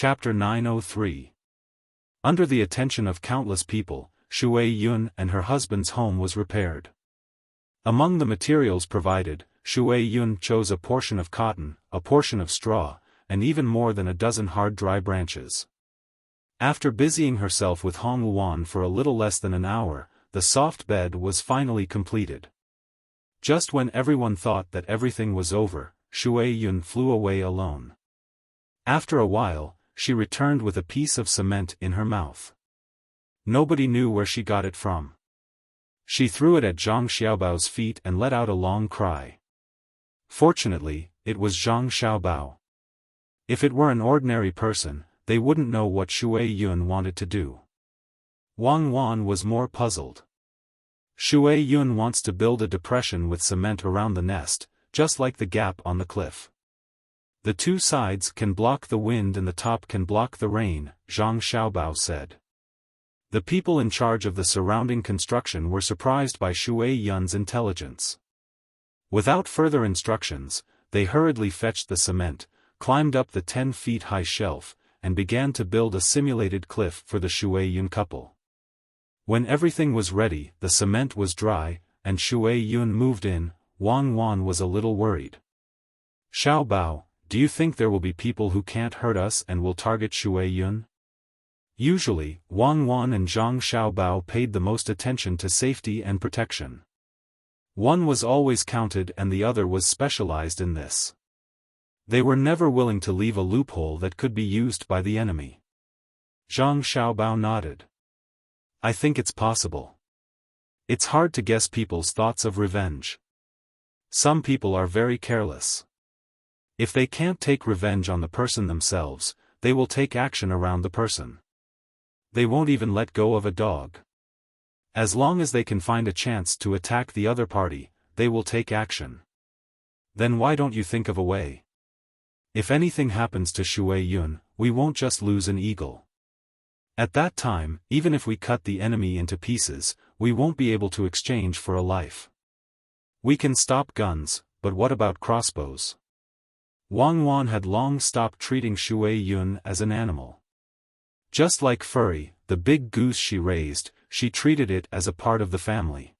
Chapter 903. Under the attention of countless people, Shui Yun and her husband's home was repaired. Among the materials provided, Shui Yun chose a portion of cotton, a portion of straw, and even more than a dozen hard dry branches. After busying herself with Hong Luan for a little less than an hour, the soft bed was finally completed. Just when everyone thought that everything was over, Shui Yun flew away alone. After a while, she returned with a piece of cement in her mouth. Nobody knew where she got it from. She threw it at Zhang Xiaobao's feet and let out a long cry. Fortunately, it was Zhang Xiaobao. If it were an ordinary person, they wouldn't know what Shui Yun wanted to do. Wang Wan was more puzzled. Shui Yun wants to build a depression with cement around the nest, just like the gap on the cliff. The two sides can block the wind and the top can block the rain, Zhang Xiaobao said. The people in charge of the surrounding construction were surprised by Shui Yun's intelligence. Without further instructions, they hurriedly fetched the cement, climbed up the 10-feet-high shelf, and began to build a simulated cliff for the Shui Yun couple. When everything was ready, the cement was dry, and Shui Yun moved in. Wang Wan was a little worried. Xiaobao, do you think there will be people who can't hurt us and will target Shui Yun? Usually, Wang Wan and Zhang Xiaobao paid the most attention to safety and protection. One was always counted and the other was specialized in this. They were never willing to leave a loophole that could be used by the enemy. Zhang Xiaobao nodded. I think it's possible. It's hard to guess people's thoughts of revenge. Some people are very careless. If they can't take revenge on the person themselves, they will take action around the person. They won't even let go of a dog. As long as they can find a chance to attack the other party, they will take action. Then why don't you think of a way? If anything happens to Shui Yun, we won't just lose an eagle. At that time, even if we cut the enemy into pieces, we won't be able to exchange for a life. We can stop guns, but what about crossbows? Wang Wan had long stopped treating Shui Yun as an animal. Just like Furry, the big goose she raised, she treated it as a part of the family.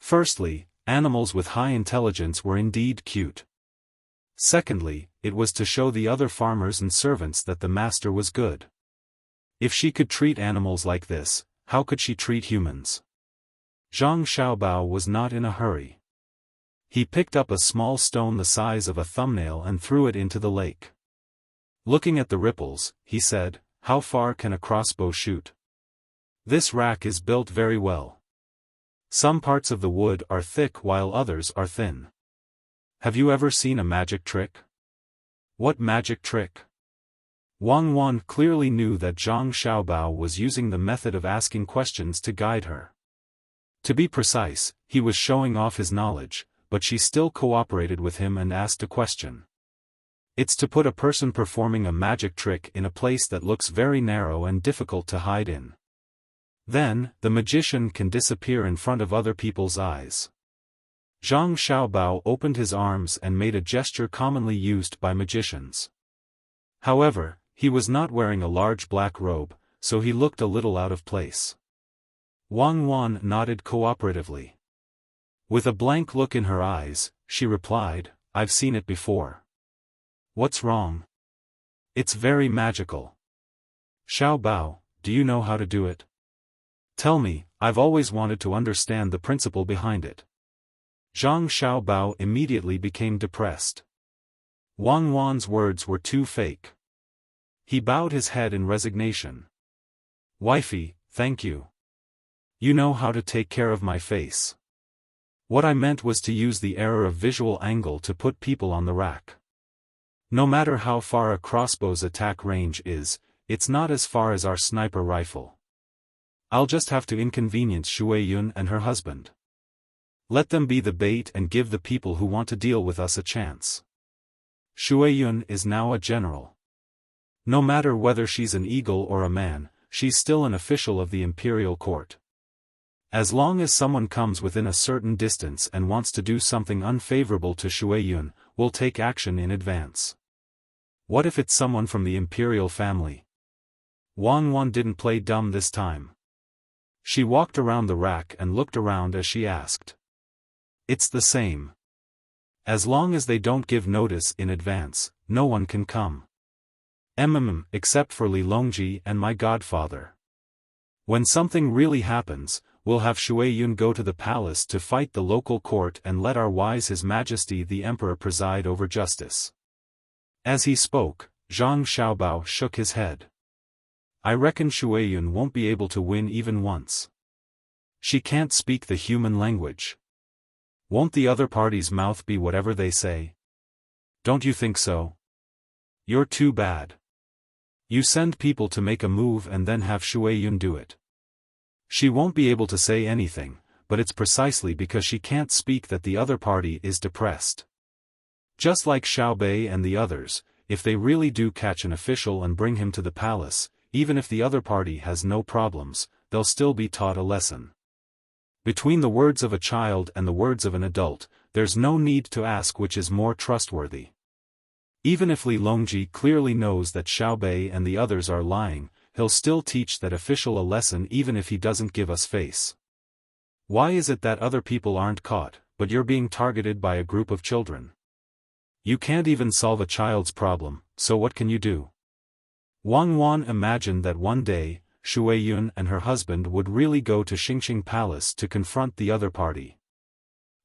Firstly, animals with high intelligence were indeed cute. Secondly, it was to show the other farmers and servants that the master was good. If she could treat animals like this, how could she treat humans? Zhang Xiaobao was not in a hurry. He picked up a small stone the size of a thumbnail and threw it into the lake. Looking at the ripples, he said, "How far can a crossbow shoot? This rack is built very well. Some parts of the wood are thick while others are thin. Have you ever seen a magic trick?" "What magic trick?" Wang Wan clearly knew that Zhang Xiaobao was using the method of asking questions to guide her. To be precise, he was showing off his knowledge, but she still cooperated with him and asked a question. It's to put a person performing a magic trick in a place that looks very narrow and difficult to hide in. Then, the magician can disappear in front of other people's eyes. Zhang Xiaobao opened his arms and made a gesture commonly used by magicians. However, he was not wearing a large black robe, so he looked a little out of place. Wang Wan nodded cooperatively. With a blank look in her eyes, she replied, "I've seen it before." "What's wrong?" "It's very magical." "Xiaobao, do you know how to do it? Tell me, I've always wanted to understand the principle behind it." Zhang Xiaobao immediately became depressed. Wang Wan's words were too fake. He bowed his head in resignation. "Wifey, thank you. You know how to take care of my face. What I meant was to use the error of visual angle to put people on the rack. No matter how far a crossbow's attack range is, it's not as far as our sniper rifle. I'll just have to inconvenience Shui Yun and her husband. Let them be the bait and give the people who want to deal with us a chance. Shui Yun is now a general. No matter whether she's an eagle or a man, she's still an official of the imperial court. As long as someone comes within a certain distance and wants to do something unfavorable to Shui Yun, we'll take action in advance. What if it's someone from the imperial family? Wang Wan didn't play dumb this time. She walked around the rack and looked around as she asked. It's the same. As long as they don't give notice in advance, no one can come. Except for Li Longji and my godfather. When something really happens, we'll have Shui Yun go to the palace to fight the local court and let our wise His Majesty the Emperor preside over justice. As he spoke, Zhang Xiaobao shook his head. I reckon Shui Yun won't be able to win even once. She can't speak the human language. Won't the other party's mouth be whatever they say? Don't you think so? You're too bad. You send people to make a move and then have Shui Yun do it. She won't be able to say anything, but it's precisely because she can't speak that the other party is depressed. Just like Xiao Bei and the others, if they really do catch an official and bring him to the palace, even if the other party has no problems, they'll still be taught a lesson. Between the words of a child and the words of an adult, there's no need to ask which is more trustworthy. Even if Li Longji clearly knows that Xiao Bei and the others are lying, he'll still teach that official a lesson even if he doesn't give us face. Why is it that other people aren't caught, but you're being targeted by a group of children? You can't even solve a child's problem, so what can you do? Wang Wan imagined that one day, Shui Yun and her husband would really go to Xingqing Palace to confront the other party.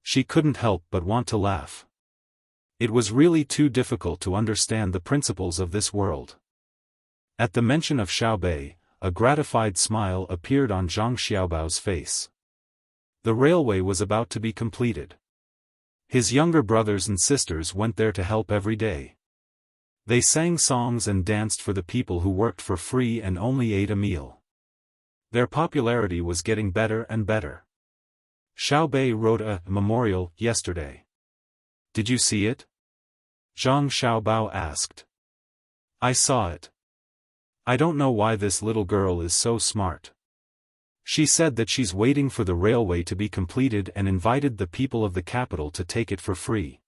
She couldn't help but want to laugh. It was really too difficult to understand the principles of this world. At the mention of Xiao Bei, a gratified smile appeared on Zhang Xiaobao's face. The railway was about to be completed. His younger brothers and sisters went there to help every day. They sang songs and danced for the people who worked for free and only ate a meal. Their popularity was getting better and better. Xiao Bei wrote a memorial yesterday. Did you see it? Zhang Xiaobao asked. I saw it. I don't know why this little girl is so smart. She said that she's waiting for the railway to be completed and invited the people of the capital to take it for free.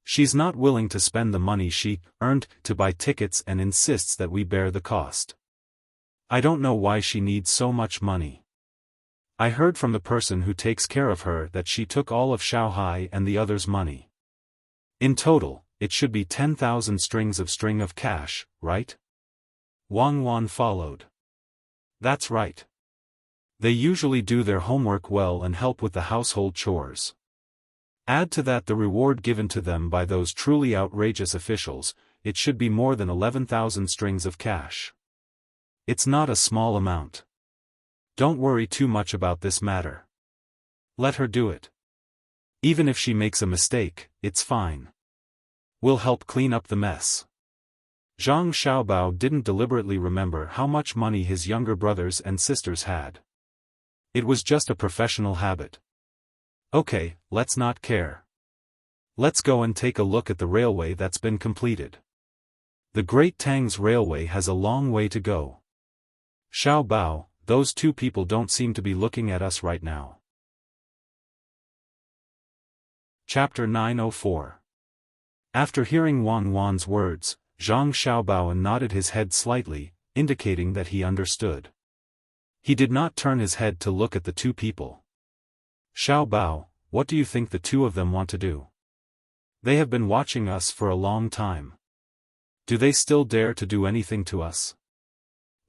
She's not willing to spend the money she earned to buy tickets and insists that we bear the cost. I don't know why she needs so much money. I heard from the person who takes care of her that she took all of Shanghai and the others' money. In total, it should be 10,000 strings of cash, right? Wang Wan followed. That's right. They usually do their homework well and help with the household chores. Add to that the reward given to them by those truly outrageous officials, it should be more than 11,000 strings of cash. It's not a small amount. Don't worry too much about this matter. Let her do it. Even if she makes a mistake, it's fine. We'll help clean up the mess. Zhang Xiaobao didn't deliberately remember how much money his younger brothers and sisters had. It was just a professional habit. Okay, let's not care. Let's go and take a look at the railway that's been completed. The Great Tang's railway has a long way to go. Xiaobao, those two people don't seem to be looking at us right now. Chapter 904. After hearing Wang Wan's words, Zhang Xiaobao nodded his head slightly, indicating that he understood. He did not turn his head to look at the two people. Xiaobao, what do you think the two of them want to do? They have been watching us for a long time. Do they still dare to do anything to us?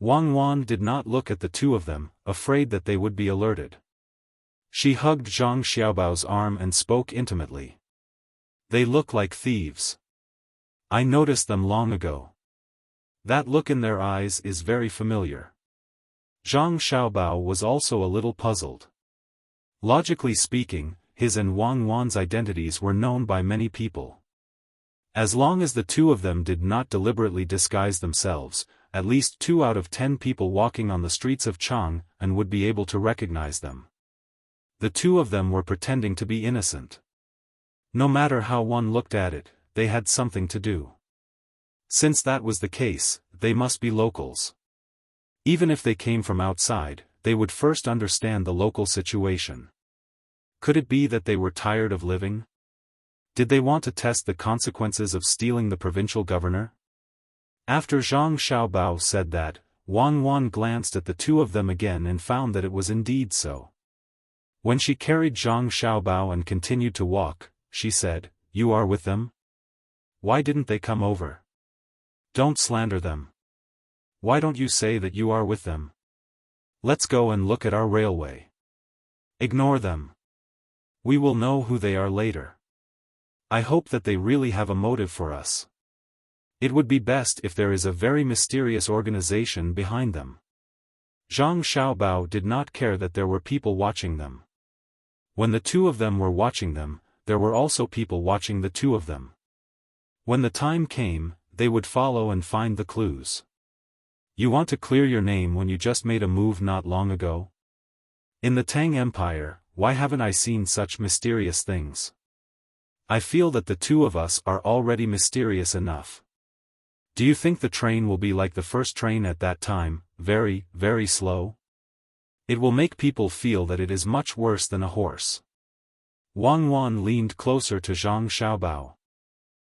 Wang Wan did not look at the two of them, afraid that they would be alerted. She hugged Zhang Xiaobao's arm and spoke intimately. They look like thieves. I noticed them long ago. That look in their eyes is very familiar. Zhang Xiaobao was also a little puzzled. Logically speaking, his and Wang Wan's identities were known by many people. As long as the two of them did not deliberately disguise themselves, at least 2 out of 10 people walking on the streets of Chang'an would be able to recognize them. The two of them were pretending to be innocent. No matter how one looked at it, they had something to do. Since that was the case, they must be locals. Even if they came from outside, they would first understand the local situation. Could it be that they were tired of living? Did they want to test the consequences of stealing the provincial governor? After Zhang Xiaobao said that, Wang Wan glanced at the two of them again and found that it was indeed so. When she carried Zhang Xiaobao and continued to walk, she said, "You are with them? Why didn't they come over? Don't slander them. Why don't you say that you are with them? Let's go and look at our railway. Ignore them. We will know who they are later. I hope that they really have a motive for us. It would be best if there is a very mysterious organization behind them." Zhang Xiaobao did not care that there were people watching them. When the two of them were watching them, there were also people watching the two of them. When the time came, they would follow and find the clues. You want to clear your name when you just made a move not long ago? In the Tang Empire, why haven't I seen such mysterious things? I feel that the two of us are already mysterious enough. Do you think the train will be like the first train at that time, very, very slow? It will make people feel that it is much worse than a horse. Wang Wan leaned closer to Zhang Xiaobao.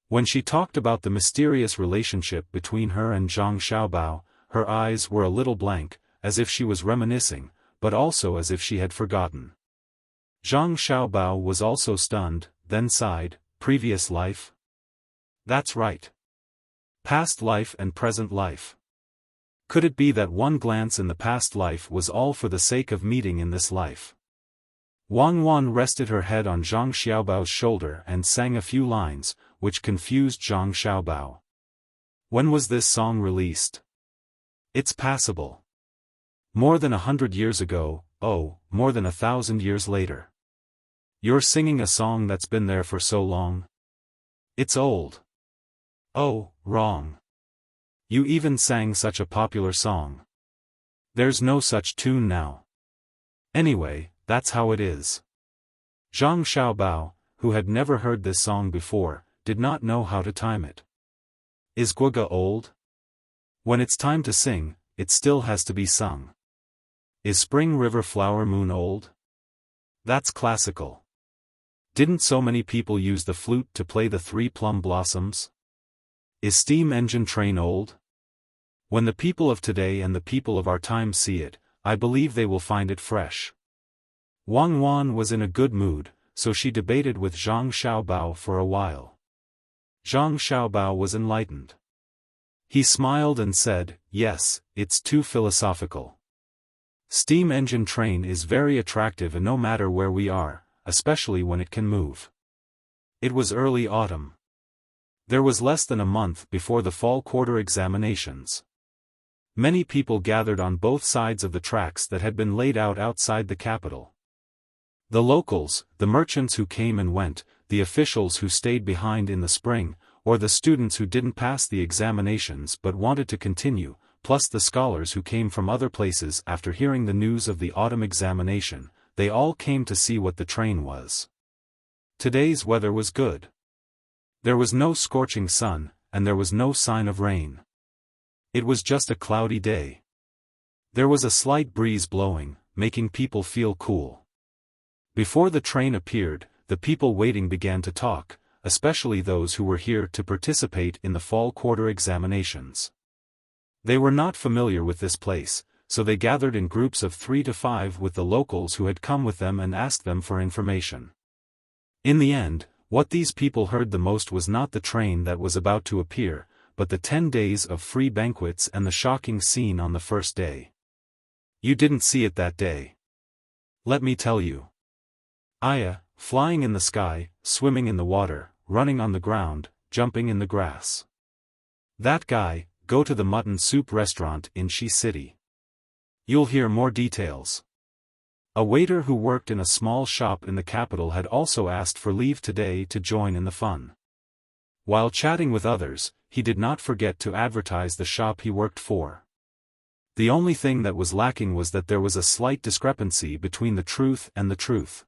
When she talked about the mysterious relationship between her and Zhang Xiaobao, her eyes were a little blank, as if she was reminiscing, but also as if she had forgotten. Zhang Xiaobao was also stunned, then sighed, "Previous life? That's right. Past life and present life. Could it be that one glance in the past life was all for the sake of meeting in this life?" Wang Wan rested her head on Zhang Xiaobao's shoulder and sang a few lines, which confused Zhang Xiaobao. When was this song released? It's passable. More than 100 years ago, oh, more than 1,000 years later. You're singing a song that's been there for so long? It's old. Oh, wrong. You even sang such a popular song. There's no such tune now. Anyway, that's how it is. Zhang Xiaobao, who had never heard this song before, did not know how to time it. Is Guoga old? When it's time to sing, it still has to be sung. Is Spring River Flower Moon old? That's classical. Didn't so many people use the flute to play the Three Plum Blossoms? Is Steam Engine Train old? When the people of today and the people of our time see it, I believe they will find it fresh. Wang Wan was in a good mood, so she debated with Zhang Xiaobao for a while. Zhang Xiaobao was enlightened. He smiled and said, "Yes, it's too philosophical. Steam engine train is very attractive and no matter where we are, especially when it can move." It was early autumn. There was less than a month before the fall quarter examinations. Many people gathered on both sides of the tracks that had been laid out outside the capital. The locals, the merchants who came and went, the officials who stayed behind in the spring, or the students who didn't pass the examinations but wanted to continue, plus the scholars who came from other places after hearing the news of the autumn examination, they all came to see what the train was. Today's weather was good. There was no scorching sun, and there was no sign of rain. It was just a cloudy day. There was a slight breeze blowing, making people feel cool. Before the train appeared, the people waiting began to talk, especially those who were here to participate in the fall quarter examinations. They were not familiar with this place, so they gathered in groups of 3 to 5 with the locals who had come with them and asked them for information. In the end, what these people heard the most was not the train that was about to appear, but the 10 days of free banquets and the shocking scene on the first day. You didn't see it that day. Let me tell you. Aya, flying in the sky, swimming in the water, running on the ground, jumping in the grass. That guy, go to the mutton soup restaurant in Shi City. You'll hear more details. A waiter who worked in a small shop in the capital had also asked for leave today to join in the fun. While chatting with others, he did not forget to advertise the shop he worked for. The only thing that was lacking was that there was a slight discrepancy between the truth and the truth.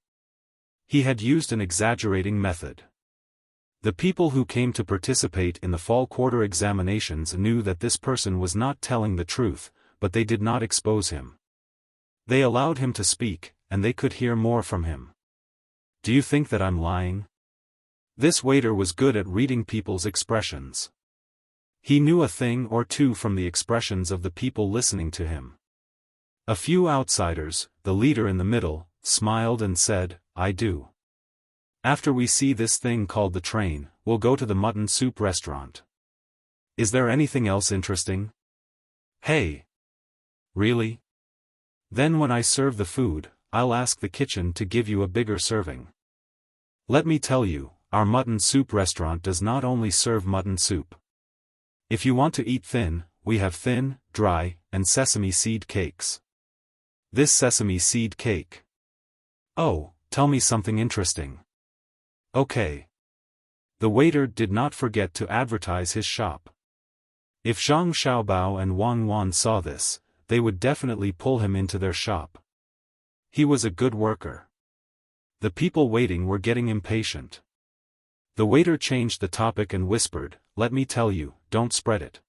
He had used an exaggerating method. The people who came to participate in the fall quarter examinations knew that this person was not telling the truth, but they did not expose him. They allowed him to speak, and they could hear more from him. Do you think that I'm lying? This waiter was good at reading people's expressions. He knew a thing or two from the expressions of the people listening to him. A few outsiders, the leader in the middle, smiled and said, "I do. After we see this thing called the train, we'll go to the mutton soup restaurant. Is there anything else interesting?" "Hey! Really? Then when I serve the food, I'll ask the kitchen to give you a bigger serving. Let me tell you, our mutton soup restaurant does not only serve mutton soup. If you want to eat thin, we have thin, dry, and sesame seed cakes. This sesame seed cake. Oh, tell me something interesting." "Okay." The waiter did not forget to advertise his shop. If Zhang Xiaobao and Wang Wan saw this, they would definitely pull him into their shop. He was a good worker. The people waiting were getting impatient. The waiter changed the topic and whispered, "Let me tell you, don't spread it.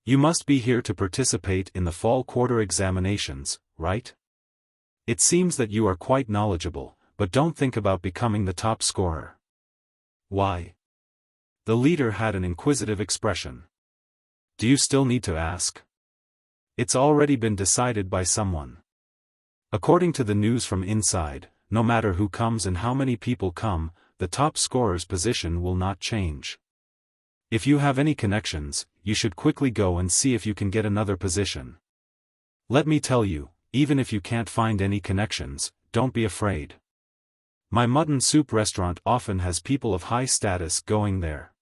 You must be here to participate in the fall quarter examinations, right? It seems that you are quite knowledgeable, but don't think about becoming the top scorer." "Why?" The leader had an inquisitive expression. "Do you still need to ask? It's already been decided by someone. According to the news from inside, no matter who comes and how many people come, the top scorer's position will not change. If you have any connections, you should quickly go and see if you can get another position. Let me tell you, even if you can't find any connections, don't be afraid. My mutton soup restaurant often has people of high status going there.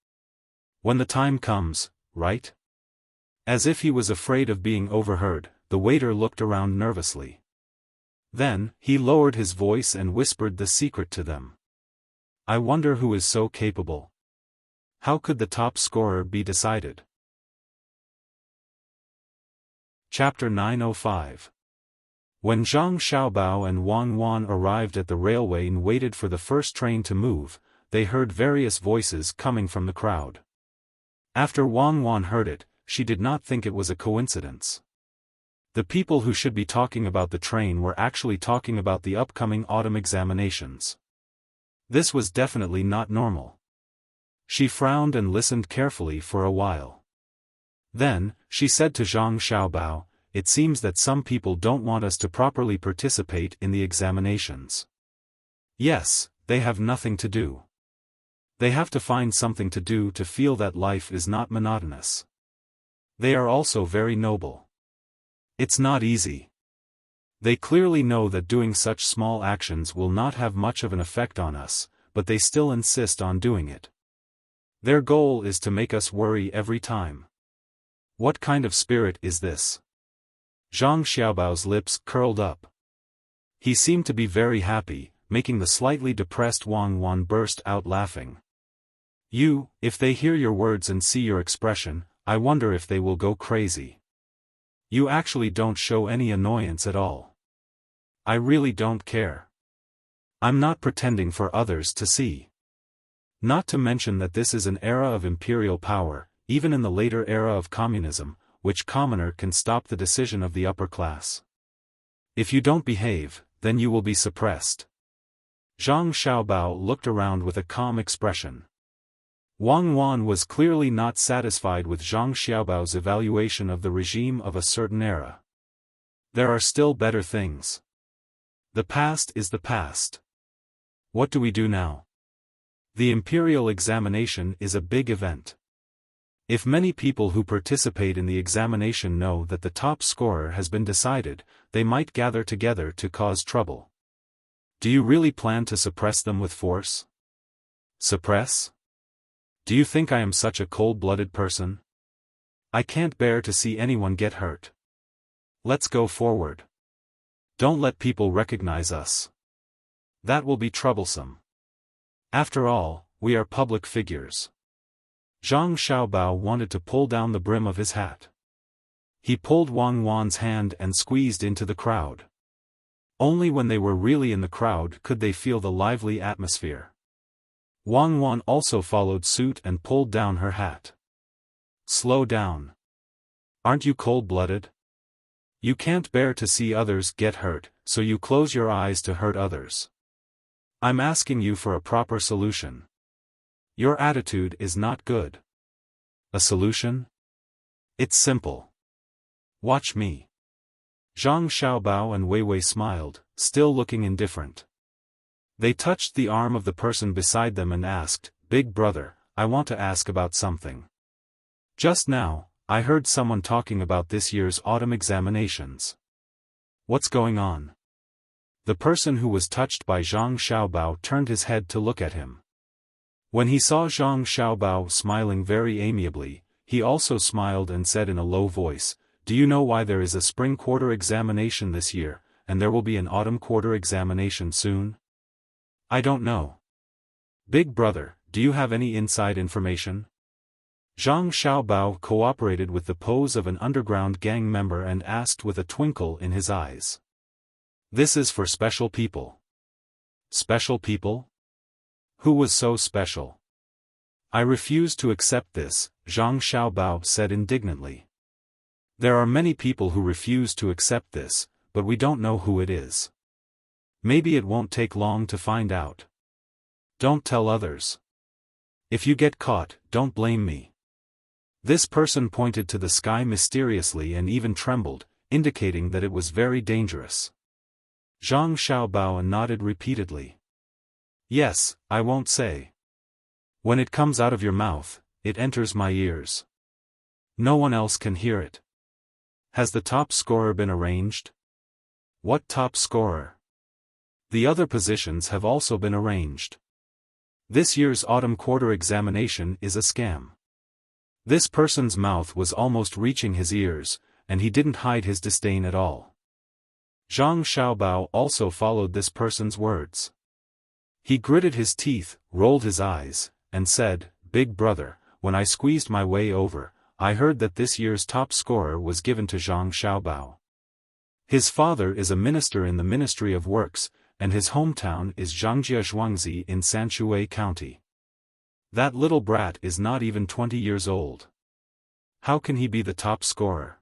When the time comes, right?" As if he was afraid of being overheard, the waiter looked around nervously. Then, he lowered his voice and whispered the secret to them. "I wonder who is so capable. How could the top scorer be decided?" Chapter 905. When Zhang Xiaobao and Wang Wan arrived at the railway and waited for the first train to move, they heard various voices coming from the crowd. After Wang Wan heard it, she did not think it was a coincidence. The people who should be talking about the train were actually talking about the upcoming autumn examinations. This was definitely not normal. She frowned and listened carefully for a while. Then, she said to Zhang Xiaobao, "It seems that some people don't want us to properly participate in the examinations. Yes, they have nothing to do. They have to find something to do to feel that life is not monotonous. They are also very noble. It's not easy. They clearly know that doing such small actions will not have much of an effect on us, but they still insist on doing it. Their goal is to make us worry every time. What kind of spirit is this?" Zhang Xiaobao's lips curled up. He seemed to be very happy, making the slightly depressed Wang Wan burst out laughing. If they hear your words and see your expression, I wonder if they will go crazy. You actually don't show any annoyance at all. I really don't care. I'm not pretending for others to see. Not to mention that this is an era of imperial power, even in the later era of communism, which commoner can stop the decision of the upper class. If you don't behave, then you will be suppressed." Zhang Xiaobao looked around with a calm expression. Wang Wan was clearly not satisfied with Zhang Xiaobao's evaluation of the regime of a certain era. There are still better things. The past is the past. What do we do now? The imperial examination is a big event. If many people who participate in the examination know that the top scorer has been decided, they might gather together to cause trouble. Do you really plan to suppress them with force? Suppress? Do you think I am such a cold-blooded person? I can't bear to see anyone get hurt. Let's go forward. Don't let people recognize us. That will be troublesome. After all, we are public figures. Zhang Xiaobao wanted to pull down the brim of his hat. He pulled Wang Wan's hand and squeezed into the crowd. Only when they were really in the crowd could they feel the lively atmosphere. Wang Wan also followed suit and pulled down her hat. Slow down. Aren't you cold-blooded? You can't bear to see others get hurt, so you close your eyes to hurt others. I'm asking you for a proper solution. Your attitude is not good. A solution? It's simple. Watch me. Zhang Xiaobao and Wei Wei smiled, still looking indifferent. They touched the arm of the person beside them and asked, "Big brother, I want to ask about something. Just now, I heard someone talking about this year's autumn examinations. What's going on?" The person who was touched by Zhang Xiaobao turned his head to look at him. When he saw Zhang Xiaobao smiling very amiably, he also smiled and said in a low voice, "Do you know why there is a spring quarter examination this year, and there will be an autumn quarter examination soon?" "I don't know." "Big brother, do you have any inside information?" Zhang Xiaobao cooperated with the pose of an underground gang member and asked with a twinkle in his eyes. "This is for special people." "Special people? Who was so special?" "I refuse to accept this," Zhang Xiaobao said indignantly. "There are many people who refuse to accept this, but we don't know who it is. Maybe it won't take long to find out. Don't tell others. If you get caught, don't blame me." This person pointed to the sky mysteriously and even trembled, indicating that it was very dangerous. Zhang Xiaobao nodded repeatedly. "Yes, I won't say. When it comes out of your mouth, it enters my ears. No one else can hear it. Has the top scorer been arranged?" "What top scorer?" "The other positions have also been arranged. This year's autumn quarter examination is a scam." This person's mouth was almost reaching his ears, and he didn't hide his disdain at all. Zhang Xiaobao also followed this person's words. He gritted his teeth, rolled his eyes, and said, "Big brother, when I squeezed my way over, I heard that this year's top scorer was given to Zhang Xiaobao. His father is a minister in the Ministry of Works, and his hometown is Zhangjia Zhuangzi in Sanshui County. That little brat is not even 20 years old. How can he be the top scorer?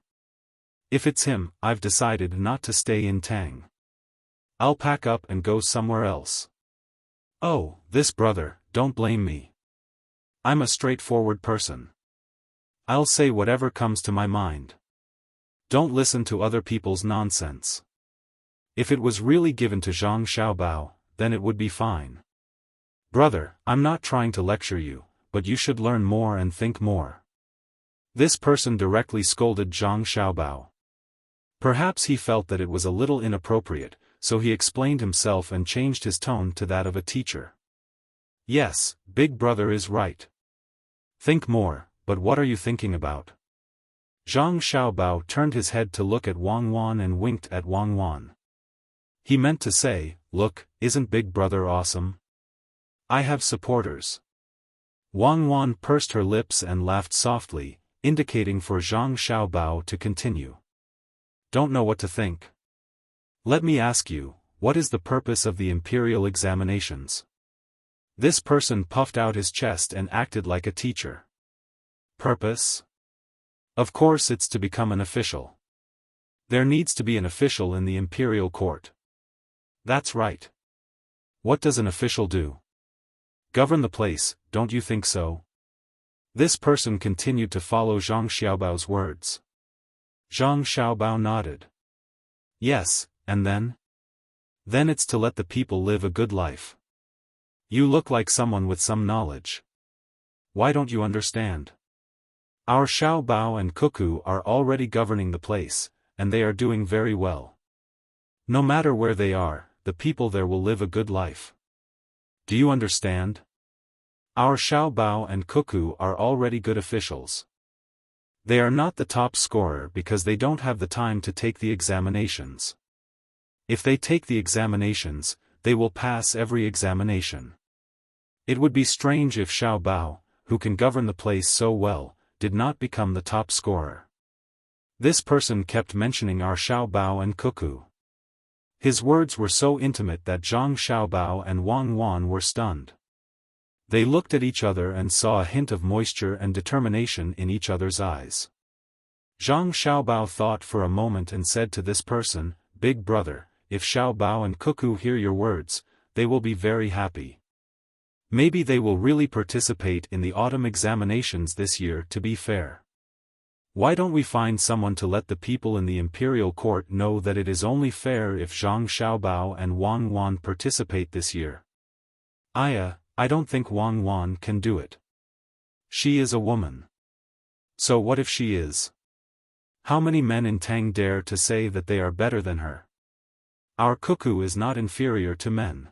If it's him, I've decided not to stay in Tang. I'll pack up and go somewhere else." "Oh, this brother, don't blame me. I'm a straightforward person. I'll say whatever comes to my mind. Don't listen to other people's nonsense. If it was really given to Zhang Xiaobao, then it would be fine. Brother, I'm not trying to lecture you, but you should learn more and think more." This person directly scolded Zhang Xiaobao. Perhaps he felt that it was a little inappropriate, so he explained himself and changed his tone to that of a teacher. "Yes, big brother is right. Think more, but what are you thinking about?" Zhang Xiaobao turned his head to look at Wang Wan and winked at Wang Wan. He meant to say, "Look, isn't big brother awesome? I have supporters." Wang Wan pursed her lips and laughed softly, indicating for Zhang Xiaobao to continue. "Don't know what to think. Let me ask you, what is the purpose of the imperial examinations?" This person puffed out his chest and acted like a teacher. "Purpose? Of course it's to become an official. There needs to be an official in the imperial court." "That's right. What does an official do? Govern the place, don't you think so?" This person continued to follow Zhang Xiaobao's words. Zhang Xiaobao nodded. "Yes, and then? Then it's to let the people live a good life. You look like someone with some knowledge. Why don't you understand? Our Xiaobao and Cuckoo are already governing the place, and they are doing very well. No matter where they are, the people there will live a good life. Do you understand? Our Xiaobao and Cuckoo are already good officials. They are not the top scorer because they don't have the time to take the examinations. If they take the examinations, they will pass every examination. It would be strange if Xiaobao, who can govern the place so well, did not become the top scorer." This person kept mentioning our Xiaobao and Cuckoo. His words were so intimate that Zhang Xiaobao and Wang Wan were stunned. They looked at each other and saw a hint of moisture and determination in each other's eyes. Zhang Xiaobao thought for a moment and said to this person, "Big brother, if Xiaobao and Cuckoo hear your words, they will be very happy. Maybe they will really participate in the autumn examinations this year to be fair. Why don't we find someone to let the people in the imperial court know that it is only fair if Zhang Xiaobao and Wang Wan participate this year? I don't think Wang Wan can do it. She is a woman. So what if she is? How many men in Tang dare to say that they are better than her? Our cuckoo is not inferior to men.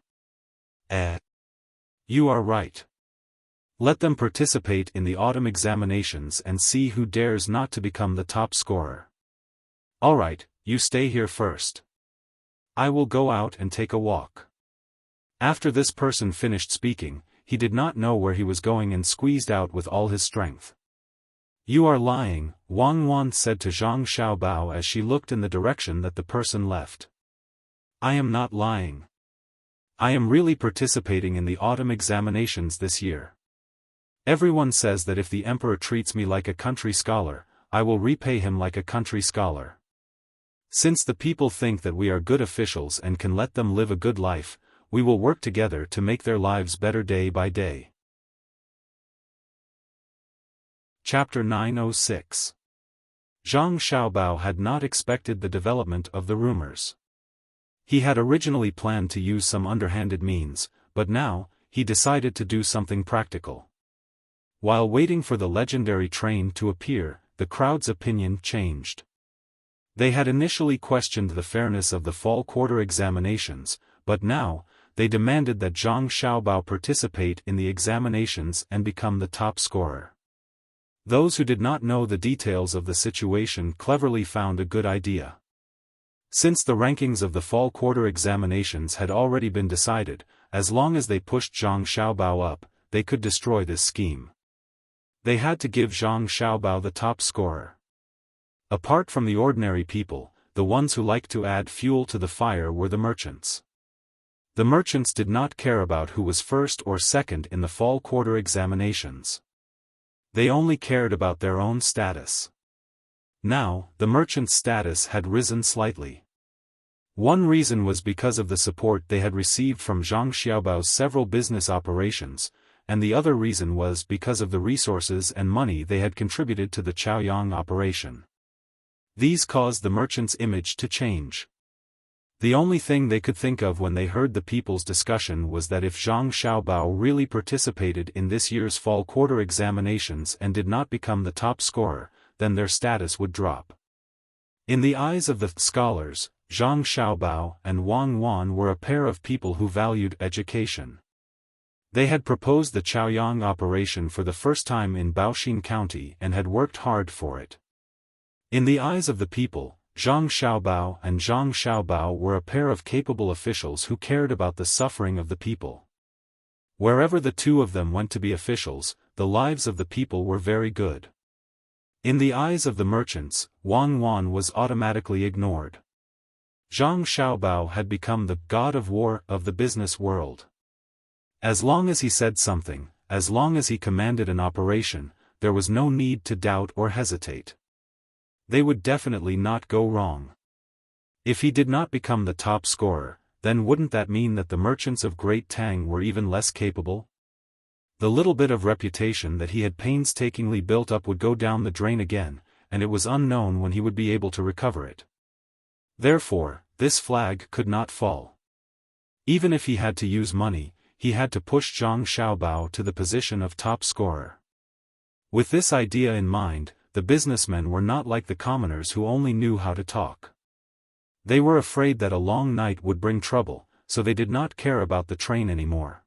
You are right. Let them participate in the autumn examinations and see who dares not to become the top scorer. Alright, you stay here first. I will go out and take a walk. After this person finished speaking, he did not know where he was going and squeezed out with all his strength. You are lying, Wang Wan said to Zhang Xiaobao as she looked in the direction that the person left. I am not lying. I am really participating in the autumn examinations this year. Everyone says that if the emperor treats me like a country scholar, I will repay him like a country scholar. Since the people think that we are good officials and can let them live a good life, we will work together to make their lives better day by day. Chapter 906. Zhang Xiaobao had not expected the development of the rumors. He had originally planned to use some underhanded means, but now, he decided to do something practical. While waiting for the legendary train to appear, the crowd's opinion changed. They had initially questioned the fairness of the fall quarter examinations, but now, they demanded that Zhang Xiaobao participate in the examinations and become the top scorer. Those who did not know the details of the situation cleverly found a good idea. Since the rankings of the fall quarter examinations had already been decided, as long as they pushed Zhang Xiaobao up, they could destroy this scheme. They had to give Zhang Xiaobao the top scorer. Apart from the ordinary people, the ones who liked to add fuel to the fire were the merchants. The merchants did not care about who was first or second in the fall quarter examinations. They only cared about their own status. Now, the merchants' status had risen slightly. One reason was because of the support they had received from Zhang Xiaobao's several business operations, and the other reason was because of the resources and money they had contributed to the Chaoyang operation. These caused the merchants' image to change. The only thing they could think of when they heard the people's discussion was that if Zhang Xiaobao really participated in this year's fall quarter examinations and did not become the top scorer, then their status would drop. In the eyes of the scholars, Zhang Xiaobao and Wang Wan were a pair of people who valued education. They had proposed the Chaoyang operation for the first time in Baoxin County and had worked hard for it. In the eyes of the people, Zhang Xiaobao and Zhang Xiaobao were a pair of capable officials who cared about the suffering of the people. Wherever the two of them went to be officials, the lives of the people were very good. In the eyes of the merchants, Wang Wan was automatically ignored. Zhang Xiaobao had become the god of war of the business world. As long as he said something, as long as he commanded an operation, there was no need to doubt or hesitate. They would definitely not go wrong. If he did not become the top scorer, then wouldn't that mean that the merchants of Great Tang were even less capable? The little bit of reputation that he had painstakingly built up would go down the drain again, and it was unknown when he would be able to recover it. Therefore, this flag could not fall. Even if he had to use money, he had to push Zhang Xiaobao to the position of top scorer. With this idea in mind, the businessmen were not like the commoners who only knew how to talk. They were afraid that a long night would bring trouble, so they did not care about the train anymore.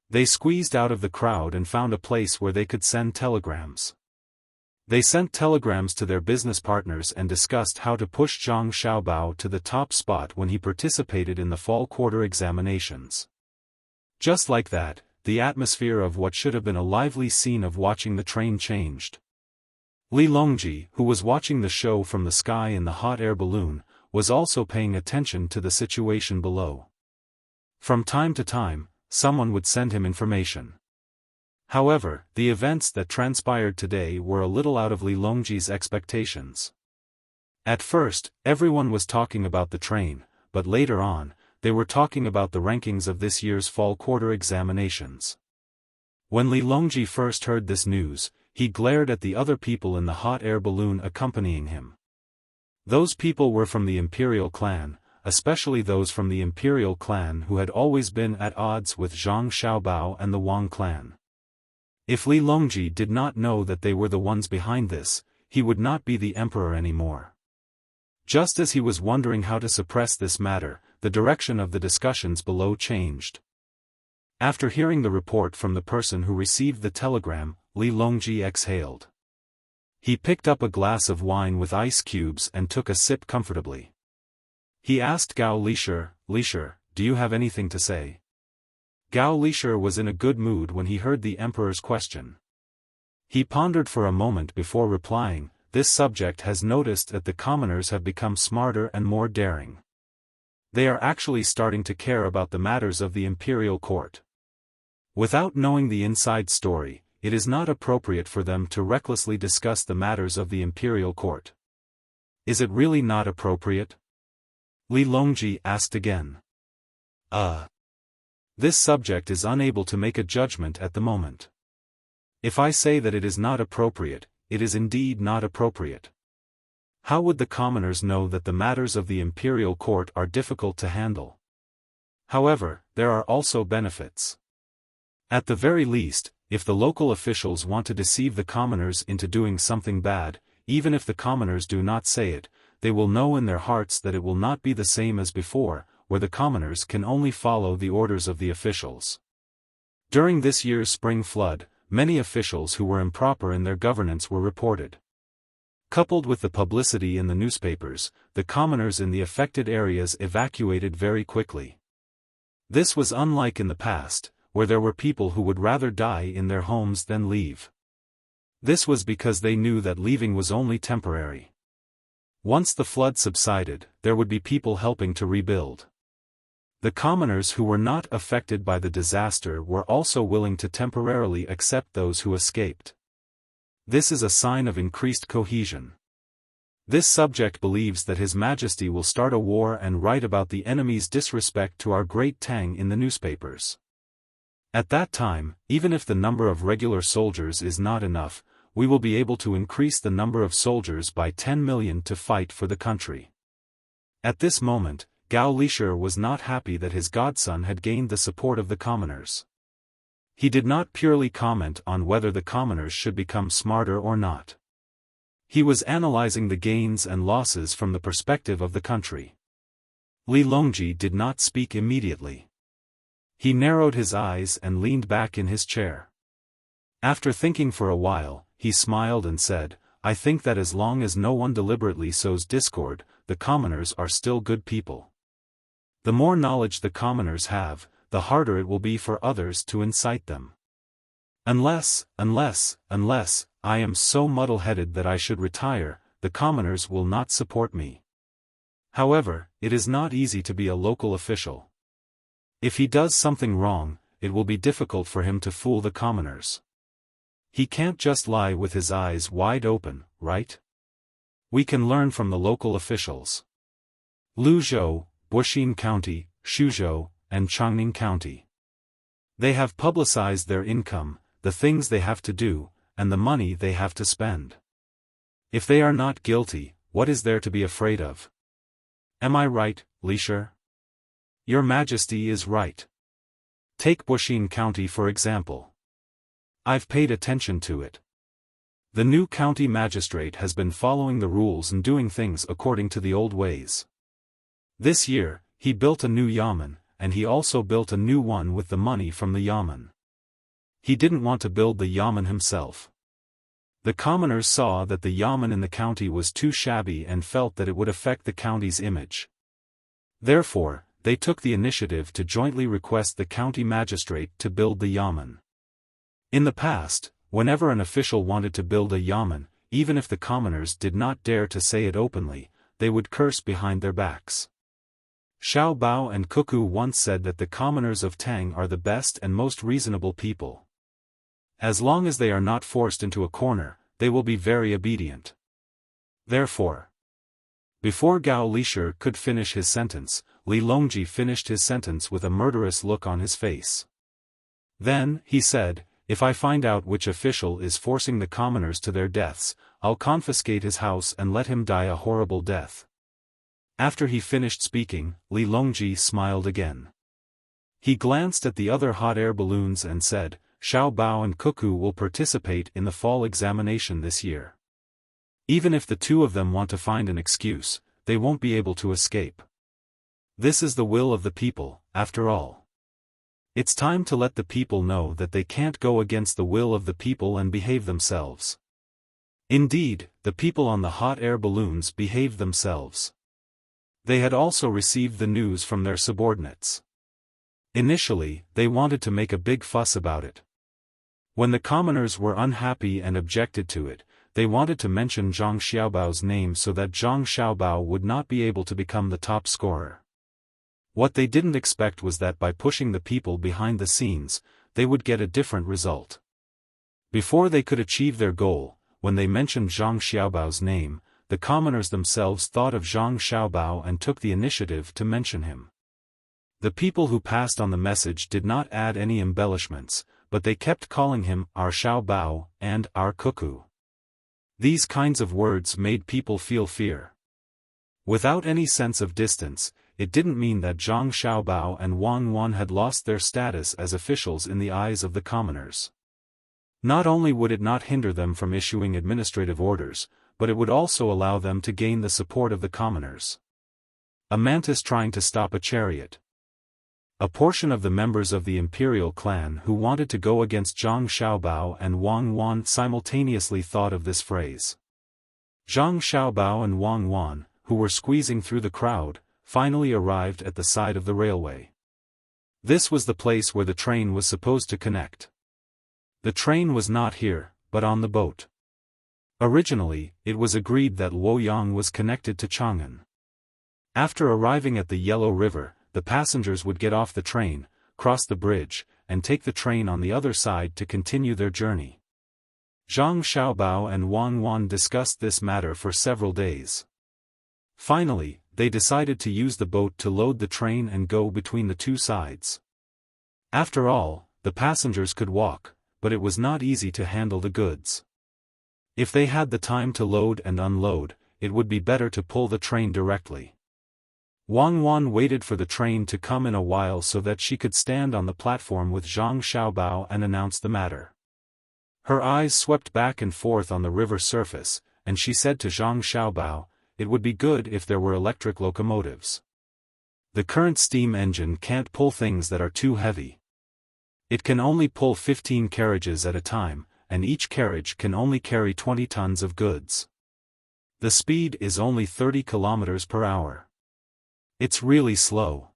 They squeezed out of the crowd and found a place where they could send telegrams. They sent telegrams to their business partners and discussed how to push Zhang Xiaobao to the top spot when he participated in the fall quarter examinations. Just like that, the atmosphere of what should have been a lively scene of watching the train changed. Li Longji, who was watching the show from the sky in the hot air balloon, was also paying attention to the situation below. From time to time, someone would send him information. However, the events that transpired today were a little out of Li Longji's expectations. At first, everyone was talking about the train, but later on, they were talking about the rankings of this year's fall quarter examinations. When Li Longji first heard this news, he glared at the other people in the hot air balloon accompanying him. Those people were from the imperial clan, especially those from the imperial clan who had always been at odds with Zhang Xiaobao and the Wang clan. If Li Longji did not know that they were the ones behind this, he would not be the emperor anymore. Just as he was wondering how to suppress this matter, the direction of the discussions below changed. After hearing the report from the person who received the telegram, Li Longji exhaled. He picked up a glass of wine with ice cubes and took a sip comfortably. He asked Gao Lishir, "Lishir, do you have anything to say?" Gao Lishir was in a good mood when he heard the emperor's question. He pondered for a moment before replying, "This subject has noticed that the commoners have become smarter and more daring. They are actually starting to care about the matters of the imperial court. Without knowing the inside story, it is not appropriate for them to recklessly discuss the matters of the imperial court." "Is it really not appropriate?" Li Longji asked again. This subject is unable to make a judgment at the moment. If I say that it is not appropriate, it is indeed not appropriate. How would the commoners know that the matters of the imperial court are difficult to handle? However, there are also benefits. At the very least, if the local officials want to deceive the commoners into doing something bad, even if the commoners do not say it, they will know in their hearts that it will not be the same as before, where the commoners can only follow the orders of the officials. During this year's spring flood, many officials who were improper in their governance were reported. Coupled with the publicity in the newspapers, the commoners in the affected areas evacuated very quickly. This was unlike in the past, where there were people who would rather die in their homes than leave. This was because they knew that leaving was only temporary. Once the flood subsided, there would be people helping to rebuild. The commoners who were not affected by the disaster were also willing to temporarily accept those who escaped. This is a sign of increased cohesion. This subject believes that His Majesty will start a war and write about the enemy's disrespect to our great Tang in the newspapers. At that time, even if the number of regular soldiers is not enough, we will be able to increase the number of soldiers by 10 million to fight for the country. At this moment, Gao Lishir was not happy that his godson had gained the support of the commoners. He did not purely comment on whether the commoners should become smarter or not. He was analyzing the gains and losses from the perspective of the country. Li Longji did not speak immediately. He narrowed his eyes and leaned back in his chair. After thinking for a while, he smiled and said, "I think that as long as no one deliberately sows discord, the commoners are still good people. The more knowledge the commoners have, the harder it will be for others to incite them. Unless I am so muddle-headed that I should retire, the commoners will not support me. However, it is not easy to be a local official. If he does something wrong, it will be difficult for him to fool the commoners. He can't just lie with his eyes wide open, right? We can learn from the local officials. Luzhou, Buxin County, Shuzhou, and Changning County. They have publicized their income, the things they have to do, and the money they have to spend. If they are not guilty, what is there to be afraid of? Am I right, Lishir? Your Majesty is right. Take Buxin County for example. I've paid attention to it. The new county magistrate has been following the rules and doing things according to the old ways. This year, he built a new yamen, and he also built a new one with the money from the yamen. He didn't want to build the yamen himself. The commoners saw that the yamen in the county was too shabby and felt that it would affect the county's image. Therefore, they took the initiative to jointly request the county magistrate to build the yamen. In the past, whenever an official wanted to build a yamen, even if the commoners did not dare to say it openly, they would curse behind their backs. Xiao Bao and Cuckoo once said that the commoners of Tang are the best and most reasonable people. As long as they are not forced into a corner, they will be very obedient. Therefore, before Gao Lishir could finish his sentence, Li Longji finished his sentence with a murderous look on his face. Then, he said, if I find out which official is forcing the commoners to their deaths, I'll confiscate his house and let him die a horrible death." After he finished speaking, Li Longji smiled again. He glanced at the other hot air balloons and said, "Xiao Bao and Cuckoo will participate in the fall examination this year. Even if the two of them want to find an excuse, they won't be able to escape. This is the will of the people, after all. It's time to let the people know that they can't go against the will of the people and behave themselves." Indeed, the people on the hot air balloons behaved themselves. They had also received the news from their subordinates. Initially, they wanted to make a big fuss about it. When the commoners were unhappy and objected to it, they wanted to mention Zhang Xiaobao's name so that Zhang Xiaobao would not be able to become the top scorer. What they didn't expect was that by pushing the people behind the scenes, they would get a different result. Before they could achieve their goal, when they mentioned Zhang Xiaobao's name, the commoners themselves thought of Zhang Xiaobao and took the initiative to mention him. The people who passed on the message did not add any embellishments, but they kept calling him our Xiaobao and our Cuckoo. These kinds of words made people feel fear. Without any sense of distance, it didn't mean that Zhang Xiaobao and Wang Wan had lost their status as officials in the eyes of the commoners. Not only would it not hinder them from issuing administrative orders, but it would also allow them to gain the support of the commoners. A mantis trying to stop a chariot. A portion of the members of the imperial clan who wanted to go against Zhang Xiaobao and Wang Wan simultaneously thought of this phrase. Zhang Xiaobao and Wang Wan, who were squeezing through the crowd, finally arrived at the side of the railway. This was the place where the train was supposed to connect. The train was not here, but on the boat. Originally, it was agreed that Luoyang was connected to Chang'an. After arriving at the Yellow River, the passengers would get off the train, cross the bridge, and take the train on the other side to continue their journey. Zhang Xiaobao and Wang Wan discussed this matter for several days. Finally, they decided to use the boat to load the train and go between the two sides. After all, the passengers could walk, but it was not easy to handle the goods. If they had the time to load and unload, it would be better to pull the train directly. Wang Wan waited for the train to come in a while so that she could stand on the platform with Zhang Xiaobao and announce the matter. Her eyes swept back and forth on the river surface, and she said to Zhang Xiaobao, "It would be good if there were electric locomotives. The current steam engine can't pull things that are too heavy. It can only pull 15 carriages at a time, and each carriage can only carry 20 tons of goods. The speed is only 30 kilometers per hour. It's really slow.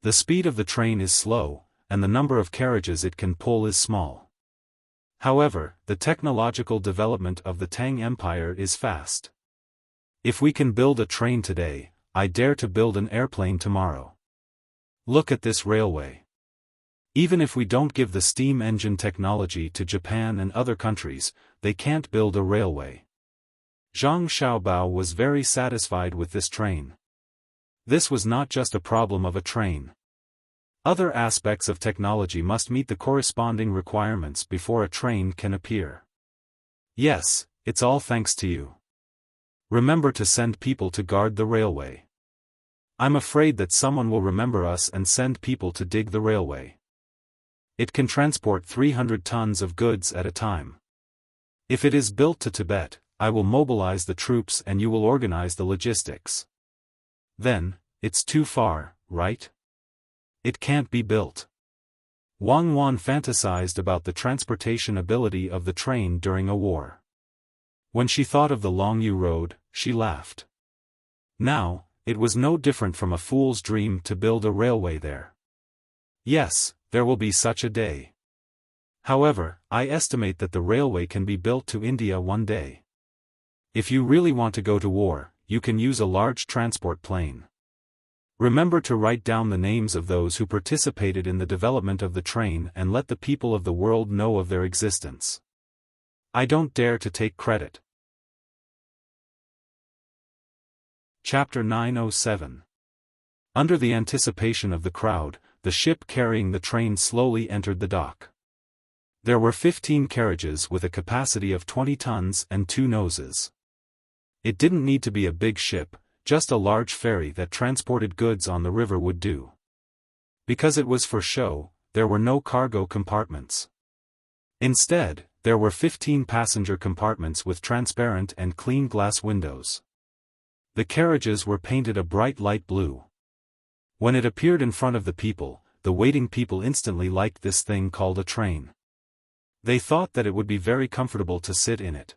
The speed of the train is slow, and the number of carriages it can pull is small. However, the technological development of the Tang Empire is fast. If we can build a train today, I dare to build an airplane tomorrow. Look at this railway. Even if we don't give the steam engine technology to Japan and other countries, they can't build a railway." Zhang Xiaobao was very satisfied with this train. This was not just a problem of a train. Other aspects of technology must meet the corresponding requirements before a train can appear. Yes, it's all thanks to you. Remember to send people to guard the railway. I'm afraid that someone will remember us and send people to dig the railway. It can transport 300 tons of goods at a time. If it is built to Tibet, I will mobilize the troops and you will organize the logistics. Then, it's too far, right? It can't be built. Wang Wan fantasized about the transportation ability of the train during a war. When she thought of the Longyu Road, she laughed. Now, it was no different from a fool's dream to build a railway there. Yes, there will be such a day. However, I estimate that the railway can be built to India one day. If you really want to go to war, you can use a large transport plane. Remember to write down the names of those who participated in the development of the train and let the people of the world know of their existence. I don't dare to take credit. Chapter 907. Under the anticipation of the crowd, the ship carrying the train slowly entered the dock. There were 15 carriages with a capacity of 20 tons and 2 noses. It didn't need to be a big ship, just a large ferry that transported goods on the river would do. Because it was for show, there were no cargo compartments. Instead, there were 15 passenger compartments with transparent and clean glass windows. The carriages were painted a bright light blue. When it appeared in front of the people, the waiting people instantly liked this thing called a train. They thought that it would be very comfortable to sit in it.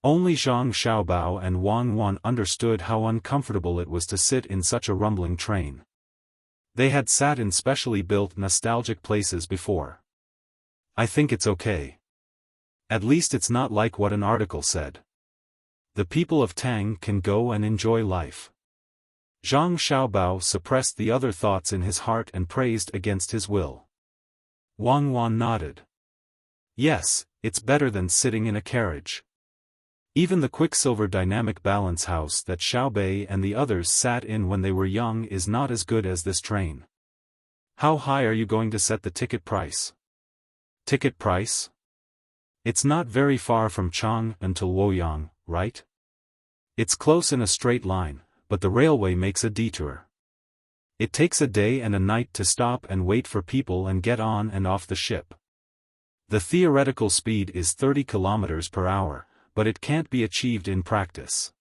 Only Zhang Xiaobao and Wang Wan understood how uncomfortable it was to sit in such a rumbling train. They had sat in specially built nostalgic places before. I think it's okay. At least it's not like what an article said. The people of Tang can go and enjoy life. Zhang Xiaobao suppressed the other thoughts in his heart and praised against his will. Wang Wan nodded. Yes, it's better than sitting in a carriage. Even the Quicksilver dynamic balance house that Xiaobei and the others sat in when they were young is not as good as this train. How high are you going to set the ticket price? Ticket price? It's not very far from Chang until Luoyang, right? It's close in a straight line, but the railway makes a detour. It takes a day and a night to stop and wait for people and get on and off the ship. The theoretical speed is 30 kilometers per hour, but it can't be achieved in practice.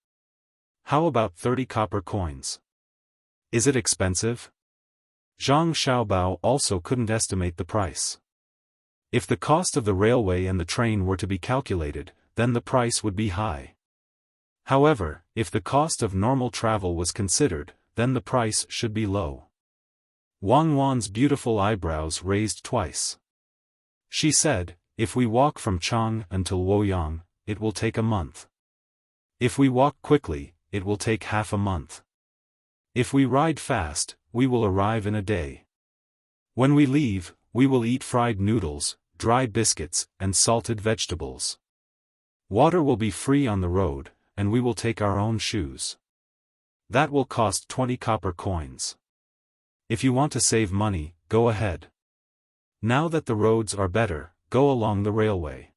How about 30 copper coins? Is it expensive? Zhang Xiaobao also couldn't estimate the price. If the cost of the railway and the train were to be calculated, then the price would be high. However, if the cost of normal travel was considered, then the price should be low. Wang Wan's beautiful eyebrows raised twice. She said, if we walk from Chang until Luoyang, it will take a month. If we walk quickly, it will take half a month. If we ride fast, we will arrive in a day. When we leave, we will eat fried noodles, dry biscuits, and salted vegetables. Water will be free on the road, and we will take our own shoes. That will cost 20 copper coins. If you want to save money, go ahead. Now that the roads are better, go along the railway.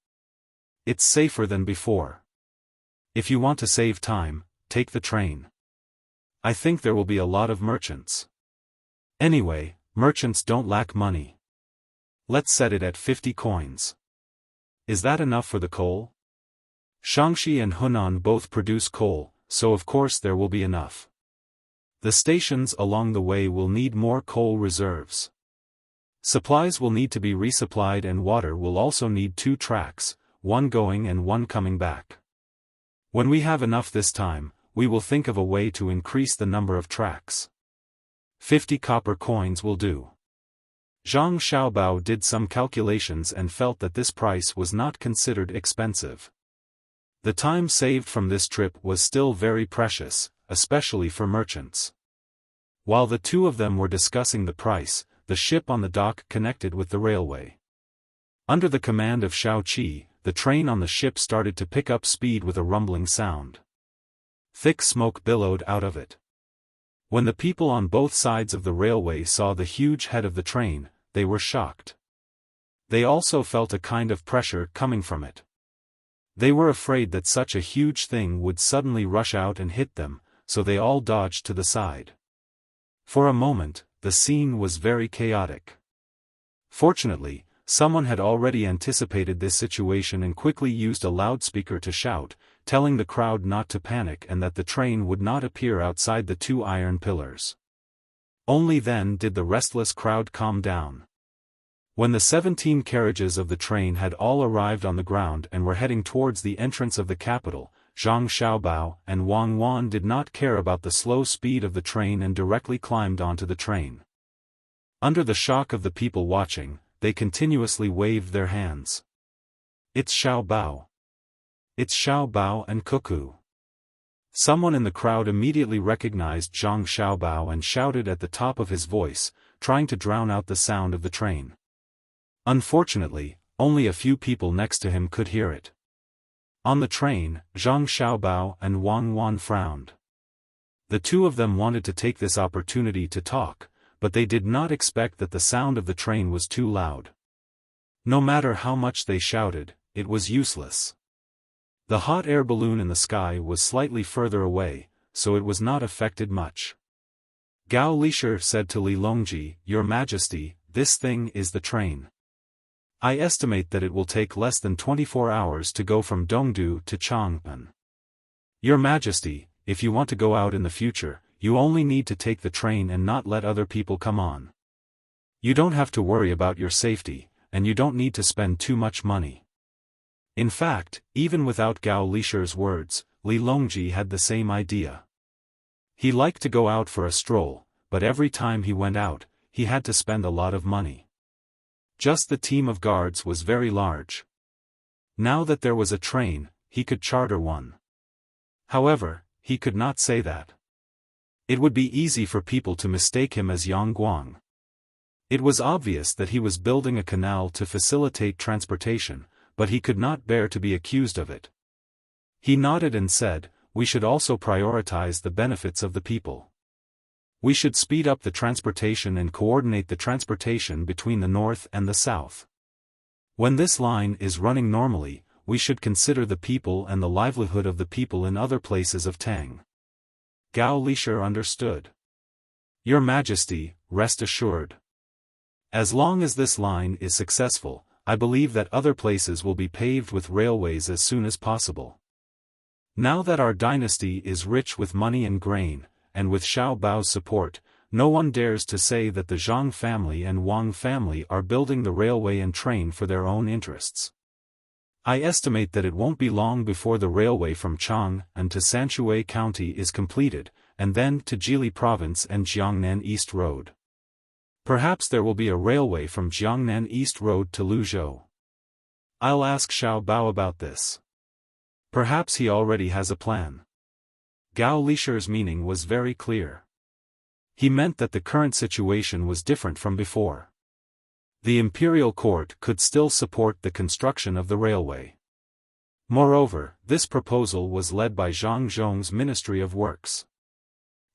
It's safer than before. If you want to save time, take the train. I think there will be a lot of merchants. Anyway, merchants don't lack money. Let's set it at 50 coins. Is that enough for the coal? Shaanxi and Hunan both produce coal, so of course there will be enough. The stations along the way will need more coal reserves. Supplies will need to be resupplied and water will also need 2 tracks, one going and one coming back. When we have enough this time, we will think of a way to increase the number of tracks. 50 copper coins will do. Zhang Xiaobao did some calculations and felt that this price was not considered expensive. The time saved from this trip was still very precious, especially for merchants. While the two of them were discussing the price, the ship on the dock connected with the railway. Under the command of Shao Qi, the train on the ship started to pick up speed with a rumbling sound. Thick smoke billowed out of it. When the people on both sides of the railway saw the huge head of the train, they were shocked. They also felt a kind of pressure coming from it. They were afraid that such a huge thing would suddenly rush out and hit them, so they all dodged to the side. For a moment, the scene was very chaotic. Fortunately, someone had already anticipated this situation and quickly used a loudspeaker to shout, telling the crowd not to panic and that the train would not appear outside the 2 iron pillars. Only then did the restless crowd calm down. When the 17 carriages of the train had all arrived on the ground and were heading towards the entrance of the capital, Zhang Xiaobao and Wang Wan did not care about the slow speed of the train and directly climbed onto the train. Under the shock of the people watching, they continuously waved their hands. It's Xiaobao. It's Xiaobao and Cuckoo. Someone in the crowd immediately recognized Zhang Xiaobao and shouted at the top of his voice, trying to drown out the sound of the train. Unfortunately, only a few people next to him could hear it. On the train, Zhang Xiaobao and Wang Wan frowned. The two of them wanted to take this opportunity to talk, but they did not expect that the sound of the train was too loud. No matter how much they shouted, it was useless. The hot air balloon in the sky was slightly further away, so it was not affected much. Gao Lisher said to Li Longji, "Your Majesty, this thing is the train. I estimate that it will take less than 24 hours to go from Dongdu to Chang'an. Your Majesty, if you want to go out in the future, you only need to take the train and not let other people come on. You don't have to worry about your safety, and you don't need to spend too much money." In fact, even without Gao Lisher's words, Li Longji had the same idea. He liked to go out for a stroll, but every time he went out, he had to spend a lot of money. Just the team of guards was very large. Now that there was a train, he could charter one. However, he could not say that. It would be easy for people to mistake him as Yang Guang. It was obvious that he was building a canal to facilitate transportation, but he could not bear to be accused of it. He nodded and said, "We should also prioritize the benefits of the people. We should speed up the transportation and coordinate the transportation between the north and the south. When this line is running normally, we should consider the people and the livelihood of the people in other places of Tang." Gao Lisher understood. "Your Majesty, rest assured. As long as this line is successful, I believe that other places will be paved with railways as soon as possible. Now that our dynasty is rich with money and grain, and with Xiao Bao's support, no one dares to say that the Zhang family and Wang family are building the railway and train for their own interests. I estimate that it won't be long before the railway from Chang'an to Sanshui County is completed, and then to Jili Province and Jiangnan East Road. Perhaps there will be a railway from Jiangnan East Road to Luzhou. I'll ask Xiao Bao about this. Perhaps he already has a plan." Gao Lisher's meaning was very clear. He meant that the current situation was different from before. The imperial court could still support the construction of the railway. Moreover, this proposal was led by Zhang Zhong's Ministry of Works.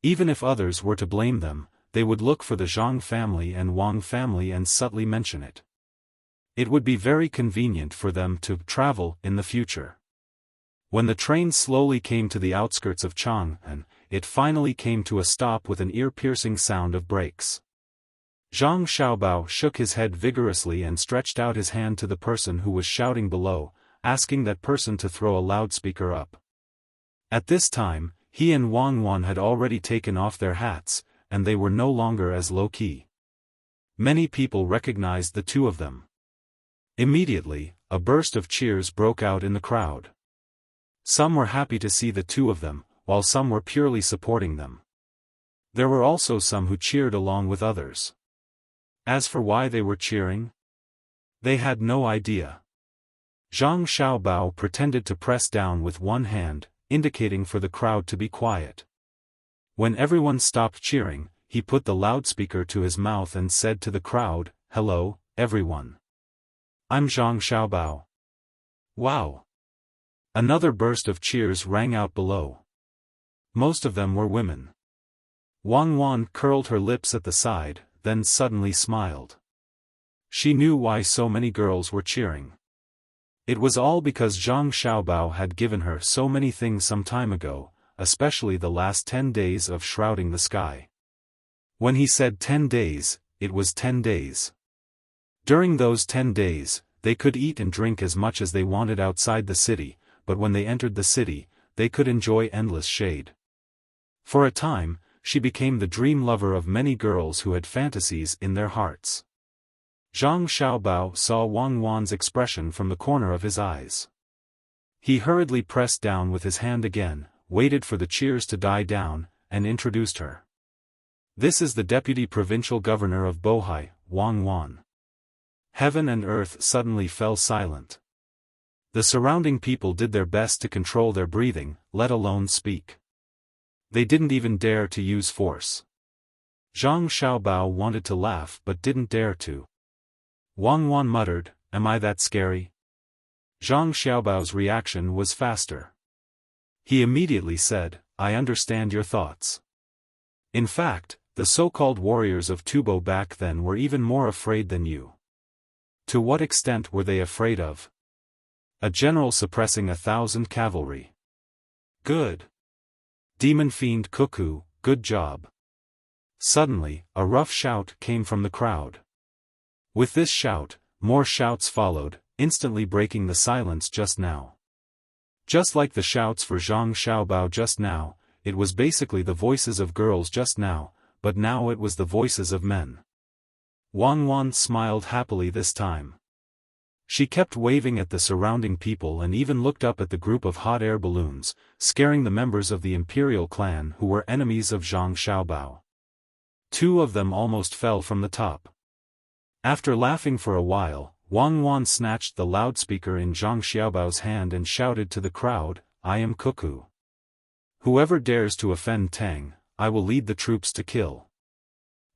Even if others were to blame them, they would look for the Zhang family and Wang family and subtly mention it. It would be very convenient for them to travel in the future. When the train slowly came to the outskirts of Chang'an, it finally came to a stop with an ear-piercing sound of brakes. Zhang Xiaobao shook his head vigorously and stretched out his hand to the person who was shouting below, asking that person to throw a loudspeaker up. At this time, he and Wang Wan had already taken off their hats, and they were no longer as low-key. Many people recognized the two of them. Immediately, a burst of cheers broke out in the crowd. Some were happy to see the two of them, while some were purely supporting them. There were also some who cheered along with others. As for why they were cheering, they had no idea. Zhang Xiaobao pretended to press down with one hand, indicating for the crowd to be quiet. When everyone stopped cheering, he put the loudspeaker to his mouth and said to the crowd, "Hello, everyone. I'm Zhang Xiaobao." Wow! Another burst of cheers rang out below. Most of them were women. Wang Wan curled her lips at the side, then suddenly smiled. She knew why so many girls were cheering. It was all because Zhang Xiaobao had given her so many things some time ago, especially the last 10 days of shrouding the sky. When he said 10 days, it was 10 days. During those 10 days, they could eat and drink as much as they wanted outside the city, but when they entered the city, they could enjoy endless shade. For a time, she became the dream lover of many girls who had fantasies in their hearts. Zhang Xiaobao saw Wang Wan's expression from the corner of his eyes. He hurriedly pressed down with his hand again, waited for the cheers to die down, and introduced her. "This is the Deputy Provincial Governor of Bohai, Wang Wan." Heaven and earth suddenly fell silent. The surrounding people did their best to control their breathing, let alone speak. They didn't even dare to use force. Zhang Xiaobao wanted to laugh but didn't dare to. Wang Wan muttered, "Am I that scary?" Zhang Xiaobao's reaction was faster. He immediately said, "I understand your thoughts." In fact, the so-called warriors of Tubo back then were even more afraid than you. To what extent were they afraid of a general suppressing 1,000 cavalry? Good. Demon fiend cuckoo, good job. Suddenly, a rough shout came from the crowd. With this shout, more shouts followed, instantly breaking the silence just now. Just like the shouts for Zhang Xiaobao just now, it was basically the voices of girls just now, but now it was the voices of men. Wang Wan smiled happily this time. She kept waving at the surrounding people and even looked up at the group of hot air balloons, scaring the members of the imperial clan who were enemies of Zhang Xiaobao. 2 of them almost fell from the top. After laughing for a while, Wang Wan snatched the loudspeaker in Zhang Xiaobao's hand and shouted to the crowd, "I am Cuckoo. Whoever dares to offend Tang, I will lead the troops to kill.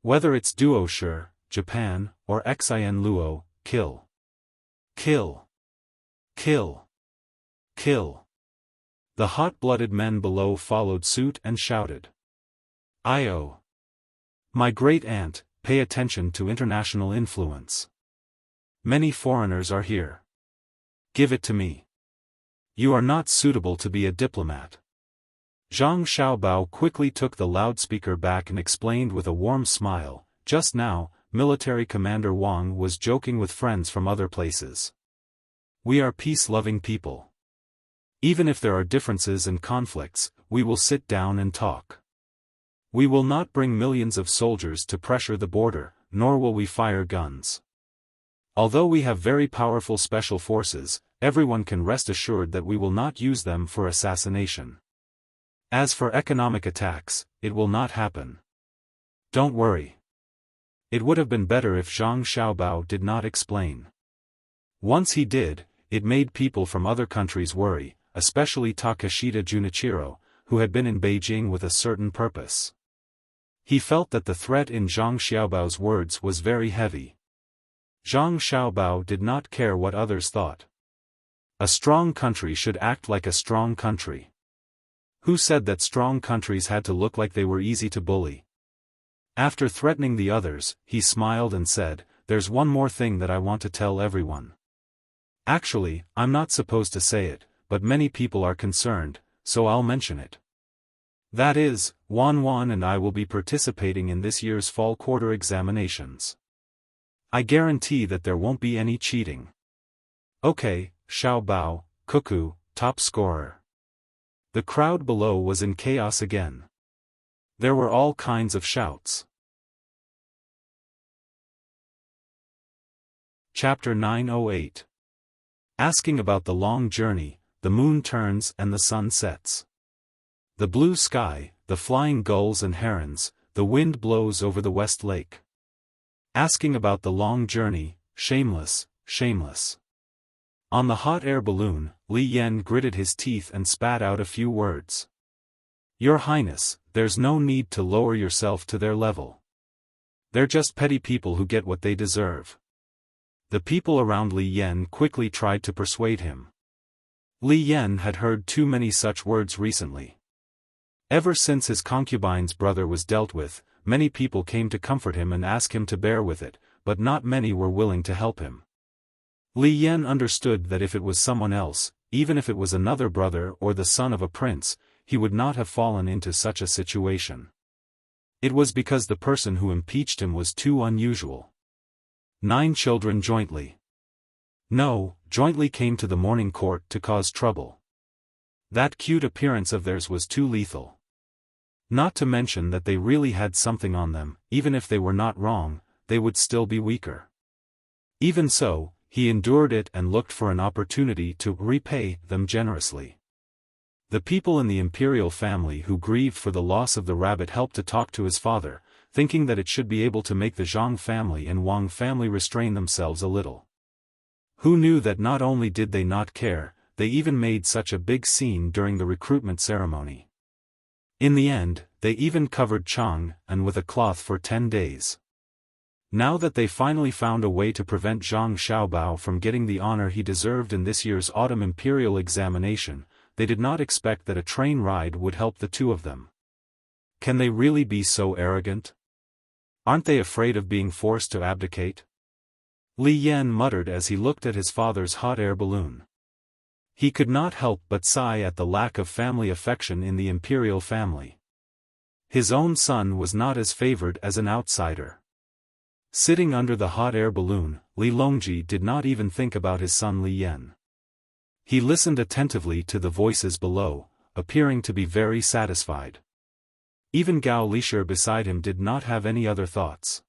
Whether it's Duo Shi, Japan, or Xin Luo, kill. Kill. Kill. Kill." The hot-blooded men below followed suit and shouted. "Io. My great aunt, pay attention to international influence. Many foreigners are here. Give it to me. You are not suitable to be a diplomat." Zhang Xiaobao quickly took the loudspeaker back and explained with a warm smile, "Just now, Military Commander Wang was joking with friends from other places. We are peace-loving people. Even if there are differences and conflicts, we will sit down and talk. We will not bring millions of soldiers to pressure the border, nor will we fire guns. Although we have very powerful special forces, everyone can rest assured that we will not use them for assassination. As for economic attacks, it will not happen. Don't worry." It would have been better if Zhang Xiaobao did not explain. Once he did, it made people from other countries worry, especially Takeshita Junichiro, who had been in Beijing with a certain purpose. He felt that the threat in Zhang Xiaobao's words was very heavy. Zhang Xiaobao did not care what others thought. A strong country should act like a strong country. Who said that strong countries had to look like they were easy to bully? After threatening the others, he smiled and said, "There's one more thing that I want to tell everyone. Actually, I'm not supposed to say it, but many people are concerned, so I'll mention it. That is, Wan Wan and I will be participating in this year's fall quarter examinations. I guarantee that there won't be any cheating. Okay, Xiaobao, Cuckoo, top scorer." The crowd below was in chaos again. There were all kinds of shouts. Chapter 908. Asking about the long journey, the moon turns and the sun sets. The blue sky, the flying gulls and herons, the wind blows over the West Lake. Asking about the long journey, shameless, shameless. On the hot air balloon, Li Yan gritted his teeth and spat out a few words. "Your Highness, there's no need to lower yourself to their level. They're just petty people who get what they deserve." The people around Li Yan quickly tried to persuade him. Li Yan had heard too many such words recently. Ever since his concubine's brother was dealt with, many people came to comfort him and ask him to bear with it, but not many were willing to help him. Li Yan understood that if it was someone else, even if it was another brother or the son of a prince, he would not have fallen into such a situation. It was because the person who impeached him was too unusual. 9 children jointly. No, jointly came to the morning court to cause trouble. That cute appearance of theirs was too lethal. Not to mention that they really had something on them, even if they were not wrong, they would still be weaker. Even so, he endured it and looked for an opportunity to repay them generously. The people in the imperial family who grieved for the loss of the rabbit helped to talk to his father, thinking that it should be able to make the Zhang family and Wang family restrain themselves a little. Who knew that not only did they not care, they even made such a big scene during the recruitment ceremony. In the end, they even covered Chang and with a cloth for 10 days. Now that they finally found a way to prevent Zhang Xiaobao from getting the honor he deserved in this year's autumn imperial examination, they did not expect that a train ride would help the two of them. Can they really be so arrogant? Aren't they afraid of being forced to abdicate? Li Yan muttered as he looked at his father's hot air balloon. He could not help but sigh at the lack of family affection in the imperial family. His own son was not as favored as an outsider. Sitting under the hot air balloon, Li Longji did not even think about his son Li Yan. He listened attentively to the voices below, appearing to be very satisfied. Even Gao Lishir beside him did not have any other thoughts.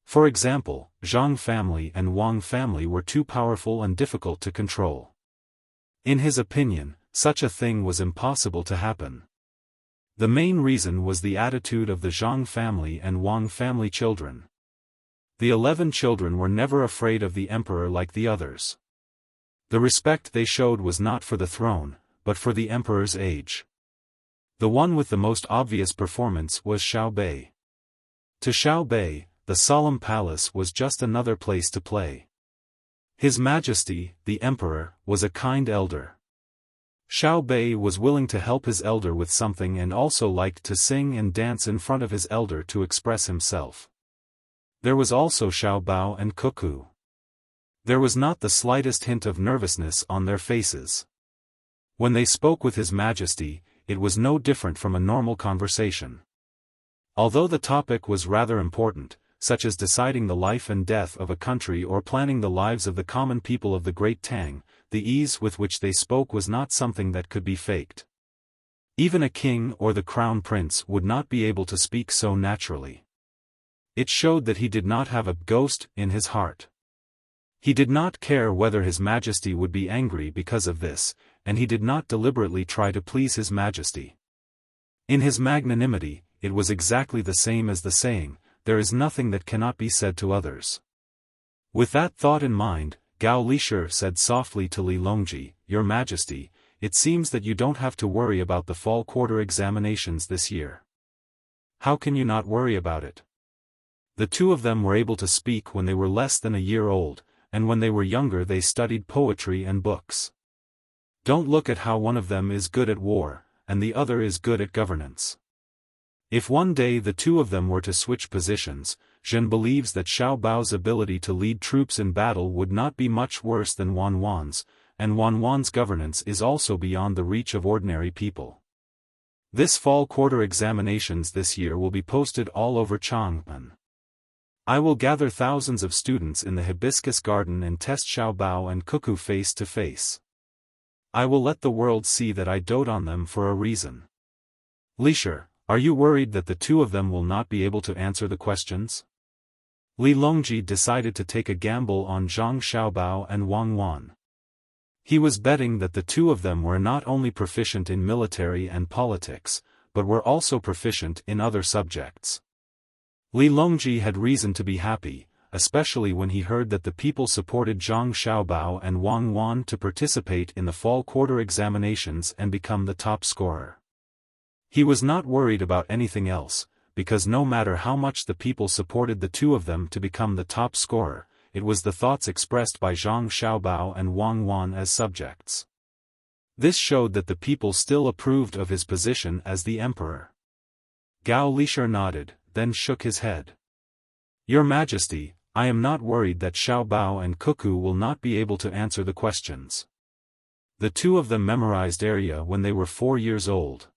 For example, Zhang family and Wang family were too powerful and difficult to control. In his opinion, such a thing was impossible to happen. The main reason was the attitude of the Zhang family and Wang family children. The 11 children were never afraid of the emperor like the others. The respect they showed was not for the throne, but for the emperor's age. The one with the most obvious performance was Xiao Bei. To Xiao Bei, the solemn palace was just another place to play. His Majesty, the Emperor, was a kind elder. Xiao Bei was willing to help his elder with something and also liked to sing and dance in front of his elder to express himself. There was also Xiao Bao and Cuckoo. There was not the slightest hint of nervousness on their faces. When they spoke with His Majesty, it was no different from a normal conversation. Although the topic was rather important, such as deciding the life and death of a country or planning the lives of the common people of the Great Tang, the ease with which they spoke was not something that could be faked. Even a king or the crown prince would not be able to speak so naturally. It showed that he did not have a ghost in his heart. He did not care whether His Majesty would be angry because of this, and he did not deliberately try to please His Majesty. In his magnanimity, it was exactly the same as the saying, "There is nothing that cannot be said to others." With that thought in mind, Gao Lishir said softly to Li Longji, "Your Majesty, it seems that you don't have to worry about the fall quarter examinations this year." "How can you not worry about it?" The two of them were able to speak when they were less than a year old, and when they were younger they studied poetry and books. Don't look at how one of them is good at war, and the other is good at governance. If one day the two of them were to switch positions, Zhen believes that Xiao Bao's ability to lead troops in battle would not be much worse than Wan Wan's, and Wan Wan's governance is also beyond the reach of ordinary people. This fall quarter examinations this year will be posted all over Chang'an. I will gather thousands of students in the hibiscus garden and test Xiao Bao and Cuckoo face to face. I will let the world see that I dote on them for a reason. Lishir, are you worried that the two of them will not be able to answer the questions? Li Longji decided to take a gamble on Zhang Xiaobao and Wang Wan. He was betting that the two of them were not only proficient in military and politics, but were also proficient in other subjects. Li Longji had reason to be happy, especially when he heard that the people supported Zhang Xiaobao and Wang Wan to participate in the fall quarter examinations and become the top scorer. He was not worried about anything else, because no matter how much the people supported the two of them to become the top scorer, it was the thoughts expressed by Zhang Xiaobao and Wang Wan as subjects. This showed that the people still approved of his position as the emperor. Gao Lishir nodded, then shook his head. Your Majesty, I am not worried that Xiao Bao and Cuckoo will not be able to answer the questions. The two of them memorized Arya when they were 4 years old.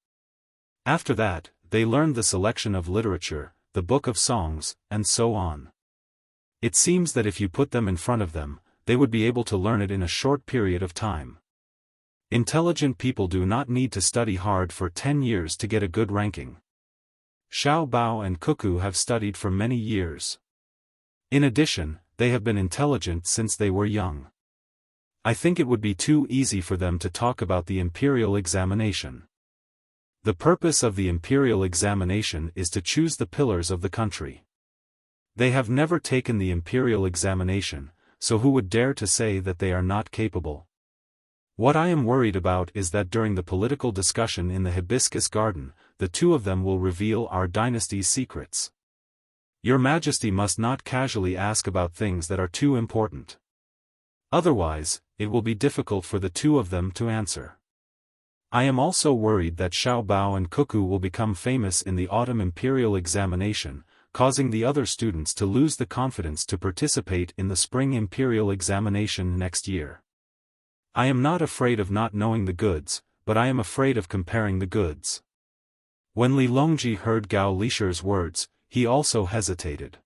After that, they learned the selection of literature, the book of songs, and so on. It seems that if you put them in front of them, they would be able to learn it in a short period of time. Intelligent people do not need to study hard for 10 years to get a good ranking. Xiao Bao and Cuckoo have studied for many years. In addition, they have been intelligent since they were young. I think it would be too easy for them to talk about the imperial examination. The purpose of the imperial examination is to choose the pillars of the country. They have never taken the imperial examination, so who would dare to say that they are not capable? What I am worried about is that during the political discussion in the hibiscus garden, the two of them will reveal our dynasty's secrets. Your Majesty must not casually ask about things that are too important. Otherwise, it will be difficult for the two of them to answer. I am also worried that Xiao Bao and Cuckoo will become famous in the autumn imperial examination, causing the other students to lose the confidence to participate in the spring imperial examination next year. I am not afraid of not knowing the goods, but I am afraid of comparing the goods. When Li Longji heard Gao Lishi's words, he also hesitated.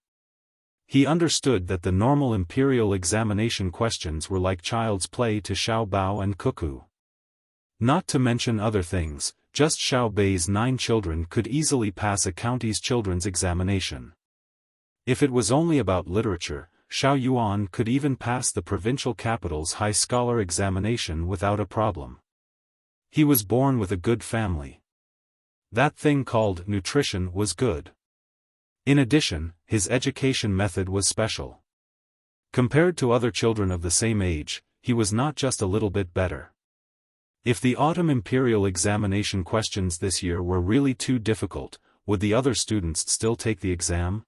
He understood that the normal imperial examination questions were like child's play to Xiao Bao and Cuckoo. Not to mention other things, just Xiao Bei's 9 children could easily pass a county's children's examination. If it was only about literature, Xiao Yuan could even pass the provincial capital's high scholar examination without a problem. He was born with a good family. That thing called nutrition was good. In addition, his education method was special. Compared to other children of the same age, he was not just a little bit better. If the autumn imperial examination questions this year were really too difficult, would the other students still take the exam?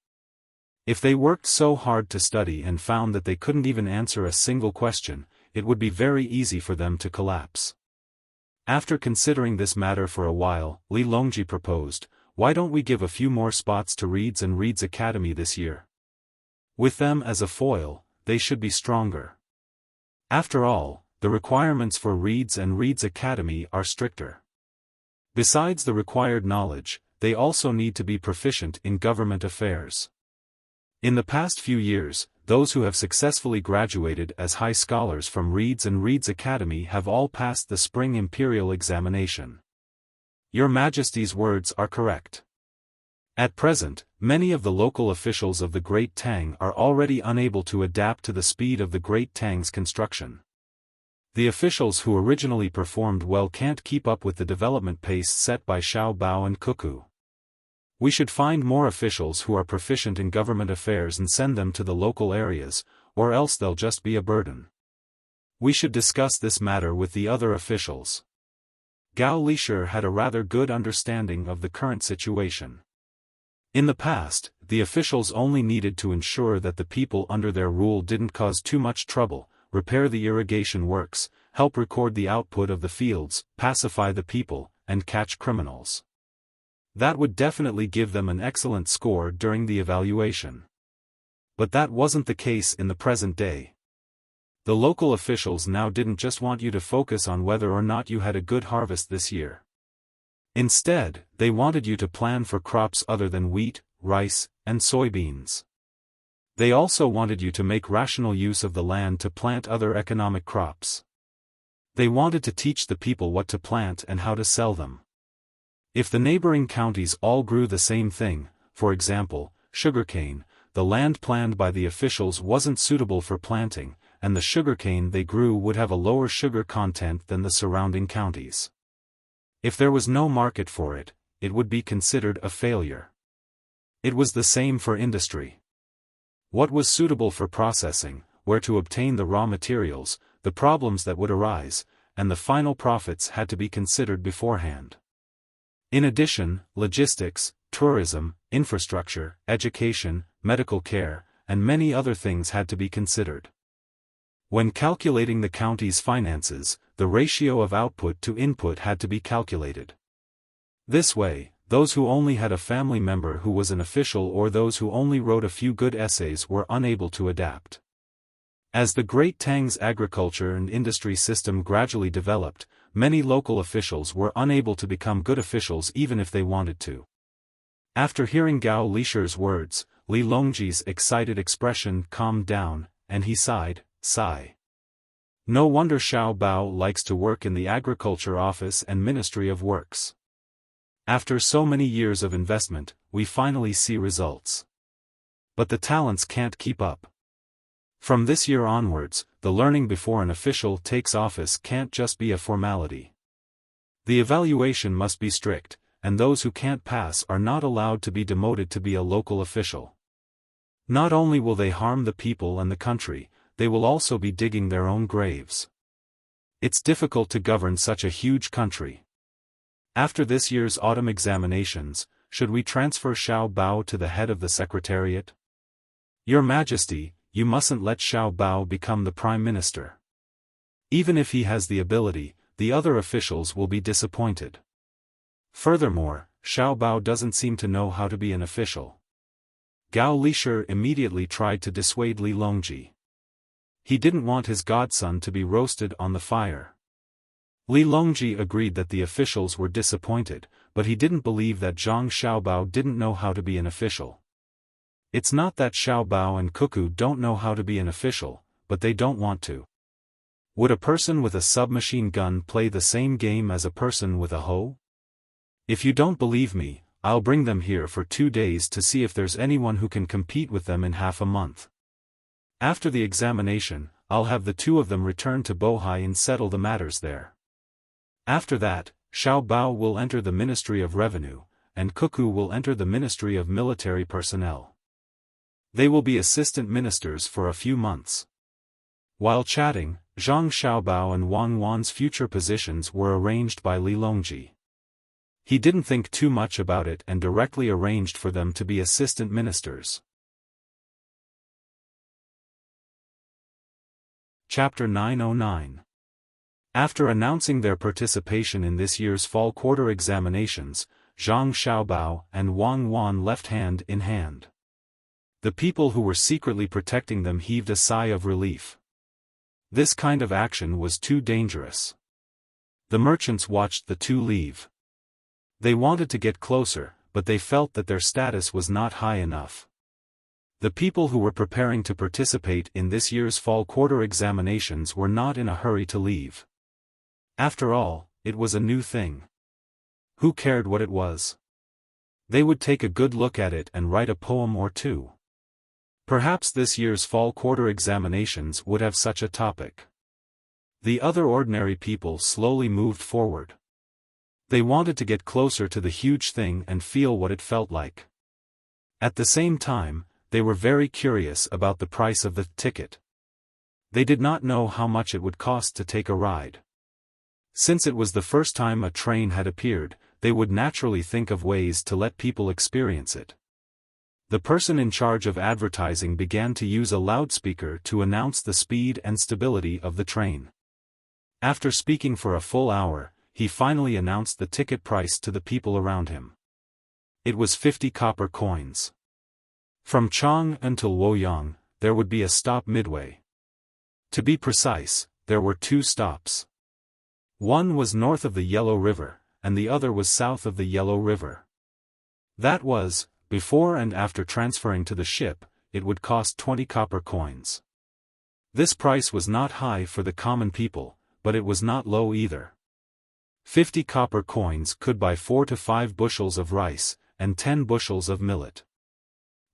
If they worked so hard to study and found that they couldn't even answer a single question, it would be very easy for them to collapse. After considering this matter for a while, Li Longji proposed, "Why don't we give a few more spots to Reeds and Reeds Academy this year? With them as a foil, they should be stronger. After all, the requirements for Reeds and Reeds Academy are stricter. Besides the required knowledge, they also need to be proficient in government affairs." In the past few years, those who have successfully graduated as high scholars from Reeds and Reeds Academy have all passed the spring imperial examination. Your Majesty's words are correct. At present, many of the local officials of the Great Tang are already unable to adapt to the speed of the Great Tang's construction. The officials who originally performed well can't keep up with the development pace set by Xiao Bao and Cuckoo. We should find more officials who are proficient in government affairs and send them to the local areas, or else they'll just be a burden. We should discuss this matter with the other officials. Gao Lishi had a rather good understanding of the current situation. In the past, the officials only needed to ensure that the people under their rule didn't cause too much trouble, repair the irrigation works, help record the output of the fields, pacify the people, and catch criminals. That would definitely give them an excellent score during the evaluation. But that wasn't the case in the present day. The local officials now didn't just want you to focus on whether or not you had a good harvest this year. Instead, they wanted you to plan for crops other than wheat, rice, and soybeans. They also wanted you to make rational use of the land to plant other economic crops. They wanted to teach the people what to plant and how to sell them. If the neighboring counties all grew the same thing, for example, sugarcane, the land planned by the officials wasn't suitable for planting, and the sugarcane they grew would have a lower sugar content than the surrounding counties. If there was no market for it, it would be considered a failure. It was the same for industry. What was suitable for processing, where to obtain the raw materials, the problems that would arise, and the final profits had to be considered beforehand. In addition, logistics, tourism, infrastructure, education, medical care, and many other things had to be considered. When calculating the county's finances, the ratio of output to input had to be calculated. This way, those who only had a family member who was an official or those who only wrote a few good essays were unable to adapt. As the Great Tang's agriculture and industry system gradually developed, many local officials were unable to become good officials even if they wanted to. After hearing Gao Lishi's words, Li Longji's excited expression calmed down, and he sighed. No wonder Xiao Bao likes to work in the Agriculture Office and Ministry of Works. After so many years of investment, we finally see results. But the talents can't keep up. From this year onwards, the learning before an official takes office can't just be a formality. The evaluation must be strict, and those who can't pass are not allowed to be demoted to be a local official. Not only will they harm the people and the country, they will also be digging their own graves. It's difficult to govern such a huge country. After this year's autumn examinations, should we transfer Xiao Bao to the head of the Secretariat? Your Majesty, you mustn't let Xiao Bao become the Prime Minister. Even if he has the ability, the other officials will be disappointed. Furthermore, Xiao Bao doesn't seem to know how to be an official. Gao Lisher immediately tried to dissuade Li Longji. He didn't want his godson to be roasted on the fire. Li Longji agreed that the officials were disappointed, but he didn't believe that Zhang Xiaobao didn't know how to be an official. It's not that Xiaobao and Cuckoo don't know how to be an official, but they don't want to. Would a person with a submachine gun play the same game as a person with a hoe? If you don't believe me, I'll bring them here for 2 days to see if there's anyone who can compete with them in half a month. After the examination, I'll have the 2 of them return to Bohai and settle the matters there. After that, Xiaobao will enter the Ministry of Revenue, and Cuckoo will enter the Ministry of Military Personnel. They will be assistant ministers for a few months. While chatting, Zhang Xiaobao and Wang Wan's future positions were arranged by Li Longji. He didn't think too much about it and directly arranged for them to be assistant ministers. Chapter 909. After announcing their participation in this year's fall quarter examinations, Zhang Xiaobao and Wang Wan left hand in hand. The people who were secretly protecting them heaved a sigh of relief. This kind of action was too dangerous. The merchants watched the 2 leave. They wanted to get closer, but they felt that their status was not high enough. The people who were preparing to participate in this year's fall quarter examinations were not in a hurry to leave. After all, it was a new thing. Who cared what it was? They would take a good look at it and write a poem or 2. Perhaps this year's fall quarter examinations would have such a topic. The other ordinary people slowly moved forward. They wanted to get closer to the huge thing and feel what it felt like. At the same time, they were very curious about the price of the ticket. They did not know how much it would cost to take a ride. Since it was the first time a train had appeared, they would naturally think of ways to let people experience it. The person in charge of advertising began to use a loudspeaker to announce the speed and stability of the train. After speaking for a full hour, he finally announced the ticket price to the people around him. It was 50 copper coins. From Chang until Luoyang, there would be a stop midway. To be precise, there were 2 stops. One was north of the Yellow River, and the other was south of the Yellow River. That was, before and after transferring to the ship, it would cost 20 copper coins. This price was not high for the common people, but it was not low either. 50 copper coins could buy 4 to 5 bushels of rice, and 10 bushels of millet.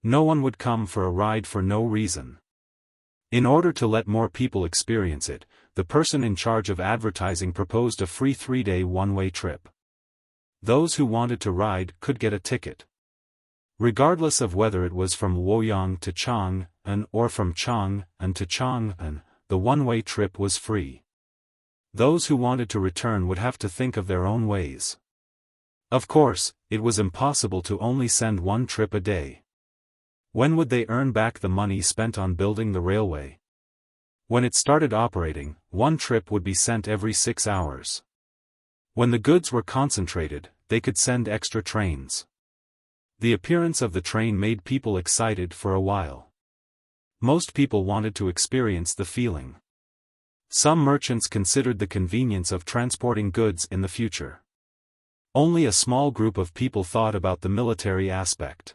No one would come for a ride for no reason. In order to let more people experience it, the person in charge of advertising proposed a free 3-day one-way trip. Those who wanted to ride could get a ticket. Regardless of whether it was from Luoyang to Chang'an or from Chang'an to Chang'an, the one-way trip was free. Those who wanted to return would have to think of their own ways. Of course, it was impossible to only send 1 trip a day. When would they earn back the money spent on building the railway? When it started operating, 1 trip would be sent every 6 hours. When the goods were concentrated, they could send extra trains. The appearance of the train made people excited for a while. Most people wanted to experience the feeling. Some merchants considered the convenience of transporting goods in the future. Only a small group of people thought about the military aspect.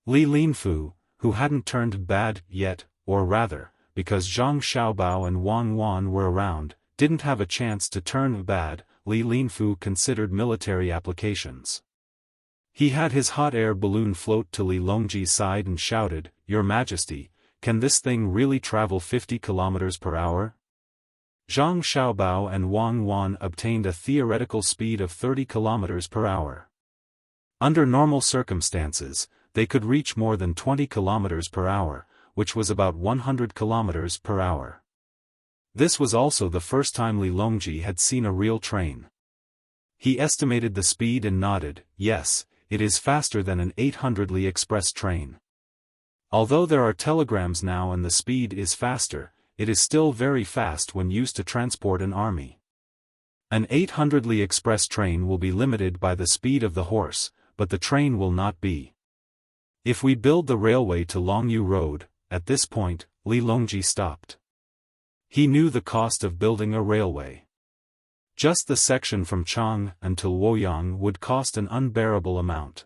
Li Linfu, who hadn't turned bad yet, or rather, because Zhang Xiaobao and Wang Wan were around, didn't have a chance to turn bad. Li Linfu considered military applications. He had his hot air balloon float to Li Longji's side and shouted, "Your Majesty, can this thing really travel 50 kilometers per hour?" Zhang Xiaobao and Wang Wan obtained a theoretical speed of 30 kilometers per hour. Under normal circumstances, they could reach more than 20 kilometers per hour, which was about 100 kilometers per hour. This was also the first time Li Longji had seen a real train. He estimated the speed and nodded, "Yes, it is faster than an 800 Li express train. Although there are telegrams now and the speed is faster, it is still very fast when used to transport an army. An 800 Li express train will be limited by the speed of the horse, but the train will not be. If we build the railway to Longyu Road, at this point, Li Longji stopped. He knew the cost of building a railway. Just the section from Chang until Luoyang would cost an unbearable amount.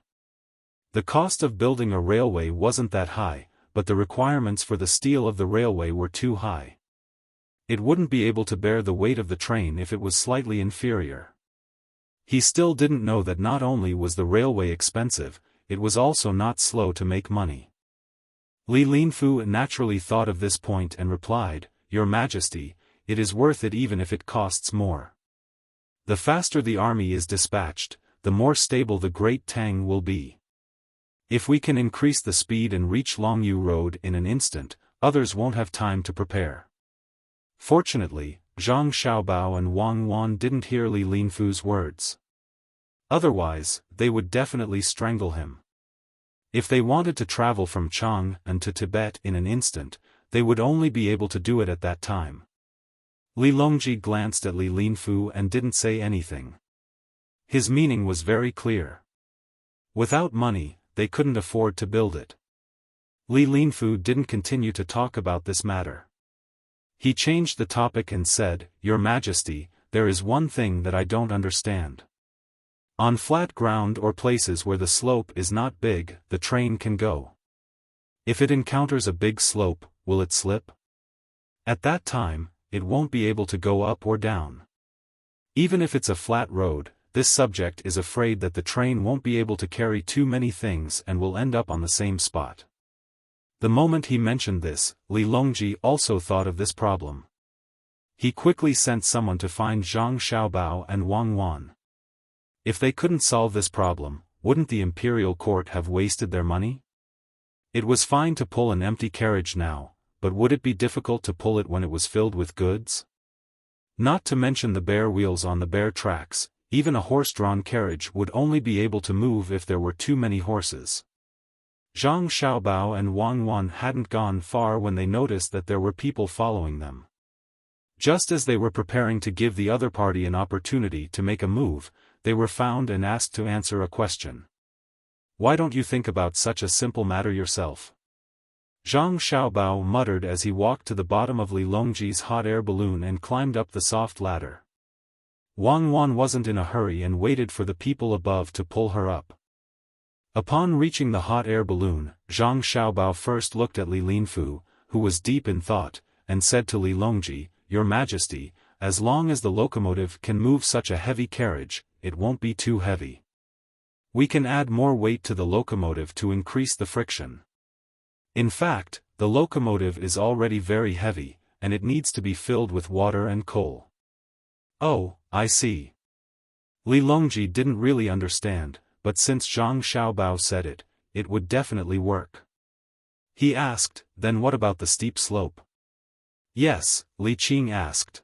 The cost of building a railway wasn't that high, but the requirements for the steel of the railway were too high. It wouldn't be able to bear the weight of the train if it was slightly inferior. He still didn't know that not only was the railway expensive, it was also not slow to make money. Li Linfu naturally thought of this point and replied, "Your Majesty, it is worth it even if it costs more. The faster the army is dispatched, the more stable the great Tang will be. If we can increase the speed and reach Longyu Road in an instant, others won't have time to prepare." Fortunately, Zhang Xiaobao and Wang Wan didn't hear Li Linfu's words. Otherwise, they would definitely strangle him. If they wanted to travel from Chang and to Tibet in an instant, they would only be able to do it at that time. Li Longji glanced at Li Linfu and didn't say anything. His meaning was very clear. Without money, they couldn't afford to build it. Li Linfu didn't continue to talk about this matter. He changed the topic and said, "Your Majesty, there is one thing that I don't understand. On flat ground or places where the slope is not big, the train can go. If it encounters a big slope, will it slip? At that time, it won't be able to go up or down. Even if it's a flat road, this subject is afraid that the train won't be able to carry too many things and will end up on the same spot." The moment he mentioned this, Li Longji also thought of this problem. He quickly sent someone to find Zhang Xiaobao and Wang Wan. If they couldn't solve this problem, wouldn't the imperial court have wasted their money? It was fine to pull an empty carriage now, but would it be difficult to pull it when it was filled with goods? Not to mention the bare wheels on the bare tracks, even a horse-drawn carriage would only be able to move if there were too many horses. Zhang Xiaobao and Wang Wan hadn't gone far when they noticed that there were people following them. Just as they were preparing to give the other party an opportunity to make a move, they were found and asked to answer a question. "Why don't you think about such a simple matter yourself?" Zhang Xiaobao muttered as he walked to the bottom of Li Longji's hot air balloon and climbed up the soft ladder. Wang Wan wasn't in a hurry and waited for the people above to pull her up. Upon reaching the hot air balloon, Zhang Xiaobao first looked at Li Linfu, who was deep in thought, and said to Li Longji, "Your Majesty, as long as the locomotive can move such a heavy carriage, it won't be too heavy. We can add more weight to the locomotive to increase the friction. In fact, the locomotive is already very heavy, and it needs to be filled with water and coal." "Oh, I see." Li Longji didn't really understand, but since Zhang Xiaobao said it, it would definitely work. He asked, "Then what about the steep slope?" "Yes," Li Qing asked.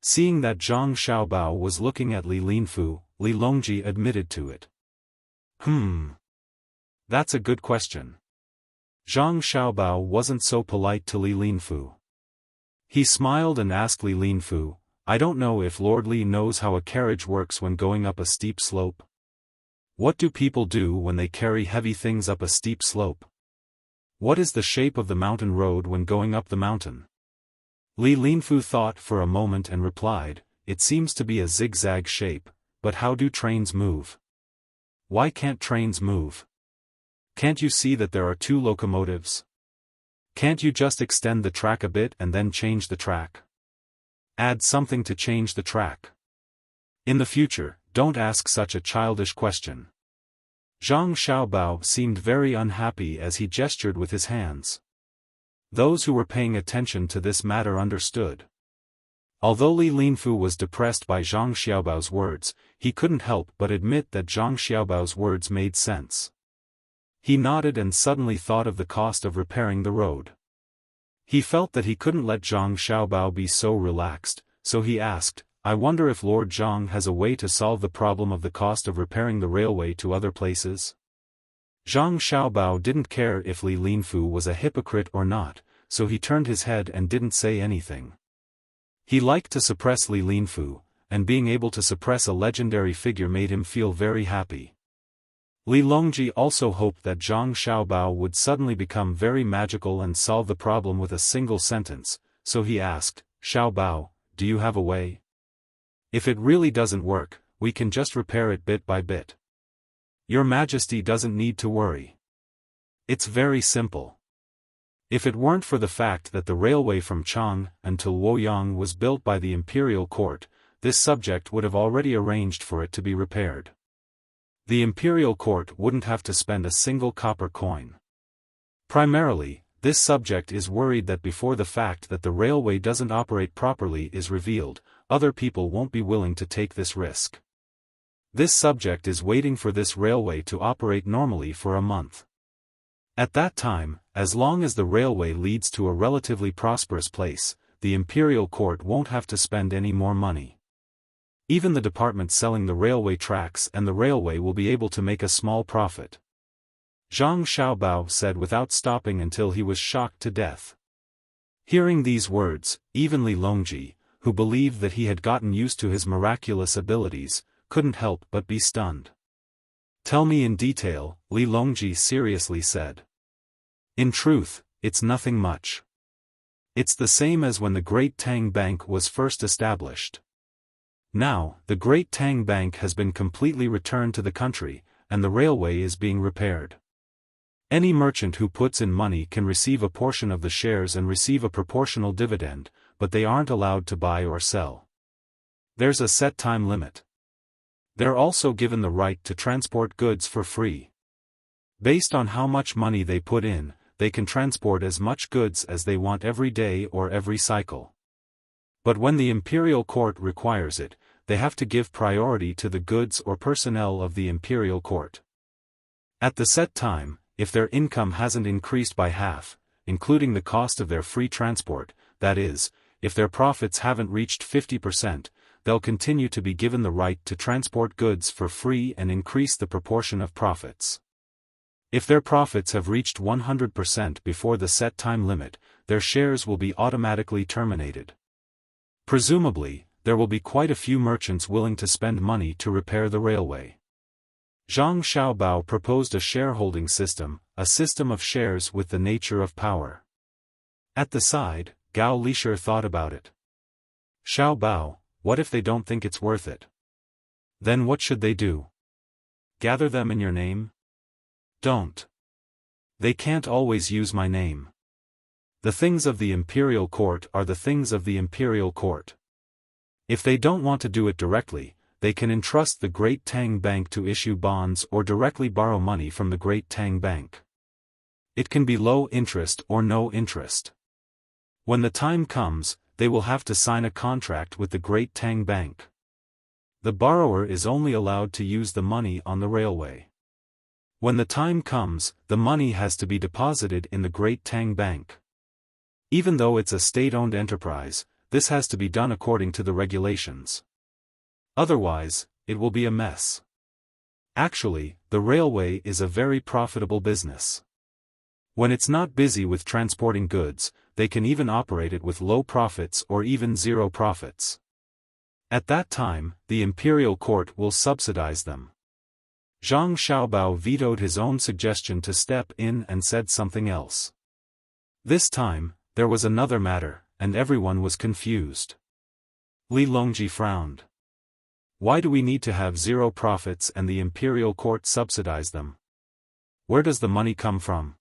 Seeing that Zhang Xiaobao was looking at Li Linfu, Li Longji admitted to it. That's a good question." Zhang Xiaobao wasn't so polite to Li Linfu. He smiled and asked Li Linfu, "I don't know if Lord Li knows how a carriage works when going up a steep slope. What do people do when they carry heavy things up a steep slope? What is the shape of the mountain road when going up the mountain?" Li Linfu thought for a moment and replied, "It seems to be a zigzag shape, but how do trains move?" "Why can't trains move? Can't you see that there are two locomotives? Can't you just extend the track a bit and then change the track? Add something to change the track. In the future, don't ask such a childish question." Zhang Xiaobao seemed very unhappy as he gestured with his hands. Those who were paying attention to this matter understood. Although Li Linfu was depressed by Zhang Xiaobao's words, he couldn't help but admit that Zhang Xiaobao's words made sense. He nodded and suddenly thought of the cost of repairing the road. He felt that he couldn't let Zhang Xiaobao be so relaxed, so he asked, "I wonder if Lord Zhang has a way to solve the problem of the cost of repairing the railway to other places?" Zhang Xiaobao didn't care if Li Linfu was a hypocrite or not, so he turned his head and didn't say anything. He liked to suppress Li Linfu, and being able to suppress a legendary figure made him feel very happy. Li Longji also hoped that Zhang Xiaobao would suddenly become very magical and solve the problem with a single sentence, so he asked, "Xiaobao, do you have a way? If it really doesn't work, we can just repair it bit by bit. Your Majesty doesn't need to worry. It's very simple. If it weren't for the fact that the railway from Chang until Luoyang was built by the imperial court, this subject would have already arranged for it to be repaired. The imperial court wouldn't have to spend a single copper coin. Primarily, this subject is worried that before the fact that the railway doesn't operate properly is revealed, other people won't be willing to take this risk. This subject is waiting for this railway to operate normally for a month. At that time, as long as the railway leads to a relatively prosperous place, the imperial court won't have to spend any more money. Even the department selling the railway tracks and the railway will be able to make a small profit. Zhang Xiaobao said without stopping until he was shocked to death. Hearing these words, even Li Longji, who believed that he had gotten used to his miraculous abilities, couldn't help but be stunned. "Tell me in detail," Li Longji seriously said. "In truth, it's nothing much. It's the same as when the Great Tang Bank was first established. Now, the Great Tang Bank has been completely returned to the country, and the railway is being repaired. Any merchant who puts in money can receive a portion of the shares and receive a proportional dividend, but they aren't allowed to buy or sell. There's a set time limit. They're also given the right to transport goods for free. Based on how much money they put in, they can transport as much goods as they want every day or every cycle. But when the imperial court requires it, they have to give priority to the goods or personnel of the imperial court. At the set time, if their income hasn't increased by half, including the cost of their free transport, that is, if their profits haven't reached 50%, they'll continue to be given the right to transport goods for free and increase the proportion of profits. If their profits have reached 100% before the set time limit, their shares will be automatically terminated. Presumably, there will be quite a few merchants willing to spend money to repair the railway." Zhang Xiaobao proposed a shareholding system, a system of shares with the nature of power. At the side, Gao Lisher thought about it. "Xiaobao, what if they don't think it's worth it? Then what should they do? Gather them in your name? Don't. They can't always use my name. The things of the imperial court are the things of the imperial court. If they don't want to do it directly, they can entrust the Great Tang Bank to issue bonds or directly borrow money from the Great Tang Bank. It can be low interest or no interest. When the time comes, they will have to sign a contract with the Great Tang Bank. The borrower is only allowed to use the money on the railway. When the time comes, the money has to be deposited in the Great Tang Bank. Even though it's a state-owned enterprise, this has to be done according to the regulations. Otherwise, it will be a mess. Actually, the railway is a very profitable business. When it's not busy with transporting goods, they can even operate it with low profits or even zero profits. At that time, the imperial court will subsidize them." Zhang Xiaobao vetoed his own suggestion to step in and said something else. This time, there was another matter, and everyone was confused. Li Longji frowned. "Why do we need to have zero profits and the imperial court subsidize them? Where does the money come from?"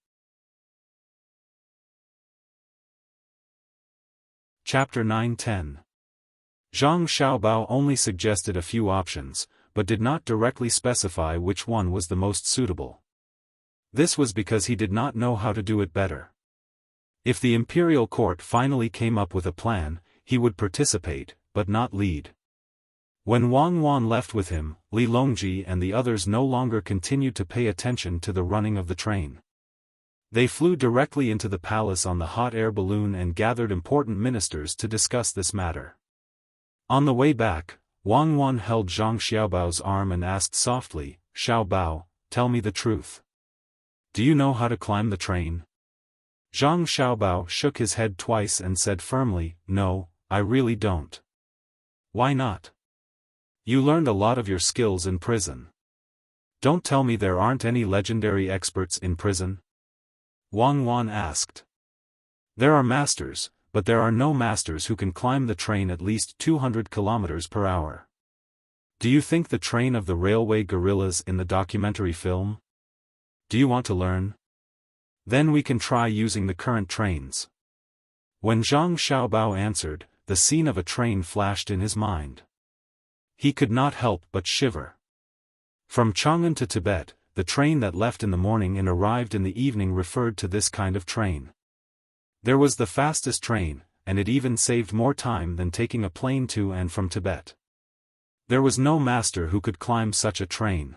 Chapter 9-10. Zhang Xiaobao only suggested a few options, but did not directly specify which one was the most suitable. This was because he did not know how to do it better. If the imperial court finally came up with a plan, he would participate, but not lead. When Wang Wan left with him, Li Longji and the others no longer continued to pay attention to the running of the train. They flew directly into the palace on the hot air balloon and gathered important ministers to discuss this matter. On the way back, Wang Wan held Zhang Xiaobao's arm and asked softly, "Xiaobao, tell me the truth. Do you know how to climb the train?" Zhang Xiaobao shook his head twice and said firmly, "No, I really don't." "Why not? You learned a lot of your skills in prison. Don't tell me there aren't any legendary experts in prison? Wang Wan asked. There are masters, but there are no masters who can climb the train at least 200 kilometers per hour. Do you think the train of the railway gorillas in the documentary film? Do you want to learn? Then we can try using the current trains. When Zhang Xiaobao answered, the scene of a train flashed in his mind. He could not help but shiver. From Chang'an to Tibet, the train that left in the morning and arrived in the evening referred to this kind of train. There was the fastest train, and it even saved more time than taking a plane to and from Tibet. There was no master who could climb such a train.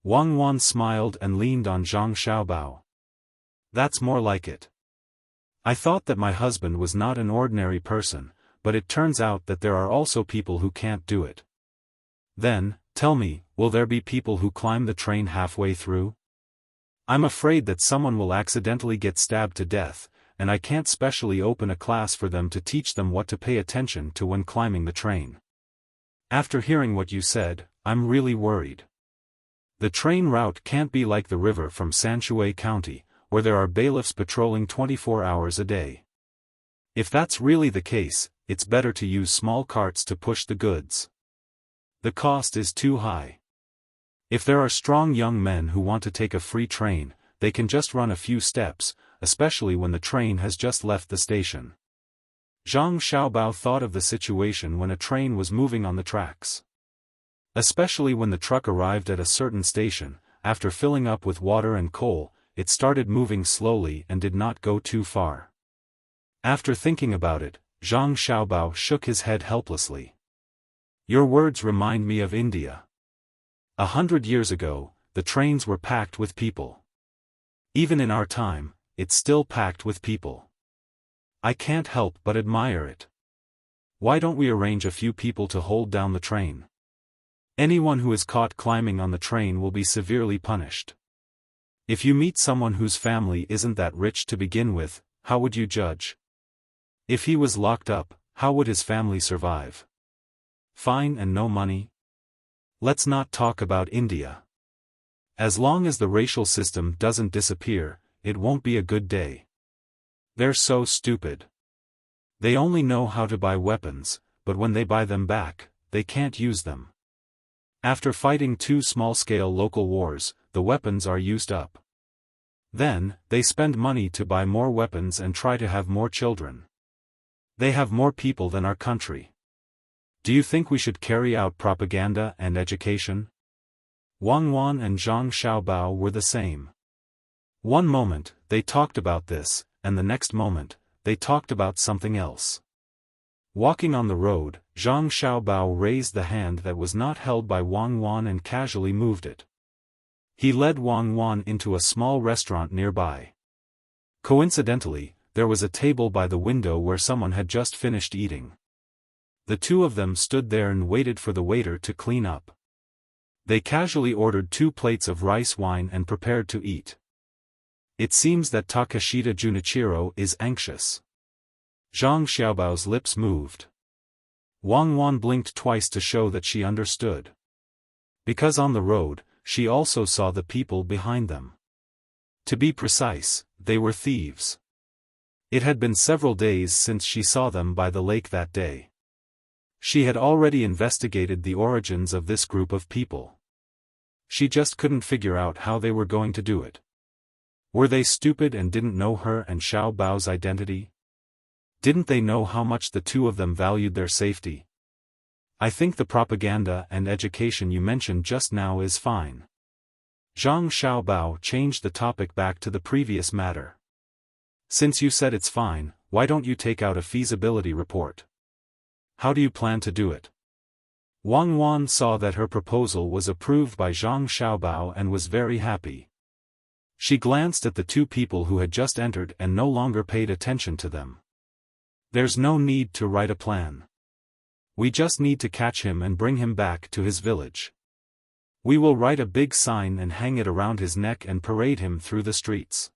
Wang Wan smiled and leaned on Zhang Xiaobao. That's more like it. I thought that my husband was not an ordinary person, but it turns out that there are also people who can't do it. Then, tell me, will there be people who climb the train halfway through? I'm afraid that someone will accidentally get stabbed to death, and I can't specially open a class for them to teach them what to pay attention to when climbing the train. After hearing what you said, I'm really worried. The train route can't be like the river from Sanshui County, where there are bailiffs patrolling 24 hours a day. If that's really the case, it's better to use small carts to push the goods. The cost is too high. If there are strong young men who want to take a free train, they can just run a few steps, especially when the train has just left the station. Zhang Xiaobao thought of the situation when a train was moving on the tracks. Especially when the truck arrived at a certain station, after filling up with water and coal, it started moving slowly and did not go too far. After thinking about it, Zhang Xiaobao shook his head helplessly. Your words remind me of India. 100 years ago, the trains were packed with people. Even in our time, it's still packed with people. I can't help but admire it. Why don't we arrange a few people to hold down the train? Anyone who is caught climbing on the train will be severely punished. If you meet someone whose family isn't that rich to begin with, how would you judge? If he was locked up, how would his family survive? Fine and no money? Let's not talk about India. As long as the racial system doesn't disappear, it won't be a good day. They're so stupid. They only know how to buy weapons, but when they buy them back, they can't use them. After fighting 2 small-scale local wars, the weapons are used up. Then, they spend money to buy more weapons and try to have more children. They have more people than our country. Do you think we should carry out propaganda and education? Wang Wan and Zhang Xiaobao were the same. One moment, they talked about this, and the next moment, they talked about something else. Walking on the road, Zhang Xiaobao raised the hand that was not held by Wang Wan and casually moved it. He led Wang Wan into a small restaurant nearby. Coincidentally, there was a table by the window where someone had just finished eating. The two of them stood there and waited for the waiter to clean up. They casually ordered 2 plates of rice wine and prepared to eat. It seems that Takashita Junichiro is anxious. Zhang Xiaobao's lips moved. Wang Wan blinked twice to show that she understood. Because on the road, she also saw the people behind them. To be precise, they were thieves. It had been several days since she saw them by the lake that day. She had already investigated the origins of this group of people. She just couldn't figure out how they were going to do it. Were they stupid and didn't know her and Xiao Bao's identity? Didn't they know how much the two of them valued their safety? I think the propaganda and education you mentioned just now is fine. Zhang Xiaobao changed the topic back to the previous matter. Since you said it's fine, why don't you take out a feasibility report? How do you plan to do it? Wang Wan saw that her proposal was approved by Zhang Xiaobao and was very happy. She glanced at the 2 people who had just entered and no longer paid attention to them. There's no need to write a plan. We just need to catch him and bring him back to his village. We will write a big sign and hang it around his neck and parade him through the streets.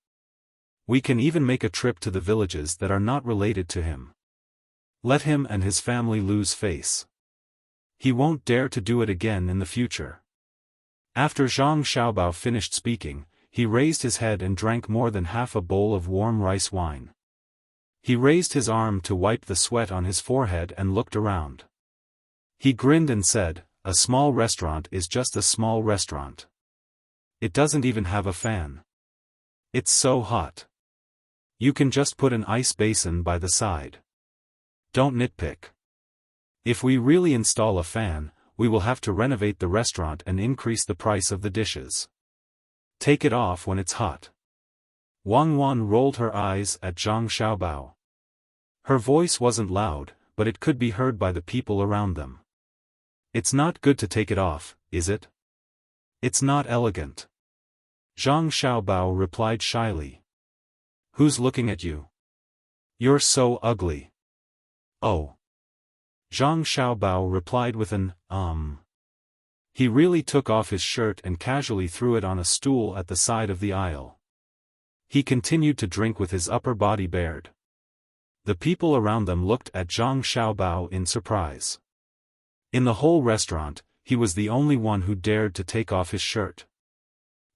We can even make a trip to the villages that are not related to him. Let him and his family lose face. He won't dare to do it again in the future. After Zhang Xiaobao finished speaking, he raised his head and drank more than half a bowl of warm rice wine. He raised his arm to wipe the sweat on his forehead and looked around. He grinned and said, "A small restaurant is just a small restaurant. It doesn't even have a fan. It's so hot. You can just put an ice basin by the side. Don't nitpick. If we really install a fan, we will have to renovate the restaurant and increase the price of the dishes. Take it off when it's hot." Wang Wan rolled her eyes at Zhang Xiaobao. Her voice wasn't loud, but it could be heard by the people around them. "It's not good to take it off, is it? It's not elegant." Zhang Xiaobao replied shyly. "Who's looking at you? You're so ugly." "Oh." Zhang Xiaobao replied with an, He really took off his shirt and casually threw it on a stool at the side of the aisle. He continued to drink with his upper body bared. The people around them looked at Zhang Xiaobao in surprise. In the whole restaurant, he was the only one who dared to take off his shirt.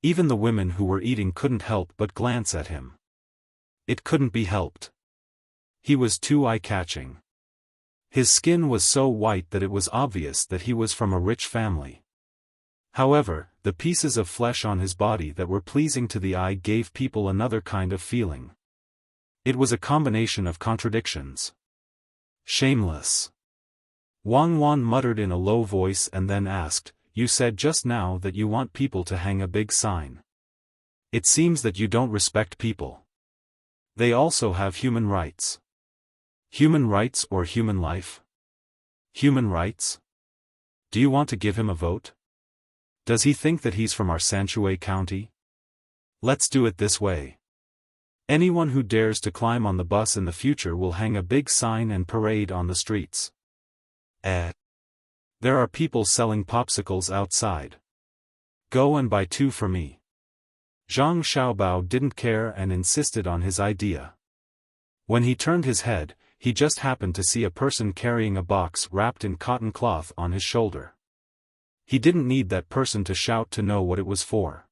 Even the women who were eating couldn't help but glance at him. It couldn't be helped. He was too eye-catching. His skin was so white that it was obvious that he was from a rich family. However, the pieces of flesh on his body that were pleasing to the eye gave people another kind of feeling. It was a combination of contradictions. Shameless. Wang Wan muttered in a low voice and then asked, "You said just now that you want people to hang a big sign. It seems that you don't respect people. They also have human rights." "Human rights or human life?" "Human rights? Do you want to give him a vote? Does he think that he's from our Sanshui County? Let's do it this way. Anyone who dares to climb on the bus in the future will hang a big sign and parade on the streets. There are people selling popsicles outside. Go and buy 2 for me." Zhang Xiaobao didn't care and insisted on his idea. When he turned his head, he just happened to see a person carrying a box wrapped in cotton cloth on his shoulder. He didn't need that person to shout to know what it was for.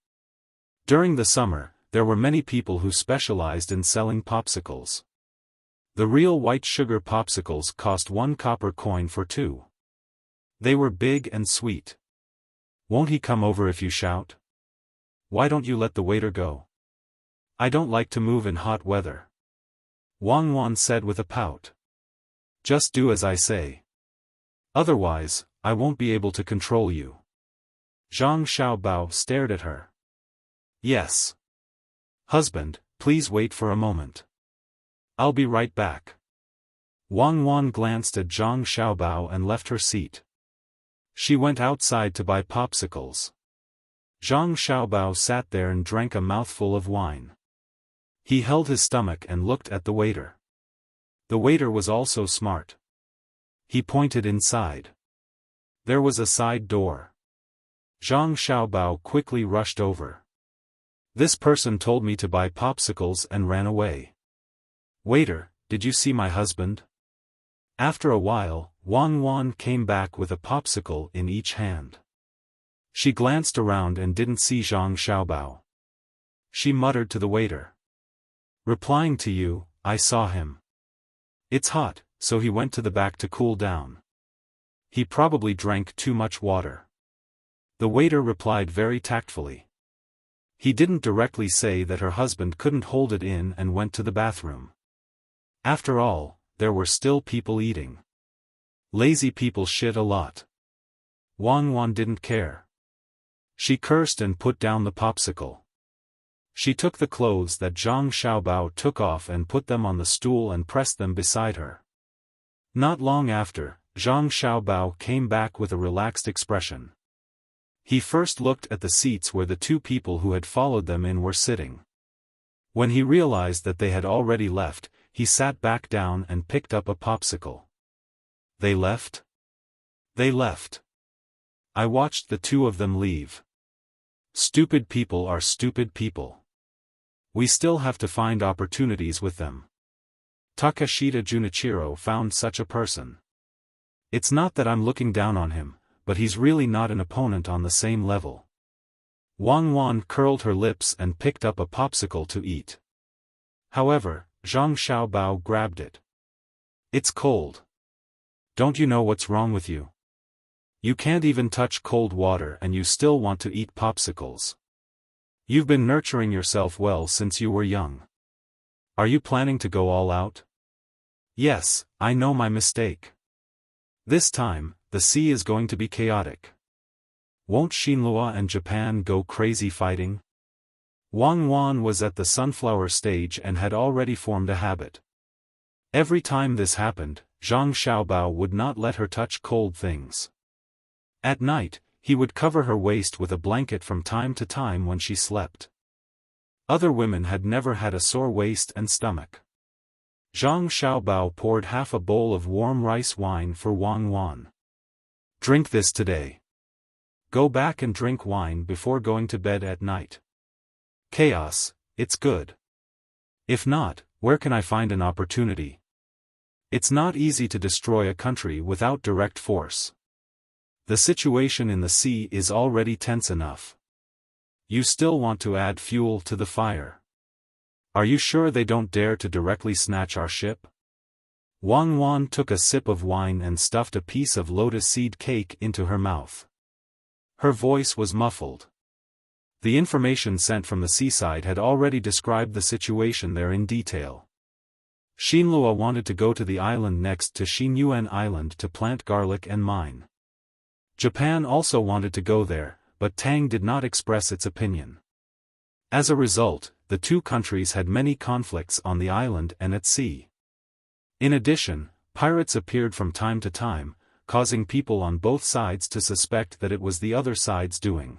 During the summer, there were many people who specialized in selling popsicles. The real white sugar popsicles cost 1 copper coin for 2. They were big and sweet. "Won't he come over if you shout? Why don't you let the waiter go? I don't like to move in hot weather." Wang Wan said with a pout. "Just do as I say. Otherwise, I won't be able to control you." Zhang Xiaobao stared at her. "Yes. Husband, please wait for a moment. I'll be right back." Wang Wan glanced at Zhang Xiaobao and left her seat. She went outside to buy popsicles. Zhang Xiaobao sat there and drank a mouthful of wine. He held his stomach and looked at the waiter. The waiter was also smart. He pointed inside. There was a side door. Zhang Xiaobao quickly rushed over. "This person told me to buy popsicles and ran away. Waiter, did you see my husband?" After a while, Wang Wan came back with a popsicle in each hand. She glanced around and didn't see Zhang Xiaobao. She muttered to the waiter. "Replying to you, I saw him. It's hot, so he went to the back to cool down. He probably drank too much water." The waiter replied very tactfully. He didn't directly say that her husband couldn't hold it in and went to the bathroom. After all, there were still people eating. Lazy people shit a lot. Wang Wan didn't care. She cursed and put down the popsicle. She took the clothes that Zhang Xiaobao took off and put them on the stool and pressed them beside her. Not long after, Zhang Xiaobao came back with a relaxed expression. He first looked at the seats where the 2 people who had followed them in were sitting. When he realized that they had already left, he sat back down and picked up a popsicle. They left? They left. I watched the 2 of them leave. Stupid people are stupid people. We still have to find opportunities with them. Takashita Junichiro found such a person. It's not that I'm looking down on him, but he's really not an opponent on the same level. Wang Wan curled her lips and picked up a popsicle to eat. However, Zhang Xiaobao grabbed it. It's cold. Don't you know what's wrong with you? You can't even touch cold water and you still want to eat popsicles. You've been nurturing yourself well since you were young. Are you planning to go all out? Yes, I know my mistake. This time, the sea is going to be chaotic. Won't Xinlua and Japan go crazy fighting? Wang Wan was at the sunflower stage and had already formed a habit. Every time this happened, Zhang Xiaobao would not let her touch cold things. At night, he would cover her waist with a blanket from time to time when she slept. Other women had never had a sore waist and stomach. Zhang Xiaobao poured half a bowl of warm rice wine for Wang Wan. Drink this today. Go back and drink wine before going to bed at night. Chaos, it's good. If not, where can I find an opportunity? It's not easy to destroy a country without direct force. The situation in the sea is already tense enough. You still want to add fuel to the fire. Are you sure they don't dare to directly snatch our ship? Wang Wan took a sip of wine and stuffed a piece of lotus seed cake into her mouth. Her voice was muffled. The information sent from the seaside had already described the situation there in detail. Xinlua wanted to go to the island next to Xinyuan Island to plant garlic and mine. Japan also wanted to go there, but Tang did not express its opinion. As a result, the two countries had many conflicts on the island and at sea. In addition, pirates appeared from time to time, causing people on both sides to suspect that it was the other side's doing.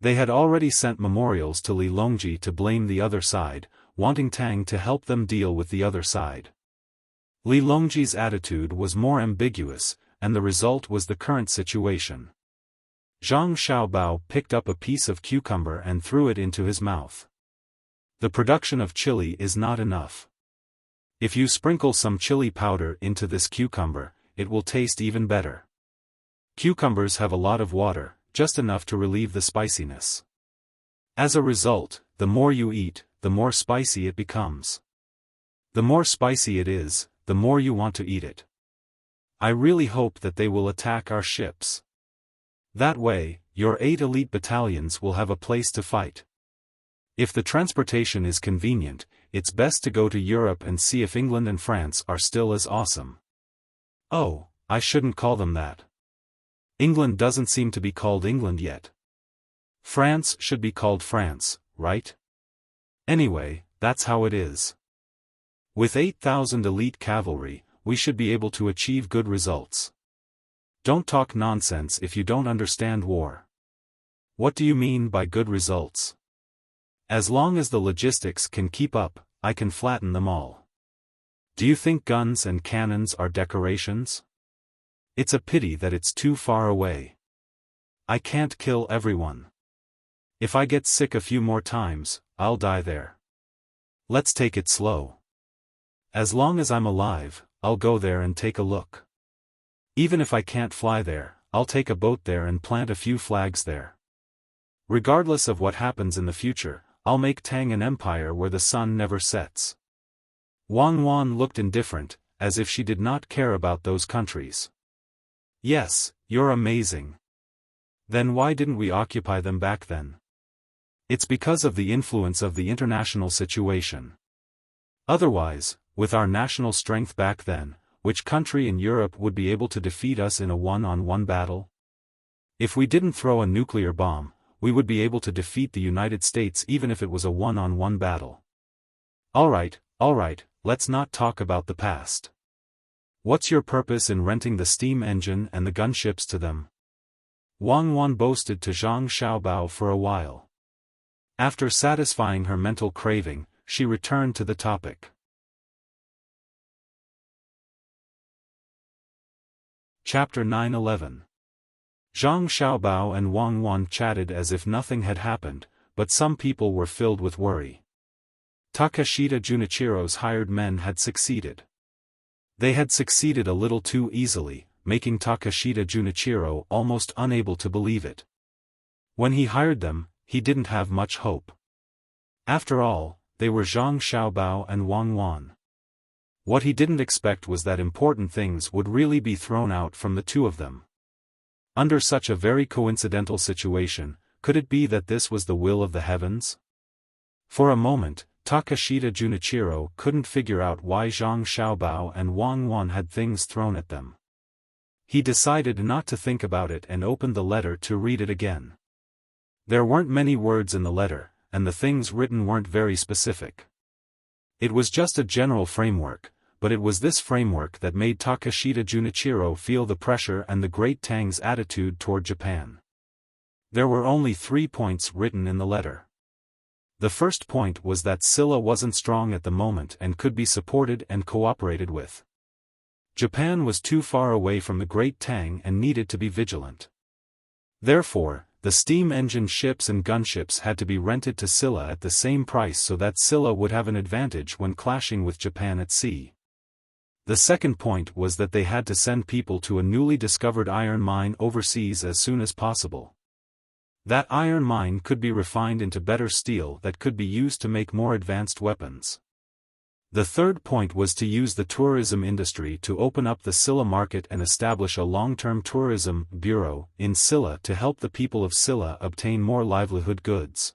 They had already sent memorials to Li Longji to blame the other side, wanting Tang to help them deal with the other side. Li Longji's attitude was more ambiguous, and the result was the current situation. Zhang Xiaobao picked up a piece of cucumber and threw it into his mouth. The production of chili is not enough. If you sprinkle some chili powder into this cucumber, it will taste even better. Cucumbers have a lot of water, just enough to relieve the spiciness. As a result, the more you eat, the more spicy it becomes. The more spicy it is, the more you want to eat it. I really hope that they will attack our ships. That way, your 8 elite battalions will have a place to fight. If the transportation is convenient, it's best to go to Europe and see if England and France are still as awesome. Oh, I shouldn't call them that. England doesn't seem to be called England yet. France should be called France, right? Anyway, that's how it is. With 8,000 elite cavalry, we should be able to achieve good results. Don't talk nonsense if you don't understand war. What do you mean by good results? As long as the logistics can keep up, I can flatten them all. Do you think guns and cannons are decorations? It's a pity that it's too far away. I can't kill everyone. If I get sick a few more times, I'll die there. Let's take it slow. As long as I'm alive, I'll go there and take a look. Even if I can't fly there, I'll take a boat there and plant a few flags there. Regardless of what happens in the future, I'll make Tang an empire where the sun never sets. Wang Wan looked indifferent, as if she did not care about those countries. Yes, you're amazing. Then why didn't we occupy them back then? It's because of the influence of the international situation. Otherwise, with our national strength back then, which country in Europe would be able to defeat us in a one-on-one battle? If we didn't throw a nuclear bomb, we would be able to defeat the United States even if it was a one-on-one battle. Alright, let's not talk about the past. What's your purpose in renting the steam engine and the gunships to them? Wang Wan boasted to Zhang Xiaobao for a while. After satisfying her mental craving, she returned to the topic. Chapter 9-11. Zhang Xiaobao and Wang Wan chatted as if nothing had happened, but some people were filled with worry. Takeshita Junichiro's hired men had succeeded. They had succeeded a little too easily, making Takeshita Junichiro almost unable to believe it. When he hired them, he didn't have much hope. After all, they were Zhang Xiaobao and Wang Wan. What he didn't expect was that important things would really be thrown out from the two of them. Under such a very coincidental situation, could it be that this was the will of the heavens? For a moment, Takashita Junichiro couldn't figure out why Zhang Xiaobao and Wang Wan had things thrown at them. He decided not to think about it and opened the letter to read it again. There weren't many words in the letter, and the things written weren't very specific. It was just a general framework, but it was this framework that made Takashita Junichiro feel the pressure and the great Tang's attitude toward Japan. There were only 3 points written in the letter. The first point was that Silla wasn't strong at the moment and could be supported and cooperated with. Japan was too far away from the Great Tang and needed to be vigilant. Therefore, the steam engine ships and gunships had to be rented to Silla at the same price so that Silla would have an advantage when clashing with Japan at sea. The second point was that they had to send people to a newly discovered iron mine overseas as soon as possible. That iron mine could be refined into better steel that could be used to make more advanced weapons. The third point was to use the tourism industry to open up the Silla market and establish a long-term tourism bureau in Silla to help the people of Silla obtain more livelihood goods.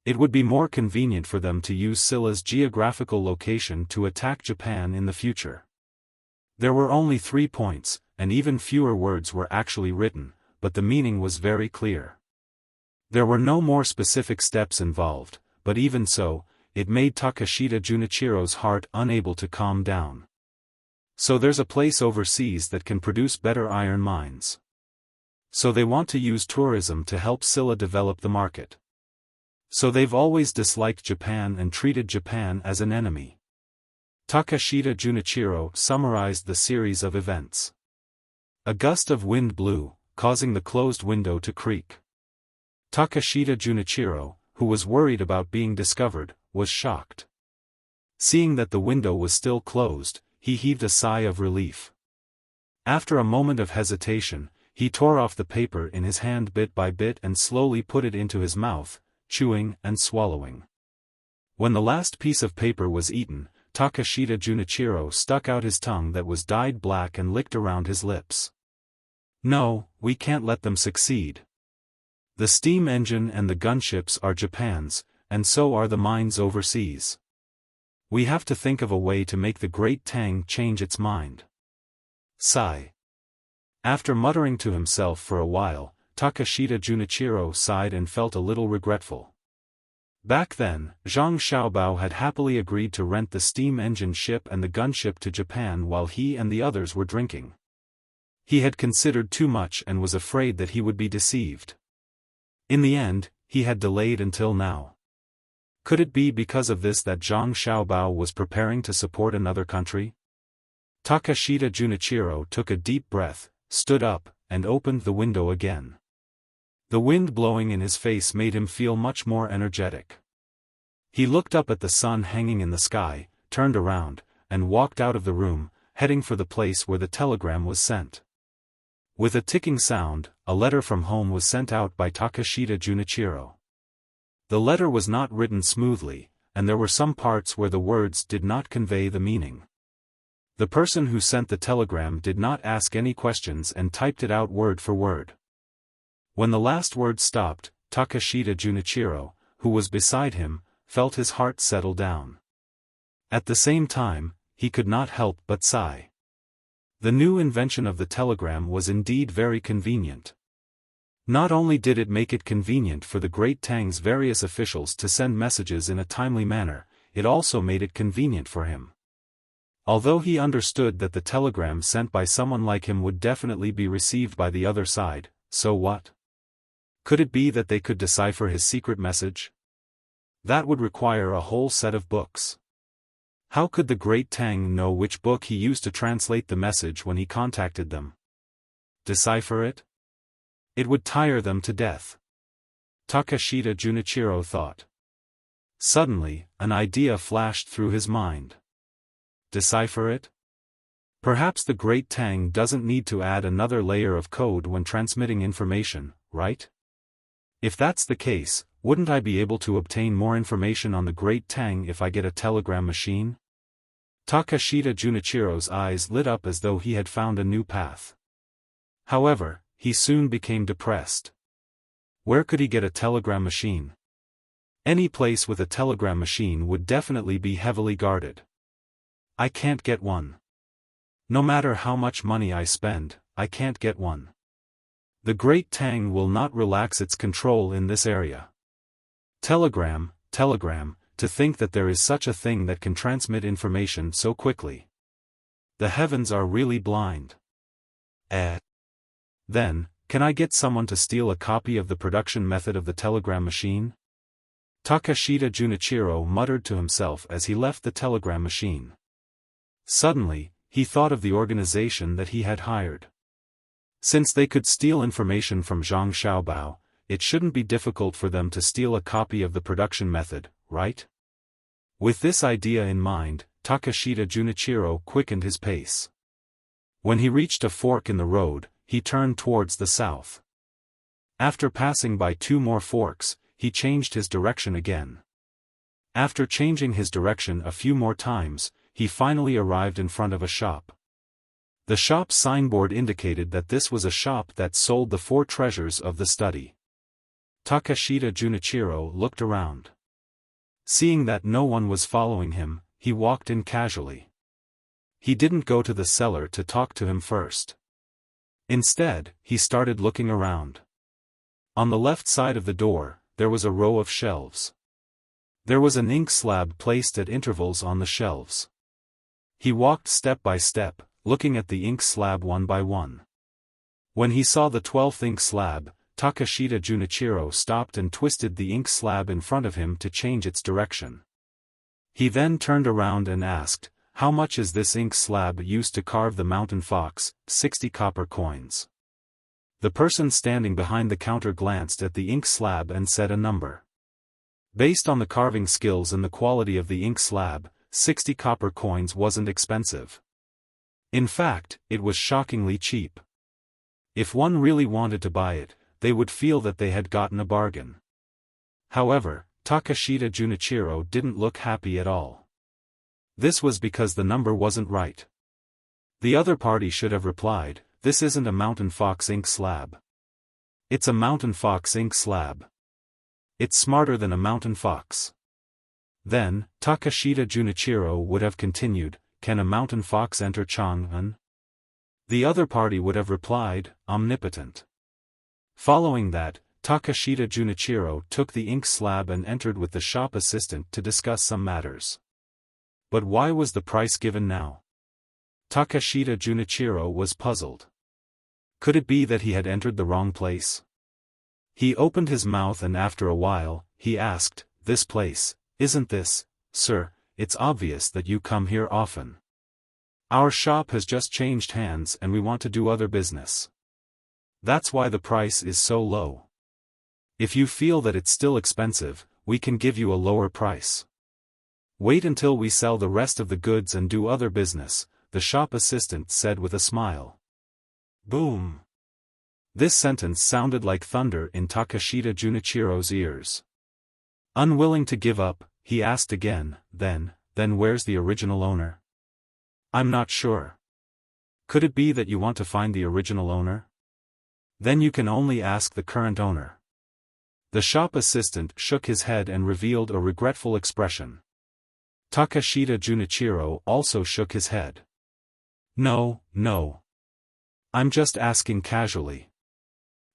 It would be more convenient for them to use Silla's geographical location to attack Japan in the future. There were only 3 points, and even fewer words were actually written, but the meaning was very clear. There were no more specific steps involved, but even so, it made Takashita Junichiro's heart unable to calm down. So there's a place overseas that can produce better iron mines. So they want to use tourism to help Silla develop the market. So they've always disliked Japan and treated Japan as an enemy. Takashita Junichiro summarized the series of events. A gust of wind blew, causing the closed window to creak. Takashita Junichiro, who was worried about being discovered, was shocked. Seeing that the window was still closed, he heaved a sigh of relief. After a moment of hesitation, he tore off the paper in his hand bit by bit and slowly put it into his mouth, chewing and swallowing. When the last piece of paper was eaten, Takashita Junichiro stuck out his tongue that was dyed black and licked around his lips. No, we can't let them succeed. The steam engine and the gunships are Japan's, and so are the mines overseas. We have to think of a way to make the Great Tang change its mind. Sigh. After muttering to himself for a while, Takashita Junichiro sighed and felt a little regretful. Back then, Zhang Xiaobao had happily agreed to rent the steam engine ship and the gunship to Japan while he and the others were drinking. He had considered too much and was afraid that he would be deceived. In the end, he had delayed until now. Could it be because of this that Zhang Xiaobao was preparing to support another country? Takashita Junichiro took a deep breath, stood up, and opened the window again. The wind blowing in his face made him feel much more energetic. He looked up at the sun hanging in the sky, turned around, and walked out of the room, heading for the place where the telegram was sent. With a ticking sound, a letter from home was sent out by Takashita Junichiro. The letter was not written smoothly, and there were some parts where the words did not convey the meaning. The person who sent the telegram did not ask any questions and typed it out word for word. When the last word stopped, Takashita Junichiro, who was beside him, felt his heart settle down. At the same time, he could not help but sigh. The new invention of the telegram was indeed very convenient. Not only did it make it convenient for the Great Tang's various officials to send messages in a timely manner, it also made it convenient for him. Although he understood that the telegram sent by someone like him would definitely be received by the other side, so what? Could it be that they could decipher his secret message? That would require a whole set of books. How could the Great Tang know which book he used to translate the message when he contacted them? Decipher it? It would tire them to death. Takashita Junichiro thought. Suddenly, an idea flashed through his mind. Decipher it? Perhaps the Great Tang doesn't need to add another layer of code when transmitting information, right? If that's the case, wouldn't I be able to obtain more information on the great Tang if I get a telegram machine? Takashita Junichiro's eyes lit up as though he had found a new path. However, he soon became depressed. Where could he get a telegram machine? Any place with a telegram machine would definitely be heavily guarded. I can't get one. No matter how much money I spend, I can't get one. The Great Tang will not relax its control in this area. Telegram, to think that there is such a thing that can transmit information so quickly. The heavens are really blind. Then, can I get someone to steal a copy of the production method of the telegram machine? Takashita Junichiro muttered to himself as he left the telegram machine. Suddenly, he thought of the organization that he had hired. Since they could steal information from Zhang Xiaobao, it shouldn't be difficult for them to steal a copy of the production method, right? With this idea in mind, Takashita Junichiro quickened his pace. When he reached a fork in the road, he turned towards the south. After passing by 2 more forks, he changed his direction again. After changing his direction a few more times, he finally arrived in front of a shop. The shop's signboard indicated that this was a shop that sold the 4 treasures of the study. Takashita Junichiro looked around. Seeing that no one was following him, he walked in casually. He didn't go to the seller to talk to him first. Instead, he started looking around. On the left side of the door, there was a row of shelves. There was an ink slab placed at intervals on the shelves. He walked step by step, looking at the ink slab one by one. When he saw the 12th ink slab, Takashita Junichiro stopped and twisted the ink slab in front of him to change its direction. He then turned around and asked, "How much is this ink slab used to carve the mountain fox?" 60 copper coins. The person standing behind the counter glanced at the ink slab and said a number. Based on the carving skills and the quality of the ink slab, 60 copper coins wasn't expensive. In fact, it was shockingly cheap. If one really wanted to buy it, they would feel that they had gotten a bargain. However, Takashita Junichiro didn't look happy at all. This was because the number wasn't right. The other party should have replied, "This isn't a mountain fox ink slab. It's a mountain fox ink slab. It's smarter than a mountain fox." Then, Takashita Junichiro would have continued, "Can a mountain fox enter Chang'an?" The other party would have replied, "Omnipotent." Following that, Takashita Junichiro took the ink slab and entered with the shop assistant to discuss some matters. But why was the price given now? Takashita Junichiro was puzzled. Could it be that he had entered the wrong place? He opened his mouth and after a while, he asked, "This place, isn't this, sir? It's obvious that you come here often. Our shop has just changed hands and we want to do other business. That's why the price is so low. If you feel that it's still expensive, we can give you a lower price. Wait until we sell the rest of the goods and do other business," the shop assistant said with a smile. Boom! This sentence sounded like thunder in Takashita Junichiro's ears. Unwilling to give up, he asked again, then where's the original owner?" "I'm not sure." "Could it be that you want to find the original owner? Then you can only ask the current owner." The shop assistant shook his head and revealed a regretful expression. Takashita Junichiro also shook his head. No. I'm just asking casually."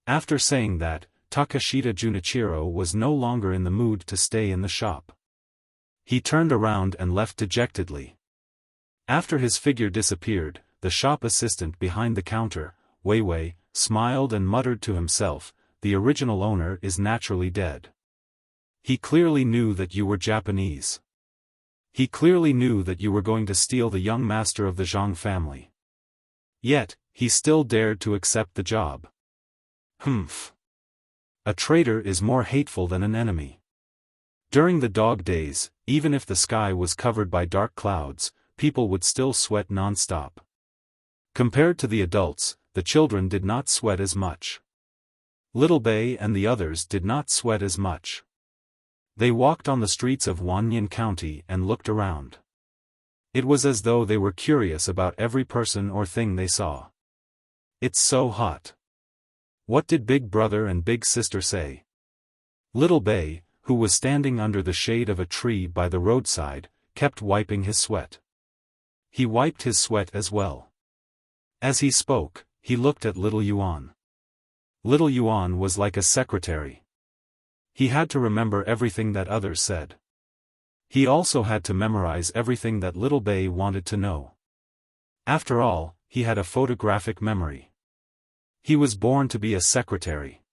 After saying that, Takashita Junichiro was no longer in the mood to stay in the shop. He turned around and left dejectedly. After his figure disappeared, the shop assistant behind the counter, Weiwei, smiled and muttered to himself, "The original owner is naturally dead. He clearly knew that you were Japanese. He clearly knew that you were going to steal the young master of the Zhang family. Yet, he still dared to accept the job. Humph. A traitor is more hateful than an enemy." During the dog days, even if the sky was covered by dark clouds, people would still sweat non-stop. Compared to the adults, the children did not sweat as much. Little Bei and the others did not sweat as much. They walked on the streets of Wanyan County and looked around. It was as though they were curious about every person or thing they saw. It's so hot. What did Big Brother and Big Sister say? Little Bei, who was standing under the shade of a tree by the roadside, kept wiping his sweat. He wiped his sweat as well. As he spoke, he looked at Little Yuan. Little Yuan was like a secretary. He had to remember everything that others said. He also had to memorize everything that Little Bei wanted to know. After all, he had a photographic memory. He was born to be a secretary.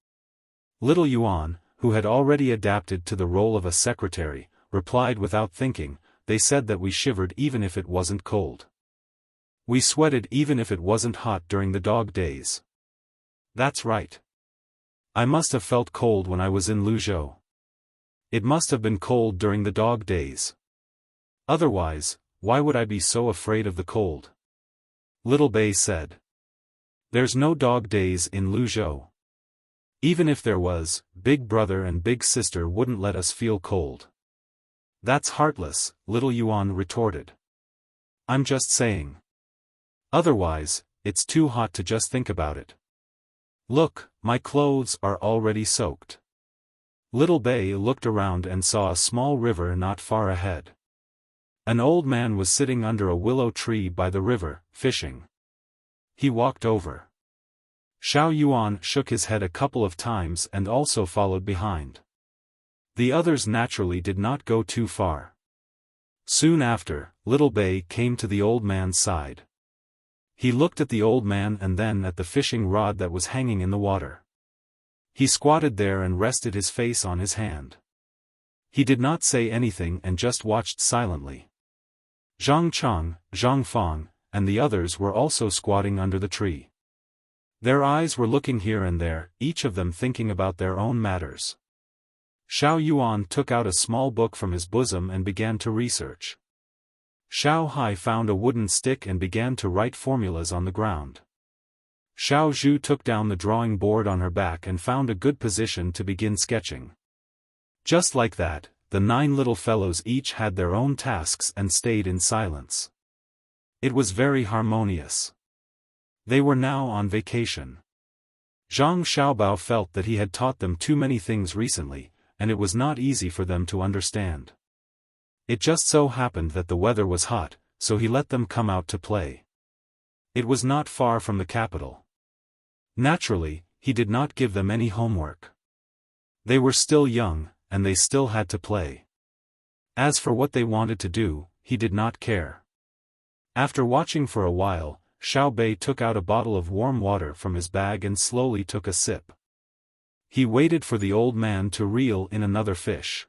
Little Yuan, who had already adapted to the role of a secretary, replied without thinking, "They said that we shivered even if it wasn't cold. We sweated even if it wasn't hot during the dog days." That's right. I must have felt cold when I was in Luzhou. It must have been cold during the dog days. Otherwise, why would I be so afraid of the cold? Little Bei said. There's no dog days in Luzhou. Even if there was, Big Brother and Big Sister wouldn't let us feel cold. That's heartless, Little Yuan retorted. I'm just saying. Otherwise, it's too hot to just think about it. Look, my clothes are already soaked. Little Bei looked around and saw a small river not far ahead. An old man was sitting under a willow tree by the river, fishing. He walked over. Xiao Yuan shook his head a couple of times and also followed behind. The others naturally did not go too far. Soon after, Little Bei came to the old man's side. He looked at the old man and then at the fishing rod that was hanging in the water. He squatted there and rested his face on his hand. He did not say anything and just watched silently. Zhang Cheng, Zhang Fang, and the others were also squatting under the tree. Their eyes were looking here and there, each of them thinking about their own matters. Xiao Yuan took out a small book from his bosom and began to research. Xiao Hai found a wooden stick and began to write formulas on the ground. Xiao Zhu took down the drawing board on her back and found a good position to begin sketching. Just like that, the 9 little fellows each had their own tasks and stayed in silence. It was very harmonious. They were now on vacation. Zhang Xiaobao felt that he had taught them too many things recently, and it was not easy for them to understand. It just so happened that the weather was hot, so he let them come out to play. It was not far from the capital. Naturally, he did not give them any homework. They were still young, and they still had to play. As for what they wanted to do, he did not care. After watching for a while, Xiao Bei took out a bottle of warm water from his bag and slowly took a sip. He waited for the old man to reel in another fish.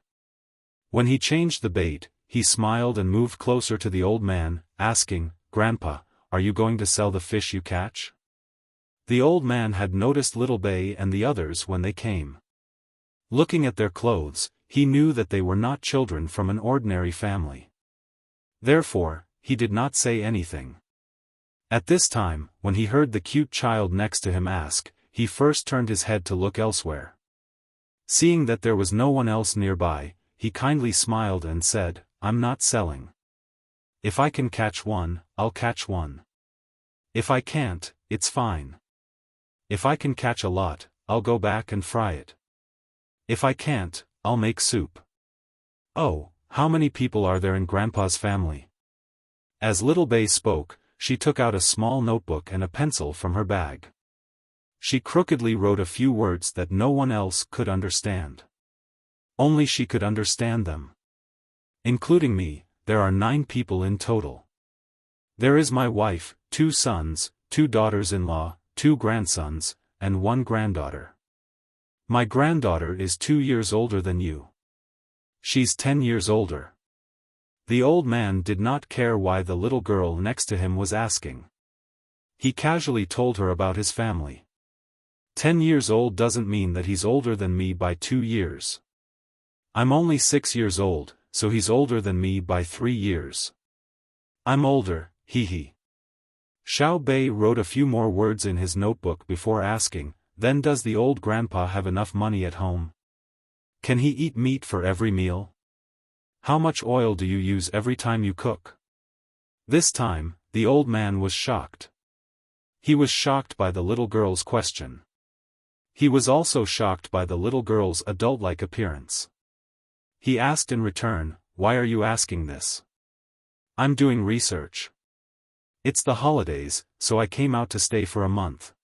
When he changed the bait, he smiled and moved closer to the old man, asking, "Grandpa, are you going to sell the fish you catch?" The old man had noticed Little Bei and the others when they came. Looking at their clothes, he knew that they were not children from an ordinary family. Therefore, he did not say anything. At this time, when he heard the cute child next to him ask, he first turned his head to look elsewhere. Seeing that there was no one else nearby, he kindly smiled and said, "I'm not selling. If I can catch one, I'll catch one. If I can't, it's fine. If I can catch a lot, I'll go back and fry it. If I can't, I'll make soup." "Oh, how many people are there in Grandpa's family?" As Little Bei spoke, she took out a small notebook and a pencil from her bag. She crookedly wrote a few words that no one else could understand. Only she could understand them. "Including me, there are 9 people in total. There is my wife, 2 sons, 2 daughters-in-law, 2 grandsons, and 1 granddaughter. My granddaughter is 2 years older than you. She's 10 years older." The old man did not care why the little girl next to him was asking. He casually told her about his family. 10 years old doesn't mean that he's older than me by 2 years. I'm only 6 years old, so he's older than me by 3 years. I'm older, hee hee. Xiao Bei wrote a few more words in his notebook before asking, then does the old grandpa have enough money at home? Can he eat meat for every meal? How much oil do you use every time you cook? This time, the old man was shocked. He was shocked by the little girl's question. He was also shocked by the little girl's adult-like appearance. He asked in return, "Why are you asking this?" "I'm doing research. It's the holidays, so I came out to stay for a month.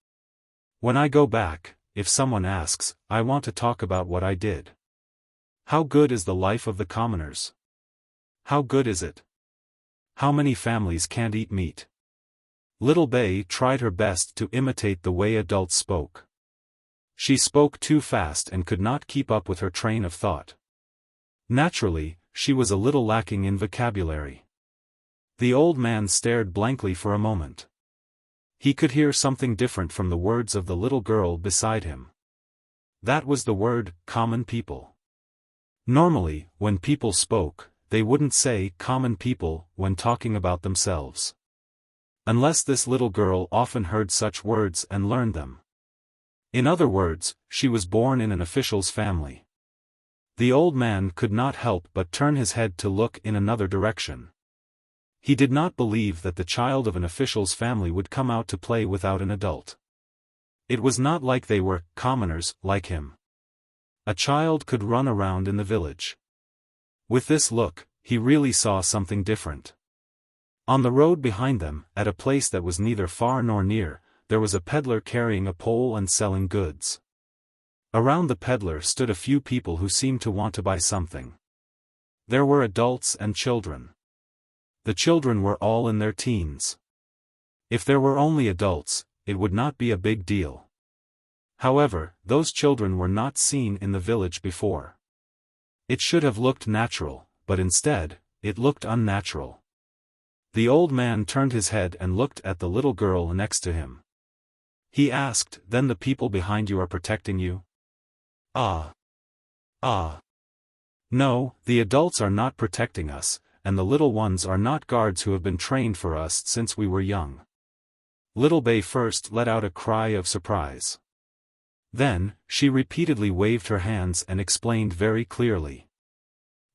When I go back, if someone asks, I want to talk about what I did. How good is the life of the commoners? How good is it? How many families can't eat meat?" Little Bei tried her best to imitate the way adults spoke. She spoke too fast and could not keep up with her train of thought. Naturally, she was a little lacking in vocabulary. The old man stared blankly for a moment. He could hear something different from the words of the little girl beside him. That was the word, common people. Normally, when people spoke, they wouldn't say common people when talking about themselves. Unless this little girl often heard such words and learned them. In other words, she was born in an official's family. The old man could not help but turn his head to look in another direction. He did not believe that the child of an official's family would come out to play without an adult. It was not like they were commoners like him. A child could run around in the village. With this look, he really saw something different. On the road behind them, at a place that was neither far nor near, there was a peddler carrying a pole and selling goods. Around the peddler stood a few people who seemed to want to buy something. There were adults and children. The children were all in their teens. If there were only adults, it would not be a big deal. However, those children were not seen in the village before. It should have looked natural, but instead, it looked unnatural. The old man turned his head and looked at the little girl next to him. He asked, "Then the people behind you are protecting you?" Ah. No, the adults are not protecting us, and the little ones are not guards who have been trained for us since we were young. Little Bei first let out a cry of surprise. Then, she repeatedly waved her hands and explained very clearly.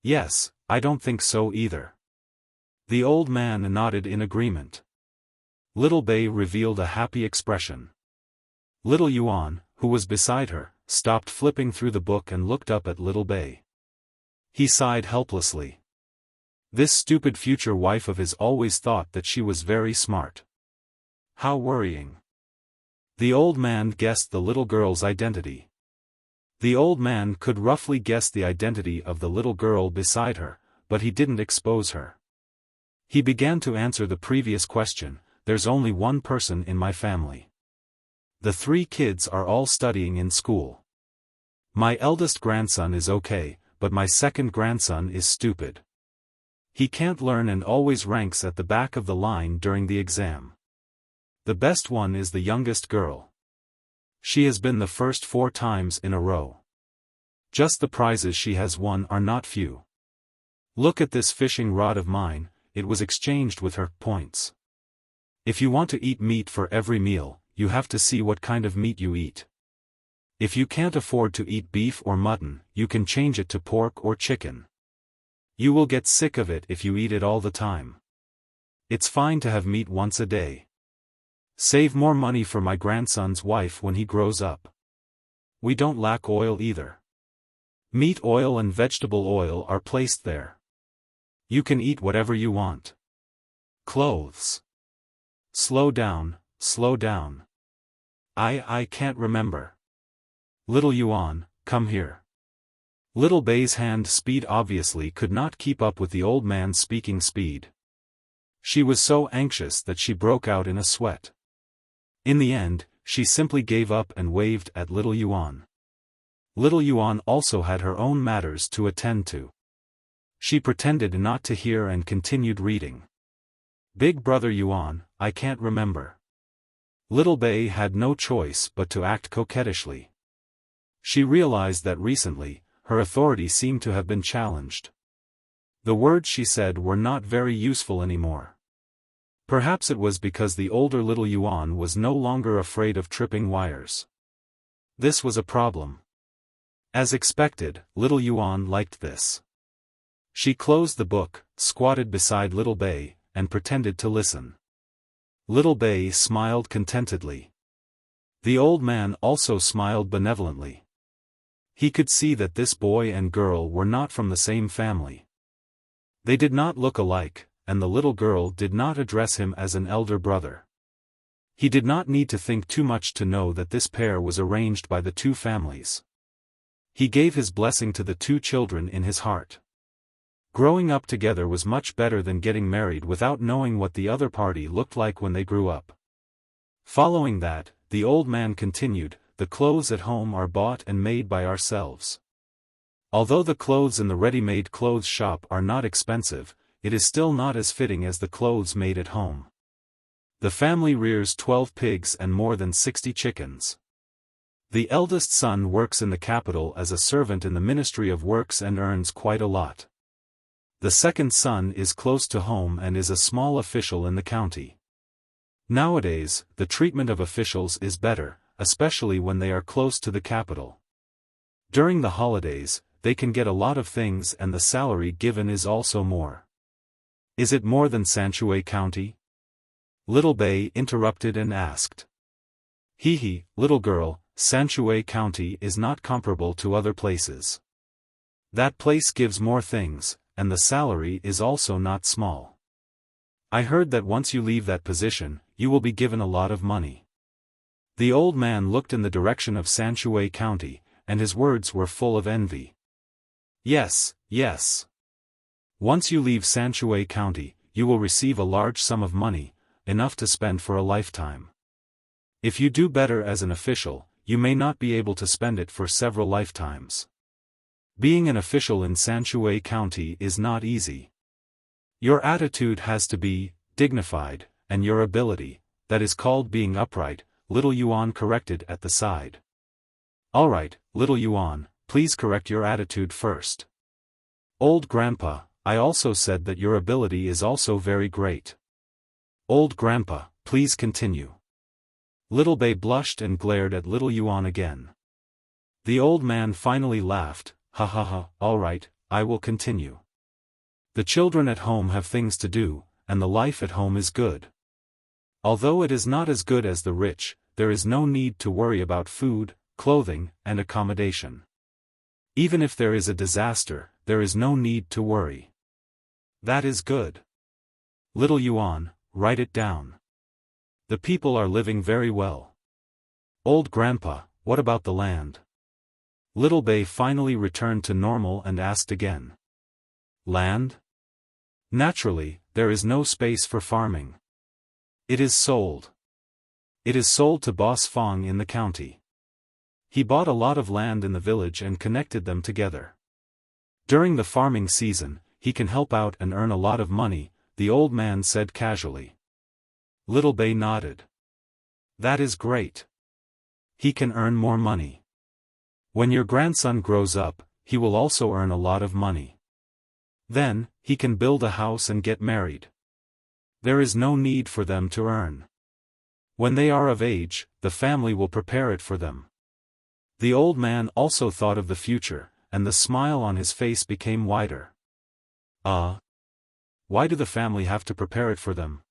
"Yes, I don't think so either." The old man nodded in agreement. Little Bei revealed a happy expression. Little Yuan, who was beside her, stopped flipping through the book and looked up at Little Bei. He sighed helplessly. This stupid future wife of his always thought that she was very smart. How worrying. The old man guessed the little girl's identity. The old man could roughly guess the identity of the little girl beside her, but he didn't expose her. He began to answer the previous question, "There's only one person in my family. The 3 kids are all studying in school. My eldest grandson is okay, but my second grandson is stupid. He can't learn and always ranks at the back of the line during the exam. The best one is the youngest girl. She has been the first 4 times in a row. Just the prizes she has won are not few. Look at this fishing rod of mine, it was exchanged with her points. If you want to eat meat for every meal, you have to see what kind of meat you eat. If you can't afford to eat beef or mutton, you can change it to pork or chicken. You will get sick of it if you eat it all the time. It's fine to have meat once a day. Save more money for my grandson's wife when he grows up. We don't lack oil either. Meat oil and vegetable oil are placed there. You can eat whatever you want. Clothes. Slow down, slow down. I can't remember. Little Yuan, come here. Little Bei's hand speed obviously could not keep up with the old man's speaking speed. She was so anxious that she broke out in a sweat. In the end, she simply gave up and waved at Little Yuan. Little Yuan also had her own matters to attend to. She pretended not to hear and continued reading. Big brother Yuan, I can't remember. Little Bei had no choice but to act coquettishly. She realized that recently, her authority seemed to have been challenged. The words she said were not very useful anymore. Perhaps it was because the older Little Yuan was no longer afraid of tripping wires. This was a problem. As expected, little Yuan liked this. She closed the book, squatted beside little Bei, and pretended to listen. Little Bei smiled contentedly. The old man also smiled benevolently. He could see that this boy and girl were not from the same family. They did not look alike, and the little girl did not address him as an elder brother. He did not need to think too much to know that this pair was arranged by the two families. He gave his blessing to the two children in his heart. Growing up together was much better than getting married without knowing what the other party looked like when they grew up. Following that, the old man continued, "The clothes at home are bought and made by ourselves. Although the clothes in the ready-made clothes shop are not expensive, it is still not as fitting as the clothes made at home. The family rears 12 pigs and more than 60 chickens. The eldest son works in the capital as a servant in the Ministry of Works and earns quite a lot. The second son is close to home and is a small official in the county. Nowadays, the treatment of officials is better, especially when they are close to the capital. During the holidays, they can get a lot of things and the salary given is also more." "Is it more than Sanshui County?" Little Bei interrupted and asked. "Hee, little girl, Sanshui County is not comparable to other places. That place gives more things, and the salary is also not small. I heard that once you leave that position, you will be given a lot of money." The old man looked in the direction of Sanshui County, and his words were full of envy. Yes. Once you leave Sanshui County, you will receive a large sum of money, enough to spend for a lifetime. If you do better as an official, you may not be able to spend it for several lifetimes. Being an official in Sanshui County is not easy. Your attitude has to be dignified, and your ability, that is called being upright, little Yuan corrected at the side. "Alright, little Yuan, please correct your attitude first." "Old Grandpa, I also said that your ability is also very great." "Old Grandpa, please continue." Little Bei blushed and glared at little Yuan again. The old man finally laughed, "Ha, alright, I will continue. The children at home have things to do, and the life at home is good. Although it is not as good as the rich, there is no need to worry about food, clothing, and accommodation. Even if there is a disaster, there is no need to worry. That is good. Little Yuan, write it down. The people are living very well." "Old Grandpa, what about the land?" Little Bei finally returned to normal and asked again. "Land? Naturally, there is no space for farming. It is sold. It is sold to Boss Fong in the county. He bought a lot of land in the village and connected them together. During the farming season, he can help out and earn a lot of money," the old man said casually. Little Bei nodded. "That is great. He can earn more money. When your grandson grows up, he will also earn a lot of money. Then, he can build a house and get married. There is no need for them to earn. When they are of age, the family will prepare it for them." The old man also thought of the future, and the smile on his face became wider. Why do the family have to prepare it for them?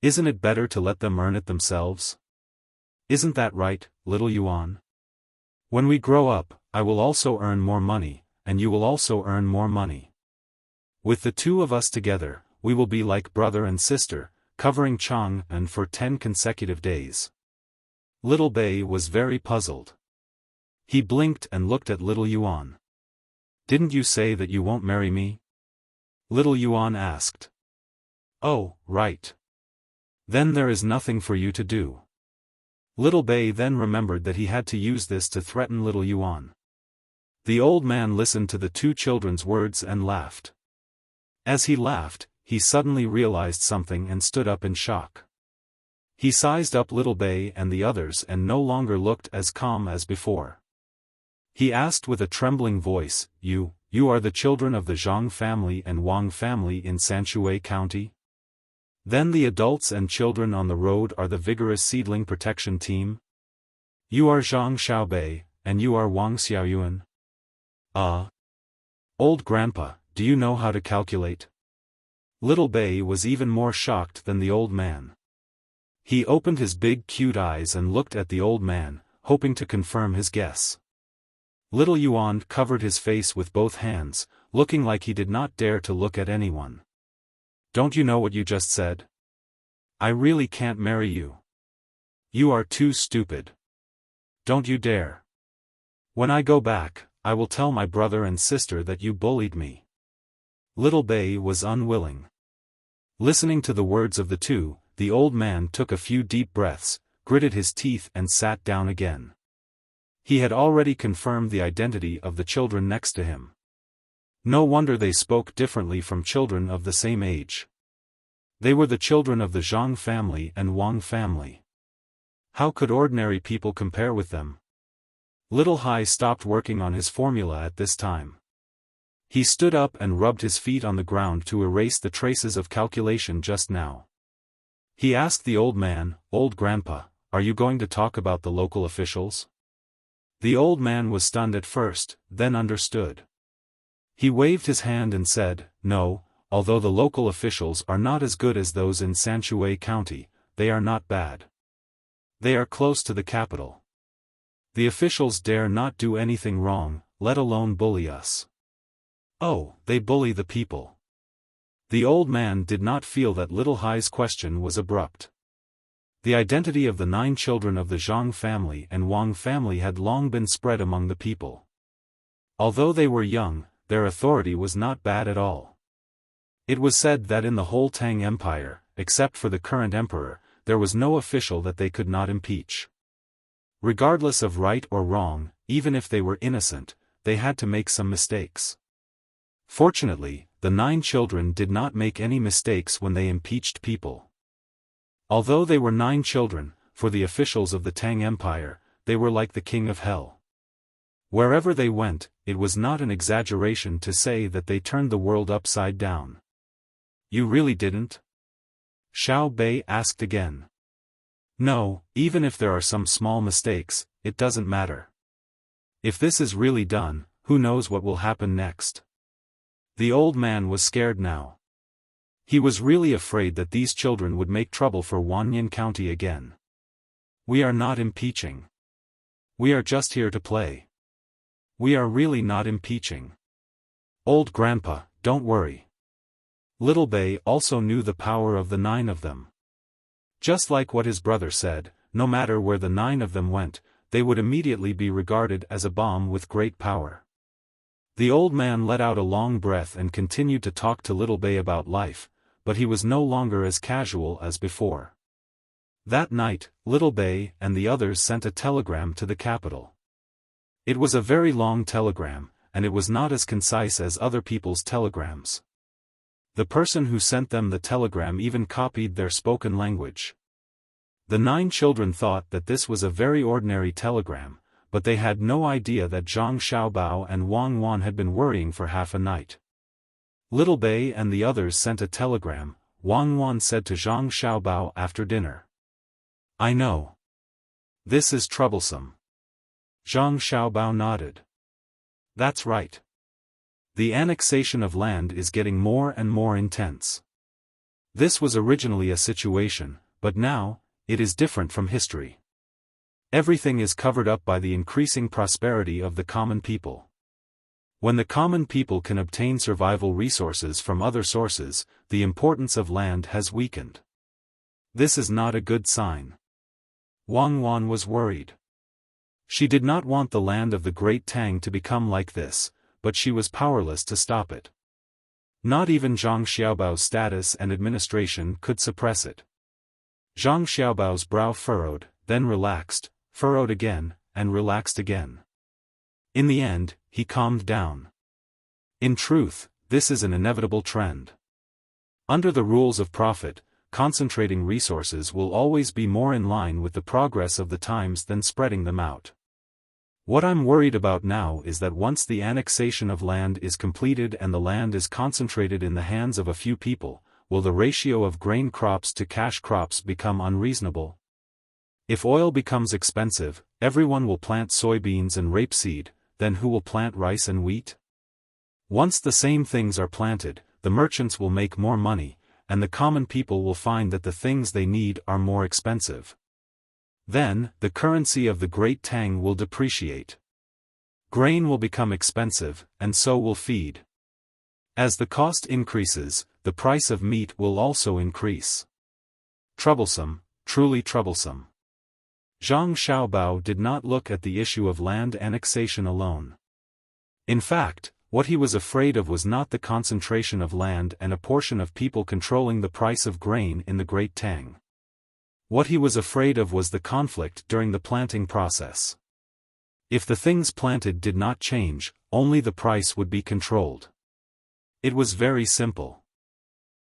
Isn't it better to let them earn it themselves? Isn't that right, little Yuan? When we grow up, I will also earn more money, and you will also earn more money. With the two of us together, we will be like brother and sister, covering Chang'an for 10 consecutive days. Little Bei was very puzzled. He blinked and looked at little Yuan. "Didn't you say that you won't marry me?" Little Yuan asked. "Oh, right. Then there is nothing for you to do." Little Bei then remembered that he had to use this to threaten little Yuan. The old man listened to the two children's words and laughed. As he laughed, he suddenly realized something and stood up in shock. He sized up little Bei and the others and no longer looked as calm as before. He asked with a trembling voice, You are the children of the Zhang family and Wang family in Sanshui County? Then the adults and children on the road are the vigorous seedling protection team? You are Zhang Xiaobei, and you are Wang Xiaoyuan? Old grandpa, do you know how to calculate? Little Bei was even more shocked than the old man. He opened his big cute eyes and looked at the old man, hoping to confirm his guess. Little Yuan covered his face with both hands, looking like he did not dare to look at anyone. Don't you know what you just said? I really can't marry you. You are too stupid. Don't you dare. When I go back, I will tell my brother and sister that you bullied me. Little Bei was unwilling. Listening to the words of the two, the old man took a few deep breaths, gritted his teeth and sat down again. He had already confirmed the identity of the children next to him. No wonder they spoke differently from children of the same age. They were the children of the Zhang family and Wang family. How could ordinary people compare with them? Little Hai stopped working on his formula at this time. He stood up and rubbed his feet on the ground to erase the traces of calculation just now. He asked the old man, "Old grandpa, are you going to talk about the local officials?" The old man was stunned at first, then understood. He waved his hand and said, "No, although the local officials are not as good as those in Sanshui County, they are not bad. They are close to the capital. The officials dare not do anything wrong, let alone bully us." "Oh, they bully the people." The old man did not feel that Little Hai's question was abrupt. The identity of the 9 children of the Zhang family and Wang family had long been spread among the people. Although they were young, their authority was not bad at all. It was said that in the whole Tang Empire, except for the current emperor, there was no official that they could not impeach. Regardless of right or wrong, even if they were innocent, they had to make some mistakes. Fortunately, the 9 children did not make any mistakes when they impeached people. Although they were 9 children, for the officials of the Tang Empire, they were like the king of hell. Wherever they went, it was not an exaggeration to say that they turned the world upside down. "You really didn't?" Xiao Bei asked again. "No, even if there are some small mistakes, it doesn't matter. If this is really done, who knows what will happen next?" The old man was scared now. He was really afraid that these children would make trouble for Wanyan County again. "We are not impeaching. We are just here to play. We are really not impeaching. Old grandpa, don't worry." Little Bei also knew the power of the 9 of them. Just like what his brother said, no matter where the 9 of them went, they would immediately be regarded as a bomb with great power. The old man let out a long breath and continued to talk to Little Bei about life, but he was no longer as casual as before. That night, Little Bei and the others sent a telegram to the capital. It was a very long telegram, and it was not as concise as other people's telegrams. The person who sent them the telegram even copied their spoken language. The 9 children thought that this was a very ordinary telegram, but they had no idea that Zhang Xiaobao and Wang Wan had been worrying for half a night. Little Bei and the others sent a telegram. Wang Wan said to Zhang Xiaobao after dinner. "I know. This is troublesome." Zhang Xiaobao nodded. "That's right. The annexation of land is getting more and more intense. This was originally a situation, but now, it is different from history. Everything is covered up by the increasing prosperity of the common people. When the common people can obtain survival resources from other sources, the importance of land has weakened. This is not a good sign." Wang Wan was worried. She did not want the land of the Great Tang to become like this, but she was powerless to stop it. Not even Zhang Xiaobao's status and administration could suppress it. Zhang Xiaobao's brow furrowed, then relaxed, furrowed again, and relaxed again. In the end, he calmed down. In truth, this is an inevitable trend. Under the rules of profit, concentrating resources will always be more in line with the progress of the times than spreading them out. What I'm worried about now is that once the annexation of land is completed and the land is concentrated in the hands of a few people, will the ratio of grain crops to cash crops become unreasonable? If oil becomes expensive, everyone will plant soybeans and rapeseed, then who will plant rice and wheat? Once the same things are planted, the merchants will make more money, and the common people will find that the things they need are more expensive. Then, the currency of the great Tang will depreciate. Grain will become expensive, and so will feed. As the cost increases, the price of meat will also increase. Troublesome, truly troublesome. Zhang Xiaobao did not look at the issue of land annexation alone. In fact, what he was afraid of was not the concentration of land and a portion of people controlling the price of grain in the Great Tang. What he was afraid of was the conflict during the planting process. If the things planted did not change, only the price would be controlled. It was very simple.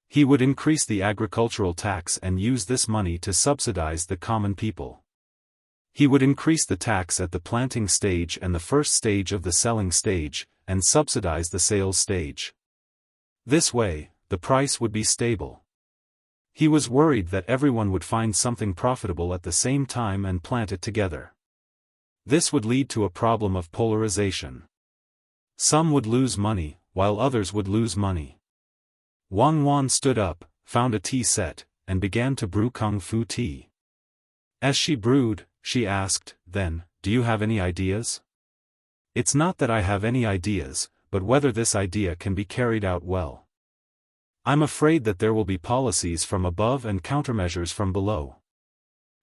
He would increase the agricultural tax and use this money to subsidize the common people. He would increase the tax at the planting stage and the first stage of the selling stage, and subsidize the sales stage. This way, the price would be stable. He was worried that everyone would find something profitable at the same time and plant it together. This would lead to a problem of polarization. Some would lose money, while others would lose money. Wang Wan stood up, found a tea set, and began to brew kung fu tea. As she brewed, she asked, "Then, do you have any ideas?" "It's not that I have any ideas, but whether this idea can be carried out well. I'm afraid that there will be policies from above and countermeasures from below."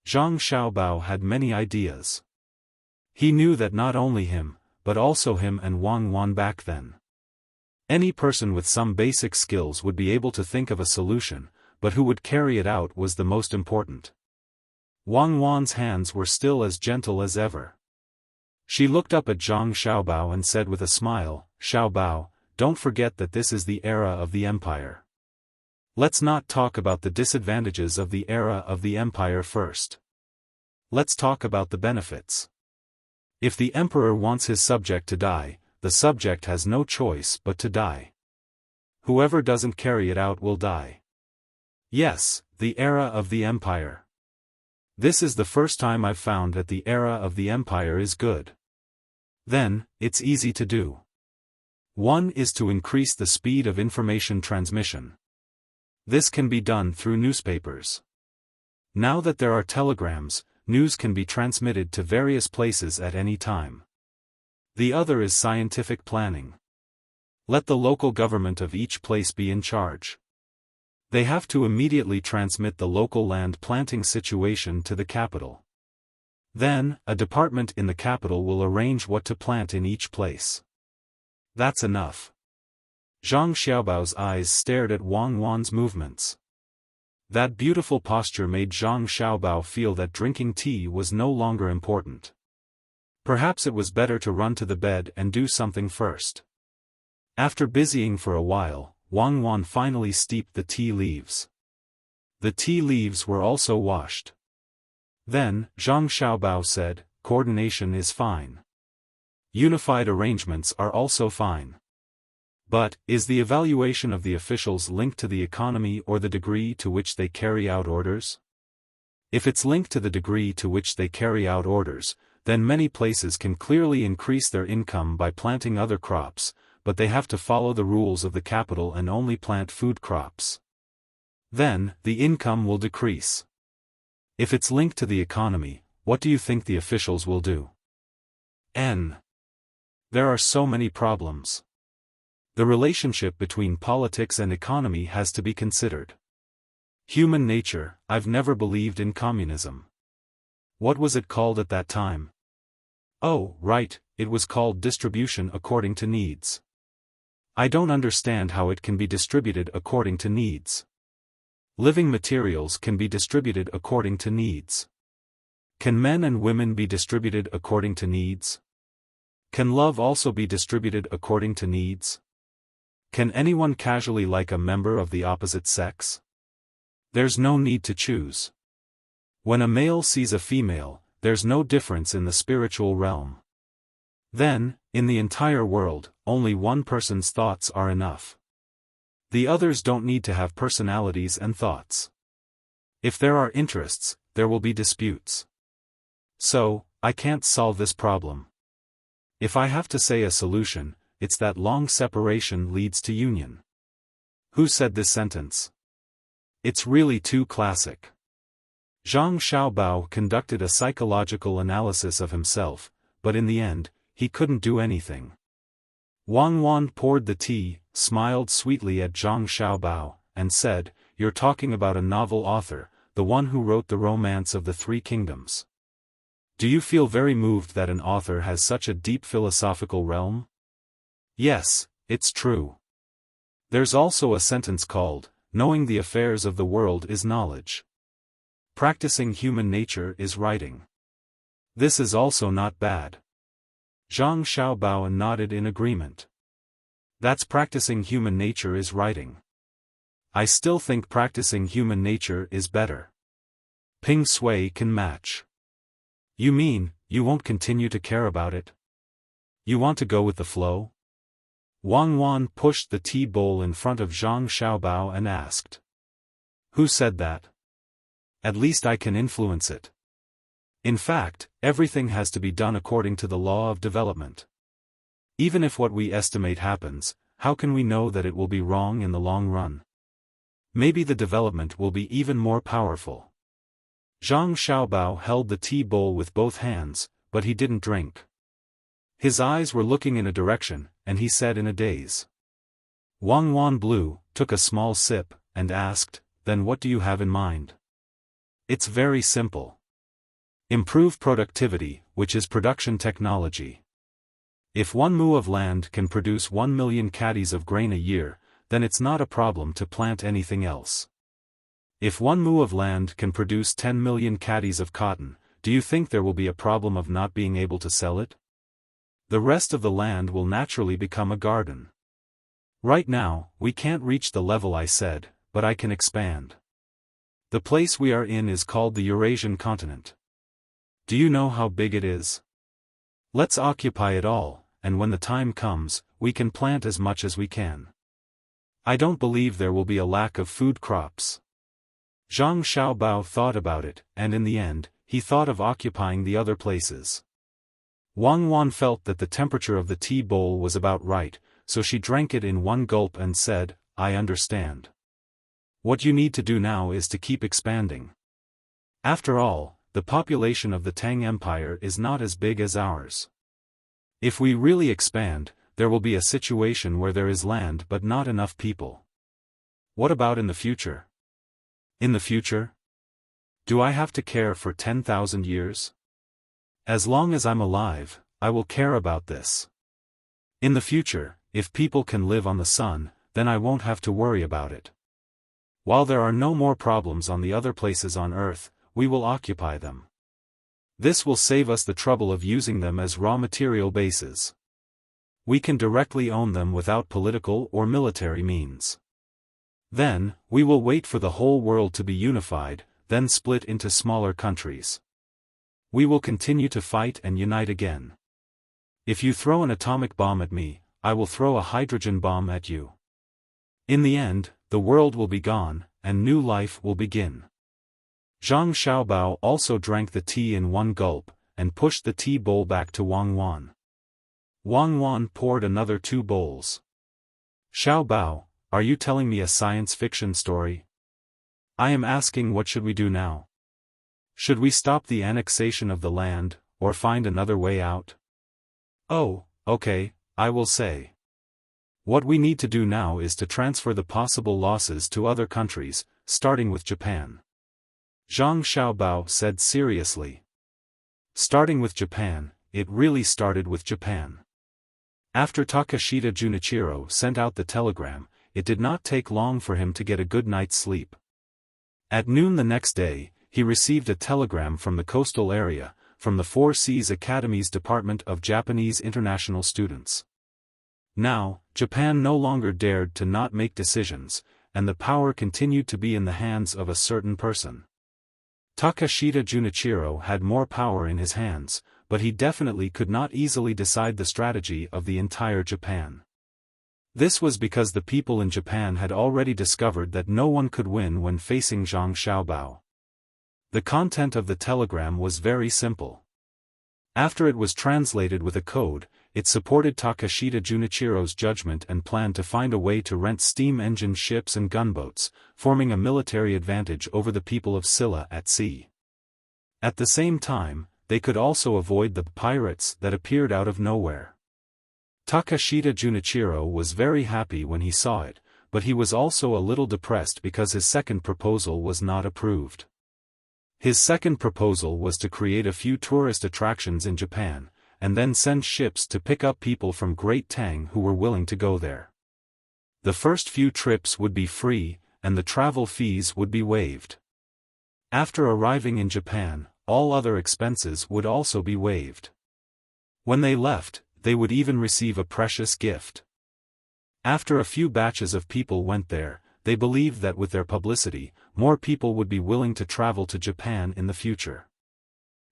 Zhang Xiaobao had many ideas. He knew that not only him, but also him and Wang Wan back then. Any person with some basic skills would be able to think of a solution, but who would carry it out was the most important. Wang Wan's hands were still as gentle as ever. She looked up at Zhang Xiaobao and said with a smile, "Xiaobao, don't forget that this is the era of the empire. Let's not talk about the disadvantages of the era of the empire first. Let's talk about the benefits. If the emperor wants his subject to die, the subject has no choice but to die. Whoever doesn't carry it out will die. Yes, the era of the empire. This is the first time I've found that the era of the empire is good. Then, it's easy to do. One is to increase the speed of information transmission. This can be done through newspapers. Now that there are telegrams, news can be transmitted to various places at any time. The other is scientific planning. Let the local government of each place be in charge. They have to immediately transmit the local land planting situation to the capital. Then, a department in the capital will arrange what to plant in each place. That's enough. Zhang Xiaobao's eyes stared at Wang Wan's movements. That beautiful posture made Zhang Xiaobao feel that drinking tea was no longer important. Perhaps it was better to run to the bed and do something first. After busying for a while, Wang Wan finally steeped the tea leaves. The tea leaves were also washed. Then, Zhang Xiaobao said, "Coordination is fine. Unified arrangements are also fine. But, is the evaluation of the officials linked to the economy or the degree to which they carry out orders? If it's linked to the degree to which they carry out orders, then many places can clearly increase their income by planting other crops, but they have to follow the rules of the capital and only plant food crops. Then, the income will decrease. If it's linked to the economy, what do you think the officials will do? There are so many problems. The relationship between politics and economy has to be considered. Human nature, I've never believed in communism. What was it called at that time? Oh, right, it was called distribution according to needs. I don't understand how it can be distributed according to needs. Living materials can be distributed according to needs. Can men and women be distributed according to needs? Can love also be distributed according to needs? Can anyone casually like a member of the opposite sex? There's no need to choose. When a male sees a female, there's no difference in the spiritual realm. Then, in the entire world, only one person's thoughts are enough. The others don't need to have personalities and thoughts. If there are interests, there will be disputes. So, I can't solve this problem. If I have to say a solution, it's that long separation leads to union. Who said this sentence? It's really too classic. Zhang Xiaobao conducted a psychological analysis of himself, but in the end, he couldn't do anything. Wang Wan poured the tea, smiled sweetly at Zhang Xiaobao, and said, "You're talking about a novel author, the one who wrote the Romance of the Three Kingdoms. Do you feel very moved that an author has such a deep philosophical realm?" "Yes, it's true. There's also a sentence called, 'Knowing the affairs of the world is knowledge. Practicing human nature is writing.' This is also not bad." Zhang Xiaobao nodded in agreement. "That's practicing human nature is writing. I still think practicing human nature is better. Ping Sui can match." "You mean, you won't continue to care about it? You want to go with the flow?" Wang Wan pushed the tea bowl in front of Zhang Xiaobao and asked. "Who said that? At least I can influence it. In fact, everything has to be done according to the law of development. Even if what we estimate happens, how can we know that it will be wrong in the long run? Maybe the development will be even more powerful." Zhang Xiaobao held the tea bowl with both hands, but he didn't drink. His eyes were looking in a direction, and he said in a daze. Wang Wan blew, took a small sip, and asked, "Then what do you have in mind?" "It's very simple. Improve productivity, which is production technology. If 1 mu of land can produce 1 million caddies of grain a year, then it's not a problem to plant anything else. If 1 mu of land can produce 10 million caddies of cotton, do you think there will be a problem of not being able to sell it? The rest of the land will naturally become a garden. Right now, we can't reach the level I said, but I can expand. The place we are in is called the Eurasian continent. Do you know how big it is? Let's occupy it all, and when the time comes, we can plant as much as we can. I don't believe there will be a lack of food crops." Zhang Xiaobao thought about it, and in the end, he thought of occupying the other places. Wang Wan felt that the temperature of the tea bowl was about right, so she drank it in one gulp and said, "I understand. What you need to do now is to keep expanding. After all, the population of the Tang Empire is not as big as ours. If we really expand, there will be a situation where there is land but not enough people. What about in the future?" "In the future? Do I have to care for 10,000 years? As long as I'm alive, I will care about this. In the future, if people can live on the sun, then I won't have to worry about it. While there are no more problems on the other places on Earth, we will occupy them. This will save us the trouble of using them as raw material bases. We can directly own them without political or military means. Then, we will wait for the whole world to be unified, then split into smaller countries. We will continue to fight and unite again. If you throw an atomic bomb at me, I will throw a hydrogen bomb at you. In the end, the world will be gone, and new life will begin." Zhang Xiaobao also drank the tea in one gulp, and pushed the tea bowl back to Wang Wan. Wang Wan poured another 2 bowls. "Xiaobao, are you telling me a science fiction story? I am asking, what should we do now? Should we stop the annexation of the land, or find another way out?" "Oh, okay, I will say. What we need to do now is to transfer the possible losses to other countries, starting with Japan." Zhang Xiaobao said seriously. Starting with Japan, it really started with Japan. After Takashita Junichiro sent out the telegram, it did not take long for him to get a good night's sleep. At noon the next day, he received a telegram from the coastal area, from the Four Seas Academy's Department of Japanese International Students. Now, Japan no longer dared to not make decisions, and the power continued to be in the hands of a certain person. Takashita Junichiro had more power in his hands, but he definitely could not easily decide the strategy of the entire Japan. This was because the people in Japan had already discovered that no one could win when facing Zhang Xiaobao. The content of the telegram was very simple. After it was translated with a code, it supported Takeshita Junichiro's judgment and plan to find a way to rent steam-engined ships and gunboats, forming a military advantage over the people of Silla at sea. At the same time, they could also avoid the pirates that appeared out of nowhere. Takeshita Junichiro was very happy when he saw it, but he was also a little depressed because his second proposal was not approved. His second proposal was to create a few tourist attractions in Japan, and then send ships to pick up people from Great Tang who were willing to go there. The first few trips would be free, and the travel fees would be waived. After arriving in Japan, all other expenses would also be waived. When they left, they would even receive a precious gift. After a few batches of people went there, they believed that with their publicity, more people would be willing to travel to Japan in the future.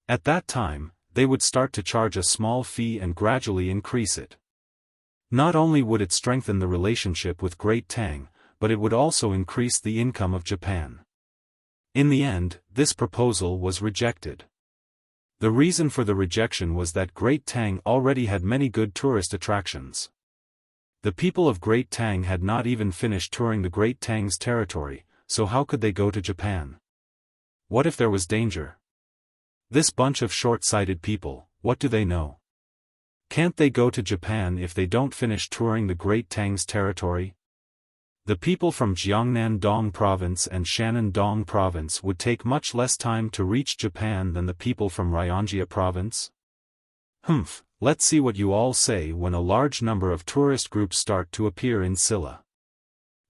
At that time, they would start to charge a small fee and gradually increase it. Not only would it strengthen the relationship with Great Tang, but it would also increase the income of Japan. In the end, this proposal was rejected. The reason for the rejection was that Great Tang already had many good tourist attractions. The people of Great Tang had not even finished touring the Great Tang's territory, so how could they go to Japan? What if there was danger? This bunch of short-sighted people, what do they know? Can't they go to Japan if they don't finish touring the Great Tang's territory? The people from Jiangnan Dong Province and Shannon Dong Province would take much less time to reach Japan than the people from Ryongjia Province. Let's see what you all say when a large number of tourist groups start to appear in Silla.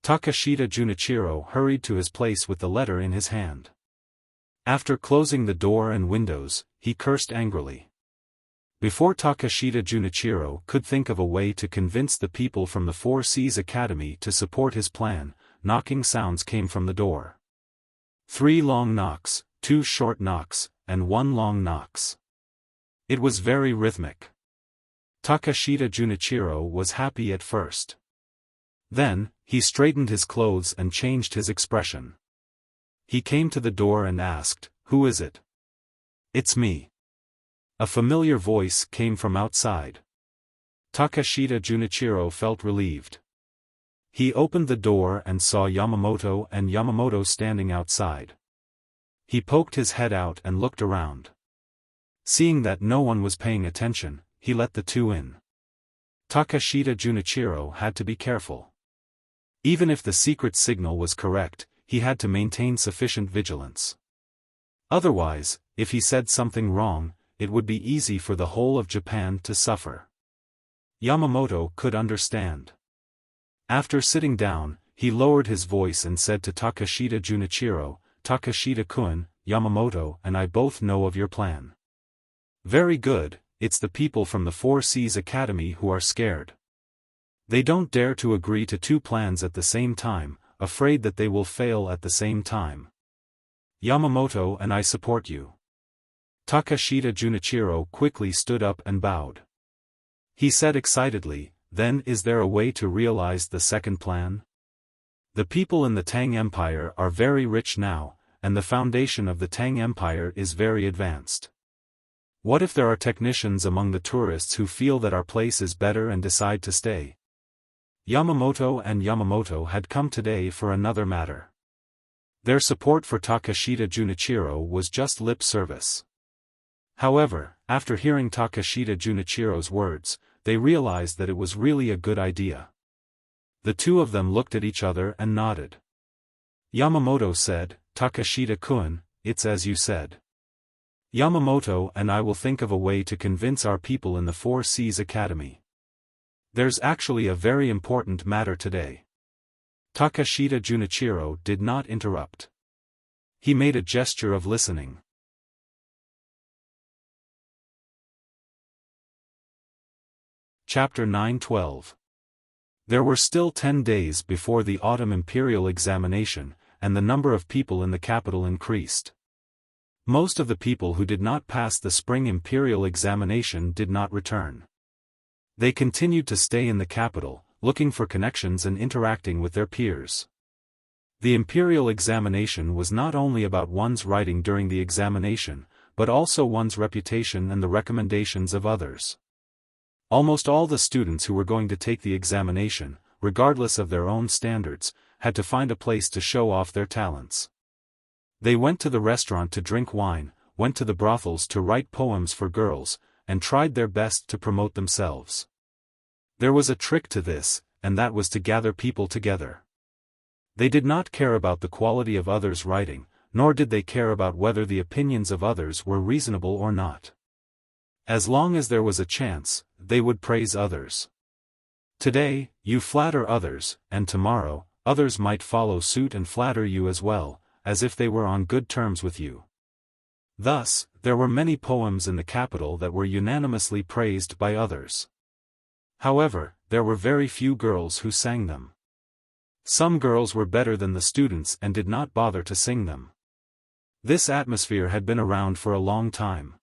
Takeshita Junichiro hurried to his place with the letter in his hand. After closing the door and windows, he cursed angrily. Before Takeshita Junichiro could think of a way to convince the people from the Four Seas Academy to support his plan, knocking sounds came from the door. 3 long knocks, 2 short knocks, and 1 long knocks. It was very rhythmic. Takeshita Junichiro was happy at first. Then, he straightened his clothes and changed his expression. He came to the door and asked, "Who is it?" "It's me." A familiar voice came from outside. Takeshita Junichiro felt relieved. He opened the door and saw Yamamoto standing outside. He poked his head out and looked around. Seeing that no one was paying attention, he let the two in. Takeshita Junichiro had to be careful. Even if the secret signal was correct, he had to maintain sufficient vigilance. Otherwise, if he said something wrong, it would be easy for the whole of Japan to suffer. Yamamoto could understand. After sitting down, he lowered his voice and said to Takeshita Junichiro, "Takeshita-kun, Yamamoto and I both know of your plan." "Very good, it's the people from the Four Seas Academy who are scared. They don't dare to agree to 2 plans at the same time, afraid that they will fail at the same time. Yamamoto and I support you." Takeshita Junichiro quickly stood up and bowed. He said excitedly, "Then is there a way to realize the second plan? The people in the Tang Empire are very rich now, and the foundation of the Tang Empire is very advanced. What if there are technicians among the tourists who feel that our place is better and decide to stay?" Yamamoto had come today for another matter. Their support for Takeshita Junichiro was just lip service. However, after hearing Takeshita Junichiro's words, they realized that it was really a good idea. The two of them looked at each other and nodded. Yamamoto said, "Takeshita-kun, it's as you said. Yamamoto and I will think of a way to convince our people in the Four Seas Academy. There's actually a very important matter today." Takeshita Junichiro did not interrupt. He made a gesture of listening. Chapter 9-12. There were still 10 days before the autumn imperial examination, and the number of people in the capital increased. Most of the people who did not pass the spring imperial examination did not return. They continued to stay in the capital, looking for connections and interacting with their peers. The imperial examination was not only about one's writing during the examination, but also one's reputation and the recommendations of others. Almost all the students who were going to take the examination, regardless of their own standards, had to find a place to show off their talents. They went to the restaurant to drink wine, went to the brothels to write poems for girls, and tried their best to promote themselves. There was a trick to this, and that was to gather people together. They did not care about the quality of others' writing, nor did they care about whether the opinions of others were reasonable or not. As long as there was a chance, they would praise others. Today, you flatter others, and tomorrow, others might follow suit and flatter you as well, as if they were on good terms with you. Thus, there were many poems in the capital that were unanimously praised by others. However, there were very few girls who sang them. Some girls were better than the students and did not bother to sing them. This atmosphere had been around for a long time.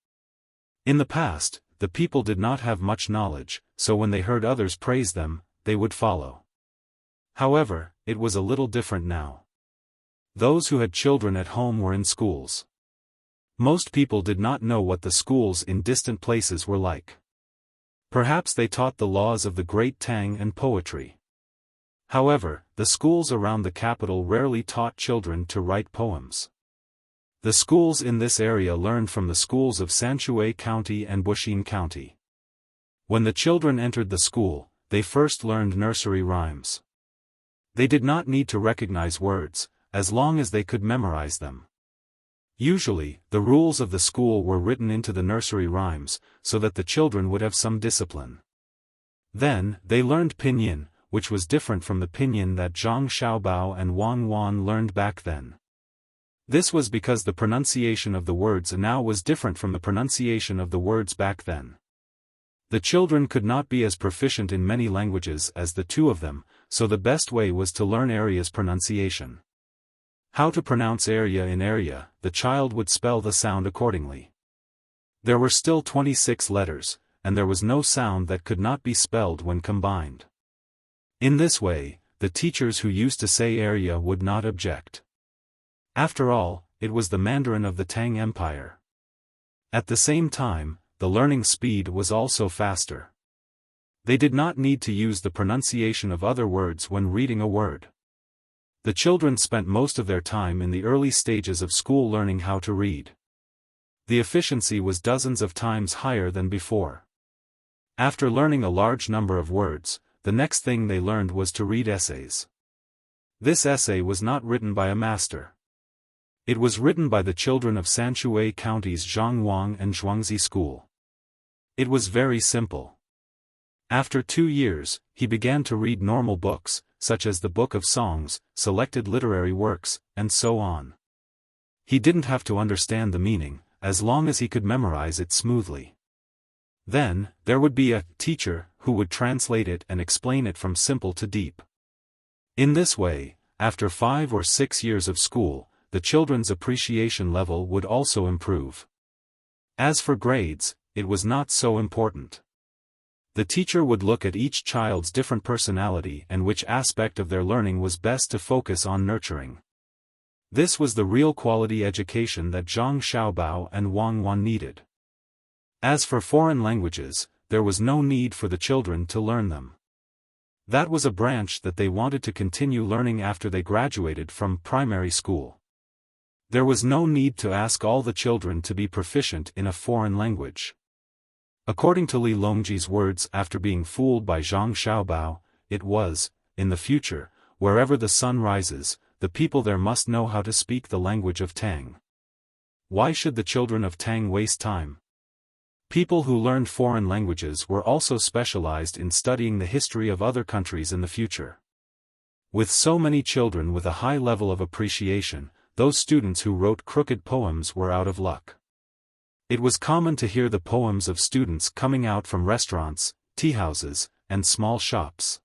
In the past, the people did not have much knowledge, so when they heard others praise them, they would follow. However, it was a little different now. Those who had children at home were in schools. Most people did not know what the schools in distant places were like. Perhaps they taught the laws of the great Tang and poetry. However, the schools around the capital rarely taught children to write poems. The schools in this area learned from the schools of Sanshui County and Wuxia County. When the children entered the school, they first learned nursery rhymes. They did not need to recognize words, as long as they could memorize them. Usually, the rules of the school were written into the nursery rhymes, so that the children would have some discipline. Then, they learned pinyin, which was different from the pinyin that Zhang Xiaobao and Wang Wan learned back then. This was because the pronunciation of the words now was different from the pronunciation of the words back then. The children could not be as proficient in many languages as the two of them, so the best way was to learn area's pronunciation. How to pronounce area in area, the child would spell the sound accordingly. There were still 26 letters, and there was no sound that could not be spelled when combined. In this way, the teachers who used to say area would not object. After all, it was the Mandarin of the Tang Empire. At the same time, the learning speed was also faster. They did not need to use the pronunciation of other words when reading a word. The children spent most of their time in the early stages of school learning how to read. The efficiency was dozens of times higher than before. After learning a large number of words, the next thing they learned was to read essays. This essay was not written by a master. It was written by the children of Sanshui County's Zhangwang and Zhuangzi school. It was very simple. After 2 years, he began to read normal books, such as the Book of Songs, selected literary works, and so on. He didn't have to understand the meaning, as long as he could memorize it smoothly. Then, there would be a teacher who would translate it and explain it from simple to deep. In this way, after 5 or 6 years of school, the children's appreciation level would also improve. As for grades, it was not so important. The teacher would look at each child's different personality and which aspect of their learning was best to focus on nurturing. This was the real quality education that Zhang Xiaobao and Wang Wan needed. As for foreign languages, there was no need for the children to learn them. That was a branch that they wanted to continue learning after they graduated from primary school. There was no need to ask all the children to be proficient in a foreign language. According to Li Longji's words after being fooled by Zhang Xiaobao, it was, in the future, wherever the sun rises, the people there must know how to speak the language of Tang. Why should the children of Tang waste time? People who learned foreign languages were also specialized in studying the history of other countries in the future. With so many children with a high level of appreciation, those students who wrote crooked poems were out of luck. It was common to hear the poems of students coming out from restaurants, teahouses, and small shops.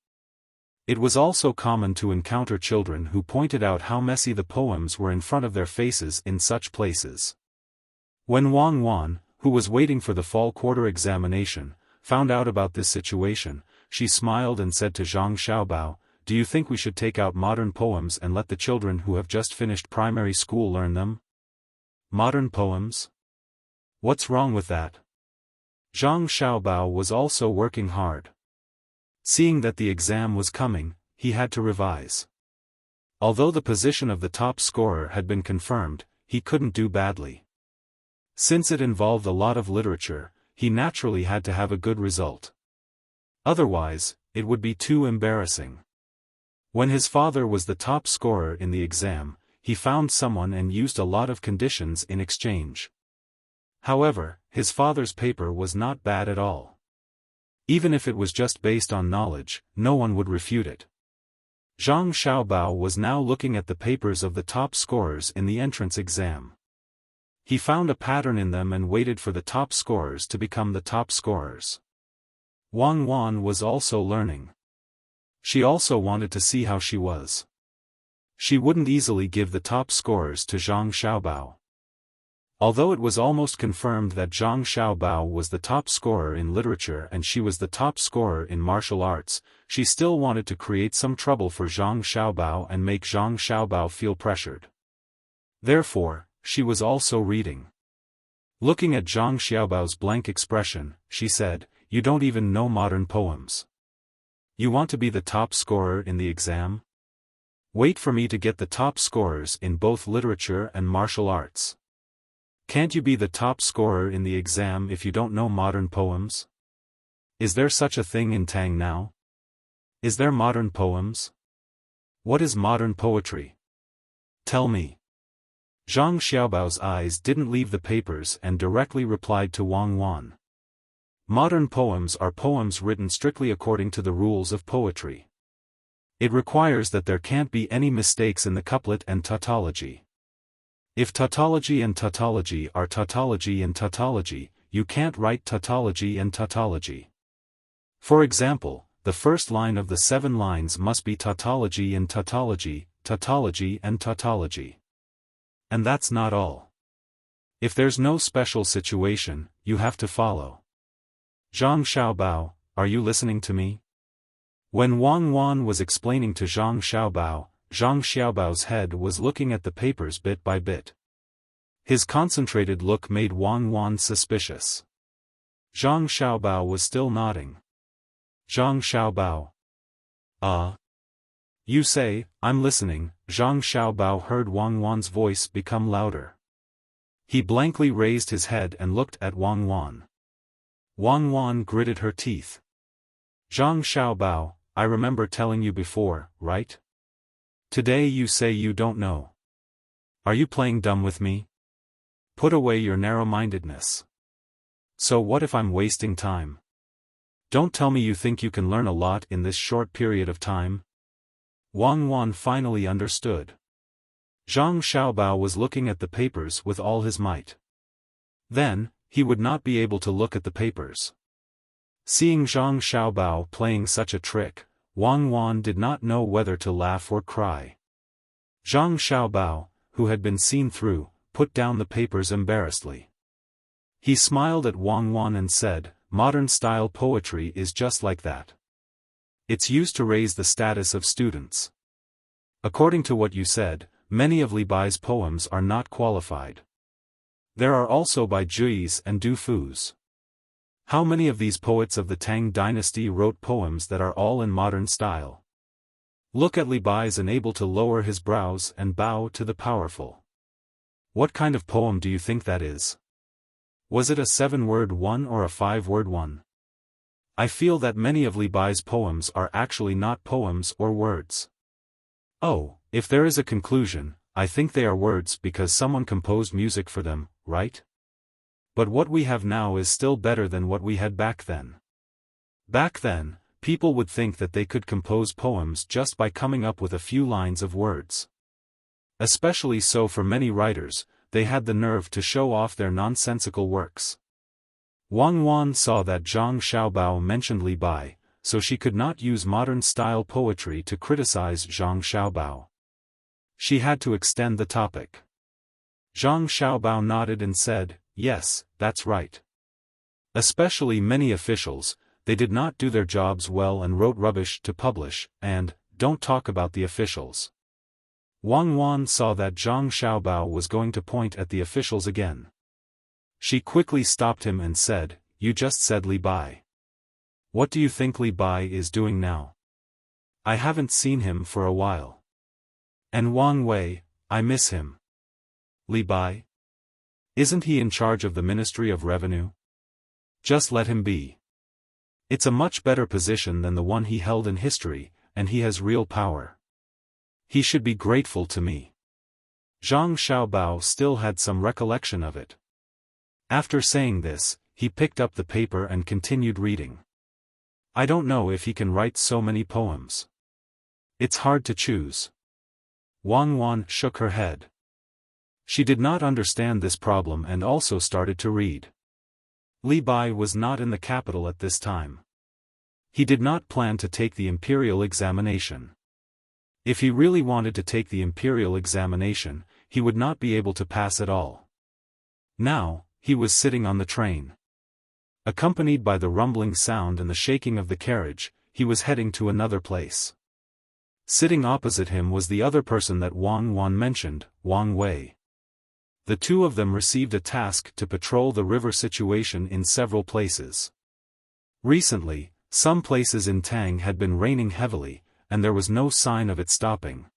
It was also common to encounter children who pointed out how messy the poems were in front of their faces in such places. When Wang Wan, who was waiting for the fall quarter examination, found out about this situation, she smiled and said to Zhang Xiaobao, "Do you think we should take out modern poems and let the children who have just finished primary school learn them?" Modern poems? What's wrong with that? Zhang Xiaobao was also working hard. Seeing that the exam was coming, he had to revise. Although the position of the top scorer had been confirmed, he couldn't do badly. Since it involved a lot of literature, he naturally had to have a good result. Otherwise, it would be too embarrassing. When his father was the top scorer in the exam, he found someone and used a lot of conditions in exchange. However, his father's paper was not bad at all. Even if it was just based on knowledge, no one would refute it. Zhang Xiaobao was now looking at the papers of the top scorers in the entrance exam. He found a pattern in them and waited for the top scorers to become the top scorers. Wang Wan was also learning. She also wanted to see how she was. She wouldn't easily give the top scorers to Zhang Xiaobao. Although it was almost confirmed that Zhang Xiaobao was the top scorer in literature and she was the top scorer in martial arts, she still wanted to create some trouble for Zhang Xiaobao and make Zhang Xiaobao feel pressured. Therefore, she was also reading. Looking at Zhang Xiaobao's blank expression, she said, "You don't even know modern poems. You want to be the top scorer in the exam? Wait for me to get the top scorers in both literature and martial arts. Can't you be the top scorer in the exam if you don't know modern poems? Is there such a thing in Tang now? Is there modern poems? What is modern poetry? Tell me." Zhang Xiaobao's eyes didn't leave the papers and directly replied to Wang Wan. Modern poems are poems written strictly according to the rules of poetry. It requires that there can't be any mistakes in the couplet and tautology. If tautology and tautology are tautology and tautology, you can't write tautology and tautology. For example, the first line of the 7 lines must be tautology and tautology, tautology and tautology. And that's not all. If there's no special situation, you have to follow. Zhang Xiaobao, are you listening to me? When Wang Wan was explaining to Zhang Xiaobao's head was looking at the papers bit by bit. His concentrated look made Wang Wan suspicious. Zhang Xiaobao was still nodding. Zhang Xiaobao. You say, I'm listening. Zhang Xiaobao heard Wang Wan's voice become louder. He blankly raised his head and looked at Wang Wan. Wang Wan gritted her teeth. Zhang Xiaobao, I remember telling you before, right? Today you say you don't know. Are you playing dumb with me? Put away your narrow-mindedness. So what if I'm wasting time? Don't tell me you think you can learn a lot in this short period of time. Wang Wan finally understood. Zhang Xiaobao was looking at the papers with all his might. Then, he would not be able to look at the papers. Seeing Zhang Xiaobao playing such a trick, Wang Wan did not know whether to laugh or cry. Zhang Xiaobao, who had been seen through, put down the papers embarrassedly. He smiled at Wang Wan and said, modern-style poetry is just like that. It's used to raise the status of students. According to what you said, many of Li Bai's poems are not qualified. There are also by Juis and Du Fu's. How many of these poets of the Tang Dynasty wrote poems that are all in modern style? Look at Li Bai's unable to lower his brows and bow to the powerful. What kind of poem do you think that is? Was it a 7-word one or a 5-word one? I feel that many of Li Bai's poems are actually not poems or words. Oh, if there is a conclusion, I think they are words because someone composed music for them, right? But what we have now is still better than what we had back then. Back then, people would think that they could compose poems just by coming up with a few lines of words. Especially so for many writers, they had the nerve to show off their nonsensical works. Wang Wan saw that Zhang Xiaobao mentioned Li Bai, so she could not use modern-style poetry to criticize Zhang Xiaobao. She had to extend the topic. Zhang Xiaobao nodded and said, yes, that's right. Especially many officials, they did not do their jobs well and wrote rubbish to publish, and, don't talk about the officials. Wang Wan saw that Zhang Xiaobao was going to point at the officials again. She quickly stopped him and said, "You just said Li Bai. What do you think Li Bai is doing now? I haven't seen him for a while. And Wang Wei, I miss him." "Li Bai? Isn't he in charge of the Ministry of Revenue? Just let him be. It's a much better position than the one he held in history, and he has real power. He should be grateful to me." Zhang Xiaobao still had some recollection of it. After saying this, he picked up the paper and continued reading. "I don't know if he can write so many poems. It's hard to choose." Wang Wan shook her head. She did not understand this problem and also started to read. Li Bai was not in the capital at this time. He did not plan to take the imperial examination. If he really wanted to take the imperial examination, he would not be able to pass at all. Now, he was sitting on the train. Accompanied by the rumbling sound and the shaking of the carriage, he was heading to another place. Sitting opposite him was the other person that Wang Wan mentioned, Wang Wei. The two of them received a task to patrol the river situation in several places. Recently, some places in Tang had been raining heavily, and there was no sign of it stopping.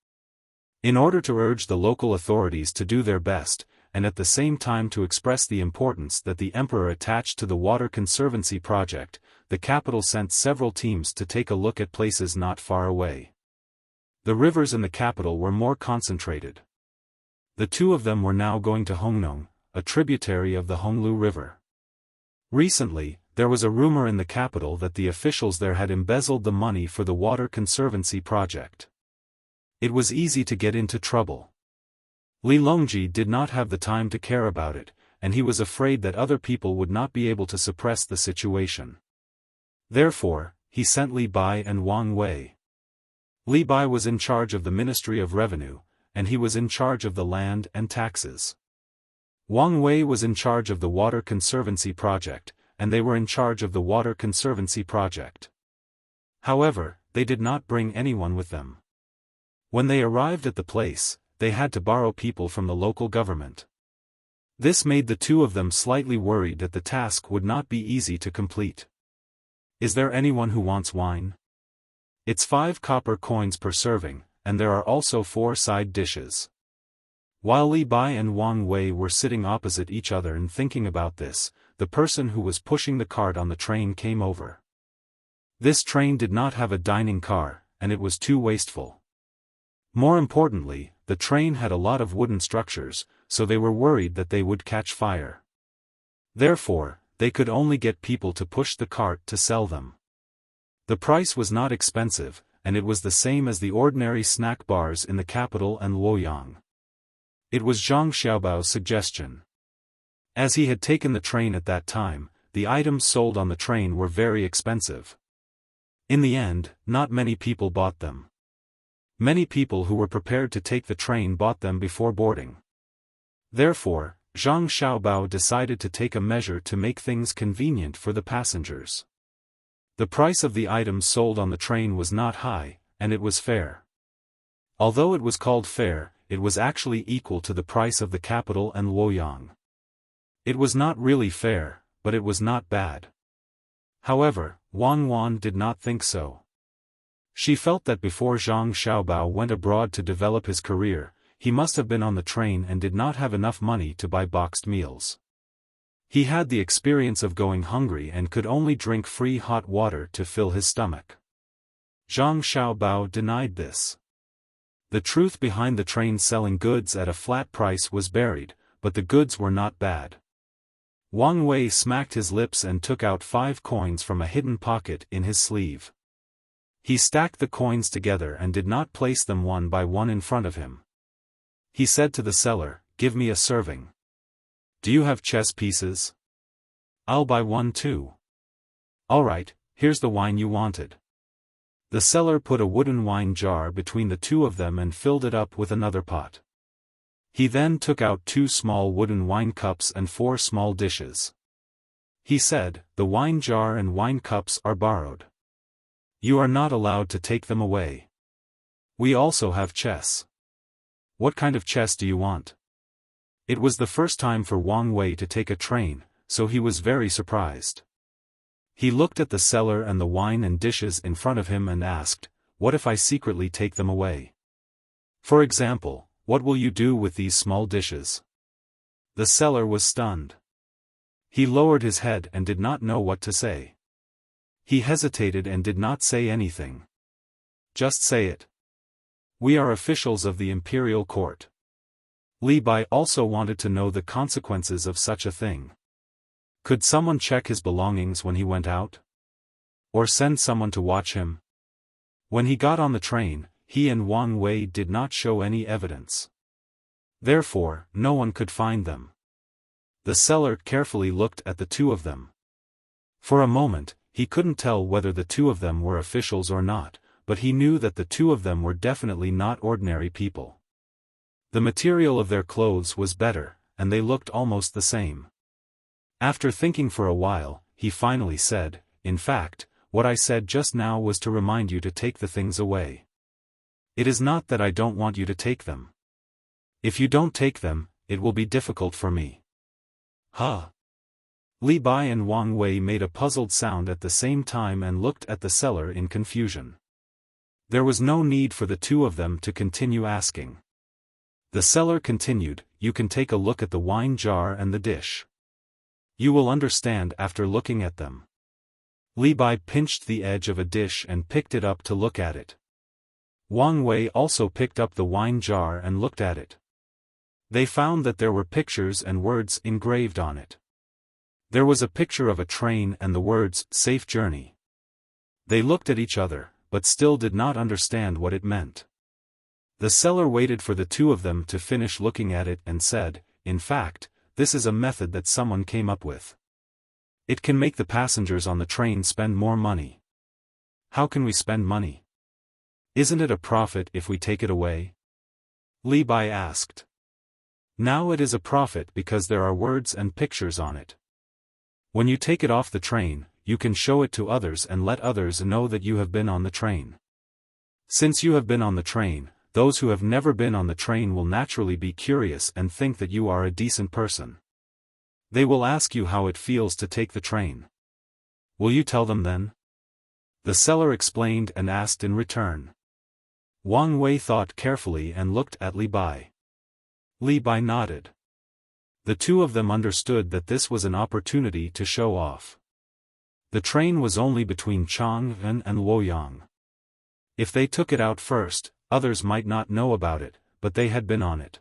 In order to urge the local authorities to do their best, and at the same time to express the importance that the emperor attached to the water conservancy project, the capital sent several teams to take a look at places not far away. The rivers in the capital were more concentrated. The two of them were now going to Hongnong, a tributary of the Honglu River. Recently, there was a rumor in the capital that the officials there had embezzled the money for the water conservancy project. It was easy to get into trouble. Li Longji did not have the time to care about it, and he was afraid that other people would not be able to suppress the situation. Therefore, he sent Li Bai and Wang Wei. Li Bai was in charge of the Ministry of Revenue, and he was in charge of the land and taxes. Wang Wei was in charge of the water conservancy project, and they were in charge of the water conservancy project. However, they did not bring anyone with them. When they arrived at the place, they had to borrow people from the local government. This made the two of them slightly worried that the task would not be easy to complete. "Is there anyone who wants wine? It's 5 copper coins per serving, and there are also 4 side dishes." While Li Bai and Wang Wei were sitting opposite each other and thinking about this, the person who was pushing the cart on the train came over. This train did not have a dining car, and it was too wasteful. More importantly, the train had a lot of wooden structures, so they were worried that they would catch fire. Therefore, they could only get people to push the cart to sell them. The price was not expensive, and it was the same as the ordinary snack bars in the capital and Luoyang. It was Zhang Xiaobao's suggestion. As he had taken the train at that time, the items sold on the train were very expensive. In the end, not many people bought them. Many people who were prepared to take the train bought them before boarding. Therefore, Zhang Xiaobao decided to take a measure to make things convenient for the passengers. The price of the items sold on the train was not high, and it was fair. Although it was called fair, it was actually equal to the price of the capital and Luoyang. It was not really fair, but it was not bad. However, Wang Wan did not think so. She felt that before Zhang Xiaobao went abroad to develop his career, he must have been on the train and did not have enough money to buy boxed meals. He had the experience of going hungry and could only drink free hot water to fill his stomach. Zhang Xiaobao denied this. The truth behind the train selling goods at a flat price was buried, but the goods were not bad. Wang Wei smacked his lips and took out 5 coins from a hidden pocket in his sleeve. He stacked the coins together and did not place them one by one in front of him. He said to the seller, "Give me a serving. Do you have chess pieces? I'll buy one too." "All right, here's the wine you wanted." The seller put a wooden wine jar between the two of them and filled it up with another pot. He then took out 2 small wooden wine cups and 4 small dishes. He said, "The wine jar and wine cups are borrowed. You are not allowed to take them away. We also have chess. What kind of chess do you want? It was the first time for Wang Wei to take a train, so he was very surprised. He looked at the cellar and the wine and dishes in front of him and asked, "What if I secretly take them away? For example, what will you do with these small dishes?" The seller was stunned. He lowered his head and did not know what to say. He hesitated and did not say anything. "Just say it. We are officials of the imperial court." Li Bai also wanted to know the consequences of such a thing. Could someone check his belongings when he went out? Or send someone to watch him? When he got on the train, he and Wang Wei did not show any evidence. Therefore, no one could find them. The seller carefully looked at the two of them. For a moment, he couldn't tell whether the two of them were officials or not, but he knew that the two of them were definitely not ordinary people. The material of their clothes was better, and they looked almost the same. After thinking for a while, he finally said, "In fact, what I said just now was to remind you to take the things away. It is not that I don't want you to take them. If you don't take them, it will be difficult for me." Huh? Li Bai and Wang Wei made a puzzled sound at the same time and looked at the seller in confusion. There was no need for the two of them to continue asking. The seller continued, "You can take a look at the wine jar and the dish. You will understand after looking at them." Li Bai pinched the edge of a dish and picked it up to look at it. Wang Wei also picked up the wine jar and looked at it. They found that there were pictures and words engraved on it. There was a picture of a train and the words, "Safe Journey." They looked at each other, but still did not understand what it meant. The seller waited for the two of them to finish looking at it and said, "In fact, this is a method that someone came up with. It can make the passengers on the train spend more money." "How can we spend money? Isn't it a profit if we take it away?" Li Bai asked. "Now it is a profit because there are words and pictures on it. When you take it off the train, you can show it to others and let others know that you have been on the train. Since you have been on the train, those who have never been on the train will naturally be curious and think that you are a decent person. They will ask you how it feels to take the train. Will you tell them then?" The seller explained and asked in return. Wang Wei thought carefully and looked at Li Bai. Li Bai nodded. The two of them understood that this was an opportunity to show off. The train was only between Chang'an and Luoyang. If they took it out first, others might not know about it, but they had been on it.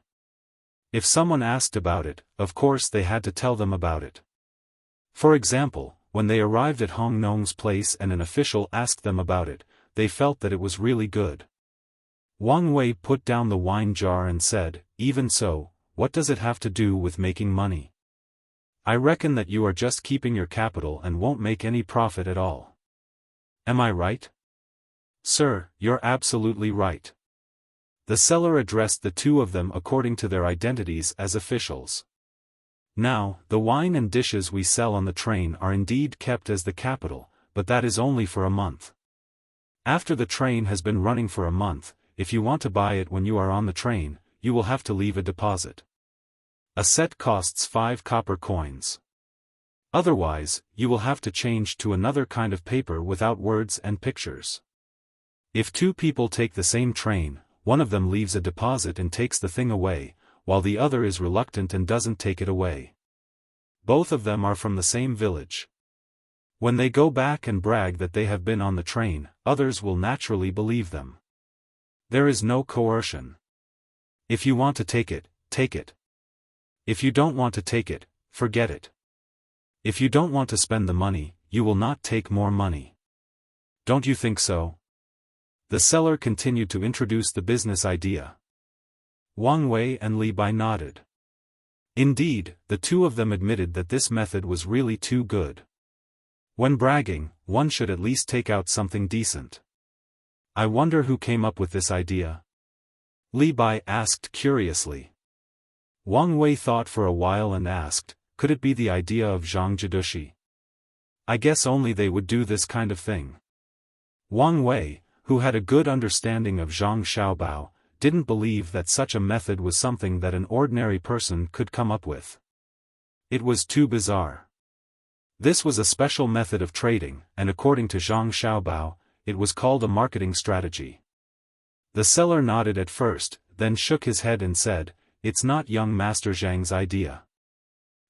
If someone asked about it, of course they had to tell them about it. For example, when they arrived at Hong Nong's place and an official asked them about it, they felt that it was really good. Wang Wei put down the wine jar and said, "Even so, what does it have to do with making money? I reckon that you are just keeping your capital and won't make any profit at all. Am I right?" "Sir, you're absolutely right." The seller addressed the two of them according to their identities as officials. "Now, the wine and dishes we sell on the train are indeed kept as the capital, but that is only for a month. After the train has been running for a month, if you want to buy it when you are on the train, you will have to leave a deposit. A set costs 5 copper coins. Otherwise, you will have to change to another kind of paper without words and pictures. If two people take the same train, one of them leaves a deposit and takes the thing away, while the other is reluctant and doesn't take it away. Both of them are from the same village. When they go back and brag that they have been on the train, others will naturally believe them. There is no coercion. If you want to take it, take it. If you don't want to take it, forget it. If you don't want to spend the money, you will not take more money. Don't you think so?" The seller continued to introduce the business idea. Wang Wei and Li Bai nodded. Indeed, the two of them admitted that this method was really too good. When bragging, one should at least take out something decent. "I wonder who came up with this idea?" Li Bai asked curiously. Wang Wei thought for a while and asked, "Could it be the idea of Zhang Jidushi? I guess only they would do this kind of thing." Wang Wei, who had a good understanding of Zhang Xiaobao, didn't believe that such a method was something that an ordinary person could come up with. It was too bizarre. This was a special method of trading, and according to Zhang Xiaobao, it was called a marketing strategy. The seller nodded at first, then shook his head and said, "It's not young Master Zhang's idea.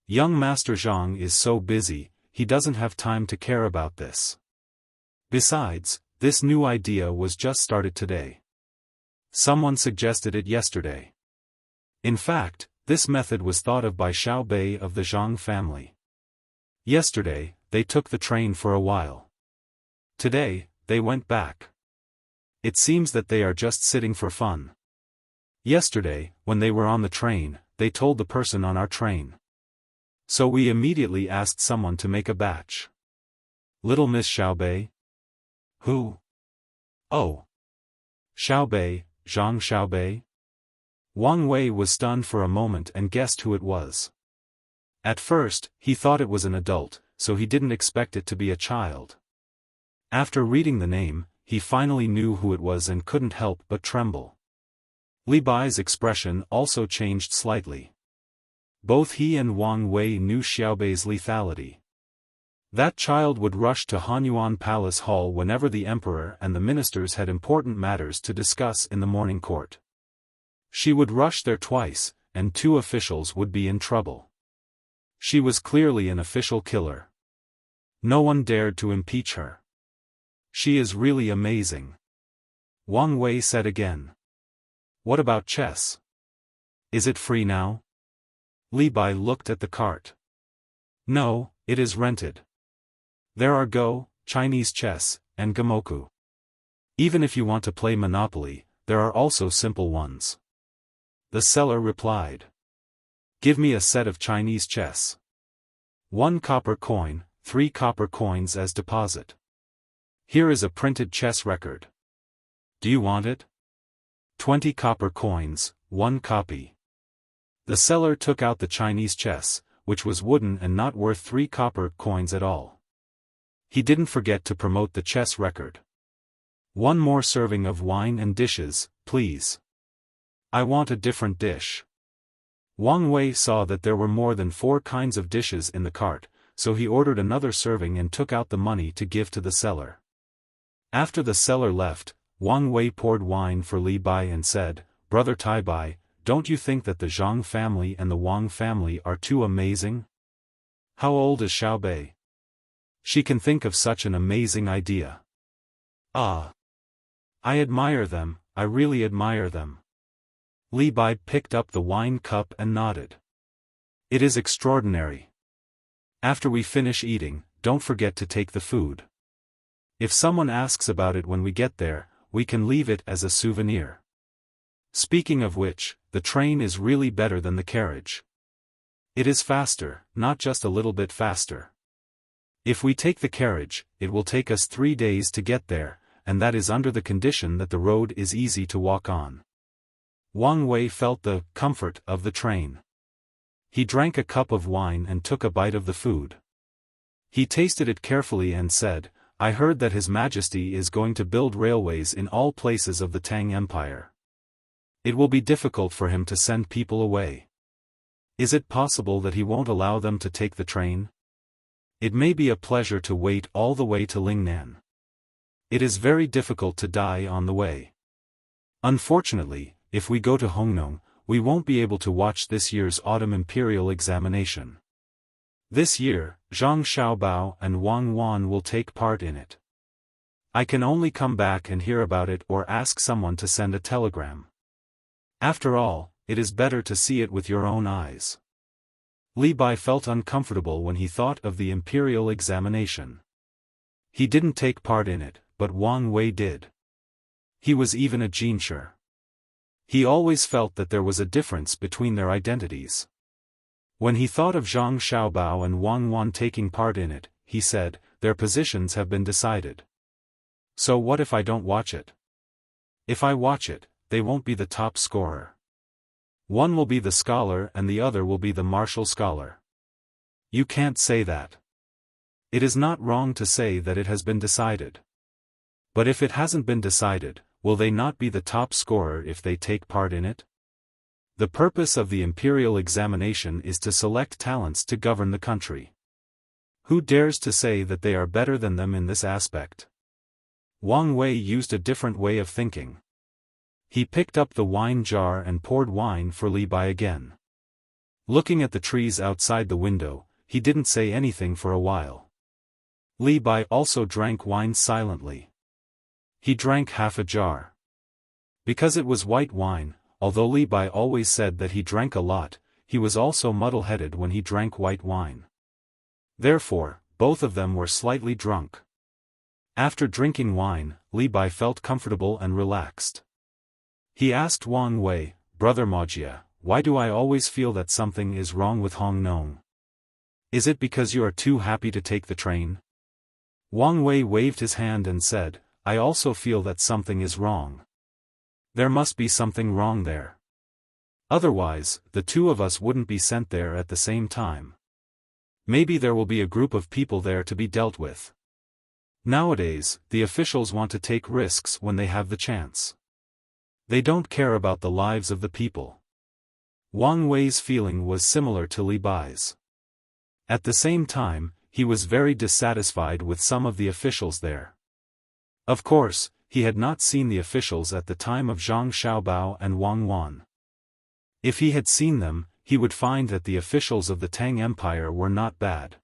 Young Master Zhang is so busy, he doesn't have time to care about this. Besides, this new idea was just started today. Someone suggested it yesterday. In fact, this method was thought of by Xiao Bei of the Zhang family. Yesterday, they took the train for a while. Today, they went back. It seems that they are just sitting for fun. Yesterday, when they were on the train, they told the person on our train. So we immediately asked someone to make a batch." "Little Miss Xiao Bei?" "Who?" "Oh. Xiao Bei, Zhang Xiao Bei?" Wang Wei was stunned for a moment and guessed who it was. At first, he thought it was an adult, so he didn't expect it to be a child. After reading the name, he finally knew who it was and couldn't help but tremble. Li Bai's expression also changed slightly. Both he and Wang Wei knew Xiaobei's lethality. That child would rush to Hanyuan Palace Hall whenever the emperor and the ministers had important matters to discuss in the morning court. She would rush there twice, and 2 officials would be in trouble. She was clearly an official killer. No one dared to impeach her. "She is really amazing," Wang Wei said again. "What about chess? Is it free now?" Li Bai looked at the cart. "No, it is rented. There are Go, Chinese chess, and Gamoku. Even if you want to play Monopoly, there are also simple ones." The seller replied. "Give me a set of Chinese chess. 1 copper coin, 3 copper coins as deposit. Here is a printed chess record. Do you want it? 20 copper coins, 1 copy." The seller took out the Chinese chess, which was wooden and not worth 3 copper coins at all. He didn't forget to promote the chess record. "1 more serving of wine and dishes, please. I want a different dish." Wang Wei saw that there were more than 4 kinds of dishes in the cart, so he ordered another serving and took out the money to give to the seller. After the seller left, Wang Wei poured wine for Li Bai and said, "Brother Tai Bai, don't you think that the Zhang family and the Wang family are too amazing? How old is Xiao Bei? She can think of such an amazing idea. Ah! I admire them, I really admire them." Li Bai picked up the wine cup and nodded. "It is extraordinary. After we finish eating, don't forget to take the food. If someone asks about it when we get there, we can leave it as a souvenir. Speaking of which, the train is really better than the carriage. It is faster, not just a little bit faster. If we take the carriage, it will take us 3 days to get there, and that is under the condition that the road is easy to walk on." Wang Wei felt the comfort of the train. He drank a cup of wine and took a bite of the food. He tasted it carefully and said, "I heard that His Majesty is going to build railways in all places of the Tang Empire. It will be difficult for him to send people away. Is it possible that he won't allow them to take the train? It may be a pleasure to wait all the way to Lingnan. It is very difficult to die on the way. Unfortunately, if we go to Hongnong, we won't be able to watch this year's autumn imperial examination. This year, Zhang Xiaobao and Wang Wan will take part in it. I can only come back and hear about it or ask someone to send a telegram. After all, it is better to see it with your own eyes." Li Bai felt uncomfortable when he thought of the imperial examination. He didn't take part in it, but Wang Wei did. He was even a jinshi. He always felt that there was a difference between their identities. When he thought of Zhang Xiaobao and Wang Wan taking part in it, he said, "Their positions have been decided. So what if I don't watch it? If I watch it, they won't be the top scorer. One will be the scholar and the other will be the martial scholar." "You can't say that. It is not wrong to say that it has been decided. But if it hasn't been decided, will they not be the top scorer if they take part in it? The purpose of the imperial examination is to select talents to govern the country. Who dares to say that they are better than them in this aspect? Wang Wei used a different way of thinking. He picked up the wine jar and poured wine for Li Bai again. Looking at the trees outside the window, he didn't say anything for a while. Li Bai also drank wine silently. He drank half a jar. Because it was white wine, although Li Bai always said that he drank a lot, he was also muddle-headed when he drank white wine. Therefore, both of them were slightly drunk. After drinking wine, Li Bai felt comfortable and relaxed. He asked Wang Wei, "Brother Wuxia, why do I always feel that something is wrong with Hong Nong? Is it because you are too happy to take the train?" Wang Wei waved his hand and said, "I also feel that something is wrong. There must be something wrong there. Otherwise, the two of us wouldn't be sent there at the same time. Maybe there will be a group of people there to be dealt with. Nowadays, the officials want to take risks when they have the chance. They don't care about the lives of the people." Wang Wei's feeling was similar to Li Bai's. At the same time, he was very dissatisfied with some of the officials there. Of course, he had not seen the officials at the time of Zhang Xiaobao and Wang Wan. If he had seen them, he would find that the officials of the Tang Empire were not bad.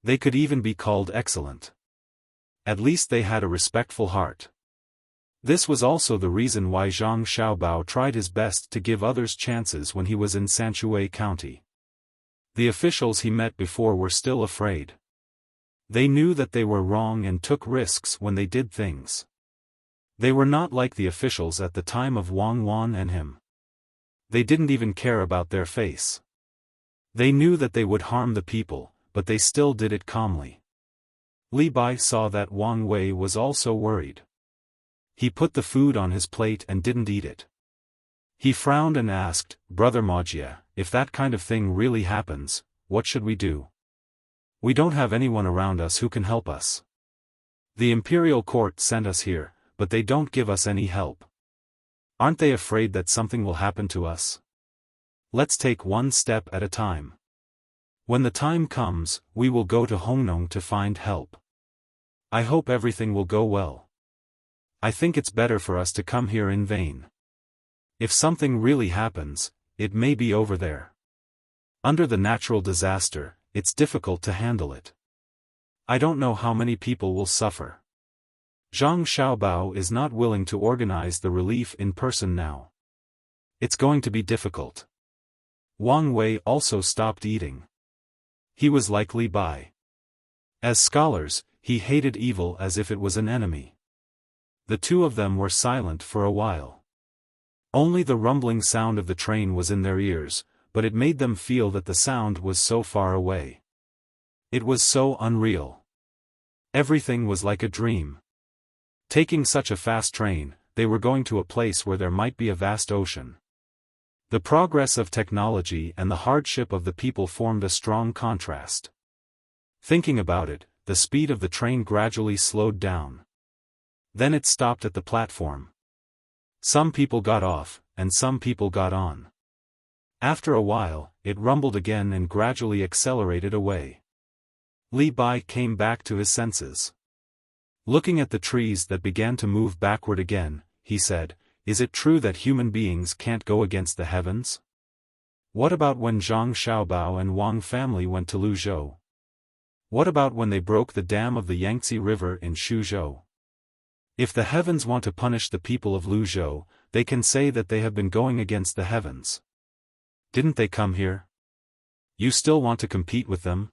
They could even be called excellent. At least they had a respectful heart. This was also the reason why Zhang Xiaobao tried his best to give others chances when he was in Sanshui County. The officials he met before were still afraid. They knew that they were wrong and took risks when they did things. They were not like the officials at the time of Wang Wan and him. They didn't even care about their face. They knew that they would harm the people, but they still did it calmly. Li Bai saw that Wang Wei was also worried. He put the food on his plate and didn't eat it. He frowned and asked, "Brother Wuxia, if that kind of thing really happens, what should we do? We don't have anyone around us who can help us. The imperial court sent us here, but they don't give us any help. Aren't they afraid that something will happen to us? Let's take one step at a time. When the time comes, we will go to Hongnong to find help. I hope everything will go well. I think it's better for us to come here in vain. If something really happens, it may be over there. Under the natural disaster, it's difficult to handle it. I don't know how many people will suffer. Zhang Xiaobao is not willing to organize the relief in person now. It's going to be difficult." Wang Wei also stopped eating. He was like Li Bai. As scholars, he hated evil as if it was an enemy. The two of them were silent for a while. Only the rumbling sound of the train was in their ears, but it made them feel that the sound was so far away. It was so unreal. Everything was like a dream. Taking such a fast train, they were going to a place where there might be a vast ocean. The progress of technology and the hardship of the people formed a strong contrast. Thinking about it, the speed of the train gradually slowed down. Then it stopped at the platform. Some people got off, and some people got on. After a while, it rumbled again and gradually accelerated away. Li Bai came back to his senses. Looking at the trees that began to move backward again, he said, "Is it true that human beings can't go against the heavens? What about when Zhang Xiaobao and Wang family went to Luzhou? What about when they broke the dam of the Yangtze River in Shuzhou? If the heavens want to punish the people of Luzhou, they can say that they have been going against the heavens. Didn't they come here? You still want to compete with them?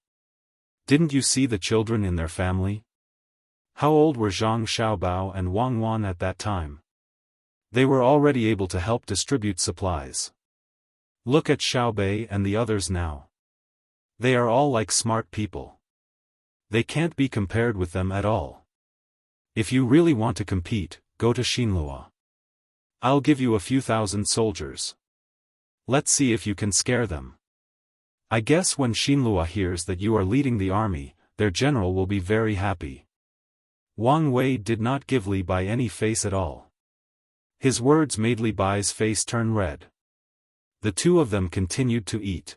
Didn't you see the children in their family? How old were Zhang Xiaobao and Wang Wan at that time? They were already able to help distribute supplies. Look at Xiaobei and the others now. They are all like smart people. They can't be compared with them at all. If you really want to compete, go to Xinlua. I'll give you a few thousand soldiers. Let's see if you can scare them. I guess when Xinlua hears that you are leading the army, their general will be very happy." Wang Wei did not give Li Bai any face at all. His words made Li Bai's face turn red. The two of them continued to eat.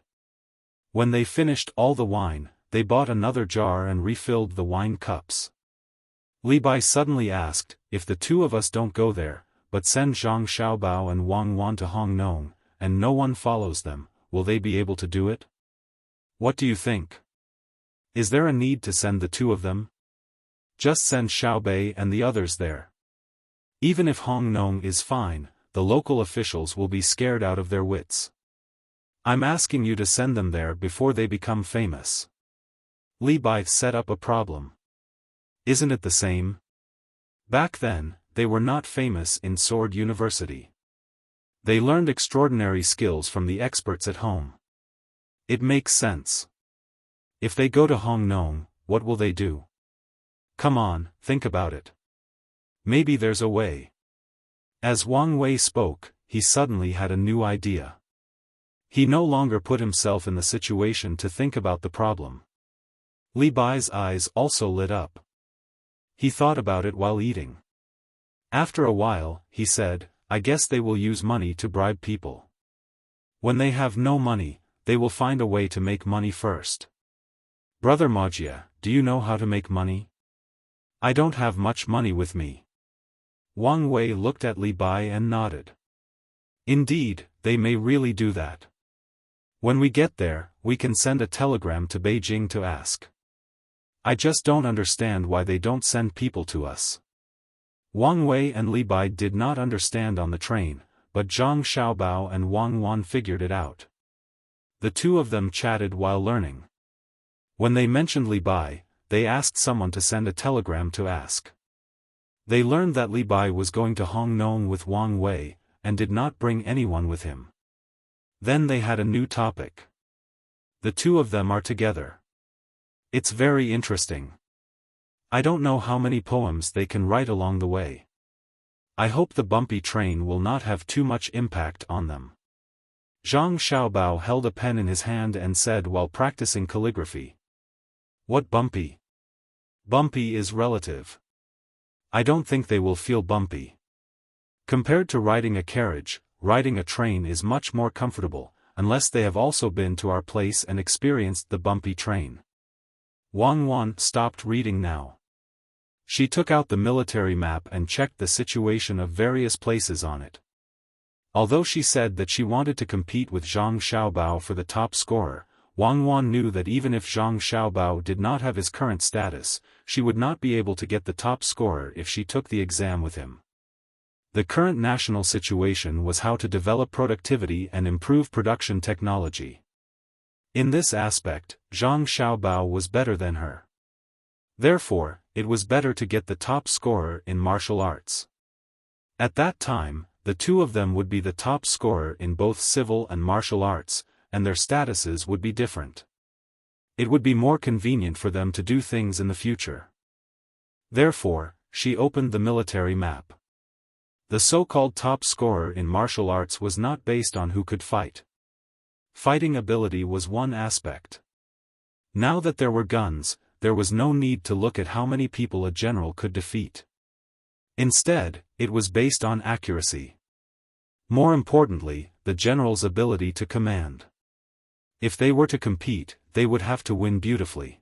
When they finished all the wine, they bought another jar and refilled the wine cups. Li Bai suddenly asked, if the two of us don't go there, but send Zhang Xiaobao and Wang Wan to Hong Nong, and no one follows them, will they be able to do it? What do you think? Is there a need to send the two of them? Just send Xiaobei and the others there. Even if Hong Nong is fine, the local officials will be scared out of their wits. I'm asking you to send them there before they become famous. Li Bai set up a problem. Isn't it the same? Back then, they were not famous in Sword University. They learned extraordinary skills from the experts at home. It makes sense. If they go to Hong Nong, what will they do? Come on, think about it. Maybe there's a way. As Wang Wei spoke, he suddenly had a new idea. He no longer put himself in the situation to think about the problem. Li Bai's eyes also lit up. He thought about it while eating. After a while, he said, I guess they will use money to bribe people. When they have no money, they will find a way to make money first. Brother Magia, do you know how to make money? I don't have much money with me. Wang Wei looked at Li Bai and nodded. Indeed, they may really do that. When we get there, we can send a telegram to Beijing to ask. I just don't understand why they don't send people to us. Wang Wei and Li Bai did not understand on the train, but Zhang Xiaobao and Wang Wan figured it out. The two of them chatted while learning. When they mentioned Li Bai, they asked someone to send a telegram to ask. They learned that Li Bai was going to Hong Nong with Wang Wei, and did not bring anyone with him. Then they had a new topic. The two of them are together. It's very interesting. I don't know how many poems they can write along the way. I hope the bumpy train will not have too much impact on them. Zhang Xiaobao held a pen in his hand and said while practicing calligraphy. What bumpy? Bumpy is relative. I don't think they will feel bumpy. Compared to riding a carriage, riding a train is much more comfortable, unless they have also been to our place and experienced the bumpy train. Wang Wan stopped reading now. She took out the military map and checked the situation of various places on it. Although she said that she wanted to compete with Zhang Xiaobao for the top scorer, Wang Wan knew that even if Zhang Xiaobao did not have his current status, she would not be able to get the top scorer if she took the exam with him. The current national situation was how to develop productivity and improve production technology. In this aspect, Zhang Xiaobao was better than her. Therefore, it was better to get the top scorer in martial arts. At that time, the two of them would be the top scorer in both civil and martial arts, and their statuses would be different. It would be more convenient for them to do things in the future. Therefore, she opened the military map. The so-called top scorer in martial arts was not based on who could fight. Fighting ability was one aspect. Now that there were guns, there was no need to look at how many people a general could defeat. Instead, it was based on accuracy. More importantly, the general's ability to command. If they were to compete, they would have to win beautifully.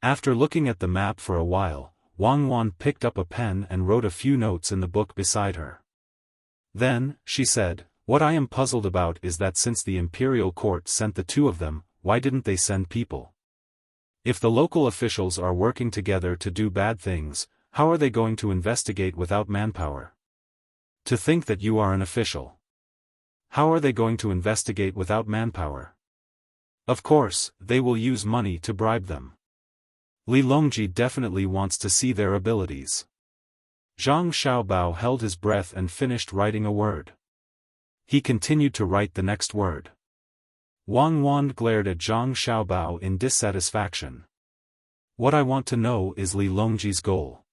After looking at the map for a while, Wang Wan picked up a pen and wrote a few notes in the book beside her. Then, she said, what I am puzzled about is that since the imperial court sent the two of them, why didn't they send people? If the local officials are working together to do bad things, how are they going to investigate without manpower? To think that you are an official. How are they going to investigate without manpower? Of course, they will use money to bribe them. Li Longji definitely wants to see their abilities. Zhang Xiaobao held his breath and finished writing a word. He continued to write the next word. Wang Wan glared at Zhang Xiaobao in dissatisfaction. What I want to know is Li Longji's goal.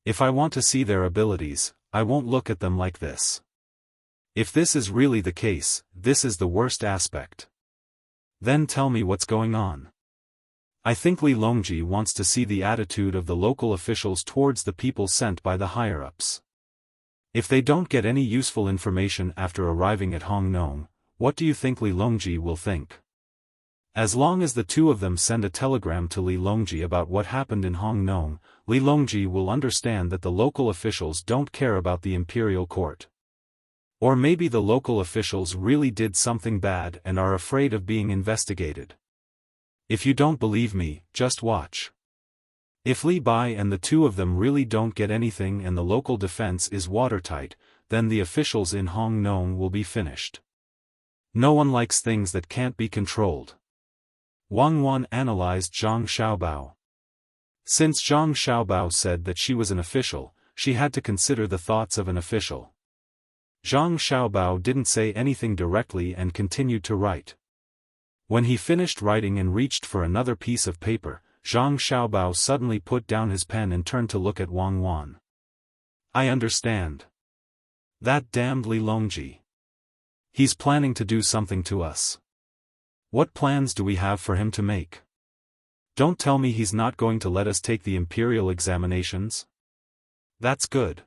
If I want to see their abilities, I won't look at them like this. If this is really the case, this is the worst aspect. Then tell me what's going on. I think Li Longji wants to see the attitude of the local officials towards the people sent by the higher-ups. If they don't get any useful information after arriving at Hongnong, what do you think Li Longji will think? As long as the two of them send a telegram to Li Longji about what happened in Hongnong, Li Longji will understand that the local officials don't care about the imperial court. Or maybe the local officials really did something bad and are afraid of being investigated. If you don't believe me, just watch. If Li Bai and the two of them really don't get anything and the local defense is watertight, then the officials in Hongnong will be finished. No one likes things that can't be controlled. Wang Wan analyzed Zhang Xiaobao. Since Zhang Xiaobao said that she was an official, she had to consider the thoughts of an official. Zhang Xiaobao didn't say anything directly and continued to write. When he finished writing and reached for another piece of paper, Zhang Xiaobao suddenly put down his pen and turned to look at Wang Wan. I understand. That damned Li Longji. He's planning to do something to us. What plans do we have for him to make? Don't tell me he's not going to let us take the imperial examinations? That's good.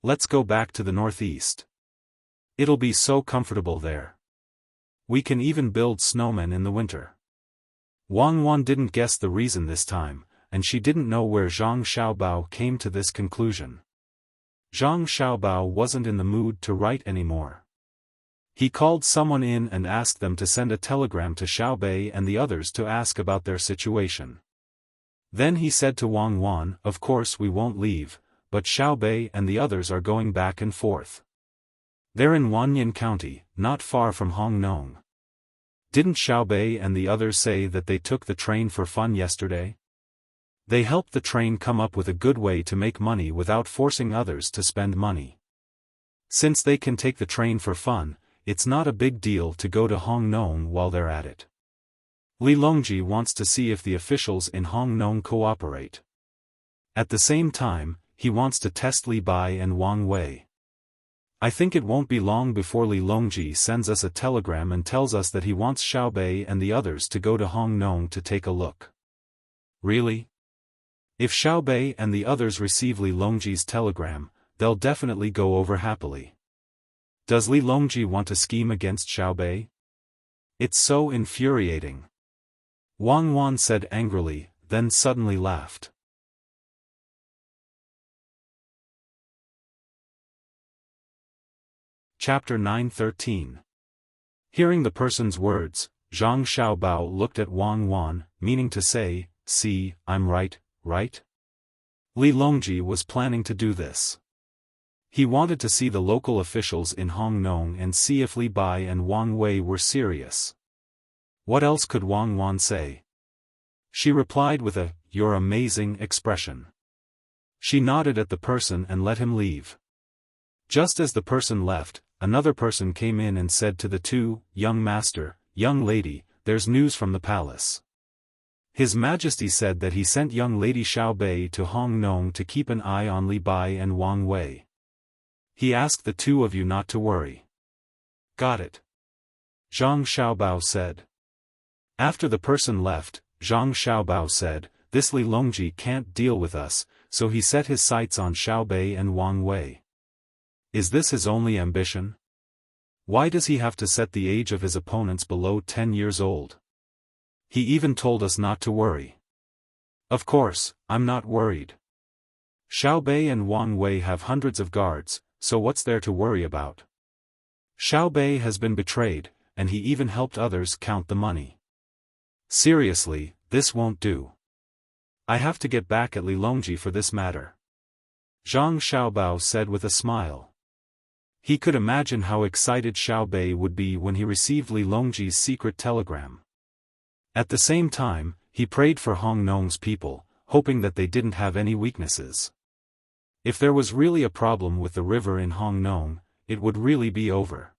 Let's go back to the northeast. It'll be so comfortable there. We can even build snowmen in the winter. Wang Wan didn't guess the reason this time, and she didn't know where Zhang Xiaobao came to this conclusion. Zhang Xiaobao wasn't in the mood to write anymore. He called someone in and asked them to send a telegram to Xiaobei and the others to ask about their situation. Then he said to Wang Wan, of course we won't leave, but Xiaobei and the others are going back and forth. They're in Wanyan County, not far from Hongnong. Didn't Xiaobei and the others say that they took the train for fun yesterday? They helped the train come up with a good way to make money without forcing others to spend money. Since they can take the train for fun, it's not a big deal to go to Hongnong while they're at it. Li Longji wants to see if the officials in Hongnong cooperate. At the same time, he wants to test Li Bai and Wang Wei. I think it won't be long before Li Longji sends us a telegram and tells us that he wants Xiaobei and the others to go to Hongnong to take a look. Really? If Xiaobei and the others receive Li Longji's telegram, they'll definitely go over happily. Does Li Longji want to scheme against Xiaobei? It's so infuriating. Wang Wan said angrily, then suddenly laughed. Chapter 9:13. Hearing the person's words, Zhang Xiaobao looked at Wang Wan, meaning to say, see, I'm right, right? Li Longji was planning to do this. He wanted to see the local officials in Hongnong and see if Li Bai and Wang Wei were serious. What else could Wang Wan say? She replied with a, "You're amazing" expression. She nodded at the person and let him leave. Just as the person left, another person came in and said to the two, "Young master, young lady, there's news from the palace." His Majesty said that he sent young lady Xiaobei to Hongnong to keep an eye on Li Bai and Wang Wei. He asked the two of you not to worry. Got it. Zhang Xiaobao said. After the person left, Zhang Xiaobao said, this Li Longji can't deal with us, so he set his sights on Xiaobei and Wang Wei. Is this his only ambition? Why does he have to set the age of his opponents below 10 years old? He even told us not to worry. Of course, I'm not worried. Xiaobei and Wang Wei have hundreds of guards, so what's there to worry about? Xiaobei has been betrayed, and he even helped others count the money. Seriously, this won't do. I have to get back at Li Longji for this matter. Zhang Xiaobao said with a smile. He could imagine how excited Xiaobei would be when he received Li Longji's secret telegram. At the same time, he prayed for Hongnong's people, hoping that they didn't have any weaknesses. If there was really a problem with the river in Hongnong, it would really be over.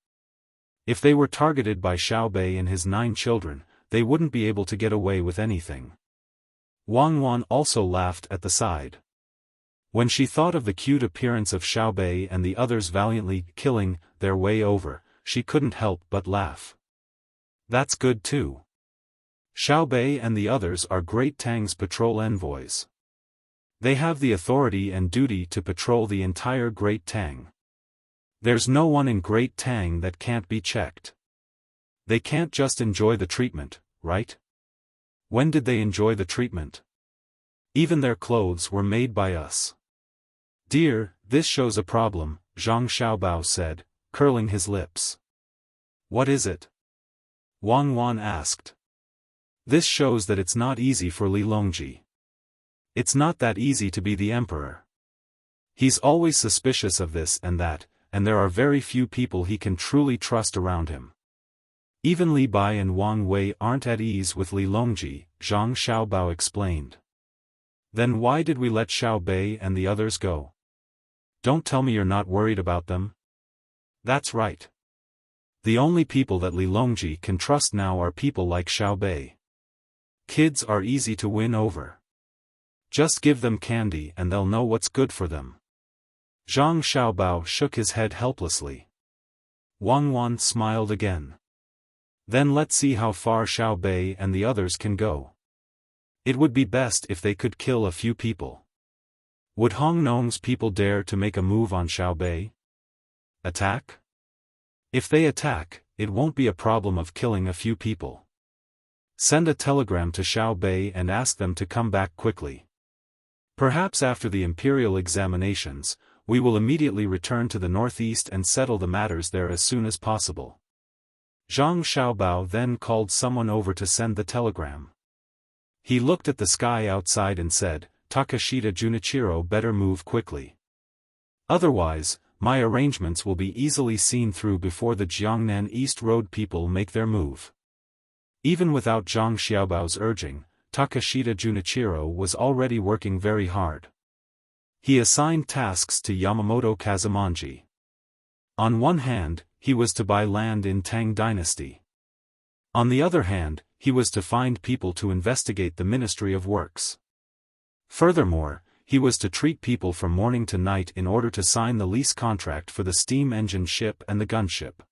If they were targeted by Xiaobei and his 9 children, they wouldn't be able to get away with anything. Wang Wan also laughed at the side. When she thought of the cute appearance of Xiaobei and the others valiantly killing their way over, she couldn't help but laugh. That's good too. Xiaobei and the others are great Tang's patrol envoys. They have the authority and duty to patrol the entire Great Tang. There's no one in Great Tang that can't be checked. They can't just enjoy the treatment, right? When did they enjoy the treatment? Even their clothes were made by us. Dear, this shows a problem, Zhang Xiaobao said, curling his lips. What is it? Wang Wan asked. This shows that it's not easy for Li Longji. It's not that easy to be the emperor. He's always suspicious of this and that, and there are very few people he can truly trust around him. Even Li Bai and Wang Wei aren't at ease with Li Longji, Zhang Xiaobao explained. Then why did we let Xiao Bei and the others go? Don't tell me you're not worried about them. That's right. The only people that Li Longji can trust now are people like Xiao Bei. Kids are easy to win over. Just give them candy and they'll know what's good for them. Zhang Xiaobao shook his head helplessly. Wang Wan smiled again. Then let's see how far Xiao Bei and the others can go. It would be best if they could kill a few people. Would Hong Nong's people dare to make a move on Xiao Bei? Attack? If they attack, it won't be a problem of killing a few people. Send a telegram to Xiao Bei and ask them to come back quickly. Perhaps after the imperial examinations, we will immediately return to the northeast and settle the matters there as soon as possible. Zhang Xiaobao then called someone over to send the telegram. He looked at the sky outside and said, Takashita Junichiro better move quickly. Otherwise, my arrangements will be easily seen through before the Jiangnan East Road people make their move. Even without Zhang Xiaobao's urging, Takashita Junichiro was already working very hard. He assigned tasks to Yamamoto Kazumanji. On one hand, he was to buy land in Tang Dynasty. On the other hand, he was to find people to investigate the Ministry of Works. Furthermore, he was to treat people from morning to night in order to sign the lease contract for the steam engine ship and the gunship.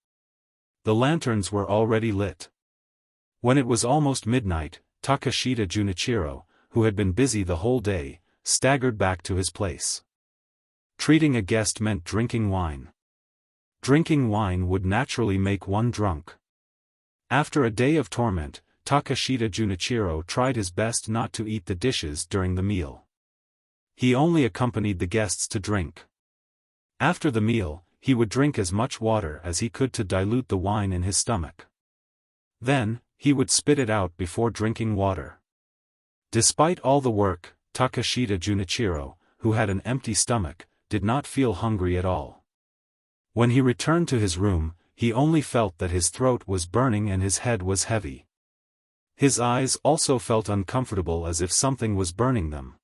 The lanterns were already lit. When it was almost midnight, Takashita Junichiro, who had been busy the whole day, staggered back to his place. Treating a guest meant drinking wine. Drinking wine would naturally make one drunk. After a day of torment, Takashita Junichiro tried his best not to eat the dishes during the meal. He only accompanied the guests to drink. After the meal, he would drink as much water as he could to dilute the wine in his stomach. Then, he would spit it out before drinking water. Despite all the work, Takashita Junichiro, who had an empty stomach, did not feel hungry at all. When he returned to his room, he only felt that his throat was burning and his head was heavy. His eyes also felt uncomfortable as if something was burning them.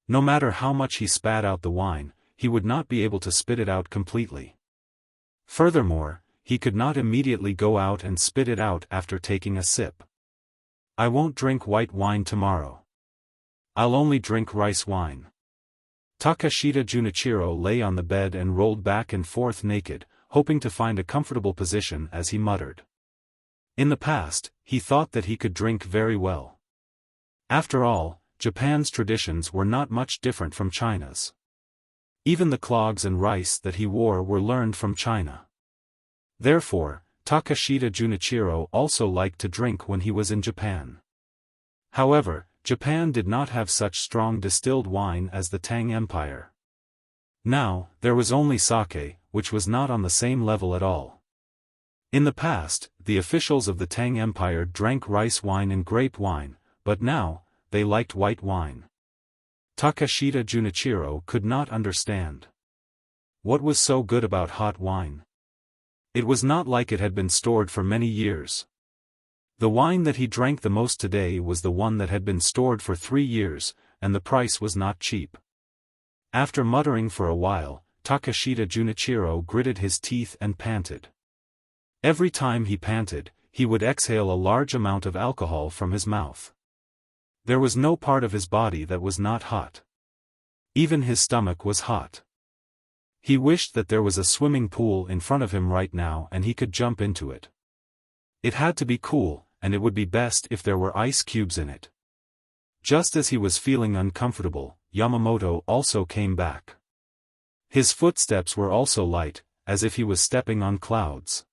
No matter how much he spat out the wine, he would not be able to spit it out completely. Furthermore, he could not immediately go out and spit it out after taking a sip. I won't drink white wine tomorrow. I'll only drink rice wine. Takashita Junichiro lay on the bed and rolled back and forth naked, hoping to find a comfortable position as he muttered. In the past, he thought that he could drink very well. After all, Japan's traditions were not much different from China's. Even the clogs and rice that he wore were learned from China. Therefore, Takashita Junichiro also liked to drink when he was in Japan. However, Japan did not have such strong distilled wine as the Tang Empire. Now, there was only sake, which was not on the same level at all. In the past, the officials of the Tang Empire drank rice wine and grape wine, but now, they liked white wine. Takashita Junichiro could not understand. What was so good about hot wine? It was not like it had been stored for many years. The wine that he drank the most today was the one that had been stored for 3 years, and the price was not cheap. After muttering for a while, Takashita Junichiro gritted his teeth and panted. Every time he panted, he would exhale a large amount of alcohol from his mouth. There was no part of his body that was not hot. Even his stomach was hot. He wished that there was a swimming pool in front of him right now and he could jump into it. It had to be cool, and it would be best if there were ice cubes in it. Just as he was feeling uncomfortable, Yamamoto also came back. His footsteps were also light, as if he was stepping on clouds.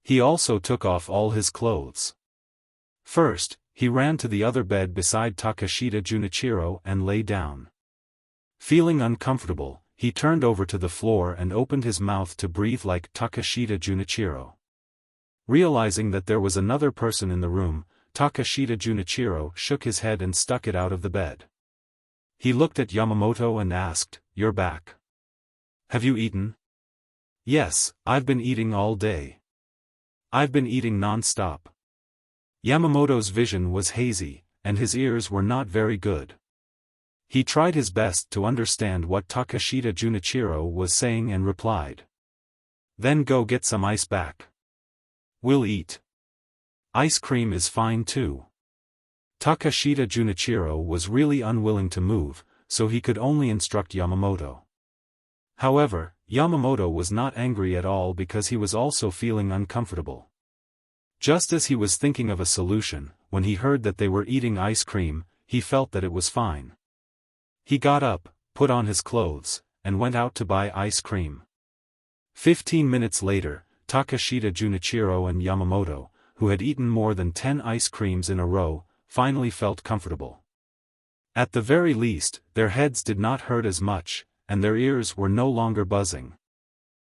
He also took off all his clothes. First, he ran to the other bed beside Takashita Junichiro and lay down. Feeling uncomfortable, he turned over to the floor and opened his mouth to breathe like Takashita Junichiro. Realizing that there was another person in the room, Takashita Junichiro shook his head and stuck it out of the bed. He looked at Yamamoto and asked, "You're back. Have you eaten?" "Yes, I've been eating all day. I've been eating non-stop." Yamamoto's vision was hazy, and his ears were not very good. He tried his best to understand what Takashita Junichiro was saying and replied. "Then go get some ice back. We'll eat. Ice cream is fine too." Takashita Junichiro was really unwilling to move, so he could only instruct Yamamoto. However, Yamamoto was not angry at all because he was also feeling uncomfortable. Just as he was thinking of a solution, when he heard that they were eating ice cream, he felt that it was fine. He got up, put on his clothes, and went out to buy ice cream. 15 minutes later, Takashita Junichiro and Yamamoto, who had eaten more than 10 ice creams in a row, finally felt comfortable. At the very least, their heads did not hurt as much, and their ears were no longer buzzing.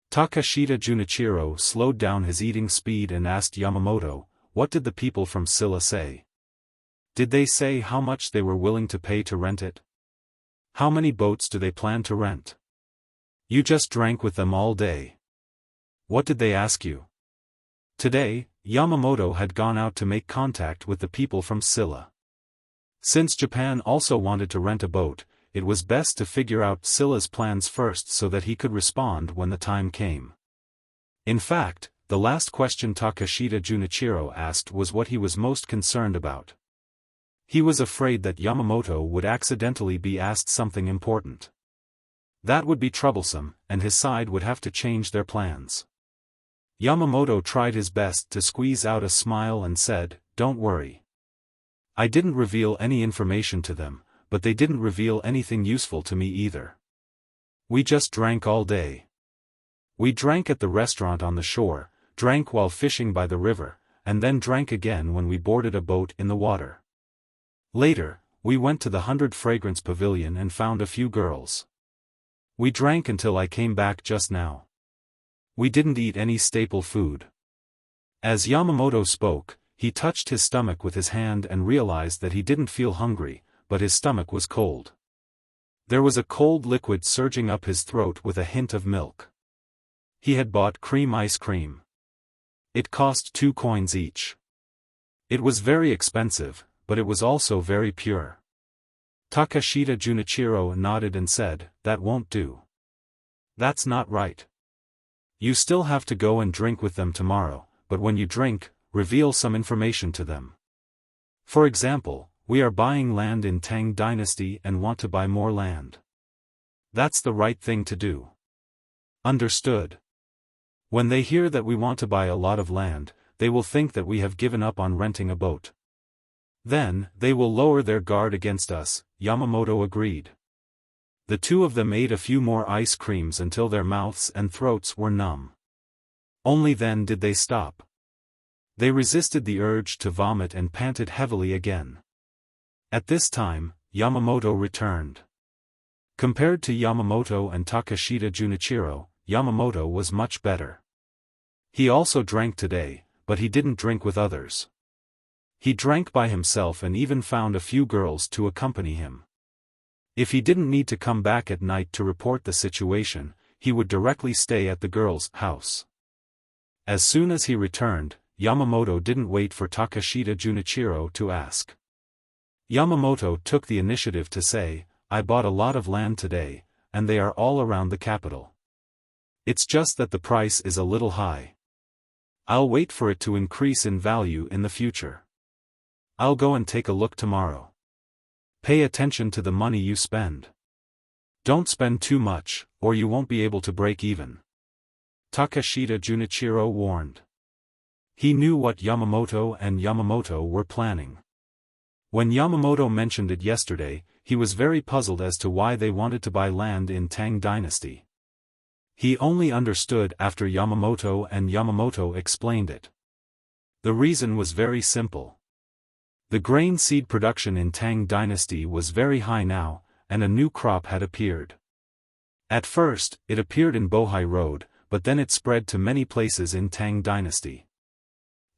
Takashita Junichiro slowed down his eating speed and asked Yamamoto, "What did the people from Silla say? Did they say how much they were willing to pay to rent it? How many boats do they plan to rent? You just drank with them all day. What did they ask you?" Today, Yamamoto had gone out to make contact with the people from Silla. Since Japan also wanted to rent a boat, it was best to figure out Silla's plans first so that he could respond when the time came. In fact, the last question Takashita Junichiro asked was what he was most concerned about. He was afraid that Yamamoto would accidentally be asked something important. That would be troublesome, and his side would have to change their plans. Yamamoto tried his best to squeeze out a smile and said, "Don't worry. I didn't reveal any information to them, but they didn't reveal anything useful to me either. We just drank all day. We drank at the restaurant on the shore, drank while fishing by the river, and then drank again when we boarded a boat in the water. Later, we went to the 100 Fragrance Pavilion and found a few girls. We drank until I came back just now. We didn't eat any staple food." As Yamamoto spoke, he touched his stomach with his hand and realized that he didn't feel hungry, but his stomach was cold. There was a cold liquid surging up his throat with a hint of milk. He had bought cream ice cream. It cost 2 coins each. It was very expensive, but it was also very pure. Takashita Junichiro nodded and said, "That won't do. That's not right. You still have to go and drink with them tomorrow, but when you drink, reveal some information to them. For example, we are buying land in Tang Dynasty and want to buy more land. That's the right thing to do. Understood? When they hear that we want to buy a lot of land, they will think that we have given up on renting a boat. Then, they will lower their guard against us," Yamamoto agreed. The two of them ate a few more ice creams until their mouths and throats were numb. Only then did they stop. They resisted the urge to vomit and panted heavily again. At this time, Yamamoto returned. Compared to Yamamoto and Takashita Junichiro, Yamamoto was much better. He also drank today, but he didn't drink with others. He drank by himself and even found a few girls to accompany him. If he didn't need to come back at night to report the situation, he would directly stay at the girls' house. As soon as he returned, Yamamoto didn't wait for Takashita Junichiro to ask. Yamamoto took the initiative to say, "I bought a lot of land today, and they are all around the capital. It's just that the price is a little high. I'll wait for it to increase in value in the future. I'll go and take a look tomorrow. Pay attention to the money you spend. Don't spend too much, or you won't be able to break even," Takashita Junichiro warned. He knew what Yamamoto were planning. When Yamamoto mentioned it yesterday, he was very puzzled as to why they wanted to buy land in Tang Dynasty. He only understood after Yamamoto and Yamamoto explained it. The reason was very simple. The grain seed production in Tang Dynasty was very high now, and a new crop had appeared. At first, it appeared in Bohai Road, but then it spread to many places in Tang Dynasty.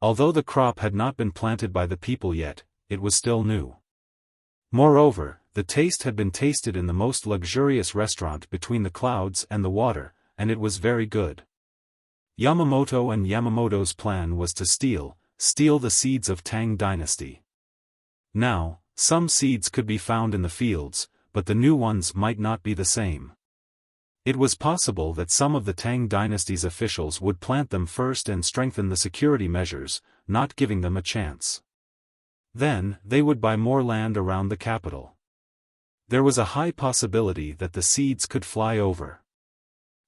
Although the crop had not been planted by the people yet, it was still new. Moreover, the taste had been tasted in the most luxurious restaurant between the clouds and the water, and it was very good. Yamamoto and Yamamoto's plan was to steal the seeds of Tang Dynasty. Now, some seeds could be found in the fields, but the new ones might not be the same. It was possible that some of the Tang Dynasty's officials would plant them first and strengthen the security measures, not giving them a chance. Then, they would buy more land around the capital. There was a high possibility that the seeds could fly over.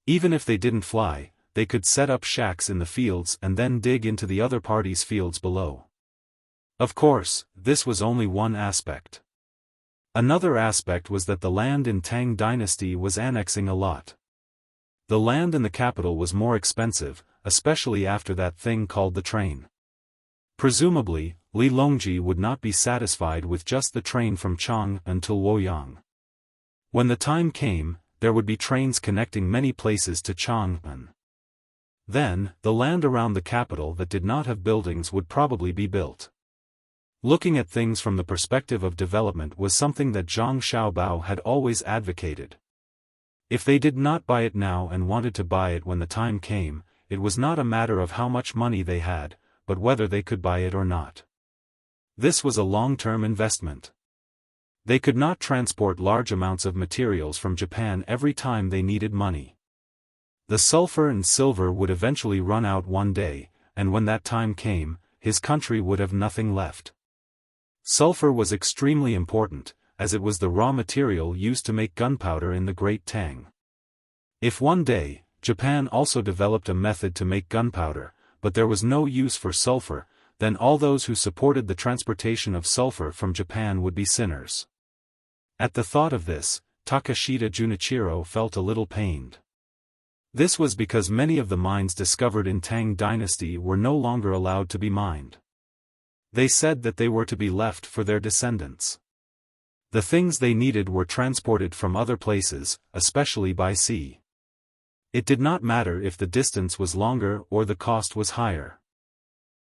Even if they didn't fly, they could set up shacks in the fields and then dig into the other party's fields below. Of course, this was only one aspect. Another aspect was that the land in Tang Dynasty was annexing a lot. The land in the capital was more expensive, especially after that thing called the train. Presumably, Li Longji would not be satisfied with just the train from Chang until Luoyang. When the time came, there would be trains connecting many places to Chang'an. Then, the land around the capital that did not have buildings would probably be built. Looking at things from the perspective of development was something that Zhang Xiaobao had always advocated. If they did not buy it now and wanted to buy it when the time came, it was not a matter of how much money they had, but whether they could buy it or not. This was a long-term investment. They could not transport large amounts of materials from Japan every time they needed money. The sulfur and silver would eventually run out one day, and when that time came, his country would have nothing left. Sulfur was extremely important, as it was the raw material used to make gunpowder in the Great Tang. If one day, Japan also developed a method to make gunpowder, but there was no use for sulfur, then all those who supported the transportation of sulfur from Japan would be sinners. At the thought of this, Takashita Junichiro felt a little pained. This was because many of the mines discovered in Tang Dynasty were no longer allowed to be mined. They said that they were to be left for their descendants. The things they needed were transported from other places, especially by sea. It did not matter if the distance was longer or the cost was higher.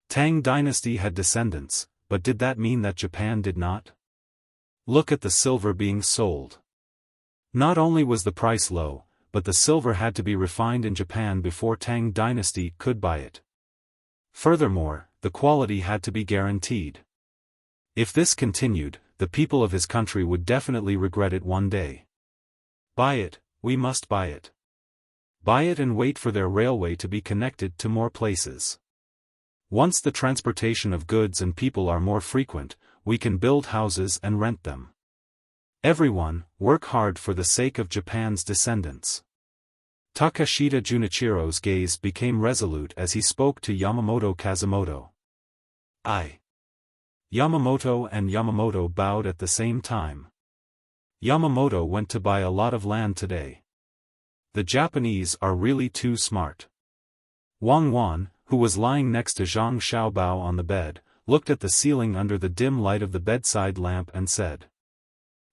Tang Dynasty had descendants, but did that mean that Japan did not? Look at the silver being sold. Not only was the price low, but the silver had to be refined in Japan before Tang Dynasty could buy it. Furthermore, the quality had to be guaranteed. If this continued, the people of his country would definitely regret it one day. Buy it, we must buy it. Buy it and wait for their railway to be connected to more places. Once the transportation of goods and people are more frequent, we can build houses and rent them. Everyone, work hard for the sake of Japan's descendants. Takashita Junichiro's gaze became resolute as he spoke to Yamamoto Kazumoto. Yamamoto and Yamamoto bowed at the same time. Yamamoto went to buy a lot of land today. The Japanese are really too smart. Wang Wan, who was lying next to Zhang Xiaobao on the bed, looked at the ceiling under the dim light of the bedside lamp and said,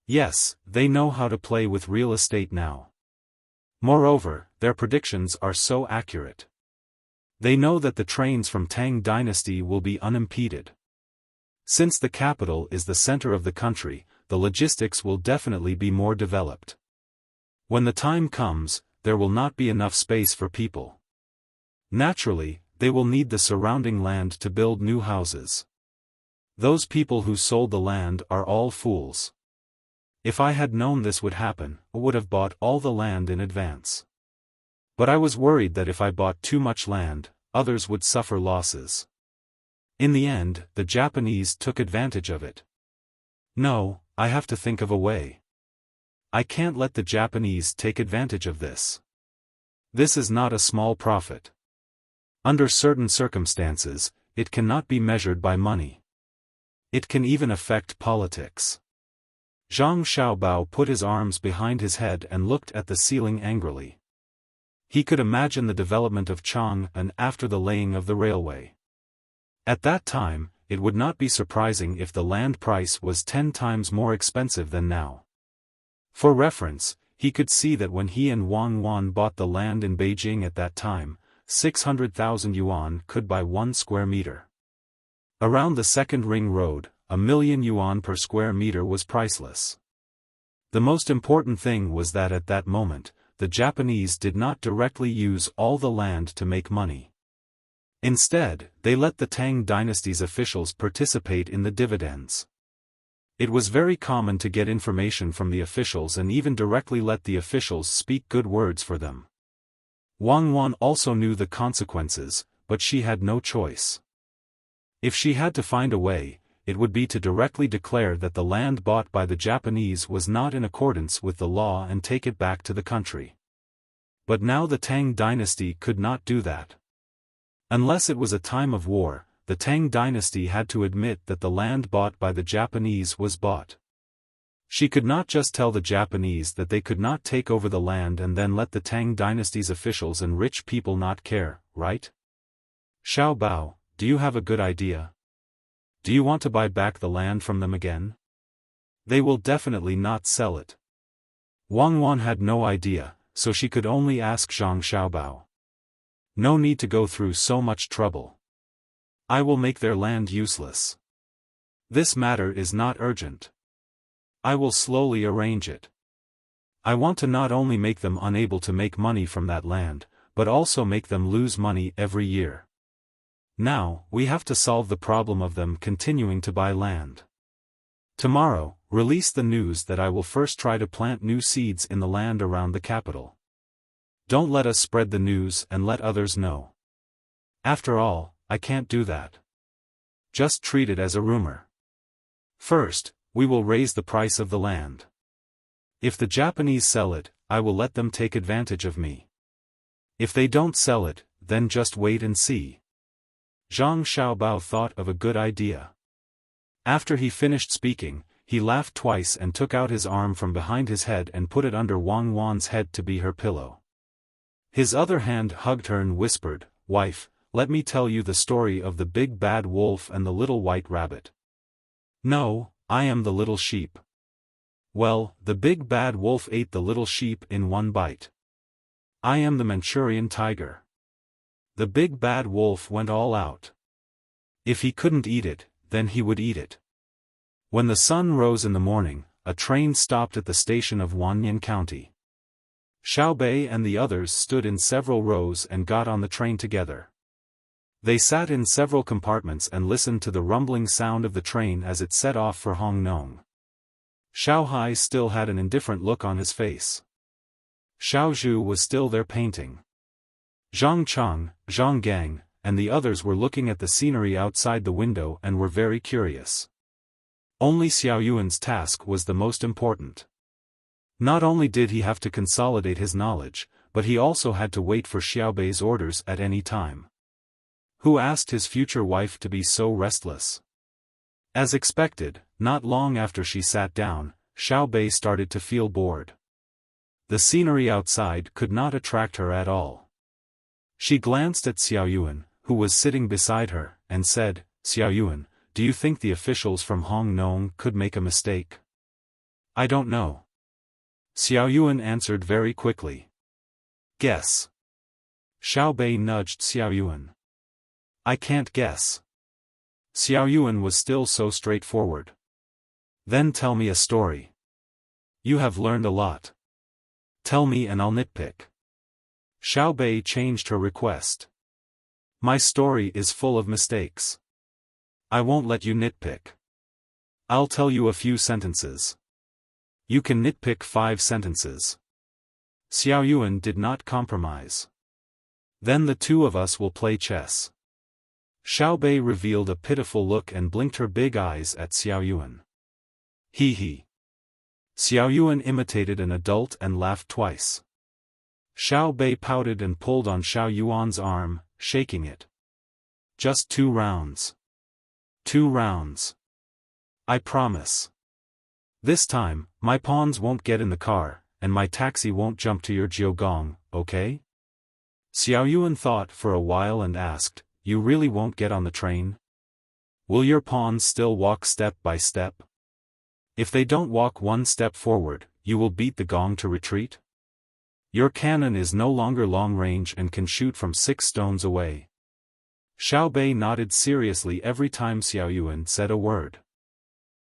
"Yes, they know how to play with real estate now. Moreover, their predictions are so accurate. They know that the trains from Tang Dynasty will be unimpeded. Since the capital is the center of the country, the logistics will definitely be more developed. When the time comes, there will not be enough space for people. Naturally, they will need the surrounding land to build new houses. Those people who sold the land are all fools. If I had known this would happen, I would have bought all the land in advance. But I was worried that if I bought too much land, others would suffer losses. In the end, the Japanese took advantage of it. No, I have to think of a way. I can't let the Japanese take advantage of this. This is not a small profit. Under certain circumstances, it cannot be measured by money. It can even affect politics. Zhang Xiaobao put his arms behind his head and looked at the ceiling angrily. He could imagine the development of Chang'an after the laying of the railway. At that time, it would not be surprising if the land price was 10 times more expensive than now. For reference, he could see that when he and Wang Wan bought the land in Beijing at that time, 600,000 yuan could buy 1 square meter. Around the Second Ring Road, 1,000,000 yuan per square meter was priceless. The most important thing was that at that moment, the Japanese did not directly use all the land to make money. Instead, they let the Tang dynasty's officials participate in the dividends. It was very common to get information from the officials and even directly let the officials speak good words for them. Wang Wan also knew the consequences, but she had no choice. If she had to find a way, it would be to directly declare that the land bought by the Japanese was not in accordance with the law and take it back to the country. But now the Tang dynasty could not do that. Unless it was a time of war, the Tang dynasty had to admit that the land bought by the Japanese was bought. She could not just tell the Japanese that they could not take over the land and then let the Tang dynasty's officials and rich people not care, right? Xiaobao, do you have a good idea? Do you want to buy back the land from them again? They will definitely not sell it. Wang Wan had no idea, so she could only ask Zhang Xiaobao. No need to go through so much trouble. I will make their land useless. This matter is not urgent. I will slowly arrange it. I want to not only make them unable to make money from that land, but also make them lose money every year. Now, we have to solve the problem of them continuing to buy land. Tomorrow, release the news that I will first try to plant new seeds in the land around the capital. Don't let us spread the news and let others know. After all, I can't do that. Just treat it as a rumor. First, we will raise the price of the land. If the Japanese sell it, I will let them take advantage of me. If they don't sell it, then just wait and see. Zhang Xiaobao thought of a good idea. After he finished speaking, he laughed twice and took out his arm from behind his head and put it under Wang Wan's head to be her pillow. His other hand hugged her and whispered, "Wife, let me tell you the story of the big bad wolf and the little white rabbit." "No, I am the little sheep." "Well, the big bad wolf ate the little sheep in one bite. I am the Manchurian tiger." The big bad wolf went all out. If he couldn't eat it, then he would eat it. When the sun rose in the morning, a train stopped at the station of Wanyan County. Xiaobei and the others stood in several rows and got on the train together. They sat in several compartments and listened to the rumbling sound of the train as it set off for Hongnong. Xiaohai still had an indifferent look on his face. Xiaozhu was still there painting. Zhang Chang, Zhang Gang, and the others were looking at the scenery outside the window and were very curious. Only Xiao Yuan's task was the most important. Not only did he have to consolidate his knowledge, but he also had to wait for Xiaobei's orders at any time. Who asked his future wife to be so restless? As expected, not long after she sat down, Xiaobei started to feel bored. The scenery outside could not attract her at all. She glanced at Xiao Yuan, who was sitting beside her, and said, "Xiao Yuan, do you think the officials from Hongnong could make a mistake?" "I don't know." Xiao Yuan answered very quickly. "Guess." Xiaobei nudged Xiao Yuan. "I can't guess." Xiao Yuan was still so straightforward. "Then tell me a story. You have learned a lot. Tell me and I'll nitpick." Xiaobei changed her request. "My story is full of mistakes. I won't let you nitpick. I'll tell you a few sentences. You can nitpick 5 sentences." Xiao Yuan did not compromise. "Then the two of us will play chess." Xiaobei revealed a pitiful look and blinked her big eyes at Xiao Yuan. "Hee hee." Xiao Yuan imitated an adult and laughed twice. Xiaobei pouted and pulled on Xiao Yuan's arm, shaking it. "Just 2 rounds. 2 rounds. I promise." This time, my pawns won't get in the car, and my taxi won't jump to your jiugong, okay? Xiaoyuan thought for a while and asked, you really won't get on the train? Will your pawns still walk step by step? If they don't walk one step forward, you will beat the gong to retreat? Your cannon is no longer long range and can shoot from 6 stones away. Xiao Bei nodded seriously every time Xiaoyuan said a word.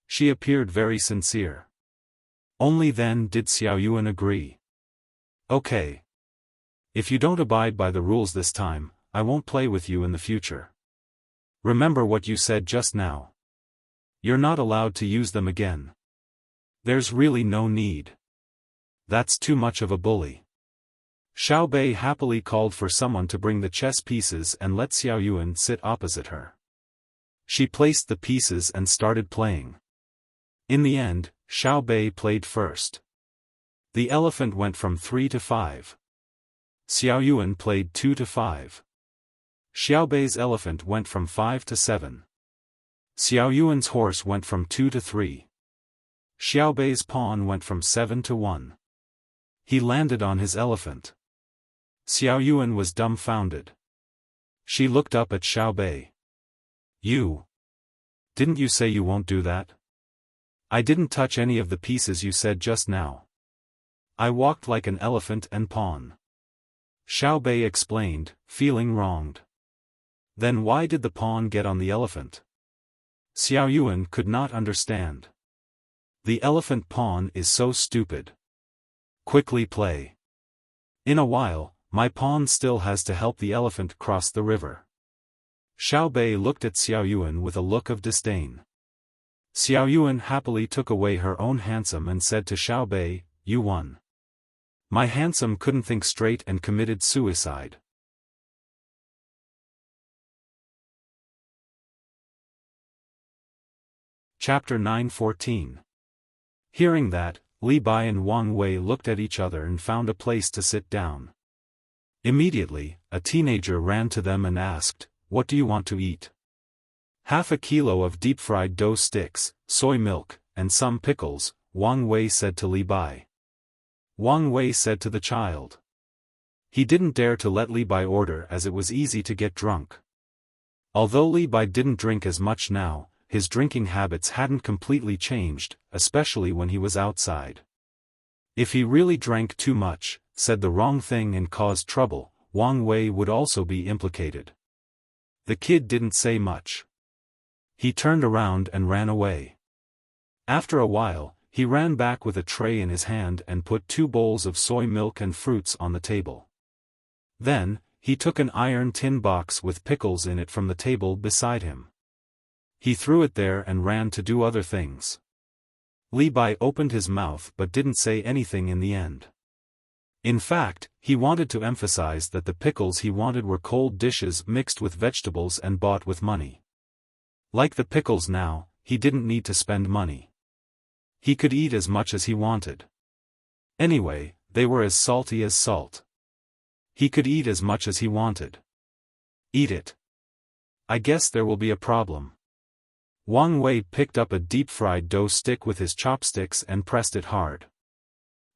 She appeared very sincere. Only then did Xiaoyuan agree. Okay. If you don't abide by the rules this time, I won't play with you in the future. Remember what you said just now. You're not allowed to use them again. There's really no need. That's too much of a bully. Xiao Bei happily called for someone to bring the chess pieces and let Xiaoyuan sit opposite her. She placed the pieces and started playing. In the end, Xiao Bei played first. The elephant went from 3 to 5. Xiaoyuan played 2 to 5. Xiao Bei's elephant went from 5 to 7. Xiaoyuan's horse went from 2 to 3. Xiao Bei's pawn went from 7 to 1. He landed on his elephant. Xiaoyuan was dumbfounded. She looked up at Xiao Bei. You. Didn't you say you won't do that? I didn't touch any of the pieces you said just now. I walked like an elephant and pawn. Xiao Bei explained, feeling wronged. Then why did the pawn get on the elephant? Xiaoyuan could not understand. The elephant pawn is so stupid. Quickly play. In a while, my pawn still has to help the elephant cross the river. Xiao Bei looked at Xiaoyuan with a look of disdain. Xiaoyuan happily took away her own handsome and said to Xiao Bei, you won. My handsome couldn't think straight and committed suicide. Chapter 9:14. Hearing that, Li Bai and Wang Wei looked at each other and found a place to sit down. Immediately, a teenager ran to them and asked, what do you want to eat? Half a kilo of deep-fried dough sticks, soy milk, and some pickles, Wang Wei said to Li Bai. Wang Wei said to the child. He didn't dare to let Li Bai order as it was easy to get drunk. Although Li Bai didn't drink as much now, his drinking habits hadn't completely changed, especially when he was outside. If he really drank too much, said the wrong thing and caused trouble, Wang Wei would also be implicated. The kid didn't say much. He turned around and ran away. After a while, he ran back with a tray in his hand and put 2 bowls of soy milk and fruits on the table. Then, he took an iron tin box with pickles in it from the table beside him. He threw it there and ran to do other things. Li Bai opened his mouth but didn't say anything in the end. In fact, he wanted to emphasize that the pickles he wanted were cold dishes mixed with vegetables and bought with money. Like the pickles now, he didn't need to spend money. He could eat as much as he wanted. Anyway, they were as salty as salt. He could eat as much as he wanted. Eat it. I guess there will be a problem. Wang Wei picked up a deep-fried dough stick with his chopsticks and pressed it hard.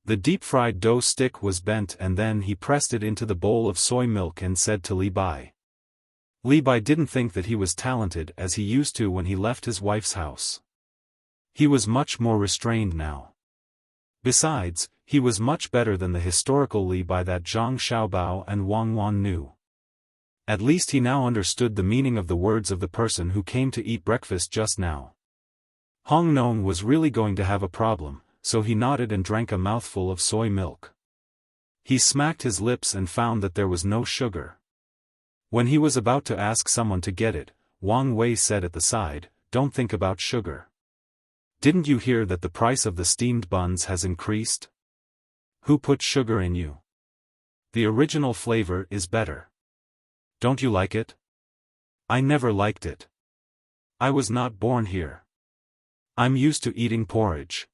The deep-fried dough stick was bent and then he pressed it into the bowl of soy milk and said to Li Bai. Li Bai didn't think that he was talented as he used to when he left his wife's house. He was much more restrained now. Besides, he was much better than the historical Li Bai that Zhang Xiaobao and Wang Wan knew. At least he now understood the meaning of the words of the person who came to eat breakfast just now. Hong Nong was really going to have a problem, so he nodded and drank a mouthful of soy milk. He smacked his lips and found that there was no sugar. When he was about to ask someone to get it, Wang Wei said at the side, "Don't think about sugar. Didn't you hear that the price of the steamed buns has increased? Who put sugar in you? The original flavor is better. Don't you like it? I never liked it. I was not born here. I'm used to eating porridge.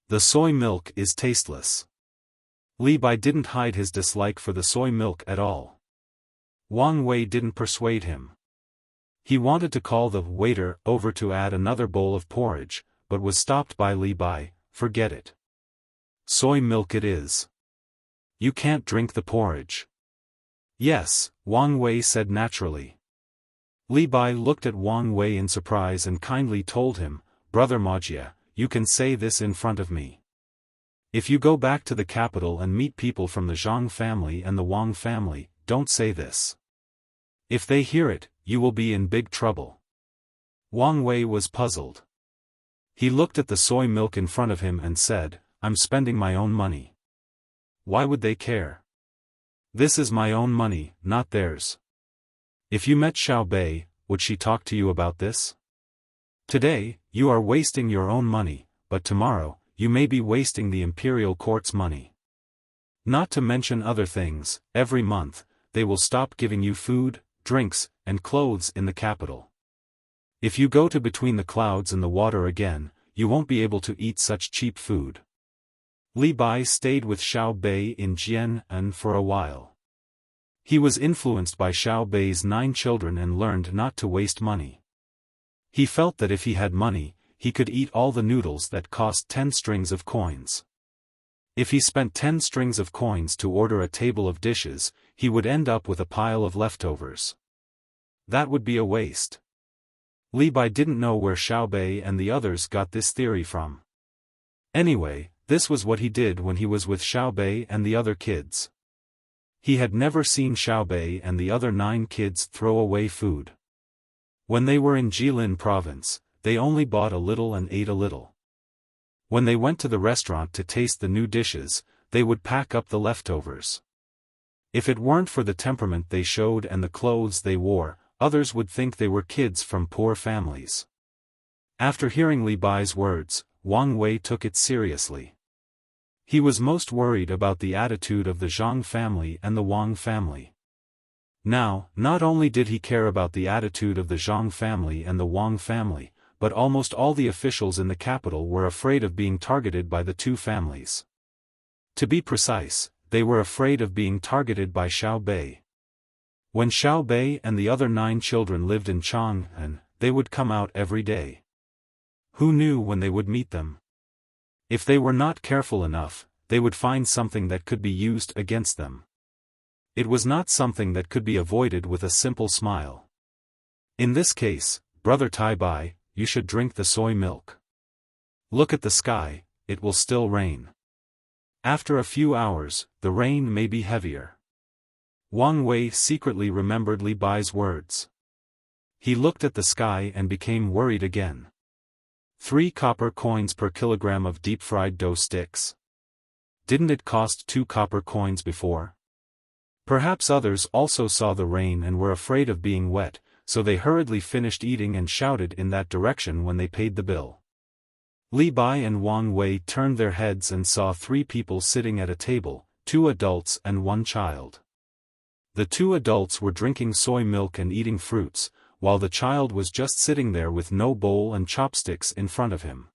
The soy milk is tasteless." Li Bai didn't hide his dislike for the soy milk at all. Wang Wei didn't persuade him. He wanted to call the waiter over to add another bowl of porridge, but was stopped by Li Bai. Forget it. Soy milk it is. You can't drink the porridge. Yes, Wang Wei said naturally. Li Bai looked at Wang Wei in surprise and kindly told him, Brother Maojia, you can say this in front of me. If you go back to the capital and meet people from the Zhang family and the Wang family, don't say this. If they hear it, you will be in big trouble. Wang Wei was puzzled. He looked at the soy milk in front of him and said, I'm spending my own money. Why would they care? This is my own money, not theirs. If you met Xiao Bei, would she talk to you about this? Today, you are wasting your own money, but tomorrow, you may be wasting the imperial court's money. Not to mention other things, every month, they will stop giving you food, drinks, and clothes in the capital. If you go to between the clouds and the water again, you won't be able to eat such cheap food. Li Bai stayed with Xiao Bei in Jian'an for a while. He was influenced by Xiao Bei's 9 children and learned not to waste money. He felt that if he had money, he could eat all the noodles that cost 10 strings of coins. If he spent 10 strings of coins to order a table of dishes, he would end up with a pile of leftovers. That would be a waste. Li Bai didn't know where Xiao Bei and the others got this theory from. Anyway, this was what he did when he was with Xiao Bei and the other kids. He had never seen Xiao Bei and the other 9 kids throw away food. When they were in Jilin province, they only bought a little and ate a little. When they went to the restaurant to taste the new dishes, they would pack up the leftovers. If it weren't for the temperament they showed and the clothes they wore, others would think they were kids from poor families. After hearing Li Bai's words, Wang Wei took it seriously. He was most worried about the attitude of the Zhang family and the Wang family. Now, not only did he care about the attitude of the Zhang family and the Wang family, but almost all the officials in the capital were afraid of being targeted by the 2 families. To be precise, they were afraid of being targeted by Xiao Bei. When Xiao Bei and the other 9 children lived in Chang'an, they would come out every day. Who knew when they would meet them? If they were not careful enough, they would find something that could be used against them. It was not something that could be avoided with a simple smile. In this case, Brother Tai Bai, you should drink the soy milk. Look at the sky, it will still rain. After a few hours, the rain may be heavier. Wang Wei secretly remembered Li Bai's words. He looked at the sky and became worried again. 3 copper coins per kilogram of deep-fried dough sticks. Didn't it cost 2 copper coins before? Perhaps others also saw the rain and were afraid of being wet, so they hurriedly finished eating and shouted in that direction when they paid the bill. Li Bai and Wang Wei turned their heads and saw 3 people sitting at a table, 2 adults and 1 child. The 2 adults were drinking soy milk and eating fruits, while the child was just sitting there with no bowl and chopsticks in front of him.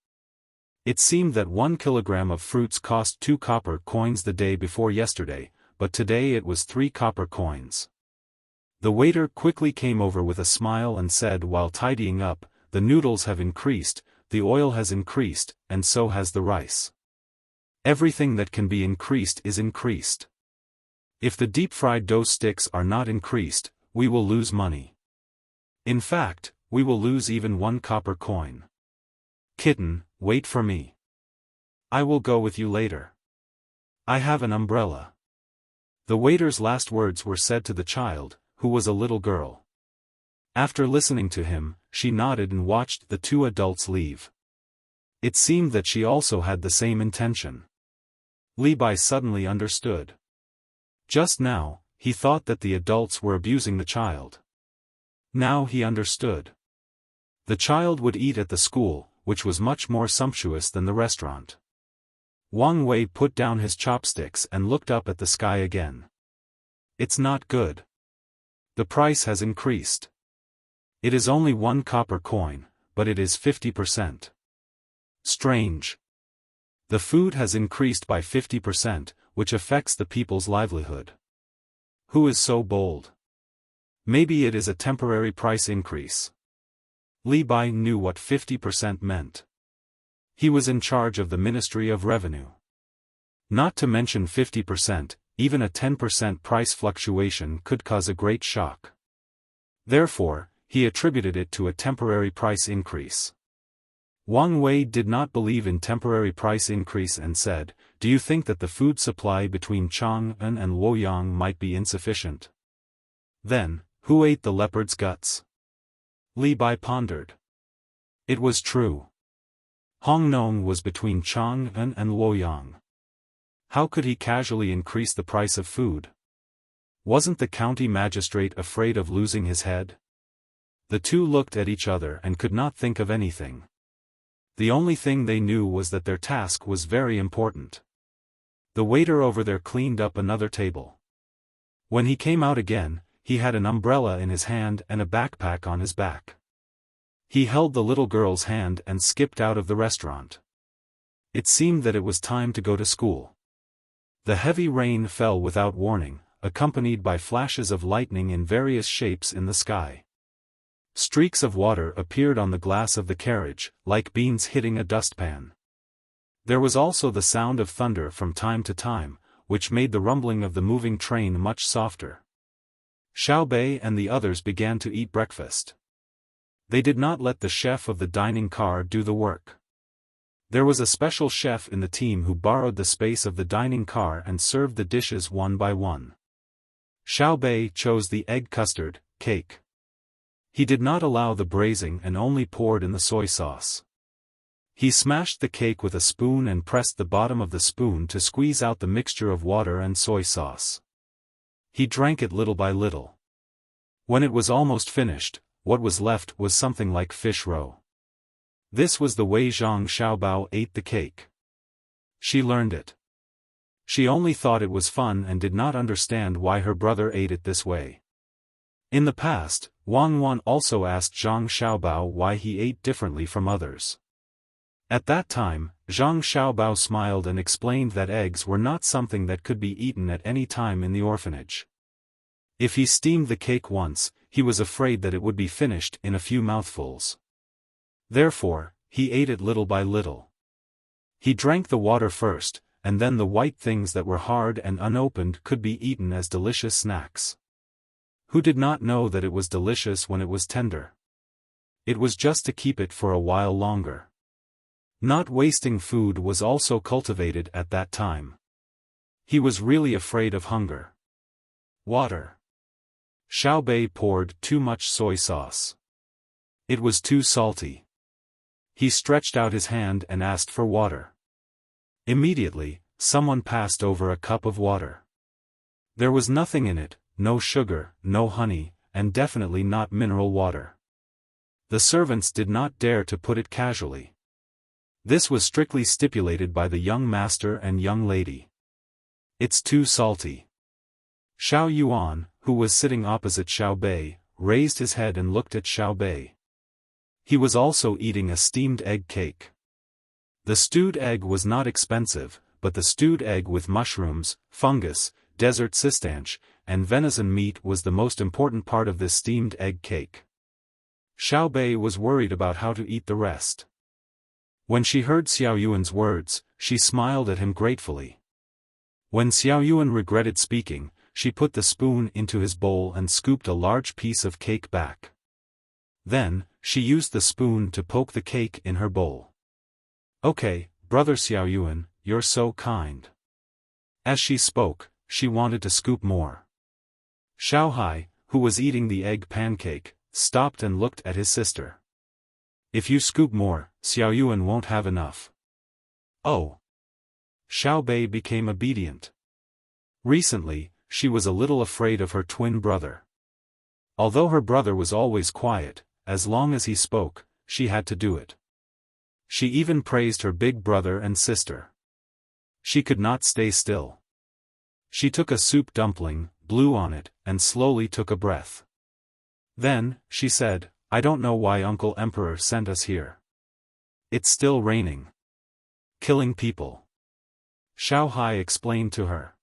It seemed that 1 kilogram of fruits cost 2 copper coins the day before yesterday, but today it was 3 copper coins. The waiter quickly came over with a smile and said while tidying up, the noodles have increased, the oil has increased, and so has the rice. Everything that can be increased is increased. If the deep-fried dough sticks are not increased, we will lose money. In fact, we will lose even 1 copper coin. Kitten, wait for me. I will go with you later. I have an umbrella. The waiter's last words were said to the child, who was a little girl. After listening to him, she nodded and watched the 2 adults leave. It seemed that she also had the same intention. Li Bai suddenly understood. Just now, he thought that the adults were abusing the child. Now he understood. The child would eat at the school, which was much more sumptuous than the restaurant. Wang Wei put down his chopsticks and looked up at the sky again. It's not good. The price has increased. It is only 1 copper coin, but it is 50%. Strange. The food has increased by 50%, which affects the people's livelihood. Who is so bold? Maybe it is a temporary price increase. Li Bai knew what 50% meant. He was in charge of the Ministry of Revenue. Not to mention 50%, even a 10% price fluctuation could cause a great shock. Therefore, he attributed it to a temporary price increase. Wang Wei did not believe in temporary price increase and said, "Do you think that the food supply between Chang'an and Luoyang might be insufficient?" Then, who ate the leopard's guts? Li Bai pondered. It was true. Hongnong was between Chang'an and Luoyang. How could he casually increase the price of food? Wasn't the county magistrate afraid of losing his head? The two looked at each other and could not think of anything. The only thing they knew was that their task was very important. The waiter over there cleaned up another table. When he came out again, he had an umbrella in his hand and a backpack on his back. He held the little girl's hand and skipped out of the restaurant. It seemed that it was time to go to school. The heavy rain fell without warning, accompanied by flashes of lightning in various shapes in the sky. Streaks of water appeared on the glass of the carriage, like beans hitting a dustpan. There was also the sound of thunder from time to time, which made the rumbling of the moving train much softer. Xiaobei and the others began to eat breakfast. They did not let the chef of the dining car do the work. There was a special chef in the team who borrowed the space of the dining car and served the dishes one by one. Xiaobei chose the egg custard cake. He did not allow the braising and only poured in the soy sauce. He smashed the cake with a spoon and pressed the bottom of the spoon to squeeze out the mixture of water and soy sauce. He drank it little by little. When it was almost finished, what was left was something like fish roe. This was the way Zhang Xiaobao ate the cake. She learned it. She only thought it was fun and did not understand why her brother ate it this way. In the past, Wang Wan also asked Zhang Xiaobao why he ate differently from others. At that time, Zhang Xiaobao smiled and explained that eggs were not something that could be eaten at any time in the orphanage. If he steamed the cake once, he was afraid that it would be finished in a few mouthfuls. Therefore, he ate it little by little. He drank the water first, and then the white things that were hard and unopened could be eaten as delicious snacks. Who did not know that it was delicious when it was tender? It was just to keep it for a while longer. Not wasting food was also cultivated at that time. He was really afraid of hunger. Water. Xiaobei poured too much soy sauce. It was too salty. He stretched out his hand and asked for water. Immediately, someone passed over a cup of water. There was nothing in it, no sugar, no honey, and definitely not mineral water. The servants did not dare to put it casually. This was strictly stipulated by the young master and young lady. It's too salty. Xiao Yuan, who was sitting opposite Xiaobei, raised his head and looked at Xiaobei. He was also eating a steamed egg cake. The stewed egg was not expensive, but the stewed egg with mushrooms, fungus, desert cistanche, and venison meat was the most important part of this steamed egg cake. Xiaobei was worried about how to eat the rest. When she heard Xiao Yuan's words, she smiled at him gratefully. When Xiao Yuan regretted speaking, she put the spoon into his bowl and scooped a large piece of cake back. Then, she used the spoon to poke the cake in her bowl. "Okay, brother Xiao Yuan, you're so kind." As she spoke, she wanted to scoop more. Xiao Hai, who was eating the egg pancake, stopped and looked at his sister. "If you scoop more, Xiao Yuan won't have enough." "Oh." Xiaobei became obedient. Recently, she was a little afraid of her twin brother. Although her brother was always quiet, as long as he spoke, she had to do it. She even praised her big brother and sister. She could not stay still. She took a soup dumpling, blew on it, and slowly took a breath. Then, she said, "I don't know why Uncle Emperor sent us here. It's still raining. Killing people." Xiao Hai explained to her.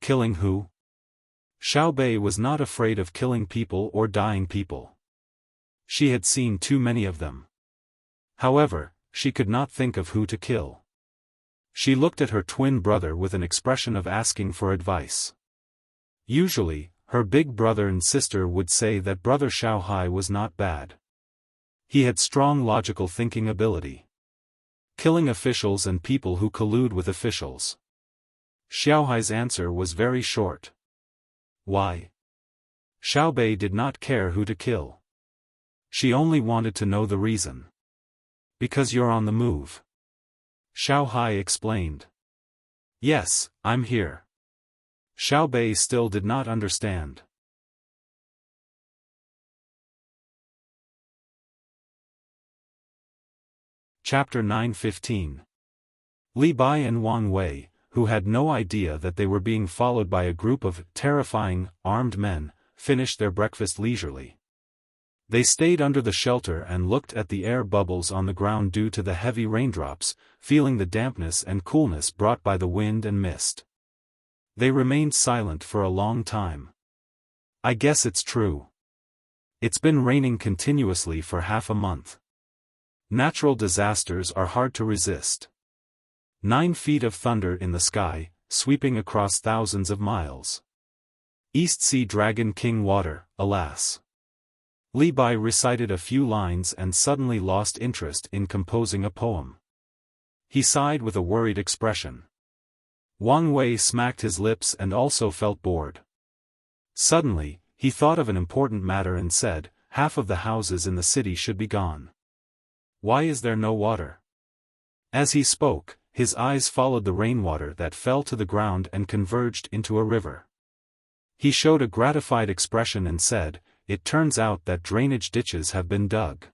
Killing who? Xiaobei was not afraid of killing people or dying people. She had seen too many of them. However, she could not think of who to kill. She looked at her twin brother with an expression of asking for advice. Usually, her big brother and sister would say that brother Xiaohai was not bad. He had strong logical thinking ability. Killing officials and people who collude with officials. Xiaohai's answer was very short. Why? Xiaobei did not care who to kill. She only wanted to know the reason. Because you're on the move. Xiaohai explained. Yes, I'm here. Xiaobei still did not understand. Chapter 9:15. Li Bai and Wang Wei, who had no idea that they were being followed by a group of terrifying, armed men, finished their breakfast leisurely. They stayed under the shelter and looked at the air bubbles on the ground due to the heavy raindrops, feeling the dampness and coolness brought by the wind and mist. They remained silent for a long time. I guess it's true. It's been raining continuously for half a month. Natural disasters are hard to resist. 9 feet of thunder in the sky, sweeping across thousands of miles. East Sea Dragon King water, alas. Li Bai recited a few lines and suddenly lost interest in composing a poem. He sighed with a worried expression. Wang Wei smacked his lips and also felt bored. Suddenly, he thought of an important matter and said, half of the houses in the city should be gone. Why is there no water? As he spoke, his eyes followed the rainwater that fell to the ground and converged into a river. He showed a gratified expression and said, it turns out that drainage ditches have been dug.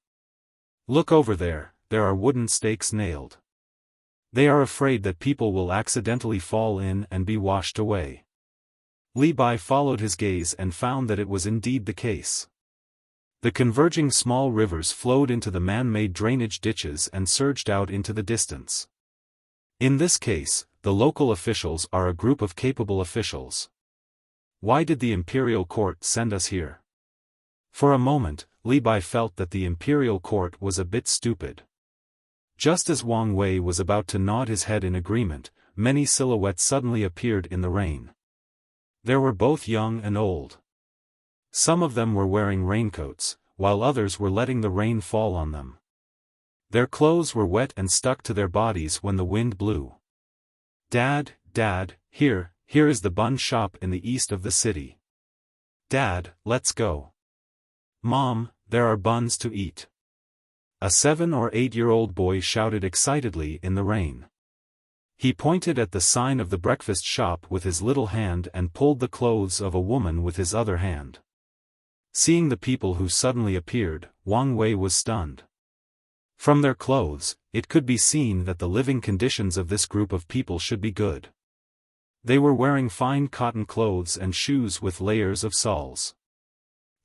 Look over there, there are wooden stakes nailed. They are afraid that people will accidentally fall in and be washed away. Li Bai followed his gaze and found that it was indeed the case. The converging small rivers flowed into the man-made drainage ditches and surged out into the distance. In this case, the local officials are a group of capable officials. Why did the imperial court send us here? For a moment, Li Bai felt that the imperial court was a bit stupid. Just as Wang Wei was about to nod his head in agreement, many silhouettes suddenly appeared in the rain. There were both young and old. Some of them were wearing raincoats, while others were letting the rain fall on them. Their clothes were wet and stuck to their bodies when the wind blew. Dad, here is the bun shop in the east of the city. Dad, let's go. Mom, there are buns to eat. A 7 or 8-year-old boy shouted excitedly in the rain. He pointed at the sign of the breakfast shop with his little hand and pulled the clothes of a woman with his other hand. Seeing the people who suddenly appeared, Wang Wei was stunned. From their clothes, it could be seen that the living conditions of this group of people should be good. They were wearing fine cotton clothes and shoes with layers of soles.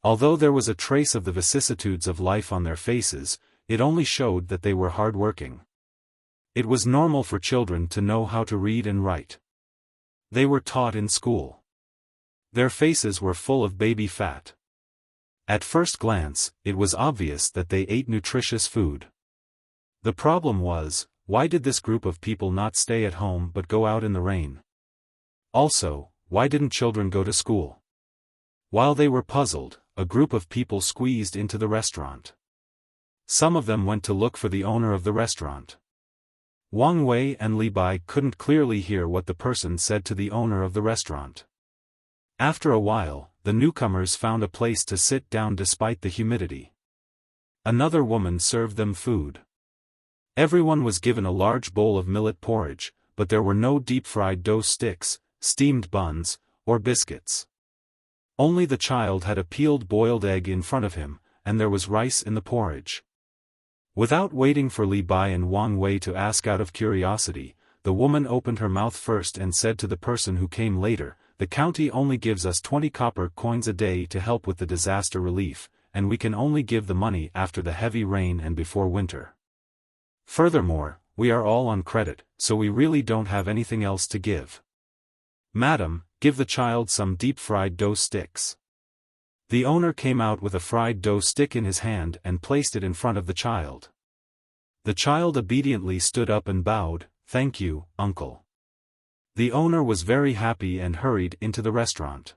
Although there was a trace of the vicissitudes of life on their faces, it only showed that they were hard-working. It was normal for children to know how to read and write. They were taught in school. Their faces were full of baby fat. At first glance, it was obvious that they ate nutritious food. The problem was, why did this group of people not stay at home but go out in the rain? Also, why didn't children go to school? While they were puzzled, a group of people squeezed into the restaurant. Some of them went to look for the owner of the restaurant. Wang Wei and Li Bai couldn't clearly hear what the person said to the owner of the restaurant. After a while, the newcomers found a place to sit down despite the humidity. Another woman served them food. Everyone was given a large bowl of millet porridge, but there were no deep-fried dough sticks, steamed buns, or biscuits. Only the child had a peeled boiled egg in front of him, and there was rice in the porridge. Without waiting for Li Bai and Wang Wei to ask out of curiosity, the woman opened her mouth first and said to the person who came later, "The county only gives us 20 copper coins a day to help with the disaster relief, and we can only give the money after the heavy rain and before winter. Furthermore, we are all on credit, so we really don't have anything else to give. Madam, give the child some deep-fried dough sticks." The owner came out with a fried dough stick in his hand and placed it in front of the child. The child obediently stood up and bowed, "Thank you, uncle." The owner was very happy and hurried into the restaurant.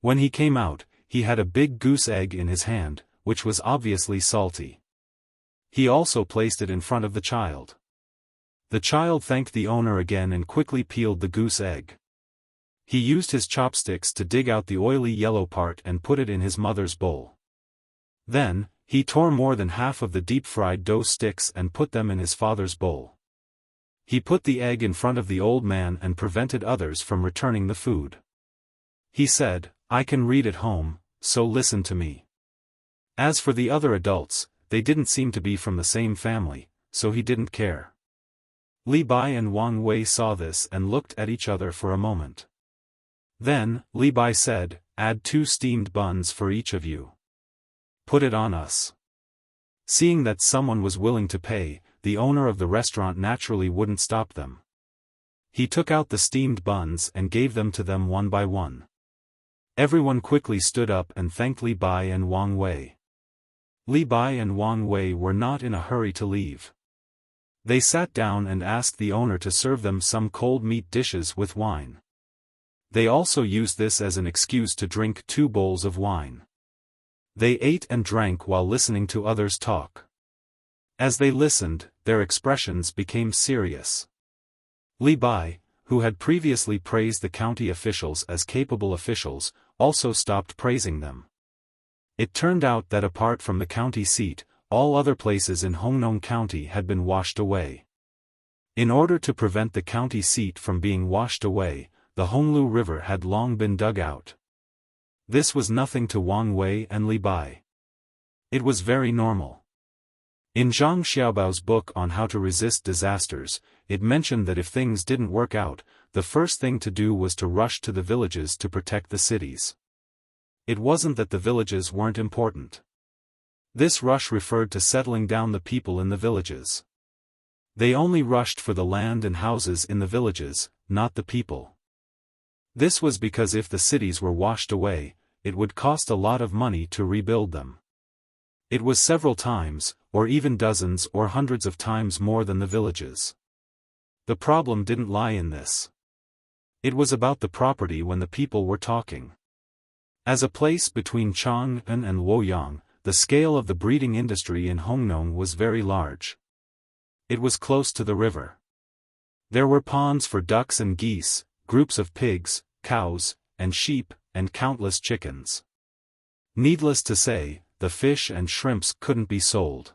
When he came out, he had a big goose egg in his hand, which was obviously salty. He also placed it in front of the child. The child thanked the owner again and quickly peeled the goose egg. He used his chopsticks to dig out the oily yellow part and put it in his mother's bowl. Then, he tore more than half of the deep-fried dough sticks and put them in his father's bowl. He put the egg in front of the old man and prevented others from returning the food. He said, "I can read at home, so listen to me." As for the other adults, they didn't seem to be from the same family, so he didn't care. Li Bai and Wang Wei saw this and looked at each other for a moment. Then, Li Bai said, "Add 2 steamed buns for each of you. Put it on us." Seeing that someone was willing to pay, the owner of the restaurant naturally wouldn't stop them. He took out the steamed buns and gave them to them one by one. Everyone quickly stood up and thanked Li Bai and Wang Wei. Li Bai and Wang Wei were not in a hurry to leave. They sat down and asked the owner to serve them some cold meat dishes with wine. They also used this as an excuse to drink 2 bowls of wine. They ate and drank while listening to others talk. As they listened, their expressions became serious. Li Bai, who had previously praised the county officials as capable officials, also stopped praising them. It turned out that apart from the county seat, all other places in Hongnong County had been washed away. In order to prevent the county seat from being washed away, the Honglu River had long been dug out. This was nothing to Wang Wei and Li Bai. It was very normal. In Zhang Xiaobao's book on how to resist disasters, it mentioned that if things didn't work out, the first thing to do was to rush to the villages to protect the cities. It wasn't that the villages weren't important. This rush referred to settling down the people in the villages. They only rushed for the land and houses in the villages, not the people. This was because if the cities were washed away, it would cost a lot of money to rebuild them. It was several times, or even dozens or hundreds of times more than the villages. The problem didn't lie in this. It was about the property when the people were talking. As a place between Chang'an and Luoyang, the scale of the breeding industry in Hongnong was very large. It was close to the river. There were ponds for ducks and geese, groups of pigs, cows, and sheep, and countless chickens. Needless to say, the fish and shrimps couldn't be sold.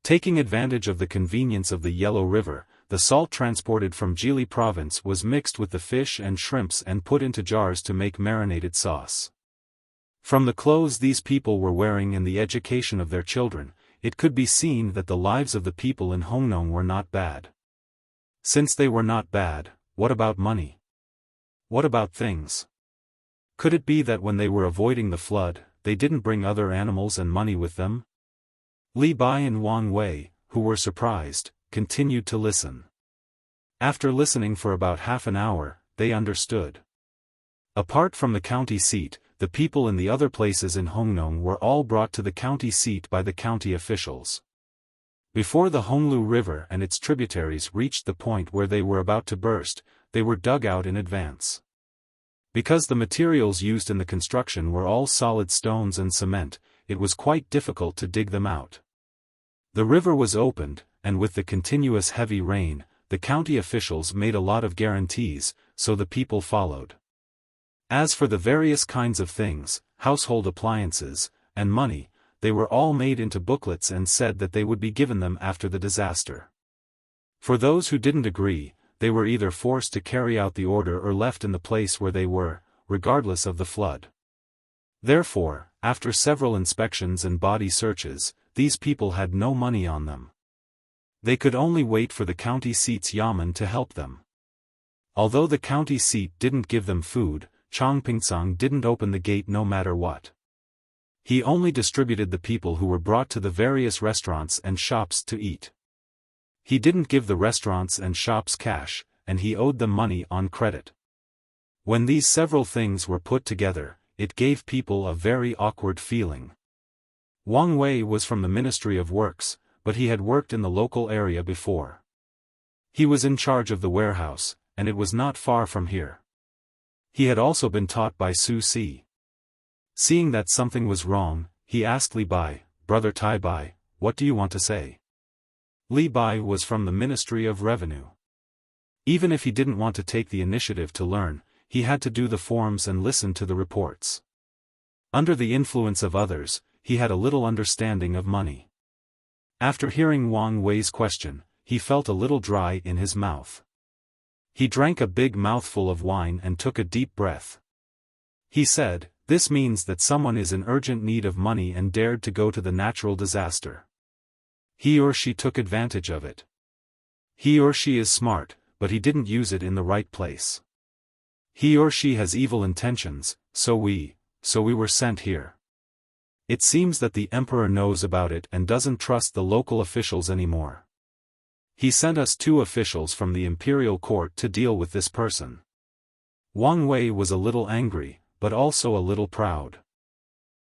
Taking advantage of the convenience of the Yellow River, the salt transported from Jili province was mixed with the fish and shrimps and put into jars to make marinated sauce. From the clothes these people were wearing and the education of their children, it could be seen that the lives of the people in Hongnong were not bad. Since they were not bad, what about money? What about things? Could it be that when they were avoiding the flood, they didn't bring other animals and money with them? Li Bai and Wang Wei, who were surprised, continued to listen. After listening for about half an hour, they understood. Apart from the county seat, the people in the other places in Hongnong were all brought to the county seat by the county officials. Before the Honglu River and its tributaries reached the point where they were about to burst, they were dug out in advance. Because the materials used in the construction were all solid stones and cement, it was quite difficult to dig them out. The river was opened, and with the continuous heavy rain, the county officials made a lot of guarantees, so the people followed. As for the various kinds of things, household appliances, and money, they were all made into booklets and said that they would be given them after the disaster. For those who didn't agree, they were either forced to carry out the order or left in the place where they were, regardless of the flood. Therefore, after several inspections and body searches, these people had no money on them. They could only wait for the county seat's yamen to help them. Although the county seat didn't give them food, Changpingsang didn't open the gate no matter what. He only distributed the people who were brought to the various restaurants and shops to eat. He didn't give the restaurants and shops cash, and he owed them money on credit. When these several things were put together, it gave people a very awkward feeling. Wang Wei was from the Ministry of Works, but he had worked in the local area before. He was in charge of the warehouse, and it was not far from here. He had also been taught by Su Si. Seeing that something was wrong, he asked Li Bai, "Brother Tai Bai, what do you want to say?" Li Bai was from the Ministry of Revenue. Even if he didn't want to take the initiative to learn, he had to do the forms and listen to the reports. Under the influence of others, he had a little understanding of money. After hearing Wang Wei's question, he felt a little dry in his mouth. He drank a big mouthful of wine and took a deep breath. He said, "This means that someone is in urgent need of money and dared to go to the natural disaster. He or she took advantage of it. He or she is smart, but he didn't use it in the right place. He or she has evil intentions, so we were sent here. It seems that the emperor knows about it and doesn't trust the local officials anymore. He sent us 2 officials from the imperial court to deal with this person." Wang Wei was a little angry, but also a little proud.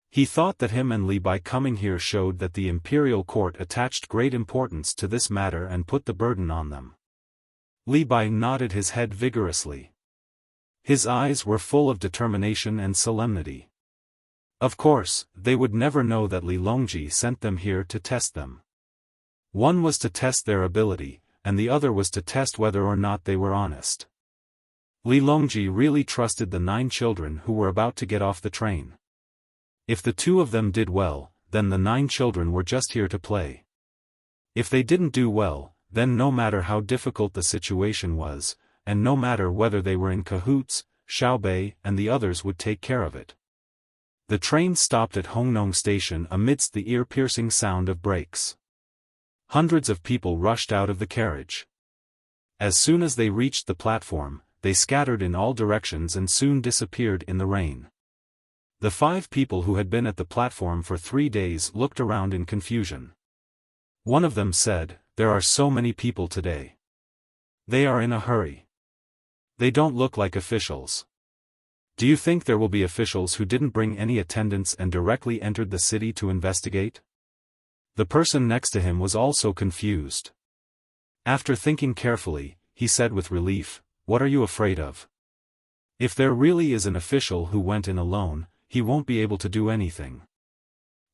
He thought that him and Li Bai coming here showed that the imperial court attached great importance to this matter and put the burden on them. Li Bai nodded his head vigorously. His eyes were full of determination and solemnity. Of course, they would never know that Li Longji sent them here to test them. One was to test their ability, and the other was to test whether or not they were honest. Li Longji really trusted the 9 children who were about to get off the train. If the 2 of them did well, then the 9 children were just here to play. If they didn't do well, then no matter how difficult the situation was, and no matter whether they were in cahoots, Xiaobei and the others would take care of it. The train stopped at Hongnong Station amidst the ear-piercing sound of brakes. Hundreds of people rushed out of the carriage. As soon as they reached the platform, they scattered in all directions and soon disappeared in the rain. The 5 people who had been at the platform for 3 days looked around in confusion. One of them said, "There are so many people today. They are in a hurry. They don't look like officials. Do you think there will be officials who didn't bring any attendants and directly entered the city to investigate?" The person next to him was also confused. After thinking carefully, he said with relief, "What are you afraid of? If there really is an official who went in alone, he won't be able to do anything.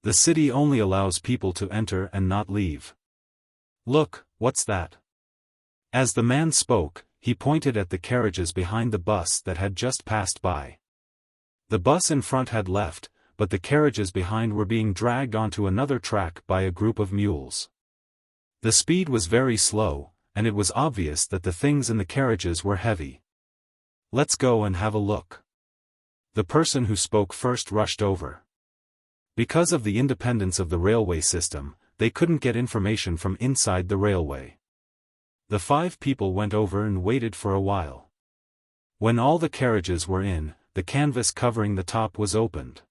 The city only allows people to enter and not leave. Look, what's that?" As the man spoke, he pointed at the carriages behind the bus that had just passed by. The bus in front had left, but the carriages behind were being dragged onto another track by a group of mules. The speed was very slow, and it was obvious that the things in the carriages were heavy. "Let's go and have a look." The person who spoke first rushed over. Because of the independence of the railway system, they couldn't get information from inside the railway. The 5 people went over and waited for a while. When all the carriages were in, the canvas covering the top was opened.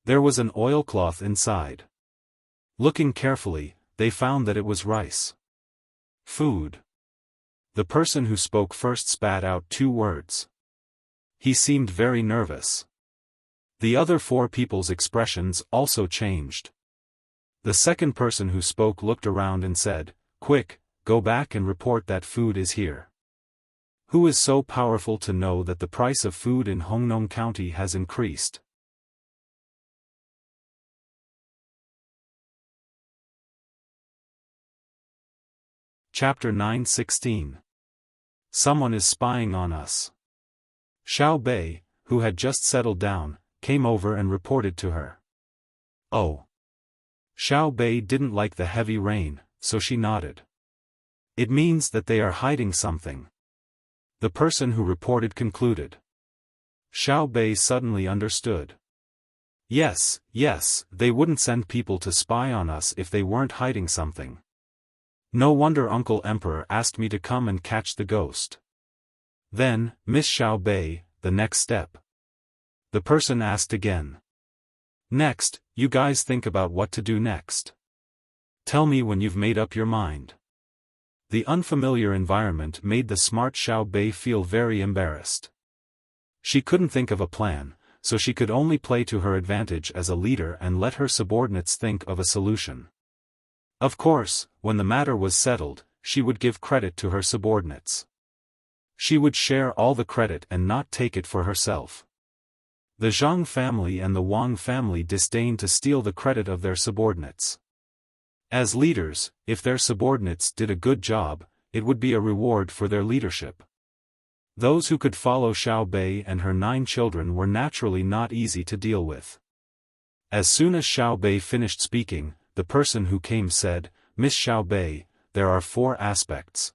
There was an oilcloth inside. Looking carefully, they found that it was rice. Food. The person who spoke first spat out 2 words. He seemed very nervous. The other 4 people's expressions also changed. The second person who spoke looked around and said, "Quick, go back and report that food is here." Who is so powerful to know that the price of food in Hongnong County has increased? Chapter 9:16. Someone is spying on us. Xiao Bei, who had just settled down, came over and reported to her. Oh. Xiao Bei didn't like the heavy rain, so she nodded. It means that they are hiding something. The person who reported concluded. Xiao Bei suddenly understood. Yes, they wouldn't send people to spy on us if they weren't hiding something. No wonder Uncle Emperor asked me to come and catch the ghost. Then, Miss Xiao Bei, the next step. The person asked again. Next, you guys think about what to do next. Tell me when you've made up your mind. The unfamiliar environment made the smart Xiao Bei feel very embarrassed. She couldn't think of a plan, so she could only play to her advantage as a leader and let her subordinates think of a solution. Of course, when the matter was settled, she would give credit to her subordinates. She would share all the credit and not take it for herself. The Zhang family and the Wang family disdained to steal the credit of their subordinates. As leaders, if their subordinates did a good job, it would be a reward for their leadership. Those who could follow Xiao Bei and her 9 children were naturally not easy to deal with. As soon as Xiao Bei finished speaking, the person who came said, "Miss Xiao Bei, there are 4 aspects.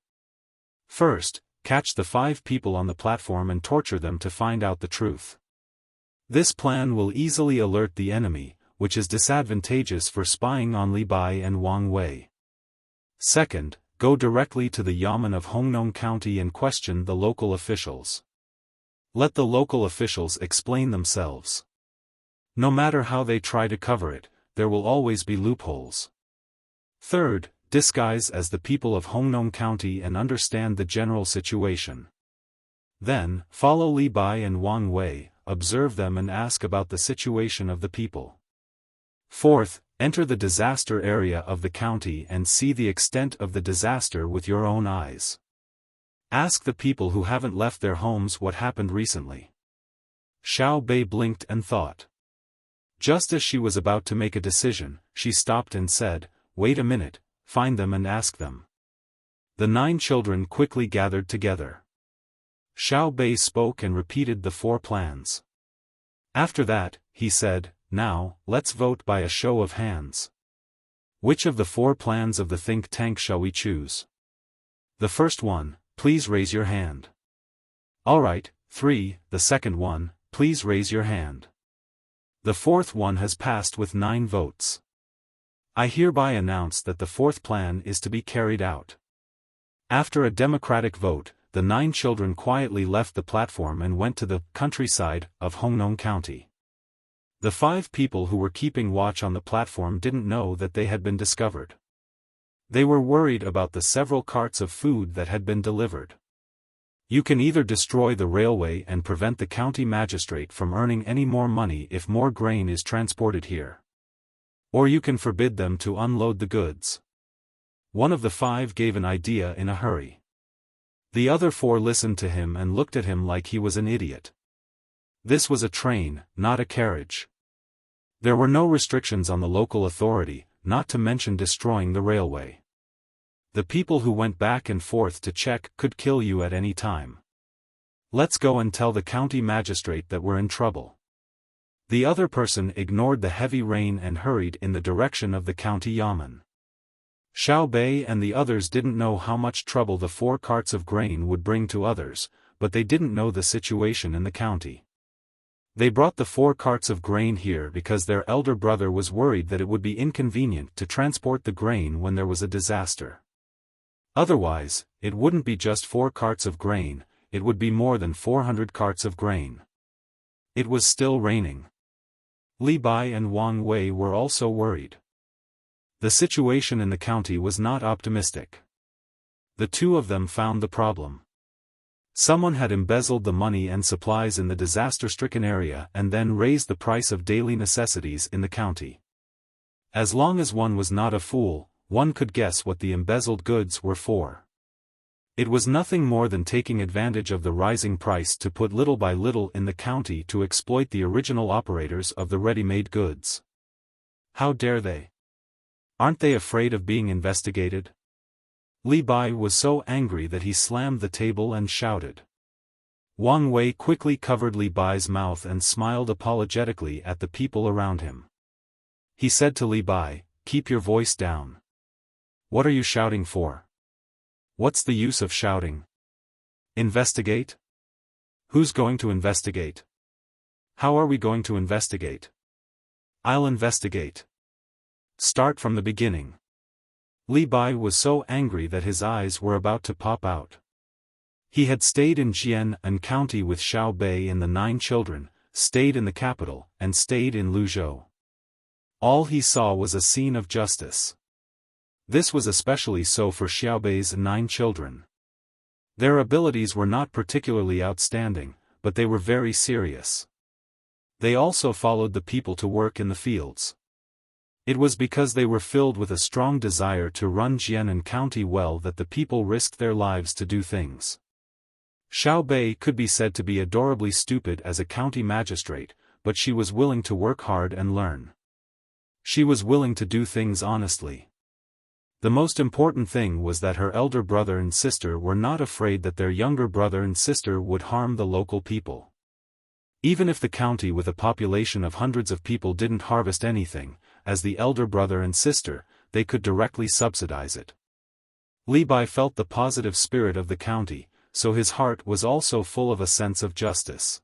First, catch the 5 people on the platform and torture them to find out the truth. This plan will easily alert the enemy, which is disadvantageous for spying on Li Bai and Wang Wei. Second, go directly to the Yamen of Hongnong County and question the local officials. Let the local officials explain themselves. No matter how they try to cover it, there will always be loopholes. Third, disguise as the people of Hongnong County and understand the general situation. Then, follow Li Bai and Wang Wei, observe them and ask about the situation of the people. Fourth, enter the disaster area of the county and see the extent of the disaster with your own eyes. Ask the people who haven't left their homes what happened recently." Xiao Bei blinked and thought. Just as she was about to make a decision, she stopped and said, "Wait a minute, find them and ask them." The 9 children quickly gathered together. Xiao Bei spoke and repeated the 4 plans. After that, he said, "Now, let's vote by a show of hands. Which of the 4 plans of the think tank shall we choose? The first one, please raise your hand. Alright, 3, the second one, please raise your hand. The 4th one has passed with 9 votes. I hereby announce that the 4th plan is to be carried out." After a democratic vote, the 9 children quietly left the platform and went to the countryside of Hongnong County. The 5 people who were keeping watch on the platform didn't know that they had been discovered. They were worried about the several carts of food that had been delivered. You can either destroy the railway and prevent the county magistrate from earning any more money if more grain is transported here. Or you can forbid them to unload the goods. One of the 5 gave an idea in a hurry. The other 4 listened to him and looked at him like he was an idiot. This was a train, not a carriage. There were no restrictions on the local authority, not to mention destroying the railway. The people who went back and forth to check could kill you at any time. Let's go and tell the county magistrate that we're in trouble. The other person ignored the heavy rain and hurried in the direction of the county yamen. Xiao Bei and the others didn't know how much trouble the 4 carts of grain would bring to others, but they didn't know the situation in the county. They brought the 4 carts of grain here because their elder brother was worried that it would be inconvenient to transport the grain when there was a disaster. Otherwise, it wouldn't be just 4 carts of grain, it would be more than 400 carts of grain. It was still raining. Li Bai and Wang Wei were also worried. The situation in the county was not optimistic. The 2 of them found the problem. Someone had embezzled the money and supplies in the disaster-stricken area and then raised the price of daily necessities in the county. As long as one was not a fool, one could guess what the embezzled goods were for. It was nothing more than taking advantage of the rising price to put little by little in the county to exploit the original operators of the ready-made goods. How dare they? Aren't they afraid of being investigated? Li Bai was so angry that he slammed the table and shouted. Wang Wei quickly covered Li Bai's mouth and smiled apologetically at the people around him. He said to Li Bai, "Keep your voice down. What are you shouting for? What's the use of shouting? Investigate? Who's going to investigate? How are we going to investigate? I'll investigate. Start from the beginning." Li Bai was so angry that his eyes were about to pop out. He had stayed in Jian'an County with Xiao Bei and the 9 children, stayed in the capital, and stayed in Luzhou. All he saw was a scene of justice. This was especially so for Xiao Bei's 9 children. Their abilities were not particularly outstanding, but they were very serious. They also followed the people to work in the fields. It was because they were filled with a strong desire to run Jianan County well that the people risked their lives to do things. Xiao Bei could be said to be adorably stupid as a county magistrate, but she was willing to work hard and learn. She was willing to do things honestly. The most important thing was that her elder brother and sister were not afraid that their younger brother and sister would harm the local people. Even if the county with a population of hundreds of people didn't harvest anything, as the elder brother and sister, they could directly subsidize it. Li Bai felt the positive spirit of the county, so his heart was also full of a sense of justice.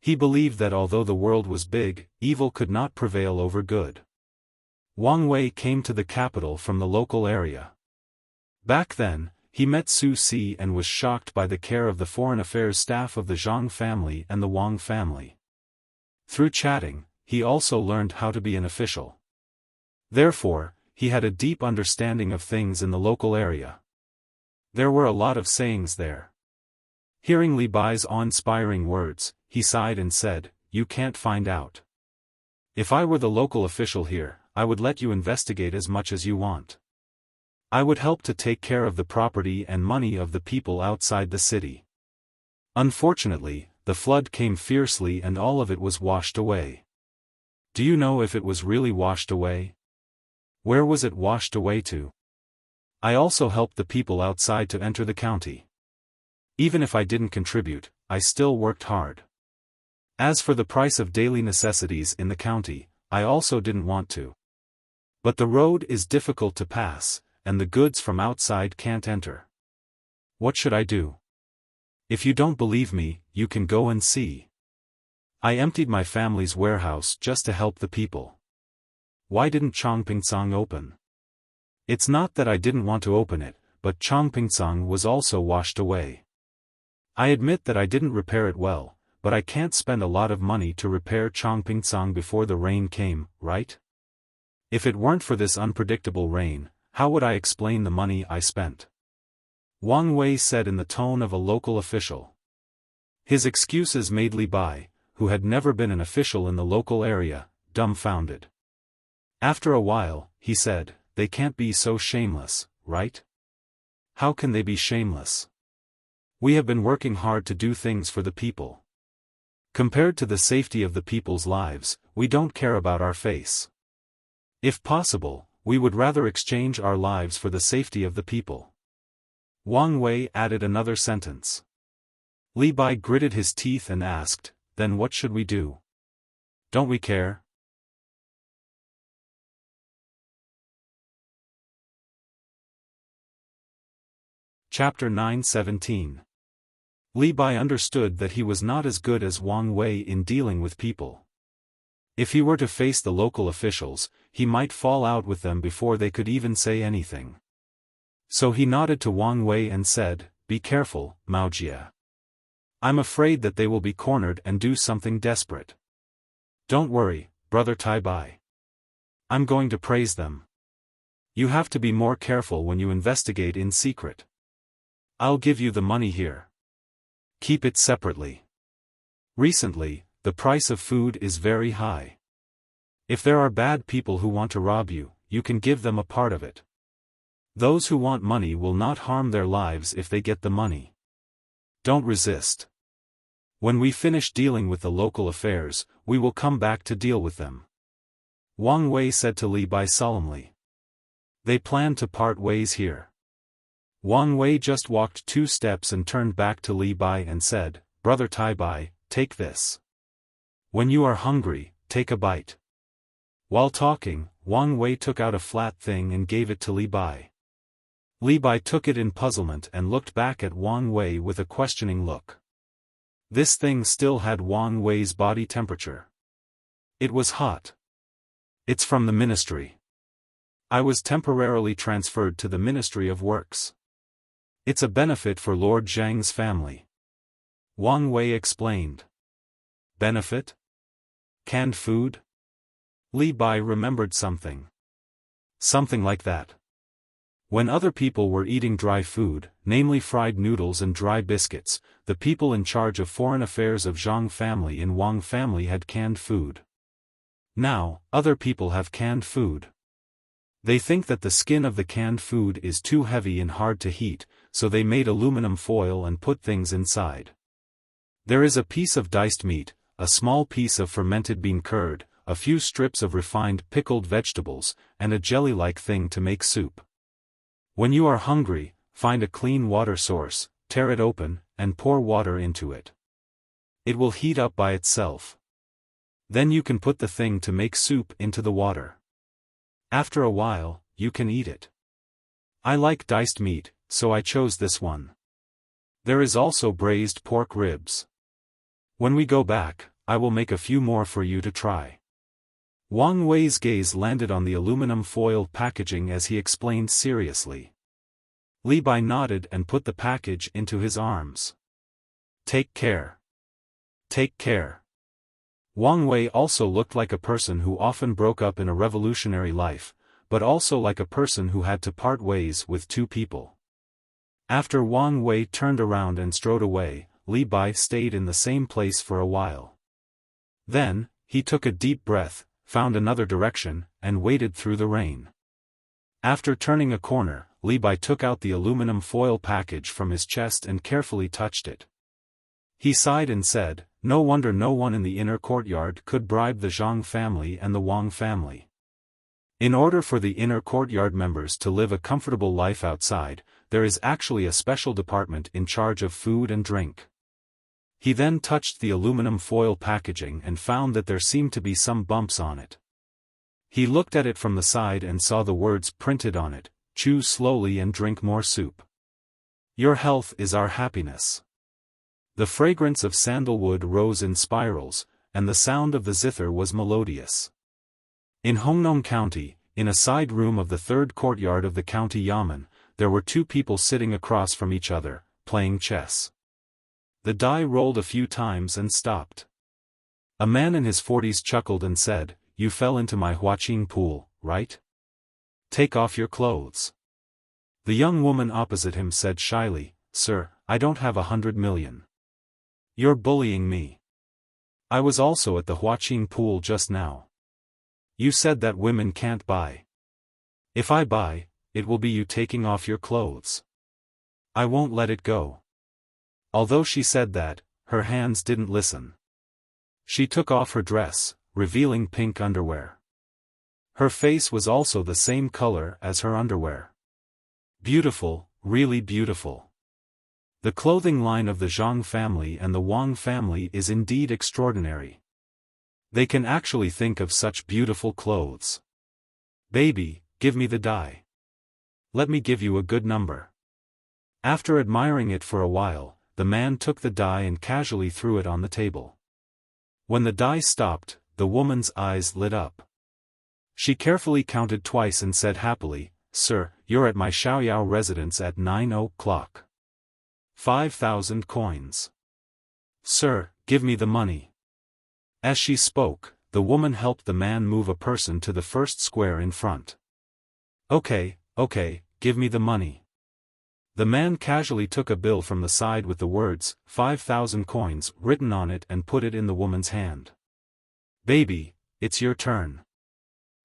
He believed that although the world was big, evil could not prevail over good. Wang Wei came to the capital from the local area. Back then, he met Su Si and was shocked by the care of the foreign affairs staff of the Zhang family and the Wang family. Through chatting, he also learned how to be an official. Therefore, he had a deep understanding of things in the local area. There were a lot of sayings there. Hearing Li Bai's awe-inspiring words, he sighed and said, "You can't find out. If I were the local official here, I would let you investigate as much as you want. I would help to take care of the property and money of the people outside the city." Unfortunately, the flood came fiercely and all of it was washed away. Do you know if it was really washed away? Where was it washed away to? I also helped the people outside to enter the county. Even if I didn't contribute, I still worked hard. As for the price of daily necessities in the county, I also didn't want to. But the road is difficult to pass, and the goods from outside can't enter. What should I do? If you don't believe me, you can go and see. I emptied my family's warehouse just to help the people. Why didn't Chongpingsang open? It's not that I didn't want to open it, but Chongpingsang was also washed away. I admit that I didn't repair it well, but I can't spend a lot of money to repair Chongpingsang before the rain came, right? If it weren't for this unpredictable rain, how would I explain the money I spent? Wang Wei said in the tone of a local official. His excuses made Li Bai, who had never been an official in the local area, dumbfounded. After a while, he said, "They can't be so shameless, right? How can they be shameless? We have been working hard to do things for the people. Compared to the safety of the people's lives, we don't care about our face. If possible, we would rather exchange our lives for the safety of the people." Wang Wei added another sentence. Li Bai gritted his teeth and asked, "Then what should we do? Don't we care?" Chapter 9:17. Li Bai understood that he was not as good as Wang Wei in dealing with people. If he were to face the local officials, he might fall out with them before they could even say anything. So he nodded to Wang Wei and said, "Be careful, Mao Jia. I'm afraid that they will be cornered and do something desperate. Don't worry, brother Tai Bai. I'm going to praise them. You have to be more careful when you investigate in secret. I'll give you the money here. Keep it separately. Recently, the price of food is very high. If there are bad people who want to rob you, you can give them a part of it. Those who want money will not harm their lives if they get the money. Don't resist. When we finish dealing with the local affairs, we will come back to deal with them." Wang Wei said to Li Bai solemnly. They planned to part ways here. Wang Wei just walked 2 steps and turned back to Li Bai and said, "Brother Tai Bai, take this. When you are hungry, take a bite." While talking, Wang Wei took out a flat thing and gave it to Li Bai. Li Bai took it in puzzlement and looked back at Wang Wei with a questioning look. This thing still had Wang Wei's body temperature. It was hot. "It's from the ministry. I was temporarily transferred to the Ministry of Works. It's a benefit for Lord Zhang's family." Wang Wei explained. Benefit? Canned food? Li Bai remembered something. Something like that. When other people were eating dry food, namely fried noodles and dry biscuits, the people in charge of foreign affairs of Zhang family and Wang family had canned food. Now, other people have canned food. They think that the skin of the canned food is too heavy and hard to heat, so they made aluminum foil and put things inside. There is a piece of diced meat, a small piece of fermented bean curd, a few strips of refined pickled vegetables, and a jelly-like thing to make soup. When you are hungry, find a clean water source, tear it open, and pour water into it. It will heat up by itself. Then you can put the thing to make soup into the water. After a while, you can eat it. I like diced meat, so I chose this one. There is also braised pork ribs. When we go back, I will make a few more for you to try. Wang Wei's gaze landed on the aluminum foil packaging as he explained seriously. Li Bai nodded and put the package into his arms. Take care. Take care. Wang Wei also looked like a person who often broke up in a revolutionary life, but also like a person who had to part ways with two people. After Wang Wei turned around and strode away, Li Bai stayed in the same place for a while. Then, he took a deep breath, found another direction, and waded through the rain. After turning a corner, Li Bai took out the aluminum foil package from his chest and carefully touched it. He sighed and said, "No wonder no one in the inner courtyard could bribe the Zhang family and the Wang family. In order for the inner courtyard members to live a comfortable life outside, there is actually a special department in charge of food and drink." He then touched the aluminum foil packaging and found that there seemed to be some bumps on it. He looked at it from the side and saw the words printed on it, "Chew slowly and drink more soup. Your health is our happiness." The fragrance of sandalwood rose in spirals, and the sound of the zither was melodious. In Hongnong County, in a side room of the third courtyard of the county yamen, there were two people sitting across from each other, playing chess. The die rolled a few times and stopped. A man in his 40s chuckled and said, "You fell into my huaqing pool, right? Take off your clothes." The young woman opposite him said shyly, "Sir, I don't have 100 million. You're bullying me. I was also at the huaqing pool just now. You said that women can't buy. If I buy, it will be you taking off your clothes. I won't let it go." Although she said that, her hands didn't listen. She took off her dress, revealing pink underwear. Her face was also the same color as her underwear. Beautiful, really beautiful. The clothing line of the Zhang family and the Wang family is indeed extraordinary. They can actually think of such beautiful clothes. "Baby, give me the die. Let me give you a good number." After admiring it for a while, the man took the die and casually threw it on the table. When the die stopped, the woman's eyes lit up. She carefully counted twice and said happily, "Sir, you're at my Xiaoyao residence at 9 o'clock. 5,000 coins. Sir, give me the money." As she spoke, the woman helped the man move a person to the first square in front. Okay, give me the money." The man casually took a bill from the side with the words, 5,000 coins, written on it and put it in the woman's hand. "Baby, it's your turn.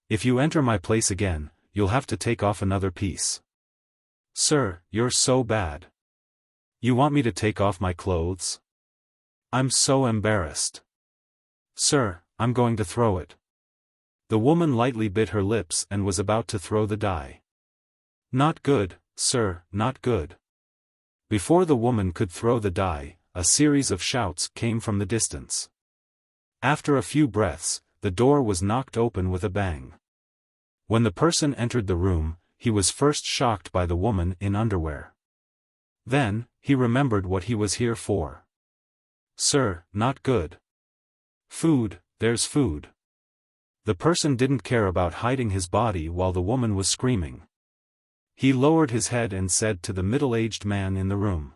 If you enter my place again, you'll have to take off another piece." "Sir, you're so bad. You want me to take off my clothes? I'm so embarrassed. Sir, I'm going to throw it." The woman lightly bit her lips and was about to throw the die. "Not good, sir, not good." Before the woman could throw the die, a series of shouts came from the distance. After a few breaths, the door was knocked open with a bang. When the person entered the room, he was first shocked by the woman in underwear. Then, he remembered what he was here for. "Sir, not good. Food, there's food." The person didn't care about hiding his body while the woman was screaming. He lowered his head and said to the middle-aged man in the room,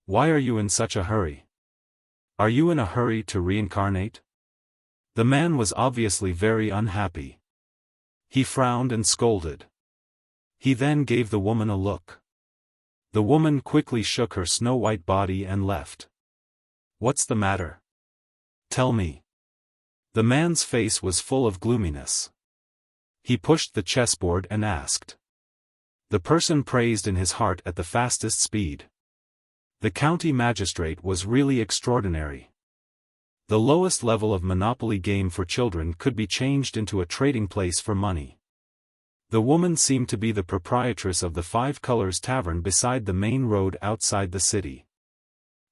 "Why are you in such a hurry? Are you in a hurry to reincarnate?" The man was obviously very unhappy. He frowned and scolded. He then gave the woman a look. The woman quickly shook her snow-white body and left. "What's the matter? Tell me." The man's face was full of gloominess. He pushed the chessboard and asked. The person praised in his heart at the fastest speed. The county magistrate was really extraordinary. The lowest level of monopoly game for children could be changed into a trading place for money. The woman seemed to be the proprietress of the Five Colors Tavern beside the main road outside the city.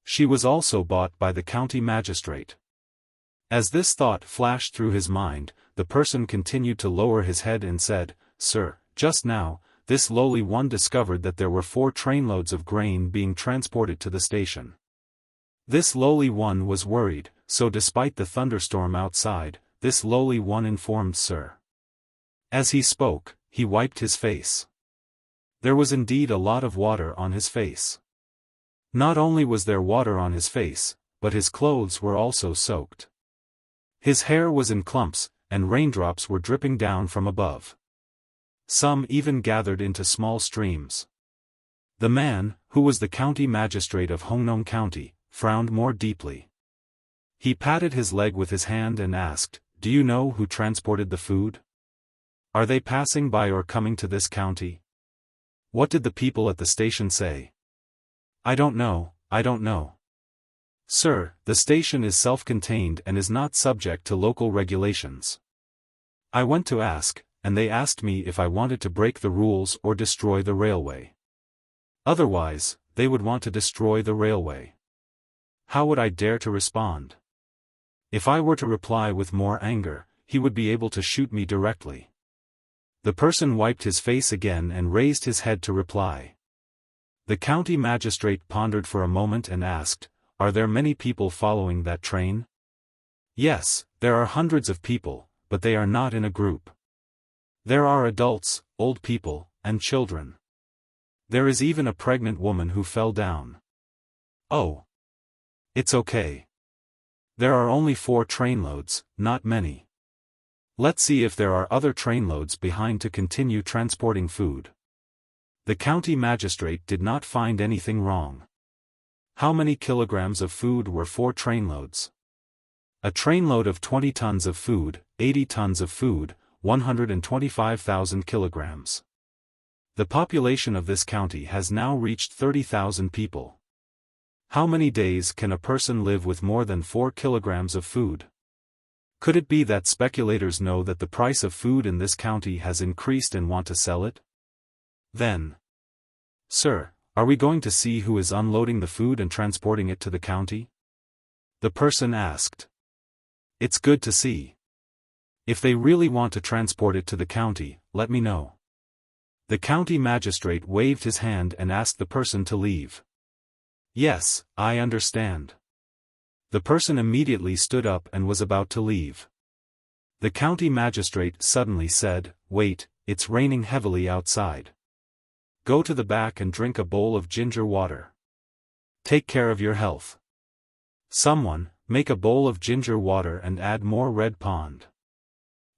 She was also bought by the county magistrate. As this thought flashed through his mind, the person continued to lower his head and said, "Sir, just now, this lowly one discovered that there were 4 trainloads of grain being transported to the station. This lowly one was worried, so despite the thunderstorm outside, this lowly one informed Sir." As he spoke, he wiped his face. There was indeed a lot of water on his face. Not only was there water on his face, but his clothes were also soaked. His hair was in clumps, and raindrops were dripping down from above. Some even gathered into small streams. The man, who was the county magistrate of Hongnong County, frowned more deeply. He patted his leg with his hand and asked, "Do you know who transported the food? Are they passing by or coming to this county? What did the people at the station say?" I don't know. Sir, the station is self-contained and is not subject to local regulations. I went to ask, and they asked me if I wanted to break the rules or destroy the railway. Otherwise, they would want to destroy the railway. How would I dare to respond? If I were to reply with more anger, he would be able to shoot me directly. The person wiped his face again and raised his head to reply. The county magistrate pondered for a moment and asked, "Are there many people following that train?" "Yes, there are hundreds of people, but they are not in a group. There are adults, old people, and children. There is even a pregnant woman who fell down." "Oh. It's okay. There are only 4 trainloads, not many. Let's see if there are other trainloads behind to continue transporting food." The county magistrate did not find anything wrong. How many kilograms of food were 4 trainloads? A trainload of 20 tons of food, 80 tons of food, 125,000 kilograms. The population of this county has now reached 30,000 people. How many days can a person live with more than 4 kilograms of food? Could it be that speculators know that the price of food in this county has increased and want to sell it? Then, "Sir, are we going to see who is unloading the food and transporting it to the county?" The person asked. "It's good to see. If they really want to transport it to the county, let me know." The county magistrate waved his hand and asked the person to leave. "Yes, I understand." The person immediately stood up and was about to leave. The county magistrate suddenly said, "Wait, it's raining heavily outside. Go to the back and drink a bowl of ginger water. Take care of your health. Someone, make a bowl of ginger water and add more red pond."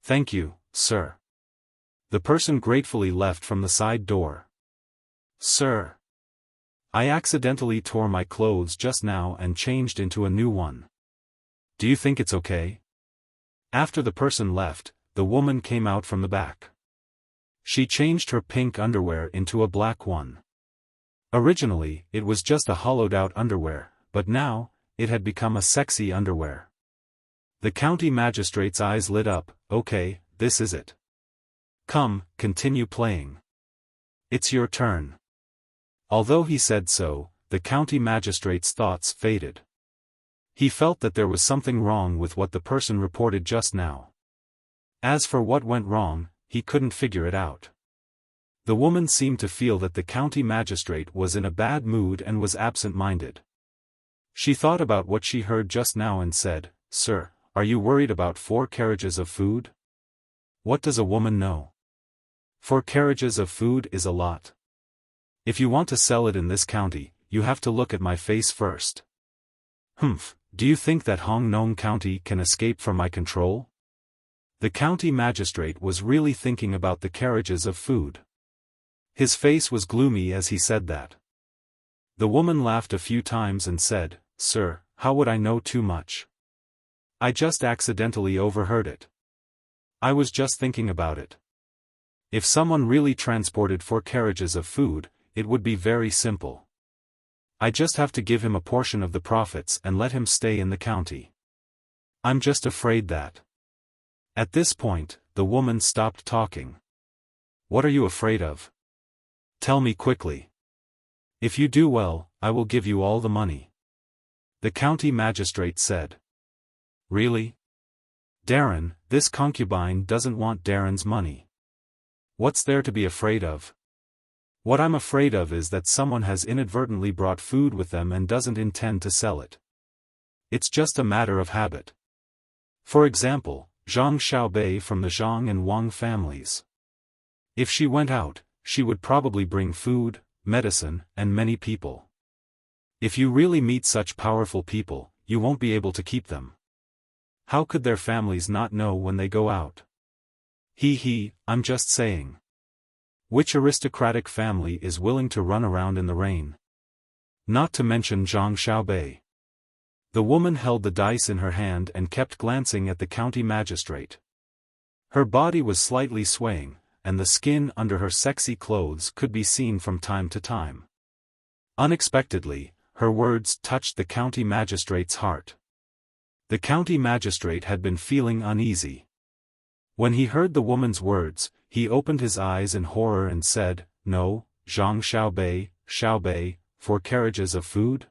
"Thank you, sir." The person gratefully left from the side door. "Sir, I accidentally tore my clothes just now and changed into a new one. Do you think it's okay?" After the person left, the woman came out from the back. She changed her pink underwear into a black one. Originally, it was just a hollowed-out underwear, but now, it had become a sexy underwear. The county magistrate's eyes lit up. "Okay, this is it. Come, continue playing. It's your turn." Although he said so, the county magistrate's thoughts faded. He felt that there was something wrong with what the person reported just now. As for what went wrong, he couldn't figure it out. The woman seemed to feel that the county magistrate was in a bad mood and was absent-minded. She thought about what she heard just now and said, "Sir, are you worried about 4 carriages of food? What does a woman know? 4 carriages of food is a lot. If you want to sell it in this county, you have to look at my face first." "Humph, do you think that Hongnong County can escape from my control?" The county magistrate was really thinking about the carriages of food. His face was gloomy as he said that. The woman laughed a few times and said, "Sir, how would I know too much? I just accidentally overheard it. I was just thinking about it. If someone really transported 4 carriages of food, it would be very simple. I just have to give him a portion of the profits and let him stay in the county. I'm just afraid that. At this point, the woman stopped talking. What are you afraid of? Tell me quickly. If you do well, I will give you all the money. The county magistrate said. Really? Darren, this concubine doesn't want Darren's money. What's there to be afraid of? What I'm afraid of is that someone has inadvertently brought food with them and doesn't intend to sell it. It's just a matter of habit. For example, Zhang Xiaobei from the Zhang and Wang families. If she went out, she would probably bring food, medicine, and many people. If you really meet such powerful people, you won't be able to keep them. How could their families not know when they go out? I'm just saying. Which aristocratic family is willing to run around in the rain? Not to mention Zhang Xiaobei. The woman held the dice in her hand and kept glancing at the county magistrate. Her body was slightly swaying, and the skin under her sexy clothes could be seen from time to time. Unexpectedly, her words touched the county magistrate's heart. The county magistrate had been feeling uneasy. When he heard the woman's words, he opened his eyes in horror and said, No, Zhang Xiaobei, 4 carriages of food?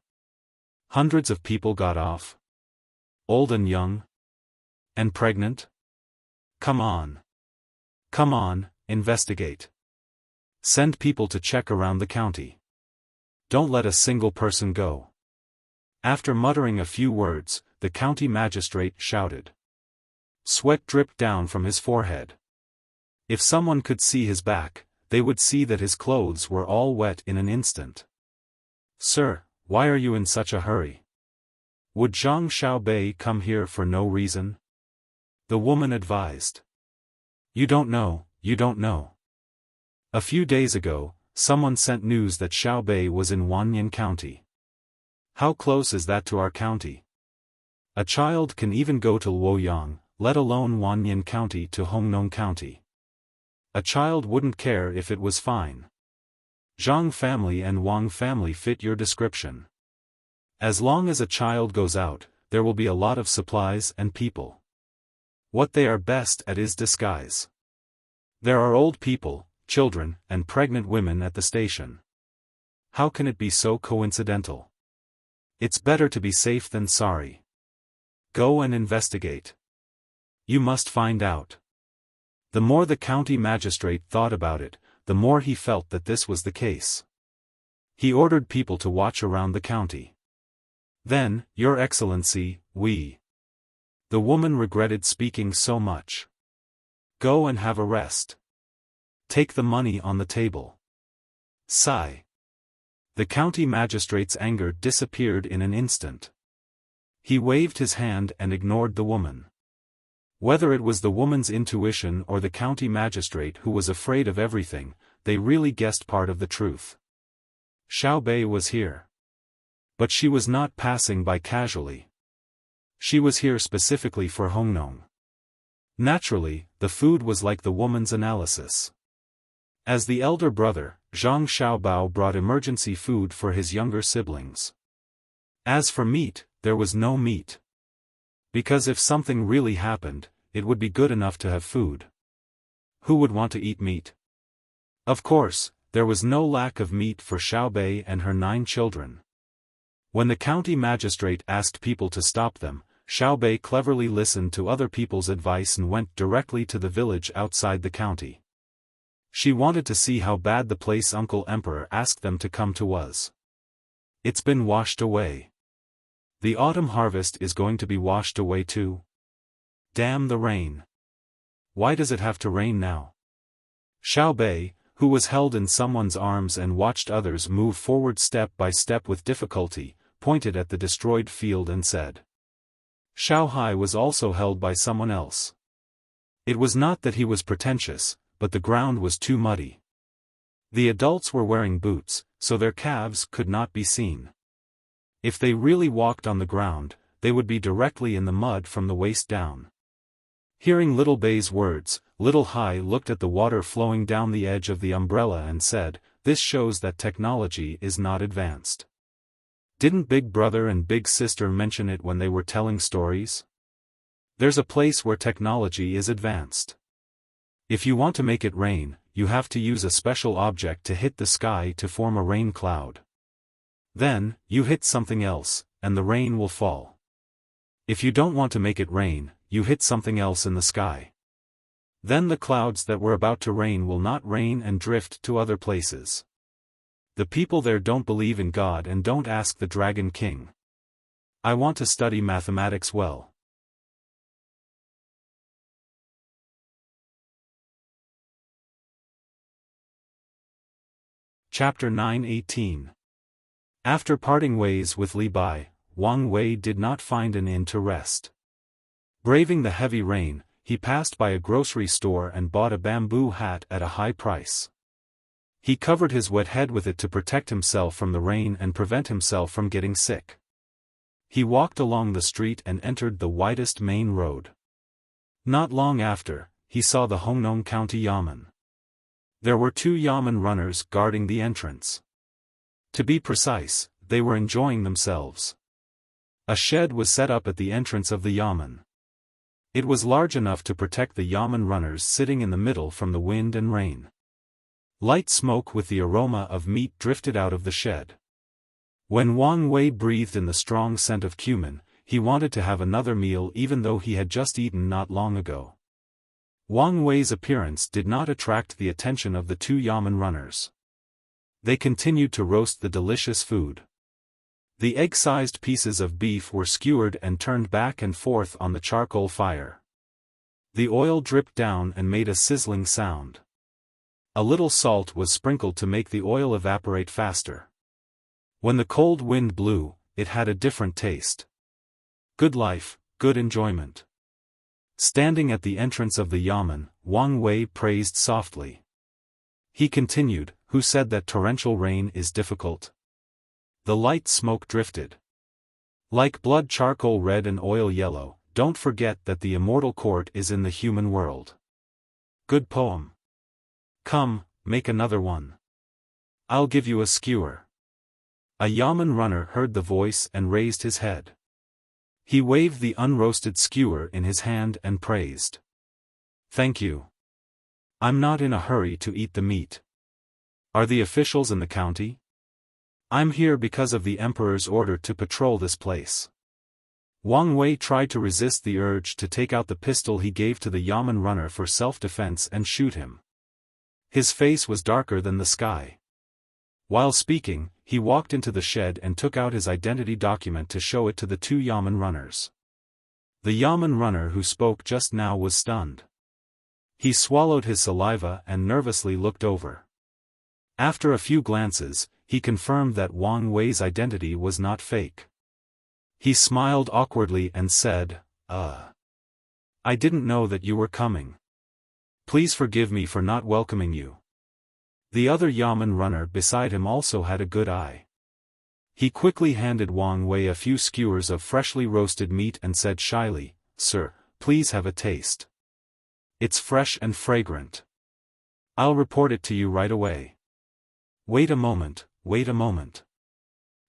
Hundreds of people got off. Old and young? And pregnant? Come on. Come on, investigate. Send people to check around the county. Don't let a single person go. After muttering a few words, the county magistrate shouted. Sweat dripped down from his forehead. If someone could see his back, they would see that his clothes were all wet in an instant. Sir, why are you in such a hurry? Would Zhang Xiaobei come here for no reason? The woman advised. You don't know. A few days ago, someone sent news that Xiaobei was in Wanyan County. How close is that to our county? A child can even go to Luoyang, let alone Wanyan County to Hongnong County. A child wouldn't care if it was fine. Zhang family and Wang family fit your description. As long as a child goes out, there will be a lot of supplies and people. What they are best at is disguise. There are old people, children, and pregnant women at the station. How can it be so coincidental? It's better to be safe than sorry. Go and investigate. You must find out. The more the county magistrate thought about it, the more he felt that this was the case. He ordered people to watch around the county. Then, Your Excellency, The woman regretted speaking so much. Go and have a rest. Take the money on the table. Sigh. The county magistrate's anger disappeared in an instant. He waved his hand and ignored the woman. Whether it was the woman's intuition or the county magistrate who was afraid of everything, they really guessed part of the truth. Xiaobei was here. But she was not passing by casually. She was here specifically for Hongnong. Naturally, the food was like the woman's analysis. As the elder brother, Zhang Xiaobao brought emergency food for his younger siblings. As for meat, there was no meat. Because if something really happened, it would be good enough to have food. Who would want to eat meat? Of course, there was no lack of meat for Xiaobei and her 9 children. When the county magistrate asked people to stop them, Xiaobei cleverly listened to other people's advice and went directly to the village outside the county. She wanted to see how bad the place Uncle Emperor asked them to come to was. It's been washed away. The autumn harvest is going to be washed away too. Damn the rain. Why does it have to rain now? Xiaobei, who was held in someone's arms and watched others move forward step by step with difficulty, pointed at the destroyed field and said. Xiaohai was also held by someone else. It was not that he was pretentious, but the ground was too muddy. The adults were wearing boots, so their calves could not be seen. If they really walked on the ground, they would be directly in the mud from the waist down. Hearing Little Bei's words, Little Hai looked at the water flowing down the edge of the umbrella and said, "This shows that technology is not advanced. Didn't Big Brother and Big Sister mention it when they were telling stories? There's a place where technology is advanced. If you want to make it rain, you have to use a special object to hit the sky to form a rain cloud. Then, you hit something else, and the rain will fall. If you don't want to make it rain, you hit something else in the sky. Then the clouds that were about to rain will not rain and drift to other places. The people there don't believe in God and don't ask the Dragon King. I want to study mathematics well." Chapter 9:18. After parting ways with Li Bai, Wang Wei did not find an inn to rest. Braving the heavy rain, he passed by a grocery store and bought a bamboo hat at a high price. He covered his wet head with it to protect himself from the rain and prevent himself from getting sick. He walked along the street and entered the widest main road. Not long after, he saw the Hongnong County Yamen. There were 2 Yamen runners guarding the entrance. To be precise, they were enjoying themselves. A shed was set up at the entrance of the Yamen. It was large enough to protect the Yamen runners sitting in the middle from the wind and rain. Light smoke with the aroma of meat drifted out of the shed. When Wang Wei breathed in the strong scent of cumin, he wanted to have another meal even though he had just eaten not long ago. Wang Wei's appearance did not attract the attention of the 2 Yamen runners. They continued to roast the delicious food. The egg-sized pieces of beef were skewered and turned back and forth on the charcoal fire. The oil dripped down and made a sizzling sound. A little salt was sprinkled to make the oil evaporate faster. When the cold wind blew, it had a different taste. Good life, good enjoyment. Standing at the entrance of the Yamen, Wang Wei praised softly. He continued, "Who said that torrential rain is difficult?" The light smoke drifted. Like blood, charcoal red and oil yellow, don't forget that the immortal court is in the human world. Good poem. Come, make another one. I'll give you a skewer. A Yamen runner heard the voice and raised his head. He waved the unroasted skewer in his hand and praised. "Thank you. I'm not in a hurry to eat the meat. Are the officials in the county? I'm here because of the emperor's order to patrol this place." Wang Wei tried to resist the urge to take out the pistol he gave to the Yamen runner for self-defense and shoot him. His face was darker than the sky. While speaking, he walked into the shed and took out his identity document to show it to the 2 Yamen runners. The Yamen runner who spoke just now was stunned. He swallowed his saliva and nervously looked over. After a few glances, he confirmed that Wang Wei's identity was not fake. He smiled awkwardly and said, I didn't know that you were coming. Please forgive me for not welcoming you." The other Yamen runner beside him also had a good eye. He quickly handed Wang Wei a few skewers of freshly roasted meat and said shyly, "Sir, please have a taste. It's fresh and fragrant. I'll report it to you right away." Wait a moment.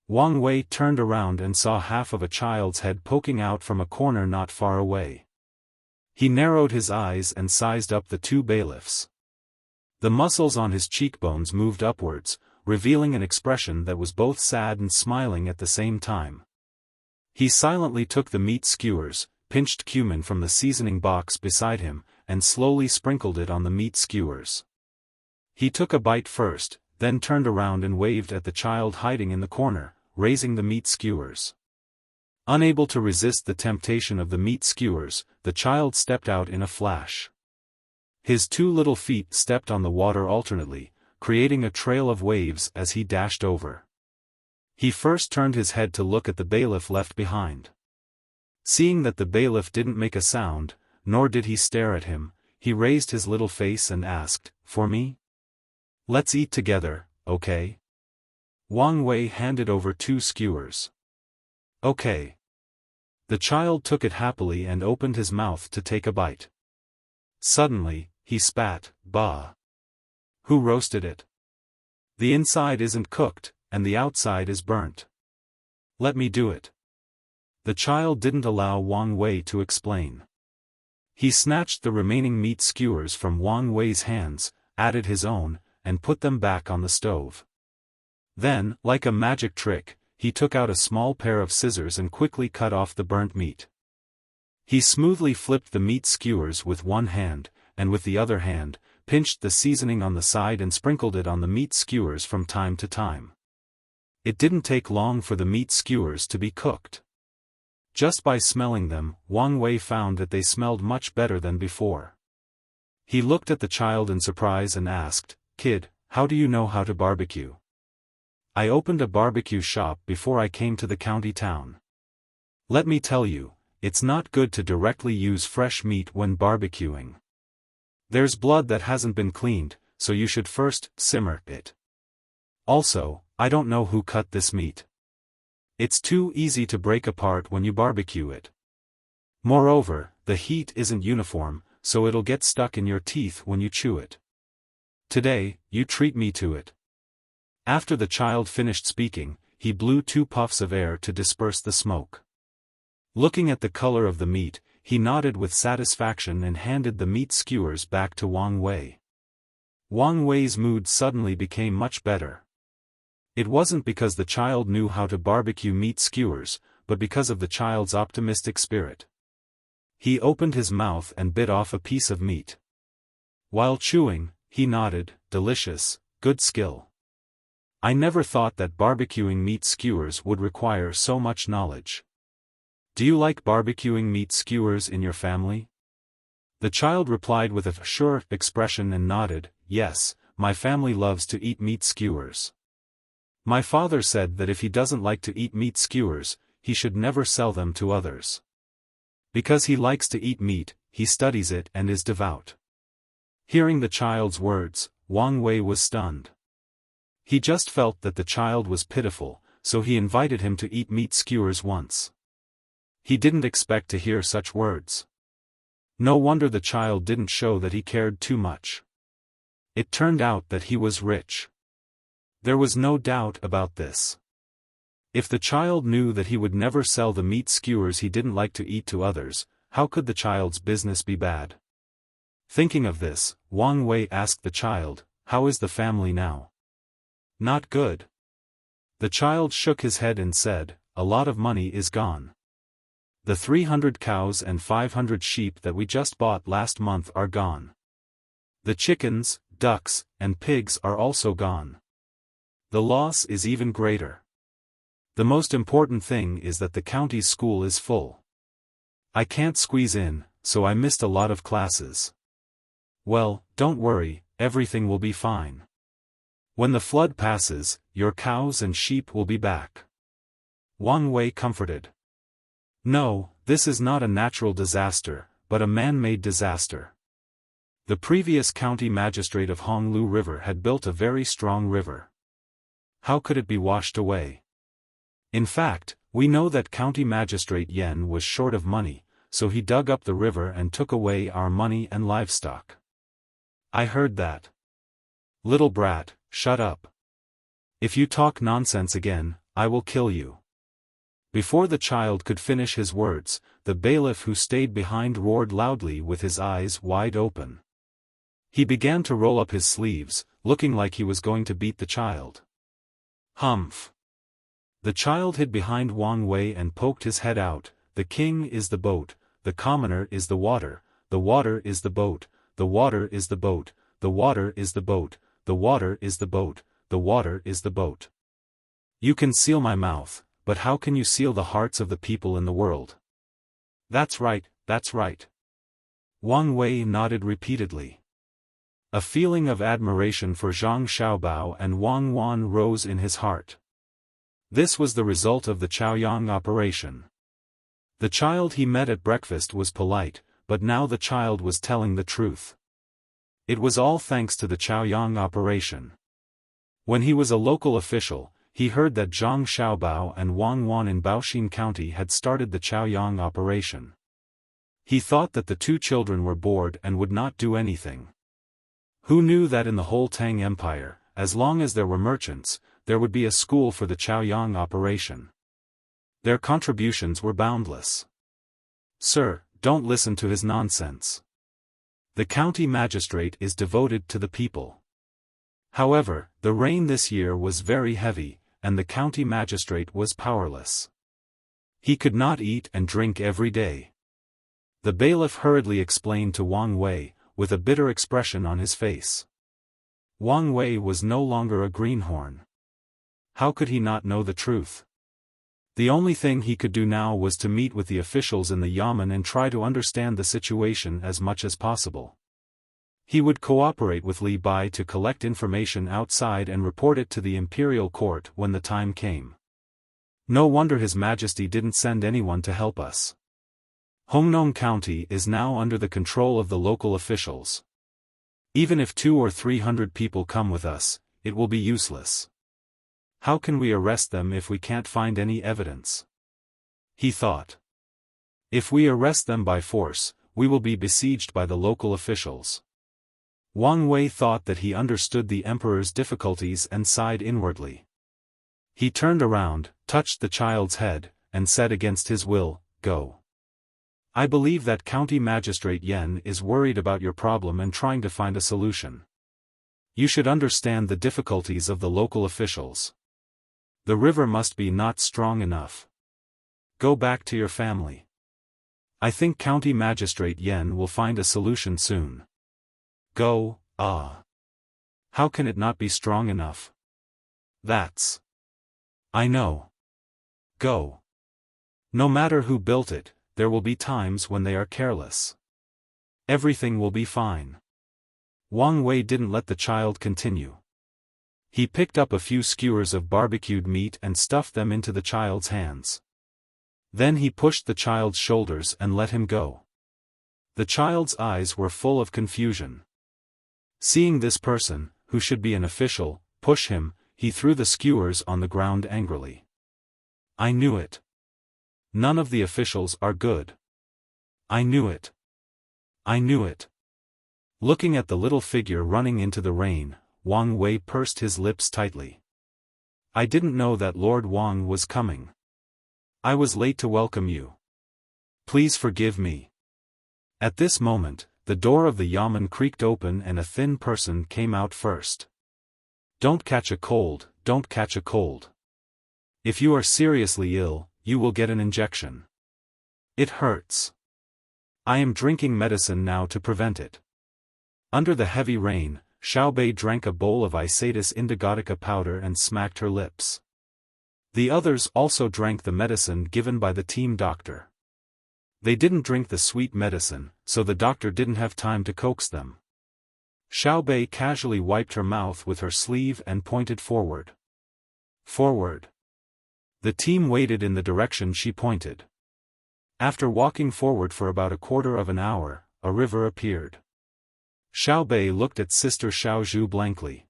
Wang Wei turned around and saw half of a child's head poking out from a corner not far away. He narrowed his eyes and sized up the 2 bailiffs. The muscles on his cheekbones moved upwards, revealing an expression that was both sad and smiling at the same time. He silently took the meat skewers, pinched cumin from the seasoning box beside him, and slowly sprinkled it on the meat skewers. He took a bite first, then turned around and waved at the child hiding in the corner, raising the meat skewers. Unable to resist the temptation of the meat skewers, the child stepped out in a flash. His 2 little feet stepped on the water alternately, creating a trail of waves as he dashed over. He first turned his head to look at the bailiff left behind. Seeing that the bailiff didn't make a sound, nor did he stare at him, he raised his little face and asked, "For me? Let's eat together, okay?" Wang Wei handed over 2 skewers. "Okay." The child took it happily and opened his mouth to take a bite. Suddenly, he spat, "Bah! Who roasted it? The inside isn't cooked, and the outside is burnt. Let me do it." The child didn't allow Wang Wei to explain. He snatched the remaining meat skewers from Wang Wei's hands, added his own, and put them back on the stove. Then, like a magic trick, he took out a small pair of scissors and quickly cut off the burnt meat. He smoothly flipped the meat skewers with one hand, and with the other hand, pinched the seasoning on the side and sprinkled it on the meat skewers from time to time. It didn't take long for the meat skewers to be cooked. Just by smelling them, Wang Wei found that they smelled much better than before. He looked at the child in surprise and asked, "Kid, how do you know how to barbecue?" "I opened a barbecue shop before I came to the county town. Let me tell you, it's not good to directly use fresh meat when barbecuing. There's blood that hasn't been cleaned, so you should first simmer it. Also, I don't know who cut this meat. It's too easy to break apart when you barbecue it. Moreover, the heat isn't uniform, so it'll get stuck in your teeth when you chew it. Today, you treat me to it." After the child finished speaking, he blew 2 puffs of air to disperse the smoke. Looking at the color of the meat, he nodded with satisfaction and handed the meat skewers back to Wang Wei. Wang Wei's mood suddenly became much better. It wasn't because the child knew how to barbecue meat skewers, but because of the child's optimistic spirit. He opened his mouth and bit off a piece of meat. While chewing, he nodded, "Delicious, good skill. I never thought that barbecuing meat skewers would require so much knowledge. Do you like barbecuing meat skewers in your family?" The child replied with a sure expression and nodded, "Yes, my family loves to eat meat skewers. My father said that if he doesn't like to eat meat skewers, he should never sell them to others. Because he likes to eat meat, he studies it and is devout." Hearing the child's words, Wang Wei was stunned. He just felt that the child was pitiful, so he invited him to eat meat skewers once. He didn't expect to hear such words. No wonder the child didn't show that he cared too much. It turned out that he was rich. There was no doubt about this. If the child knew that he would never sell the meat skewers he didn't like to eat to others, how could the child's business be bad? Thinking of this, Wang Wei asked the child, "How is the family now?" "Not good." The child shook his head and said, "A lot of money is gone. The 300 cows and 500 sheep that we just bought last month are gone. The chickens, ducks, and pigs are also gone. The loss is even greater. The most important thing is that the county school is full. I can't squeeze in, so I missed a lot of classes. Well, don't worry, everything will be fine. When the flood passes, your cows and sheep will be back." Wang Wei comforted. "No, this is not a natural disaster, but a man-made disaster. The previous county magistrate of Honglu River had built a very strong river. How could it be washed away? In fact, we know that County Magistrate Yen was short of money, so he dug up the river and took away our money and livestock." "I heard that." "Little brat, shut up. If you talk nonsense again, I will kill you." Before the child could finish his words, the bailiff who stayed behind roared loudly with his eyes wide open. He began to roll up his sleeves, looking like he was going to beat the child. "Humph." The child hid behind Wang Wei and poked his head out. "The king is the boat, the commoner is the water is the boat, the water is the boat, the water is the boat, the water is the boat, the water is the boat. You can seal my mouth, but how can you seal the hearts of the people in the world?" That's right, that's right." Wang Wei nodded repeatedly. A feeling of admiration for Zhang Xiaobao and Wang Wan rose in his heart. This was the result of the Chaoyang operation. The child he met at breakfast was polite, but now the child was telling the truth. It was all thanks to the Chaoyang operation. When he was a local official, he heard that Zhang Xiaobao and Wang Wan in Baoxin County had started the Chaoyang operation. He thought that the two children were bored and would not do anything. Who knew that in the whole Tang Empire, as long as there were merchants, there would be a school for the Chaoyang operation. Their contributions were boundless. Sir, don't listen to his nonsense. The county magistrate is devoted to the people. However, the rain this year was very heavy, and the county magistrate was powerless. He could not eat and drink every day. The bailiff hurriedly explained to Wang Wei, with a bitter expression on his face. Wang Wei was no longer a greenhorn. How could he not know the truth? The only thing he could do now was to meet with the officials in the Yamen and try to understand the situation as much as possible. He would cooperate with Li Bai to collect information outside and report it to the imperial court when the time came. No wonder His Majesty didn't send anyone to help us. Hongnong County is now under the control of the local officials. Even if 200 or 300 people come with us, it will be useless. How can we arrest them if we can't find any evidence? He thought. If we arrest them by force, we will be besieged by the local officials. Wang Wei thought that he understood the emperor's difficulties and sighed inwardly. He turned around, touched the child's head, and said against his will, "Go. I believe that County Magistrate Yen is worried about your problem and trying to find a solution. You should understand the difficulties of the local officials. The river must be not strong enough. Go back to your family. I think County Magistrate Yen will find a solution soon. Go, How can it not be strong enough? That's. I know. Go. No matter who built it, there will be times when they are careless. Everything will be fine." Wang Wei didn't let the child continue. He picked up a few skewers of barbecued meat and stuffed them into the child's hands. Then he pushed the child's shoulders and let him go. The child's eyes were full of confusion. Seeing this person, who should be an official, push him, he threw the skewers on the ground angrily. "I knew it. None of the officials are good. I knew it. I knew it." Looking at the little figure running into the rain, Wang Wei pursed his lips tightly. "I didn't know that Lord Wang was coming. I was late to welcome you. Please forgive me." At this moment, the door of the yamen creaked open and a thin person came out first. "Don't catch a cold, don't catch a cold. If you are seriously ill, you will get an injection. It hurts. I am drinking medicine now to prevent it." Under the heavy rain, Xiaobei drank a bowl of Isatis indigotica powder and smacked her lips. The others also drank the medicine given by the team doctor. They didn't drink the sweet medicine, so the doctor didn't have time to coax them. Xiaobei casually wiped her mouth with her sleeve and pointed forward. Forward. The team waited in the direction she pointed. After walking forward for about a quarter of an hour, a river appeared. Xiaobei looked at Sister Xiaozhu blankly.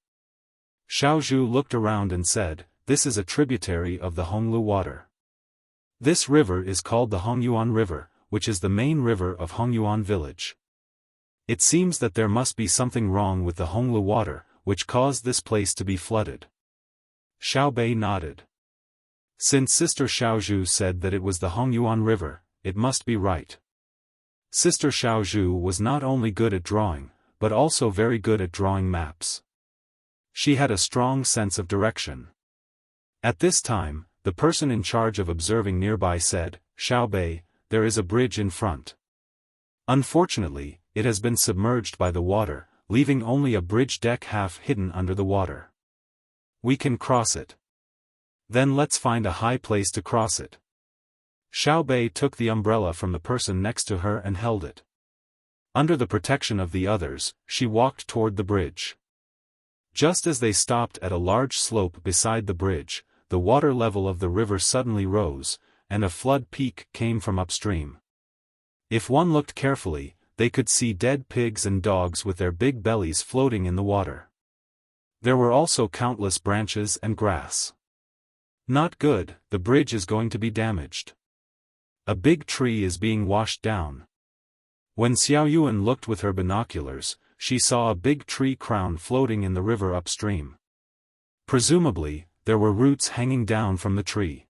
Xiaozhu looked around and said, "This is a tributary of the Honglu water. This river is called the Hongyuan River, which is the main river of Hongyuan village. It seems that there must be something wrong with the Honglu water, which caused this place to be flooded." Xiaobei nodded. Since Sister Xiaozhu said that it was the Hongyuan River, it must be right. Sister Xiaozhu was not only good at drawing, but also very good at drawing maps. She had a strong sense of direction. At this time, the person in charge of observing nearby said, "Xiaobei, there is a bridge in front. Unfortunately, it has been submerged by the water, leaving only a bridge deck half hidden under the water. We can cross it. Then let's find a high place to cross it." Xiaobei took the umbrella from the person next to her and held it. Under the protection of the others, she walked toward the bridge. Just as they stopped at a large slope beside the bridge, the water level of the river suddenly rose, and a flood peak came from upstream. If one looked carefully, they could see dead pigs and dogs with their big bellies floating in the water. There were also countless branches and grass. Not good, the bridge is going to be damaged. A big tree is being washed down. When Xiaoyuan looked with her binoculars, she saw a big tree crown floating in the river upstream. Presumably, there were roots hanging down from the tree.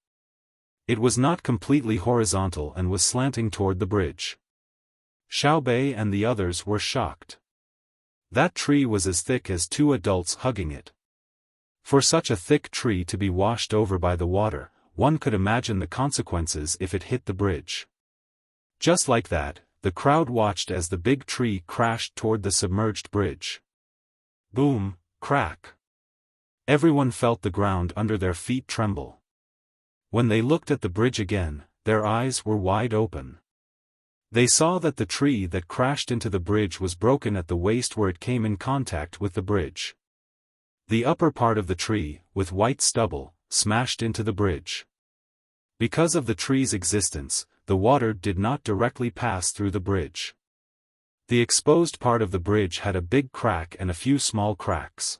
It was not completely horizontal and was slanting toward the bridge. Xiaobei and the others were shocked. That tree was as thick as two adults hugging it. For such a thick tree to be washed over by the water, one could imagine the consequences if it hit the bridge. Just like that, the crowd watched as the big tree crashed toward the submerged bridge. Boom, crack. Everyone felt the ground under their feet tremble. When they looked at the bridge again, their eyes were wide open. They saw that the tree that crashed into the bridge was broken at the waist where it came in contact with the bridge. The upper part of the tree, with white stubble, smashed into the bridge. Because of the tree's existence, the water did not directly pass through the bridge. The exposed part of the bridge had a big crack and a few small cracks.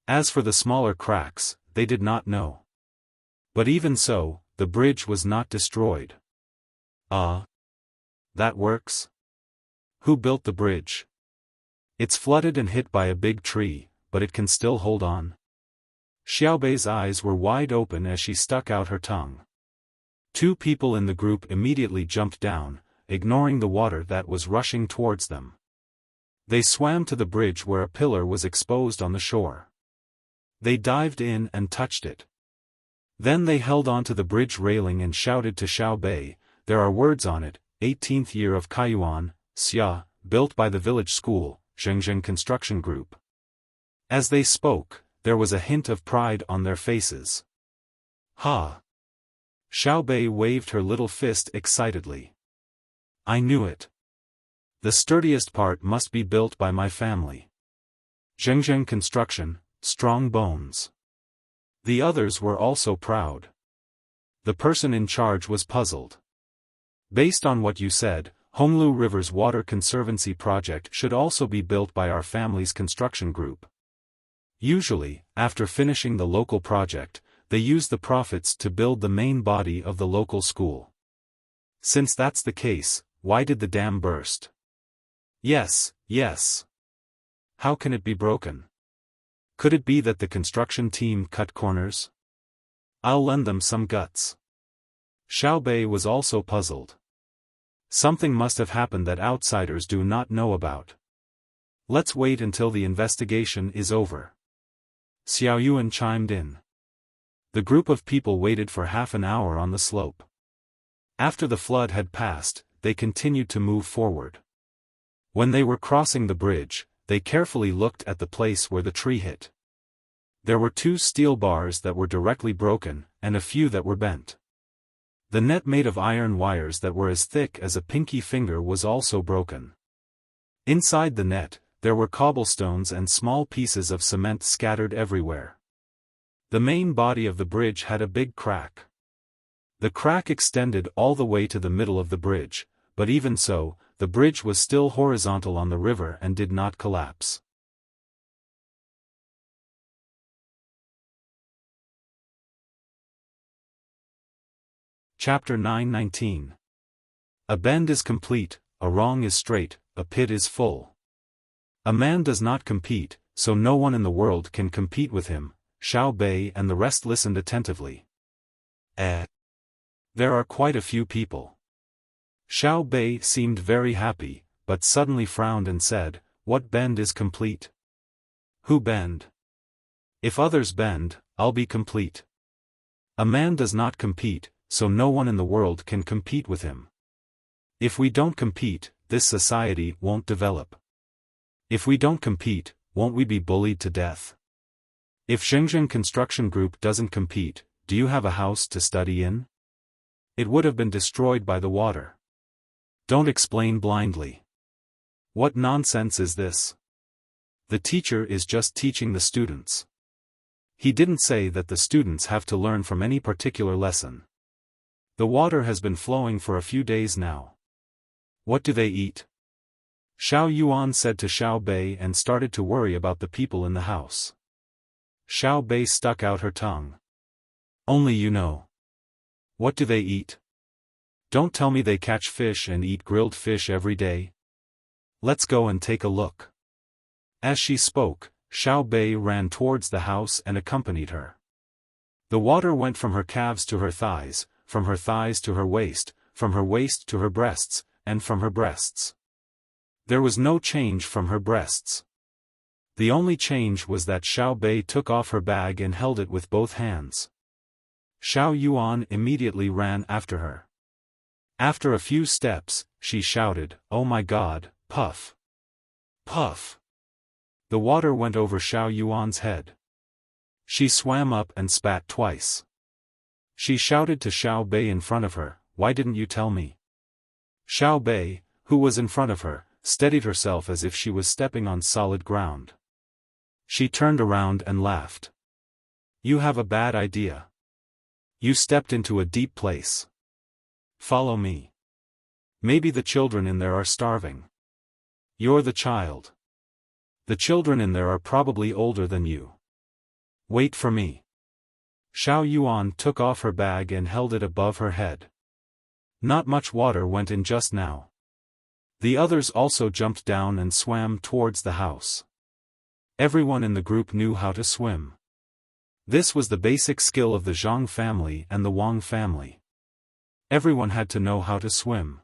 As for the smaller cracks, they did not know. But even so, the bridge was not destroyed. That works? Who built the bridge? It's flooded and hit by a big tree, but it can still hold on. Xiaobei's eyes were wide open as she stuck out her tongue. Two people in the group immediately jumped down, ignoring the water that was rushing towards them. They swam to the bridge where a pillar was exposed on the shore. They dived in and touched it. Then they held onto the bridge railing and shouted to Xiaobei, "There are words on it, 18th year of Kaiyuan, Xia, built by the village school, Zhengzheng Construction Group." As they spoke, there was a hint of pride on their faces. Ha! Xiaobei waved her little fist excitedly. I knew it. The sturdiest part must be built by my family. Zhengzheng Construction, strong bones. The others were also proud. The person in charge was puzzled. Based on what you said, Honglu River's Water Conservancy project should also be built by our family's construction group. Usually, after finishing the local project, they use the profits to build the main body of the local school. Since that's the case, why did the dam burst? Yes. How can it be broken? Could it be that the construction team cut corners? I'll lend them some guts. Xiaobei was also puzzled. Something must have happened that outsiders do not know about. Let's wait until the investigation is over. Xiaoyuan chimed in. The group of people waited for half an hour on the slope. After the flood had passed, they continued to move forward. When they were crossing the bridge, they carefully looked at the place where the tree hit. There were 2 steel bars that were directly broken, and a few that were bent. The net made of iron wires that were as thick as a pinky finger was also broken. Inside the net, there were cobblestones and small pieces of cement scattered everywhere. The main body of the bridge had a big crack. The crack extended all the way to the middle of the bridge, but even so, the bridge was still horizontal on the river and did not collapse. Chapter 9:19. A bend is complete, a wrong is straight, a pit is full. A man does not compete, so no one in the world can compete with him. Xiaobei and the rest listened attentively. There are quite a few people. Xiaobei seemed very happy, but suddenly frowned and said, "What bend is complete? Who bend? If others bend, I'll be complete." A man does not compete, so no one in the world can compete with him. If we don't compete, this society won't develop. If we don't compete, won't we be bullied to death? If Zhengzheng Construction Group doesn't compete, do you have a house to study in? It would have been destroyed by the water. Don't explain blindly. What nonsense is this? The teacher is just teaching the students. He didn't say that the students have to learn from any particular lesson. The water has been flowing for a few days now. What do they eat? Xiaoyuan said to Xiaobei and started to worry about the people in the house. Xiaobei stuck out her tongue. Only you know. What do they eat? Don't tell me they catch fish and eat grilled fish every day. Let's go and take a look. As she spoke, Xiao Bei ran towards the house and accompanied her. The water went from her calves to her thighs, from her thighs to her waist, from her waist to her breasts, and from her breasts. There was no change from her breasts. The only change was that Xiao Bei took off her bag and held it with both hands. Xiao Yuan immediately ran after her. After a few steps, she shouted, "Oh my God, puff! Puff!" The water went over Xiao Yuan's head. She swam up and spat twice. She shouted to Xiao Bei in front of her, "Why didn't you tell me?" Xiao Bei, who was in front of her, steadied herself as if she was stepping on solid ground. She turned around and laughed. "You have a bad idea. You stepped into a deep place. Follow me. Maybe the children in there are starving. You're the child. The children in there are probably older than you. Wait for me." Xiao Yuan took off her bag and held it above her head. Not much water went in just now. The others also jumped down and swam towards the house. Everyone in the group knew how to swim. This was the basic skill of the Zhang family and the Wang family. Everyone had to know how to swim.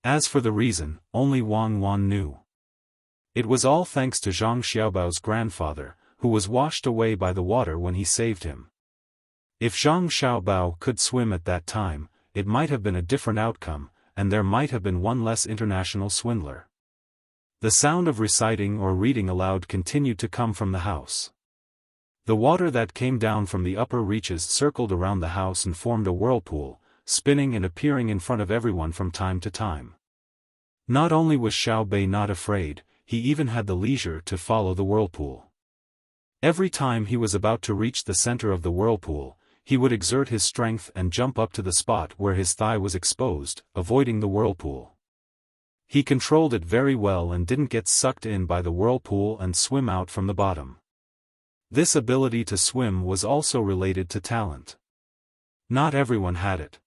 As for the reason, only Wang Wan knew. It was all thanks to Zhang Xiaobao's grandfather, who was washed away by the water when he saved him. If Zhang Xiaobao could swim at that time, it might have been a different outcome, and there might have been one less international swindler. The sound of reciting or reading aloud continued to come from the house. The water that came down from the upper reaches circled around the house and formed a whirlpool, spinning and appearing in front of everyone from time to time. Not only was Xiao Bei not afraid, he even had the leisure to follow the whirlpool. Every time he was about to reach the center of the whirlpool, he would exert his strength and jump up to the spot where his thigh was exposed, avoiding the whirlpool. He controlled it very well and didn't get sucked in by the whirlpool and swim out from the bottom. This ability to swim was also related to talent. Not everyone had it.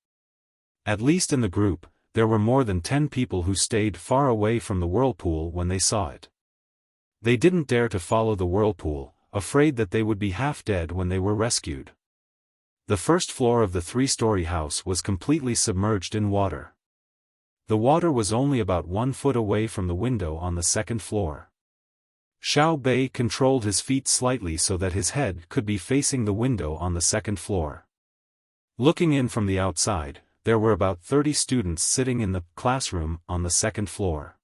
At least in the group, there were more than 10 people who stayed far away from the whirlpool when they saw it. They didn't dare to follow the whirlpool, afraid that they would be half dead when they were rescued. The first floor of the 3-story house was completely submerged in water. The water was only about 1 foot away from the window on the second floor. Xiao Bei controlled his feet slightly so that his head could be facing the window on the second floor. Looking in from the outside, there were about 30 students sitting in the classroom on the second floor.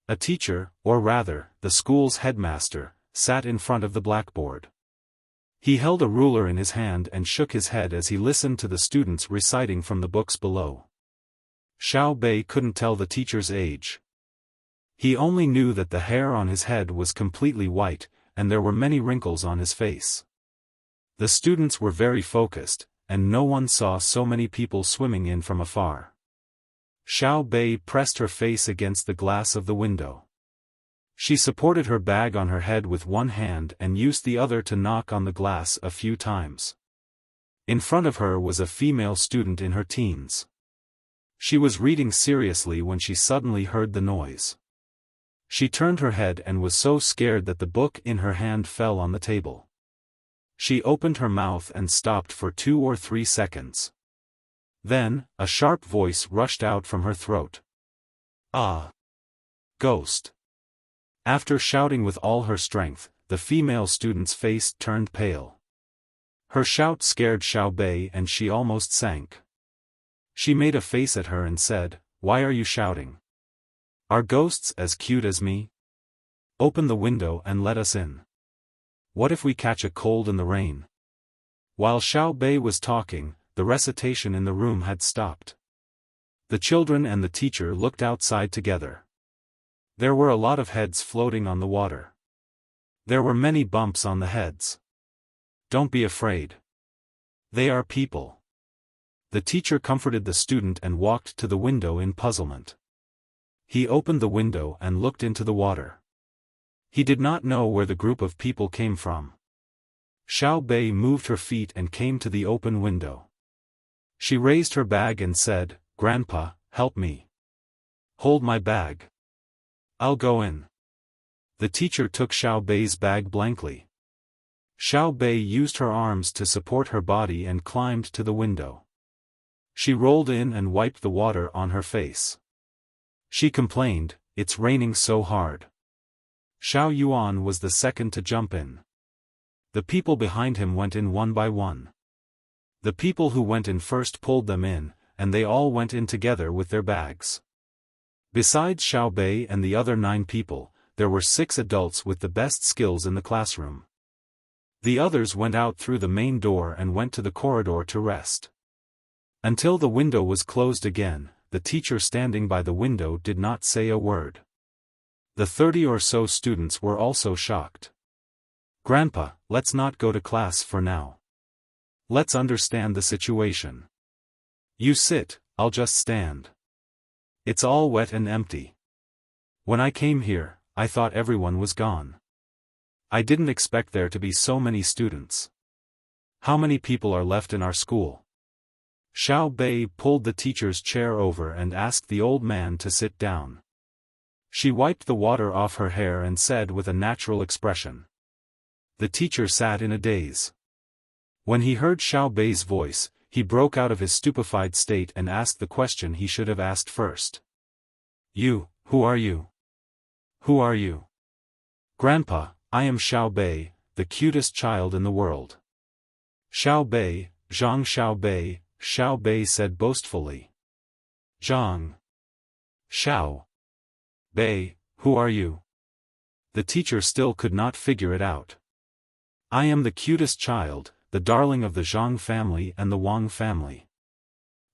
A teacher, or rather, the school's headmaster, sat in front of the blackboard. He held a ruler in his hand and shook his head as he listened to the students reciting from the books below. Xiao Bei couldn't tell the teacher's age. He only knew that the hair on his head was completely white, and there were many wrinkles on his face. The students were very focused, and no one saw so many people swimming in from afar. Xiao Bei pressed her face against the glass of the window. She supported her bag on her head with one hand and used the other to knock on the glass a few times. In front of her was a female student in her teens. She was reading seriously when she suddenly heard the noise. She turned her head and was so scared that the book in her hand fell on the table. She opened her mouth and stopped for 2 or 3 seconds. Then, a sharp voice rushed out from her throat. "Ah! Ghost!" After shouting with all her strength, the female student's face turned pale. Her shout scared Xiao Bei and she almost sank. She made a face at her and said, "Why are you shouting? Are ghosts as cute as me? Open the window and let us in. What if we catch a cold in the rain?" While Xiao Bei was talking, the recitation in the room had stopped. The children and the teacher looked outside together. There were a lot of heads floating on the water. There were many bumps on the heads. "Don't be afraid. They are people." The teacher comforted the student and walked to the window in puzzlement. He opened the window and looked into the water. He did not know where the group of people came from. Xiao Bei moved her feet and came to the open window. She raised her bag and said, "Grandpa, help me. Hold my bag. I'll go in." The teacher took Xiao Bei's bag blankly. Xiao Bei used her arms to support her body and climbed to the window. She rolled in and wiped the water on her face. She complained, "It's raining so hard." Xiao Yuan was the second to jump in. The people behind him went in one by one. The people who went in first pulled them in, and they all went in together with their bags. Besides Xiao Bei and the other 9 people, there were 6 adults with the best skills in the classroom. The others went out through the main door and went to the corridor to rest. Until the window was closed again, the teacher standing by the window did not say a word. The 30 or so students were also shocked. "Grandpa, let's not go to class for now. Let's understand the situation. You sit, I'll just stand. It's all wet and empty. When I came here, I thought everyone was gone. I didn't expect there to be so many students. How many people are left in our school?" Xiao Bei pulled the teacher's chair over and asked the old man to sit down. She wiped the water off her hair and said with a natural expression. The teacher sat in a daze. When he heard Xiao Bei's voice, he broke out of his stupefied state and asked the question he should have asked first. Who are you? Who are you?" "Grandpa, I am Xiao Bei, the cutest child in the world." "Xiao Bei, Zhang Xiao Bei said boastfully. "Zhang. Xiao. Bei, who are you?" The teacher still could not figure it out. "I am the cutest child, the darling of the Zhang family and the Wang family."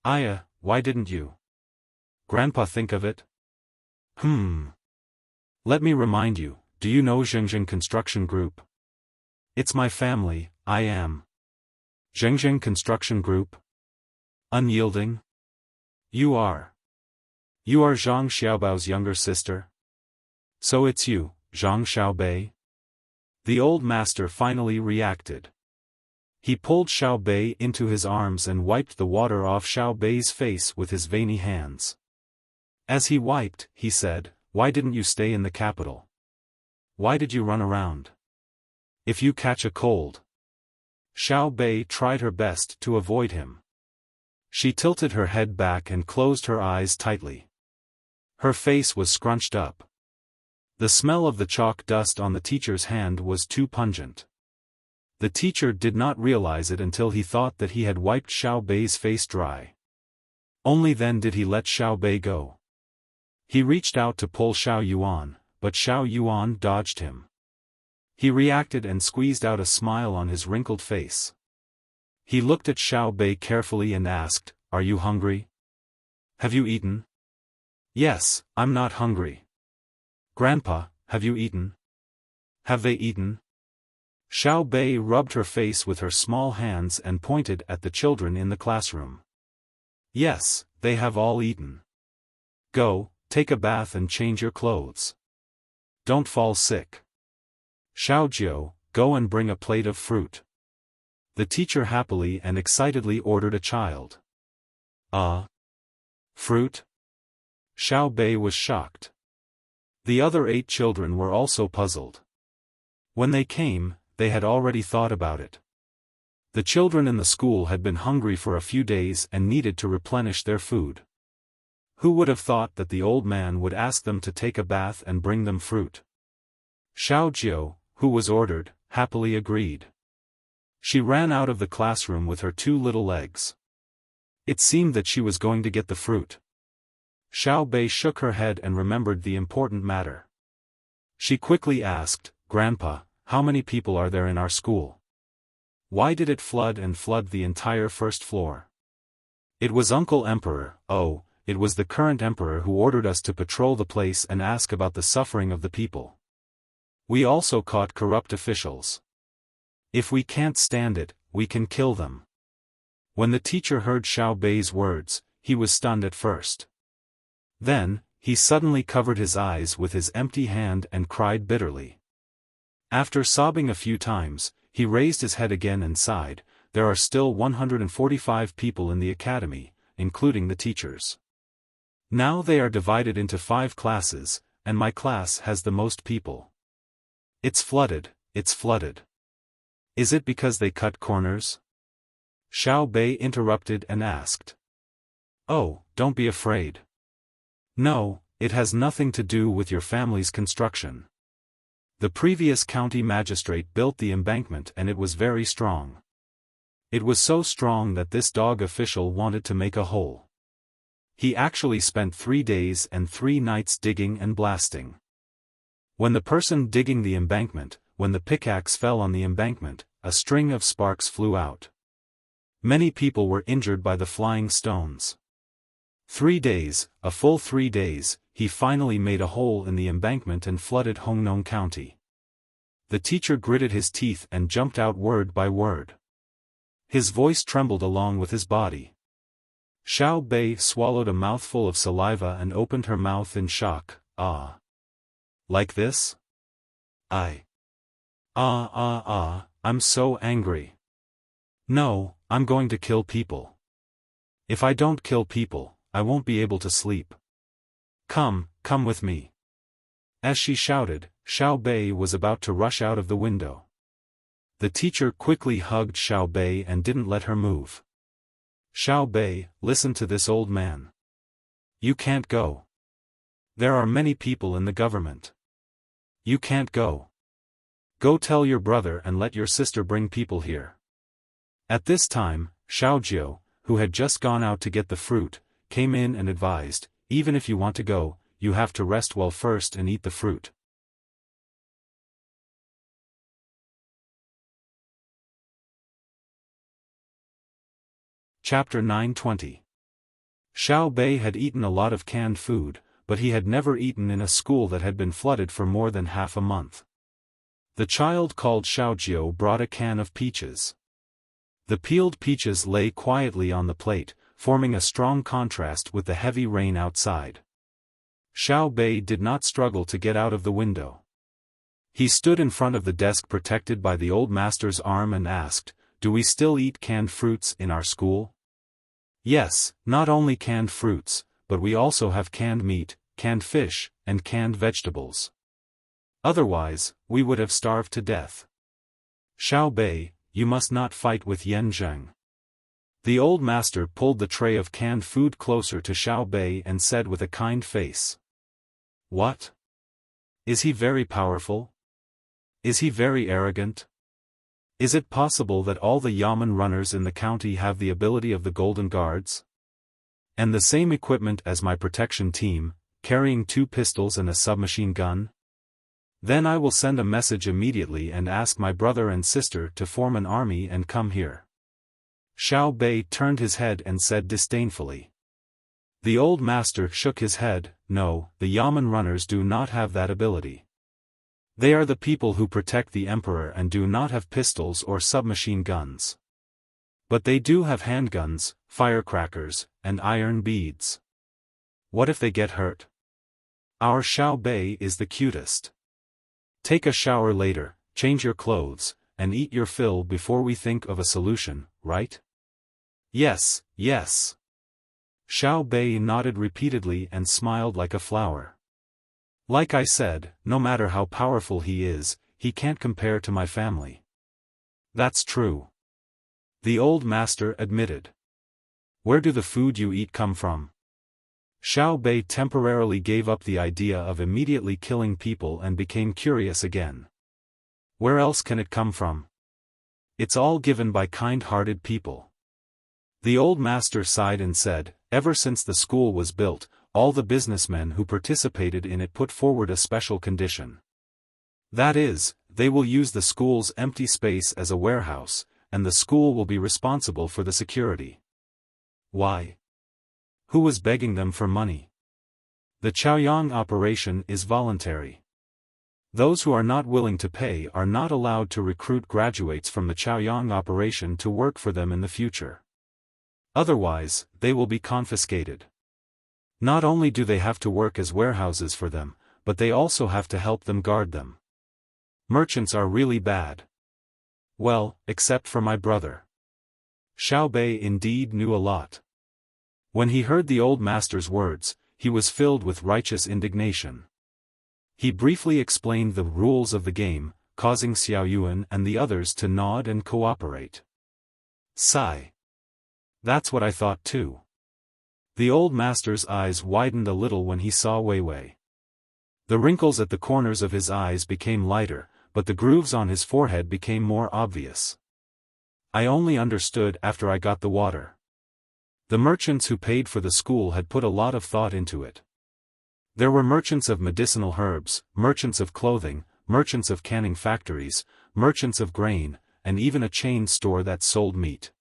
"Aya, why didn't you, Grandpa, think of it?" Let me remind you, do you know Zhengzheng Construction Group?" "It's my family, I am." "Zhengzheng Construction Group? Unyielding? You are Zhang Xiaobao's younger sister? So it's you, Zhang Xiaobei?" The old master finally reacted. He pulled Xiao Bei into his arms and wiped the water off Xiao Bei's face with his veiny hands. As he wiped, he said, "Why didn't you stay in the capital? Why did you run around? If you catch a cold." Xiao Bei tried her best to avoid him. She tilted her head back and closed her eyes tightly. Her face was scrunched up. The smell of the chalk dust on the teacher's hand was too pungent. The teacher did not realize it until he thought that he had wiped Xiao Bei's face dry. Only then did he let Xiao Bei go. He reached out to pull Xiao Yuan, but Xiao Yuan dodged him. He reacted and squeezed out a smile on his wrinkled face. He looked at Xiao Bei carefully and asked, "Are you hungry? Have you eaten?" "Yes, I'm not hungry." "Grandpa, have you eaten? Have they eaten?" Xiao Bei rubbed her face with her small hands and pointed at the children in the classroom. "Yes, they have all eaten. Go, take a bath and change your clothes. Don't fall sick. Xiao Jiu, go and bring a plate of fruit." The teacher happily and excitedly ordered a child. Fruit? Xiao Bei was shocked. The other 8 children were also puzzled. When they came, they had already thought about it. The children in the school had been hungry for a few days and needed to replenish their food. Who would have thought that the old man would ask them to take a bath and bring them fruit? Xiao Jiu, who was ordered, happily agreed. She ran out of the classroom with her 2 little legs. It seemed that she was going to get the fruit. Xiao Bei shook her head and remembered the important matter. She quickly asked, "Grandpa, how many people are there in our school? Why did it flood the entire first floor?" "It was Uncle Emperor, it was the current emperor who ordered us to patrol the place and ask about the suffering of the people. We also caught corrupt officials. If we can't stand it, we can kill them." When the teacher heard Xiao Bei's words, he was stunned at first. Then, he suddenly covered his eyes with his empty hand and cried bitterly. After sobbing a few times, he raised his head again and sighed. There are still 145 people in the academy, including the teachers. Now they are divided into 5 classes, and my class has the most people. It's flooded, it's flooded. Is it because they cut corners? Xiao Bei interrupted and asked. Oh, don't be afraid. No, it has nothing to do with your family's construction. The previous county magistrate built the embankment and it was very strong. It was so strong that this dog official wanted to make a hole. He actually spent 3 days and 3 nights digging and blasting. When the person digging the embankment, when the pickaxe fell on the embankment, a string of sparks flew out. Many people were injured by the flying stones. 3 days, a full 3 days, he finally made a hole in the embankment and flooded Hongnong County. The teacher gritted his teeth and jumped out word by word. His voice trembled along with his body. Xiao Bei swallowed a mouthful of saliva and opened her mouth in shock. Ah. Like this? I'm so angry. No, I'm going to kill people. If I don't kill people, I won't be able to sleep. Come with me. As she shouted, Xiao Bei was about to rush out of the window. The teacher quickly hugged Xiao Bei and didn't let her move. Xiao Bei, listen to this old man. You can't go. There are many people in the government. You can't go. Go tell your brother and let your sister bring people here. At this time, Xiaojiu, who had just gone out to get the fruit, came in and advised, even if you want to go, you have to rest well first and eat the fruit. Chapter 920. Xiao Bei had eaten a lot of canned food, but he had never eaten in a school that had been flooded for more than half a month. The child called Xiaojiu brought a can of peaches. The peeled peaches lay quietly on the plate, forming a strong contrast with the heavy rain outside. Xiao Bei did not struggle to get out of the window. He stood in front of the desk protected by the old master's arm and asked, "Do we still eat canned fruits in our school?" "Yes, not only canned fruits, but we also have canned meat, canned fish, and canned vegetables. Otherwise, we would have starved to death." "Xiao Bei, you must not fight with Yan Zheng." The old master pulled the tray of canned food closer to Xiao Bei and said with a kind face. "What? Is he very powerful? Is he very arrogant? Is it possible that all the yamen runners in the county have the ability of the Golden Guards? And the same equipment as my protection team, carrying 2 pistols and a submachine gun? Then I will send a message immediately and ask my brother and sister to form an army and come here." Xiao Bei turned his head and said disdainfully. The old master shook his head. "No, the yamen runners do not have that ability. They are the people who protect the emperor and do not have pistols or submachine guns. But they do have handguns, firecrackers, and iron beads. What if they get hurt? Our Xiao Bei is the cutest. Take a shower later, change your clothes, and eat your fill before we think of a solution, right?" "Yes, yes." Xiao Bei nodded repeatedly and smiled like a flower. "Like I said, no matter how powerful he is, he can't compare to my family." "That's true," the old master admitted. "Where do the food you eat come from?" Xiao Bei temporarily gave up the idea of immediately killing people and became curious again. "Where else can it come from? It's all given by kind-hearted people." The old master sighed and said, "Ever since the school was built, all the businessmen who participated in it put forward a special condition. That is, they will use the school's empty space as a warehouse, and the school will be responsible for the security." "Why? Who was begging them for money?" "The Chaoyang operation is voluntary. Those who are not willing to pay are not allowed to recruit graduates from the Chaoyang operation to work for them in the future. Otherwise, they will be confiscated. Not only do they have to work as warehouses for them, but they also have to help them guard them. Merchants are really bad. Well, except for my brother. Xiao Bei indeed knew a lot. When he heard the old master's words, he was filled with righteous indignation. He briefly explained the rules of the game, causing Xiao Yuan and the others to nod and cooperate. Sigh. That's what I thought too. The old master's eyes widened a little when he saw Wei Wei. The wrinkles at the corners of his eyes became lighter, but the grooves on his forehead became more obvious. I only understood after I got the water. The merchants who paid for the school had put a lot of thought into it. There were merchants of medicinal herbs, merchants of clothing, merchants of canning factories, merchants of grain, and even a chain store that sold meat.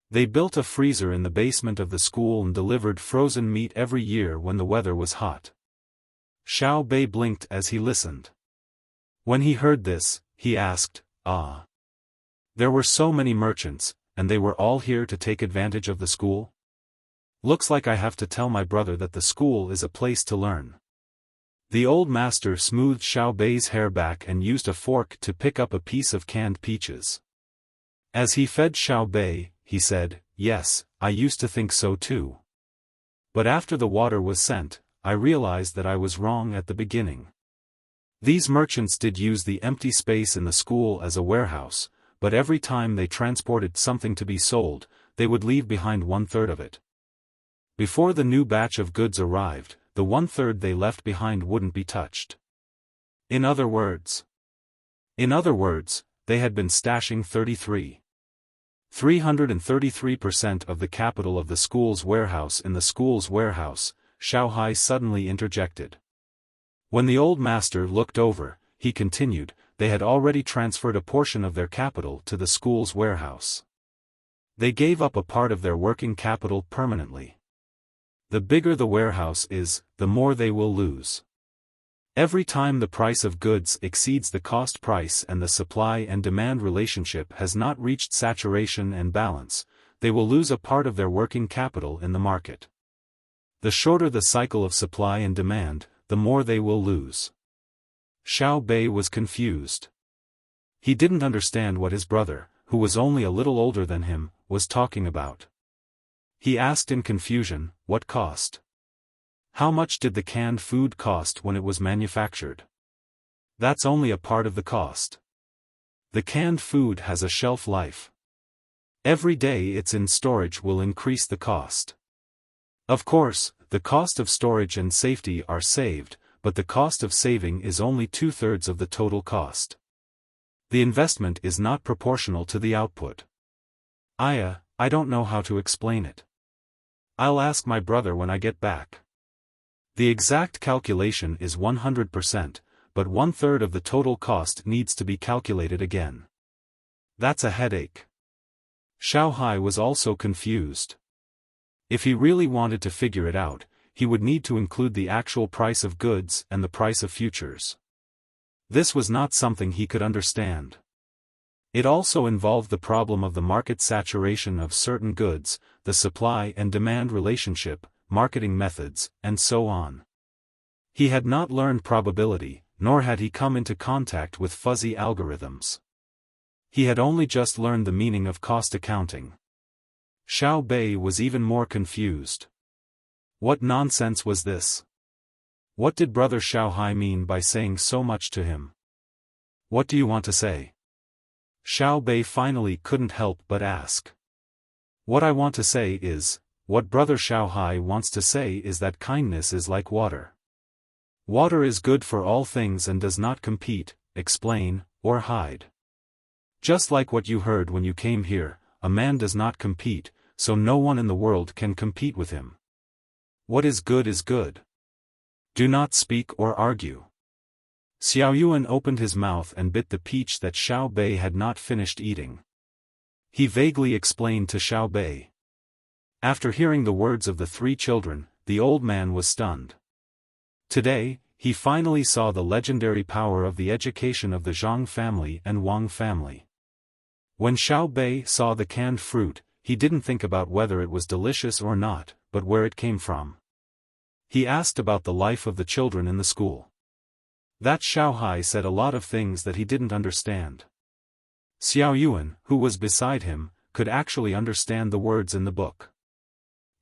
They built a freezer in the basement of the school and delivered frozen meat every year when the weather was hot. Xiao Bei blinked as he listened. When he heard this, he asked, "Ah. There were so many merchants, and they were all here to take advantage of the school? Looks like I have to tell my brother that the school is a place to learn." The old master smoothed Xiao Bei's hair back and used a fork to pick up a piece of canned peaches. As he fed Xiao Bei, he said, "Yes, I used to think so too. But after the water was sent, I realized that I was wrong at the beginning. These merchants did use the empty space in the school as a warehouse, but every time they transported something to be sold, they would leave behind 1/3 of it. Before the new batch of goods arrived, the 1/3 they left behind wouldn't be touched. In other words, they had been stashing 333% of the capital of the school's warehouse in the school's warehouse. Xiao Hai suddenly interjected. When the old master looked over, he continued, they had already transferred a portion of their capital to the school's warehouse. They gave up a part of their working capital permanently. The bigger the warehouse is, the more they will lose. Every time the price of goods exceeds the cost price and the supply and demand relationship has not reached saturation and balance, they will lose a part of their working capital in the market. The shorter the cycle of supply and demand, the more they will lose. Xiao Bei was confused. He didn't understand what his brother, who was only a little older than him, was talking about. He asked in confusion, "What cost? How much did the canned food cost when it was manufactured?" "That's only a part of the cost. The canned food has a shelf life. Every day it's in storage will increase the cost. Of course, the cost of storage and safety are saved, but the cost of saving is only 2/3 of the total cost. The investment is not proportional to the output. I don't know how to explain it. I'll ask my brother when I get back. The exact calculation is 100%, but 1/3 of the total cost needs to be calculated again. That's a headache." Xiao Hai was also confused. If he really wanted to figure it out, he would need to include the actual price of goods and the price of futures. This was not something he could understand. It also involved the problem of the market saturation of certain goods, the supply and demand relationship, marketing methods, and so on. He had not learned probability, nor had he come into contact with fuzzy algorithms. He had only just learned the meaning of cost accounting. Xiao Bei was even more confused. What nonsense was this? What did brother Xiao Hai mean by saying so much to him? "What do you want to say?" Xiao Bei finally couldn't help but ask. "What I want to say is, what brother Xiao Hai wants to say is that kindness is like water. Water is good for all things and does not compete, explain, or hide. Just like what you heard when you came here, a man does not compete, so no one in the world can compete with him. What is good is good. Do not speak or argue." Xiao Yuan opened his mouth and bit the peach that Xiao Bei had not finished eating. He vaguely explained to Xiao Bei. After hearing the words of the 3 children, the old man was stunned. Today, he finally saw the legendary power of the education of the Zhang family and Wang family. When Xiao Bei saw the canned fruit, he didn't think about whether it was delicious or not, but where it came from. He asked about the life of the children in the school. That Xiao Hai said a lot of things that he didn't understand. Xiao Yuan, who was beside him, could actually understand the words in the book.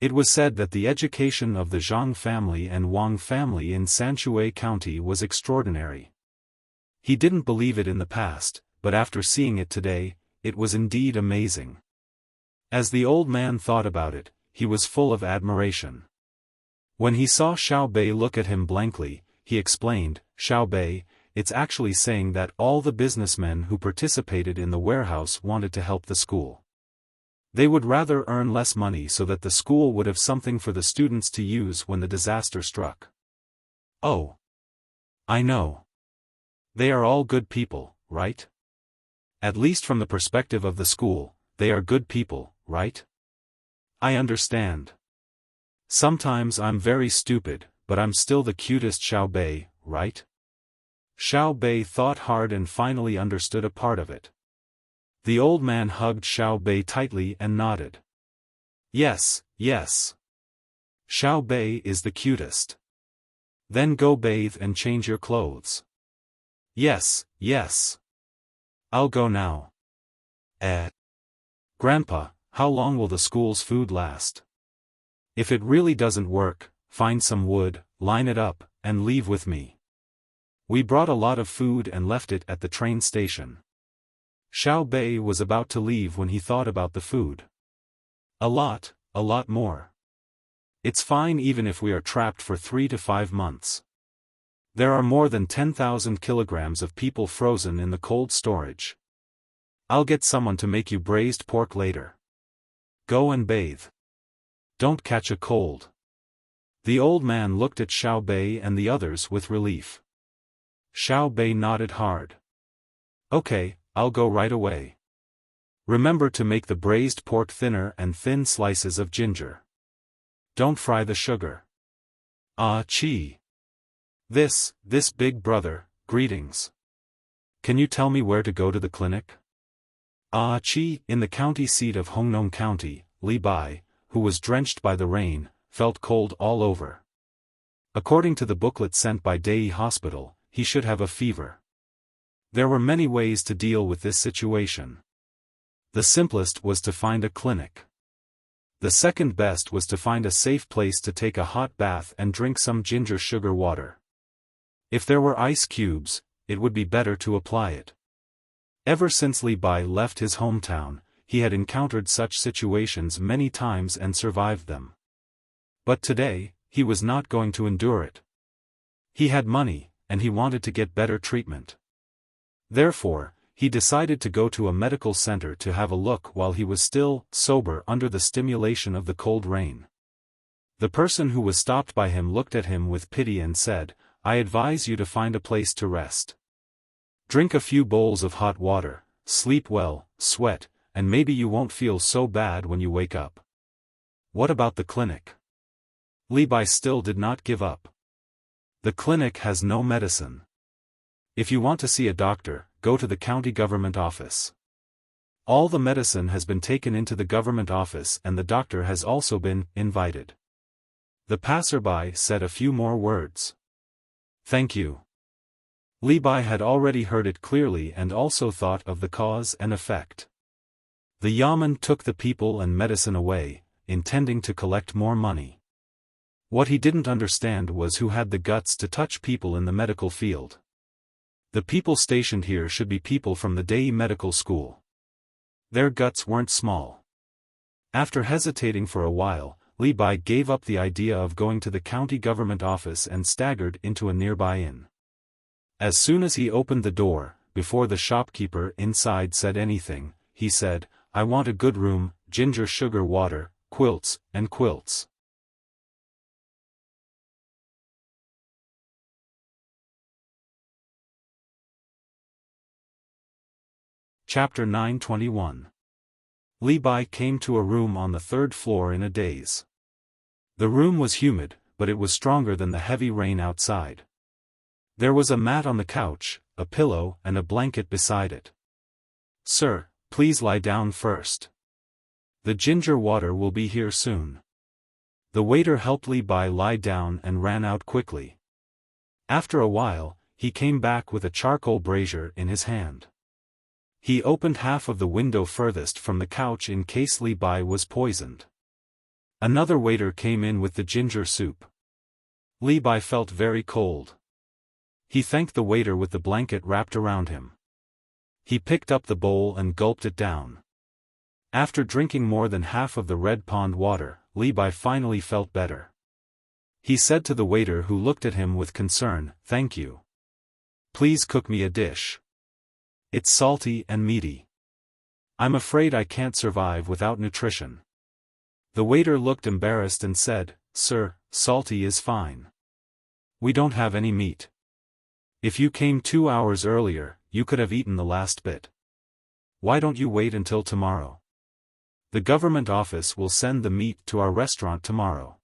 It was said that the education of the Zhang family and Wang family in Sanshui County was extraordinary. He didn't believe it in the past, but after seeing it today, it was indeed amazing. As the old man thought about it, he was full of admiration. When he saw Xiao Bei look at him blankly, he explained, "Xiao Bei, it's actually saying that all the businessmen who participated in the warehouse wanted to help the school. They would rather earn less money so that the school would have something for the students to use when the disaster struck." "Oh. I know. They are all good people, right? At least from the perspective of the school, they are good people, right? I understand. Sometimes I'm very stupid, but I'm still the cutest Xiao Bei, right?" Xiao Bei thought hard and finally understood a part of it. The old man hugged Xiao Bei tightly and nodded. "Yes, yes. Xiao Bei is the cutest. Then go bathe and change your clothes." "Yes, yes. I'll go now." Grandpa, how long will the school's food last? If it really doesn't work, find some wood, line it up, and leave with me. We brought a lot of food and left it at the train station." Xiao Bei was about to leave when he thought about the food. A lot more. It's fine even if we are trapped for 3 to 5 months. There are more than 10,000 kilograms of people frozen in the cold storage. I'll get someone to make you braised pork later. Go and bathe. Don't catch a cold." The old man looked at Xiao Bei and the others with relief. Xiao Bei nodded hard. "Okay, I'll go right away. Remember to make the braised pork thinner and thin slices of ginger. Don't fry the sugar." "Ah, Chi. This big brother, greetings. Can you tell me where to go to the clinic?" Ah Chi, in the county seat of Hongnong County, Li Bai, who was drenched by the rain, felt cold all over. According to the booklet sent by Dai Hospital, he should have a fever. There were many ways to deal with this situation. The simplest was to find a clinic. The second best was to find a safe place to take a hot bath and drink some ginger sugar water. If there were ice cubes, it would be better to apply it. Ever since Li Bai left his hometown, he had encountered such situations many times and survived them. But today, he was not going to endure it. He had money, and he wanted to get better treatment. Therefore, he decided to go to a medical center to have a look while he was still sober under the stimulation of the cold rain. The person who was stopped by him looked at him with pity and said, "I advise you to find a place to rest. Drink a few bowls of hot water, sleep well, sweat, and maybe you won't feel so bad when you wake up." "What about the clinic?" Li Bai still did not give up. "The clinic has no medicine. If you want to see a doctor, go to the county government office. All the medicine has been taken into the government office and the doctor has also been invited." The passerby said a few more words. "Thank you." Li Bai had already heard it clearly and also thought of the cause and effect. The Yamen took the people and medicine away, intending to collect more money. What he didn't understand was who had the guts to touch people in the medical field. The people stationed here should be people from the Dai Medical School. Their guts weren't small. After hesitating for a while, Li Bai gave up the idea of going to the county government office and staggered into a nearby inn. As soon as he opened the door, before the shopkeeper inside said anything, he said, "I want a good room, ginger sugar water, quilts, and quilts." Chapter 921. Li Bai came to a room on the 3rd floor in a daze. The room was humid, but it was stronger than the heavy rain outside. There was a mat on the couch, a pillow and a blanket beside it. "Sir, please lie down first. The ginger water will be here soon." The waiter helped Li Bai lie down and ran out quickly. After a while, he came back with a charcoal brazier in his hand. He opened half of the window furthest from the couch in case Li Bai was poisoned. Another waiter came in with the ginger soup. Li Bai felt very cold. He thanked the waiter with the blanket wrapped around him. He picked up the bowl and gulped it down. After drinking more than half of the red pond water, Li Bai finally felt better. He said to the waiter who looked at him with concern, "Thank you. Please cook me a dish. It's salty and meaty. I'm afraid I can't survive without nutrition." The waiter looked embarrassed and said, "Sir, salty is fine. We don't have any meat. If you came 2 hours earlier, you could have eaten the last bit. Why don't you wait until tomorrow? The government office will send the meat to our restaurant tomorrow.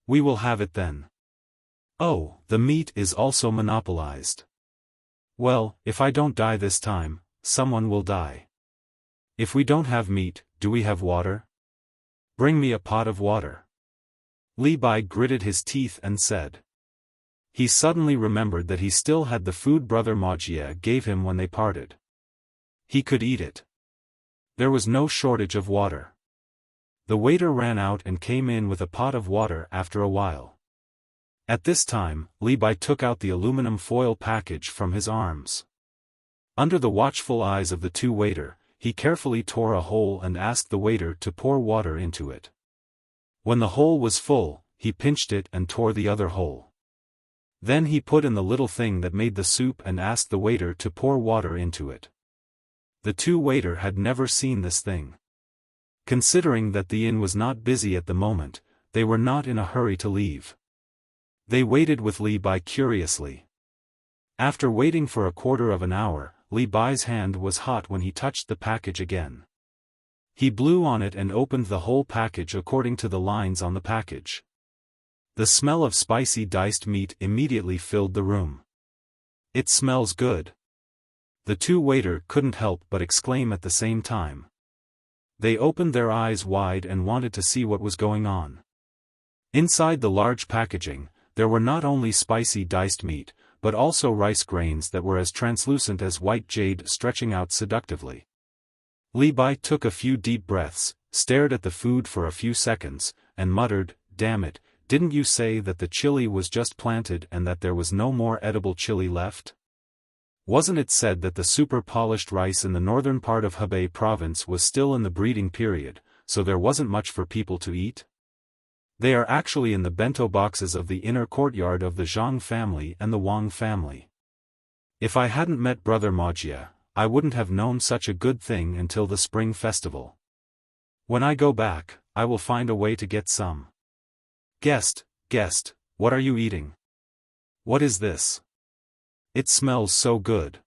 We will have it then." "Oh, the meat is also monopolized. Well, if I don't die this time, someone will die. If we don't have meat, do we have water? Bring me a pot of water." Li Bai gritted his teeth and said. He suddenly remembered that he still had the food brother Wuxia gave him when they parted. He could eat it. There was no shortage of water. The waiter ran out and came in with a pot of water after a while. At this time, Li Bai took out the aluminum foil package from his arms. Under the watchful eyes of the two waiters, he carefully tore a hole and asked the waiter to pour water into it. When the hole was full, he pinched it and tore the other hole. Then he put in the little thing that made the soup and asked the waiter to pour water into it. The two waiters had never seen this thing. Considering that the inn was not busy at the moment, they were not in a hurry to leave. They waited with Li Bai curiously. After waiting for a quarter of an hour, Li Bai's hand was hot when he touched the package again. He blew on it and opened the whole package according to the lines on the package. The smell of spicy diced meat immediately filled the room. "It smells good." The two waiters couldn't help but exclaim at the same time. They opened their eyes wide and wanted to see what was going on. Inside the large packaging, there were not only spicy diced meat, but also rice grains that were as translucent as white jade stretching out seductively. Li Bai took a few deep breaths, stared at the food for a few seconds, and muttered, "Damn it, didn't you say that the chili was just planted and that there was no more edible chili left? Wasn't it said that the super polished rice in the northern part of Hebei province was still in the breeding period, so there wasn't much for people to eat? They are actually in the bento boxes of the inner courtyard of the Zhang family and the Wang family. If I hadn't met Brother Wuxia, I wouldn't have known such a good thing until the spring festival. When I go back, I will find a way to get some." Guest, what are you eating? What is this? It smells so good.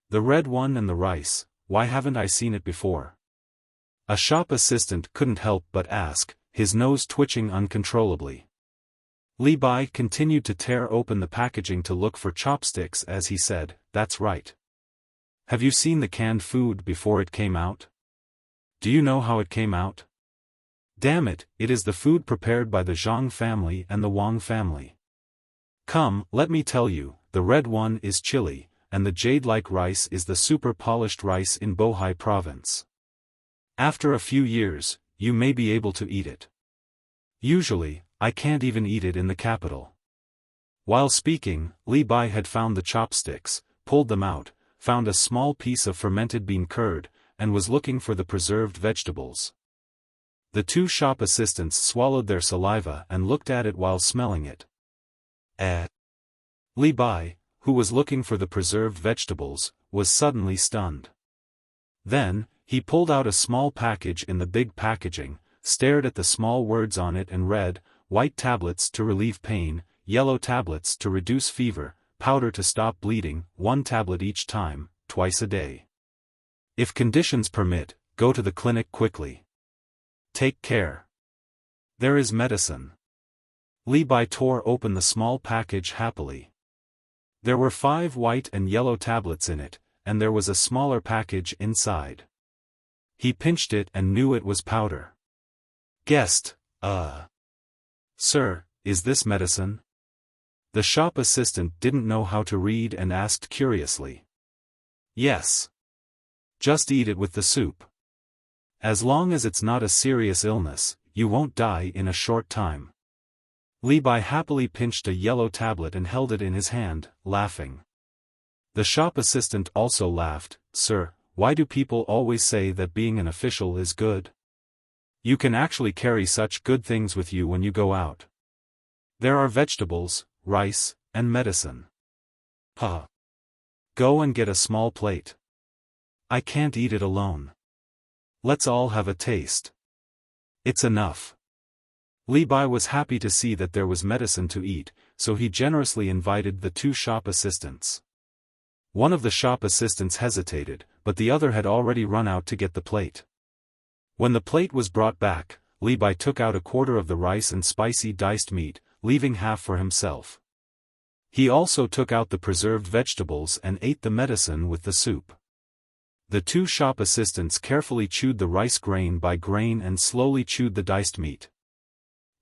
The red one and the rice, why haven't I seen it before?" A shop assistant couldn't help but ask, his nose twitching uncontrollably. Li Bai continued to tear open the packaging to look for chopsticks as he said, "That's right. Have you seen the canned food before it came out? Do you know how it came out? Damn it, it is the food prepared by the Zhang family and the Wang family. Come, let me tell you, the red one is chili, and the jade-like rice is the super polished rice in Bohai province. After a few years, you may be able to eat it. Usually, I can't even eat it in the capital." While speaking, Li Bai had found the chopsticks, pulled them out, found a small piece of fermented bean curd, and was looking for the preserved vegetables. The two shop assistants swallowed their saliva and looked at it while smelling it. Li Bai, who was looking for the preserved vegetables, was suddenly stunned. Then, he pulled out a small package in the big packaging, stared at the small words on it and read, "White tablets to relieve pain, yellow tablets to reduce fever, powder to stop bleeding, 1 tablet each time, twice a day. If conditions permit, go to the clinic quickly. Take care. There is medicine." Li Bai tore open the small package happily. There were 5 white and yellow tablets in it, and there was a smaller package inside. He pinched it and knew it was powder. Guest, "Sir, is this medicine?" The shop assistant didn't know how to read and asked curiously. "Yes. Just eat it with the soup. As long as it's not a serious illness, you won't die in a short time. Li Bai happily pinched a yellow tablet and held it in his hand, laughing. The shop assistant also laughed. Sir, why do people always say that being an official is good? You can actually carry such good things with you when you go out. There are vegetables, rice, and medicine. Huh. Go and get a small plate. I can't eat it alone. Let's all have a taste. It's enough. Li Bai was happy to see that there was medicine to eat, so he generously invited the 2 shop assistants. One of the shop assistants hesitated, but the other had already run out to get the plate. When the plate was brought back, Li Bai took out a quarter of the rice and spicy diced meat, leaving half for himself. He also took out the preserved vegetables and ate the medicine with the soup. The 2 shop assistants carefully chewed the rice grain by grain and slowly chewed the diced meat.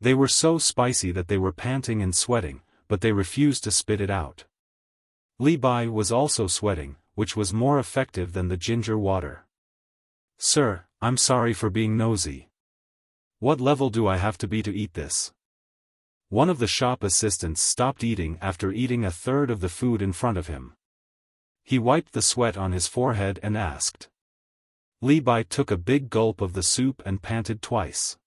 They were so spicy that they were panting and sweating, but they refused to spit it out. Li Bai was also sweating, which was more effective than the ginger water. Sir, I'm sorry for being nosy. What level do I have to be to eat this? One of the shop assistants stopped eating after eating a third of the food in front of him. He wiped the sweat on his forehead and asked. Li Bai took a big gulp of the soup and panted twice.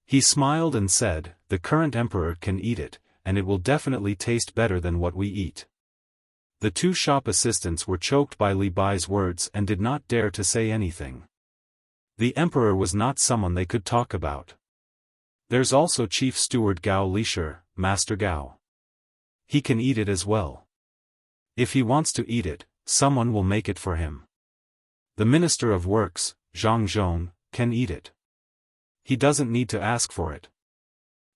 He smiled and said, the current emperor can eat it, and it will definitely taste better than what we eat. The 2 shop assistants were choked by Li Bai's words and did not dare to say anything. The emperor was not someone they could talk about. There's also Chief Steward Gao Lisher, Master Gao. He can eat it as well. If he wants to eat it, someone will make it for him. The Minister of Works, Zhang Zhong, can eat it. He doesn't need to ask for it.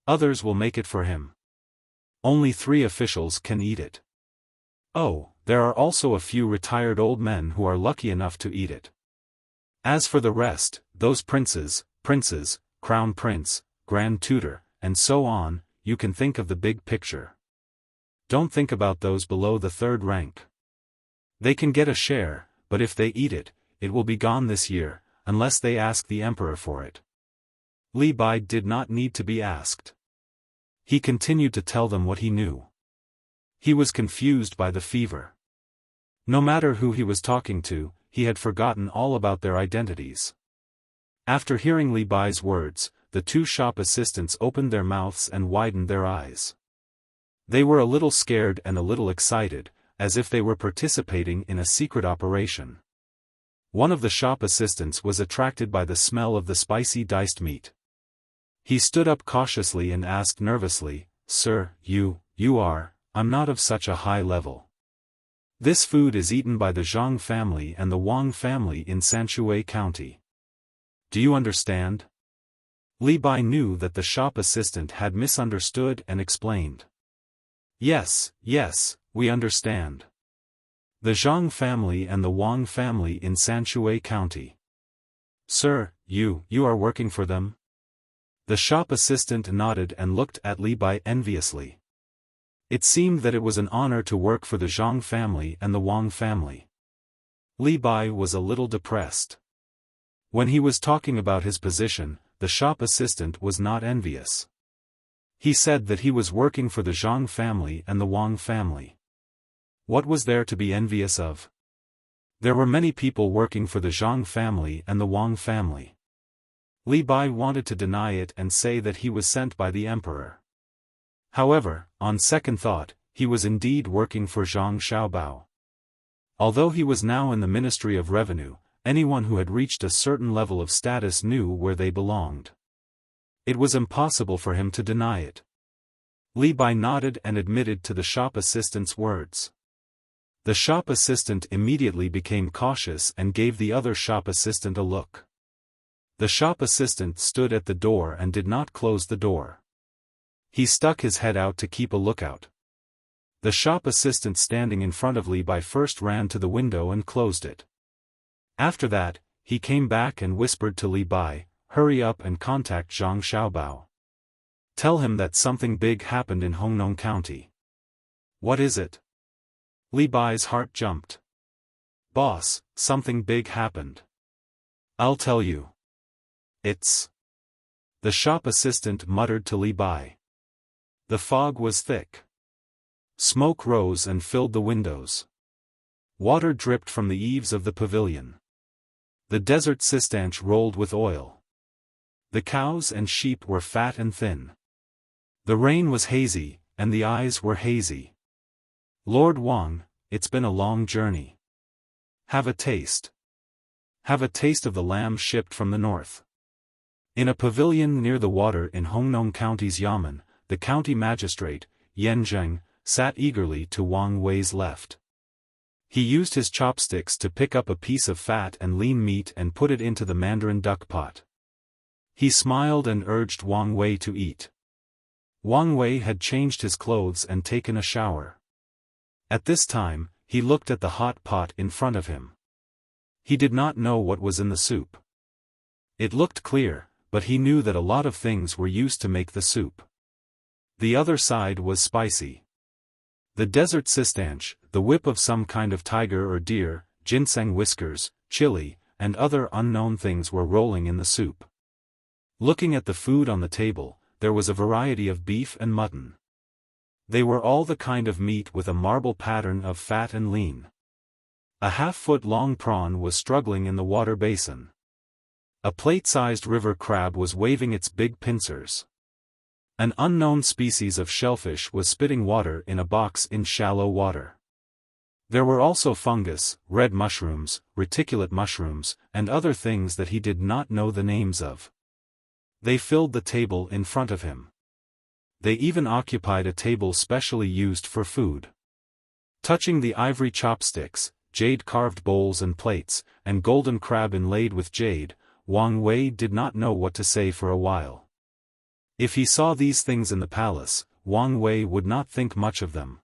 Others will make it for him. Only 3 officials can eat it. Oh, there are also a few retired old men who are lucky enough to eat it. As for the rest, those princes, crown prince, grand tutor, and so on, you can think of the big picture. Don't think about those below the 3rd rank. They can get a share, but if they eat it, it will be gone this year, unless they ask the emperor for it. Li Bai did not need to be asked. He continued to tell them what he knew. He was confused by the fever. No matter who he was talking to, he had forgotten all about their identities. After hearing Li Bai's words, the 2 shop assistants opened their mouths and widened their eyes. They were a little scared and a little excited, as if they were participating in a secret operation. One of the shop assistants was attracted by the smell of the spicy diced meat. He stood up cautiously and asked nervously, Sir, I'm not of such a high level. This food is eaten by the Zhang family and the Wang family in Sanshui County. Do you understand? Li Bai knew that the shop assistant had misunderstood and explained. Yes, we understand. The Zhang family and the Wang family in Sanshui County. Sir, you are working for them? The shop assistant nodded and looked at Li Bai enviously. It seemed that it was an honor to work for the Zhang family and the Wang family. Li Bai was a little depressed. When he was talking about his position, the shop assistant was not envious. He said that he was working for the Zhang family and the Wang family. What was there to be envious of? There were many people working for the Zhang family and the Wang family. Li Bai wanted to deny it and say that he was sent by the emperor. However, on second thought, he was indeed working for Zhang Xiaobao. Although he was now in the Ministry of Revenue, anyone who had reached a certain level of status knew where they belonged. It was impossible for him to deny it. Li Bai nodded and admitted to the shop assistant's words. The shop assistant immediately became cautious and gave the other shop assistant a look. The shop assistant stood at the door and did not close the door. He stuck his head out to keep a lookout. The shop assistant standing in front of Li Bai first ran to the window and closed it. After that, he came back and whispered to Li Bai, "Hurry up and contact Zhang Xiaobao. Tell him that something big happened in Hongnong County." "What is it?" Li Bai's heart jumped. "Boss, something big happened." "I'll tell you. It's..." the shop assistant muttered to Li Bai. The fog was thick. Smoke rose and filled the windows. Water dripped from the eaves of the pavilion. The desert cisterns rolled with oil. The cows and sheep were fat and thin. The rain was hazy, and the eyes were hazy. "Lord Wang, it's been a long journey. Have a taste. Have a taste of the lamb shipped from the north." In a pavilion near the water in Hongnong County's Yamen, the county magistrate, Yan Zheng, sat eagerly to Wang Wei's left. He used his chopsticks to pick up a piece of fat and lean meat and put it into the mandarin duck pot. He smiled and urged Wang Wei to eat. Wang Wei had changed his clothes and taken a shower. At this time, he looked at the hot pot in front of him. He did not know what was in the soup. It looked clear, but he knew that a lot of things were used to make the soup. The other side was spicy. The desert cistanch, the whip of some kind of tiger or deer, ginseng whiskers, chili, and other unknown things were rolling in the soup. Looking at the food on the table, there was a variety of beef and mutton. They were all the kind of meat with a marble pattern of fat and lean. A half-foot-long prawn was struggling in the water basin. A plate-sized river crab was waving its big pincers. An unknown species of shellfish was spitting water in a box in shallow water. There were also fungus, red mushrooms, reticulate mushrooms, and other things that he did not know the names of. They filled the table in front of him. They even occupied a table specially used for food. Touching the ivory chopsticks, jade-carved bowls and plates, and golden crab inlaid with jade, Wang Wei did not know what to say for a while. If he saw these things in the palace, Wang Wei would not think much of them.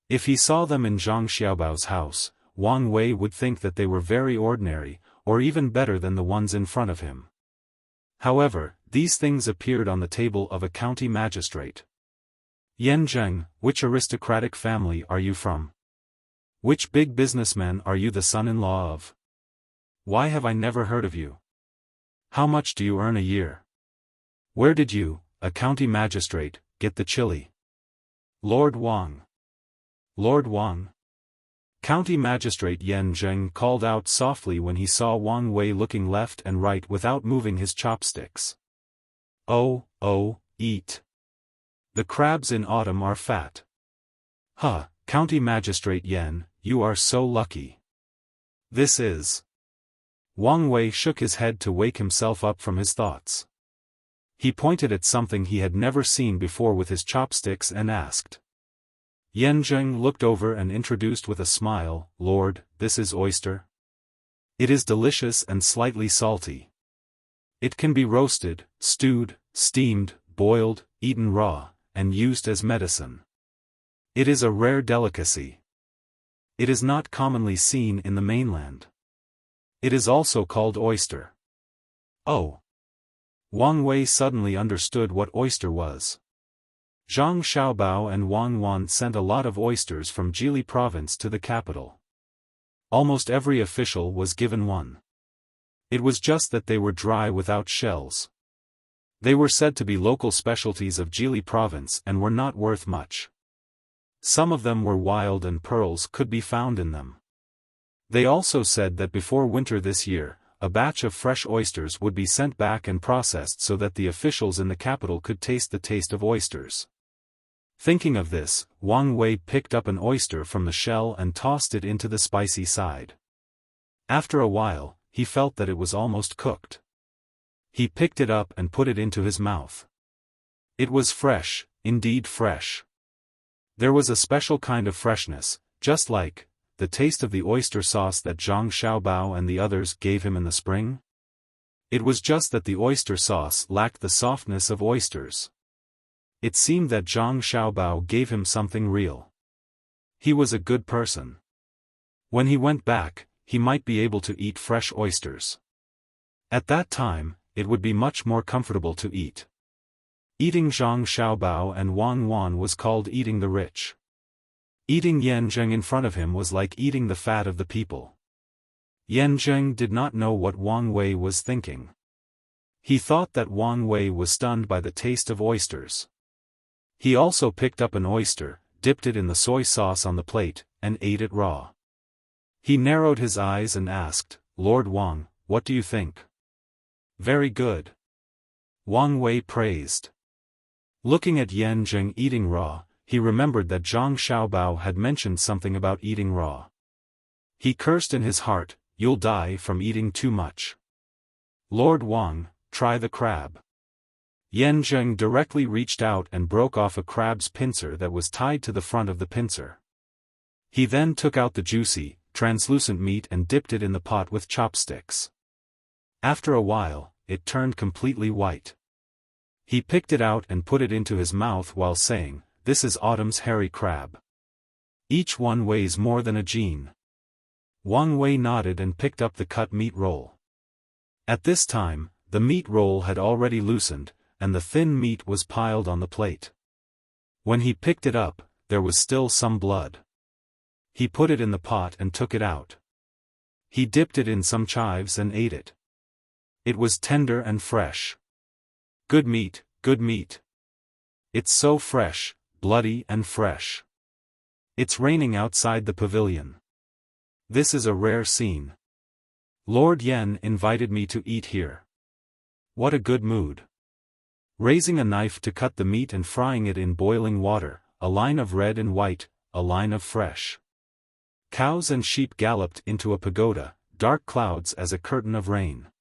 If he saw them in Zhang Xiaobao's house, Wang Wei would think that they were very ordinary, or even better than the ones in front of him. However, these things appeared on the table of a county magistrate. "Yan Zheng, which aristocratic family are you from? Which big businessman are you the son-in-law of? Why have I never heard of you? How much do you earn a year? Where did you, a county magistrate, get the chili?" "Lord Wang. Lord Wang." County Magistrate Yan Zheng called out softly when he saw Wang Wei looking left and right without moving his chopsticks. "Oh, eat. The crabs in autumn are fat." "Huh, County Magistrate Yan, you are so lucky. This is..." Wang Wei shook his head to wake himself up from his thoughts. He pointed at something he had never seen before with his chopsticks and asked. Yan Zheng looked over and introduced with a smile, "Lord, this is oyster. It is delicious and slightly salty. It can be roasted, stewed, steamed, boiled, eaten raw, and used as medicine. It is a rare delicacy. It is not commonly seen in the mainland. It is also called oyster." "Oh." Wang Wei suddenly understood what oyster was. Zhang Xiaobao and Wang Wan sent a lot of oysters from Jili province to the capital. Almost every official was given one. It was just that they were dry without shells. They were said to be local specialties of Jili province and were not worth much. Some of them were wild and pearls could be found in them. They also said that before winter this year, a batch of fresh oysters would be sent back and processed so that the officials in the capital could taste the taste of oysters. Thinking of this, Wang Wei picked up an oyster from the shell and tossed it into the spicy side. After a while, he felt that it was almost cooked. He picked it up and put it into his mouth. It was fresh, indeed fresh. There was a special kind of freshness, just like the taste of the oyster sauce that Zhang Xiaobao and the others gave him in the spring. It was just that the oyster sauce lacked the softness of oysters. It seemed that Zhang Xiaobao gave him something real. He was a good person. When he went back, he might be able to eat fresh oysters. At that time, it would be much more comfortable to eat. Eating Zhang Xiaobao and Wang Wan was called eating the rich. Eating Yan Zheng in front of him was like eating the fat of the people. Yan Zheng did not know what Wang Wei was thinking. He thought that Wang Wei was stunned by the taste of oysters. He also picked up an oyster, dipped it in the soy sauce on the plate, and ate it raw. He narrowed his eyes and asked, "Lord Wang, what do you think?" "Very good," Wang Wei praised. Looking at Yan Zheng eating raw, he remembered that Zhang Xiaobao had mentioned something about eating raw. He cursed in his heart, "You'll die from eating too much. Lord Wang, try the crab." Yan Zheng directly reached out and broke off a crab's pincer that was tied to the front of the pincer. He then took out the juicy, translucent meat and dipped it in the pot with chopsticks. After a while, it turned completely white. He picked it out and put it into his mouth while saying, "This is autumn's hairy crab. Each one weighs more than a jean." Wang Wei nodded and picked up the cut meat roll. At this time, the meat roll had already loosened, and the thin meat was piled on the plate. When he picked it up, there was still some blood. He put it in the pot and took it out. He dipped it in some chives and ate it. It was tender and fresh. Good meat, good meat. It's so fresh, bloody and fresh. It's raining outside the pavilion. This is a rare scene. Lord Yen invited me to eat here. What a good mood. Raising a knife to cut the meat and frying it in boiling water, a line of red and white, a line of fresh. Cows and sheep galloped into a pagoda, dark clouds as a curtain of rain.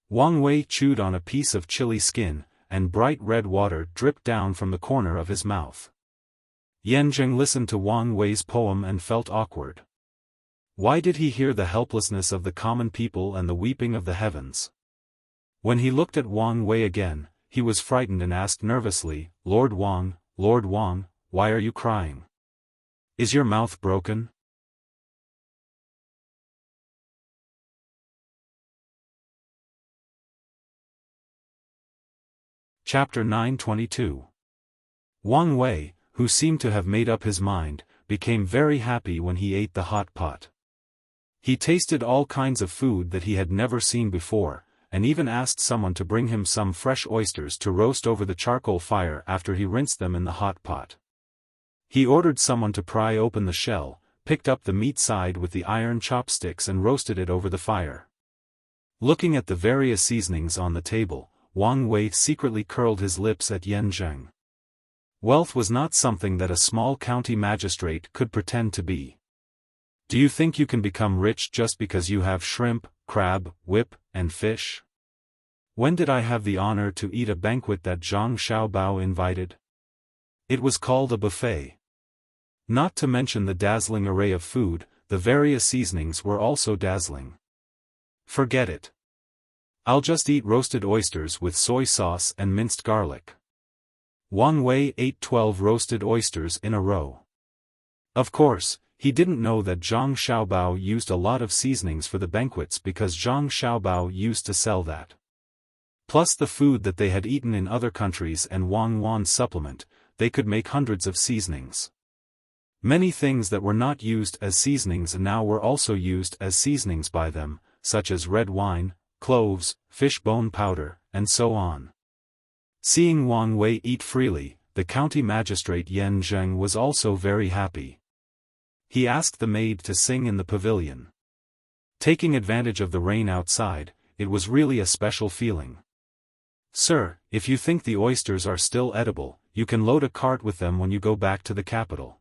Wang Wei chewed on a piece of chili skin, and bright red water dripped down from the corner of his mouth. Yan Zheng listened to Wang Wei's poem and felt awkward. Why did he hear the helplessness of the common people and the weeping of the heavens? When he looked at Wang Wei again, he was frightened and asked nervously, Lord Wang, why are you crying? Is your mouth broken?" Chapter 922. Wang Wei, who seemed to have made up his mind, became very happy when he ate the hot pot. He tasted all kinds of food that he had never seen before, and even asked someone to bring him some fresh oysters to roast over the charcoal fire after he rinsed them in the hot pot. He ordered someone to pry open the shell, picked up the meat side with the iron chopsticks and roasted it over the fire. Looking at the various seasonings on the table, Wang Wei secretly curled his lips at Yan Zheng. Wealth was not something that a small county magistrate could pretend to be. Do you think you can become rich just because you have shrimp, crab, whip, and fish? When did I have the honor to eat a banquet that Zhang Xiaobao invited? It was called a buffet. Not to mention the dazzling array of food, the various seasonings were also dazzling. Forget it. I'll just eat roasted oysters with soy sauce and minced garlic. Wang Wei ate 12 roasted oysters in a row. Of course, he didn't know that Zhang Xiaobao used a lot of seasonings for the banquets because Zhang Xiaobao used to sell that. Plus the food that they had eaten in other countries and Wang Wan's supplement, they could make hundreds of seasonings. Many things that were not used as seasonings now were also used as seasonings by them, such as red wine, cloves, fish bone powder, and so on. Seeing Wang Wei eat freely, the county magistrate Yan Zheng was also very happy. He asked the maid to sing in the pavilion. Taking advantage of the rain outside, it was really a special feeling. "Sir, if you think the oysters are still edible, you can load a cart with them when you go back to the capital.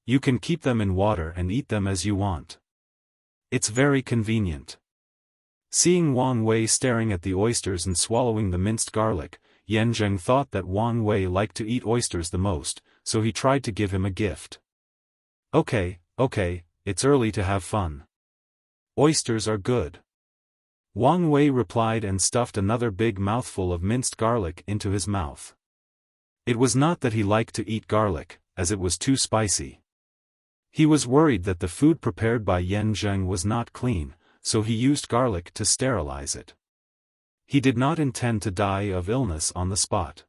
You can keep them in water and eat them as you want. It's very convenient." Seeing Wang Wei staring at the oysters and swallowing the minced garlic, Yan Zheng thought that Wang Wei liked to eat oysters the most, so he tried to give him a gift. Okay, it's early to have fun. Oysters are good. Wang Wei replied and stuffed another big mouthful of minced garlic into his mouth. It was not that he liked to eat garlic, as it was too spicy. He was worried that the food prepared by Yan Zheng was not clean, so he used garlic to sterilize it. He did not intend to die of illness on the spot.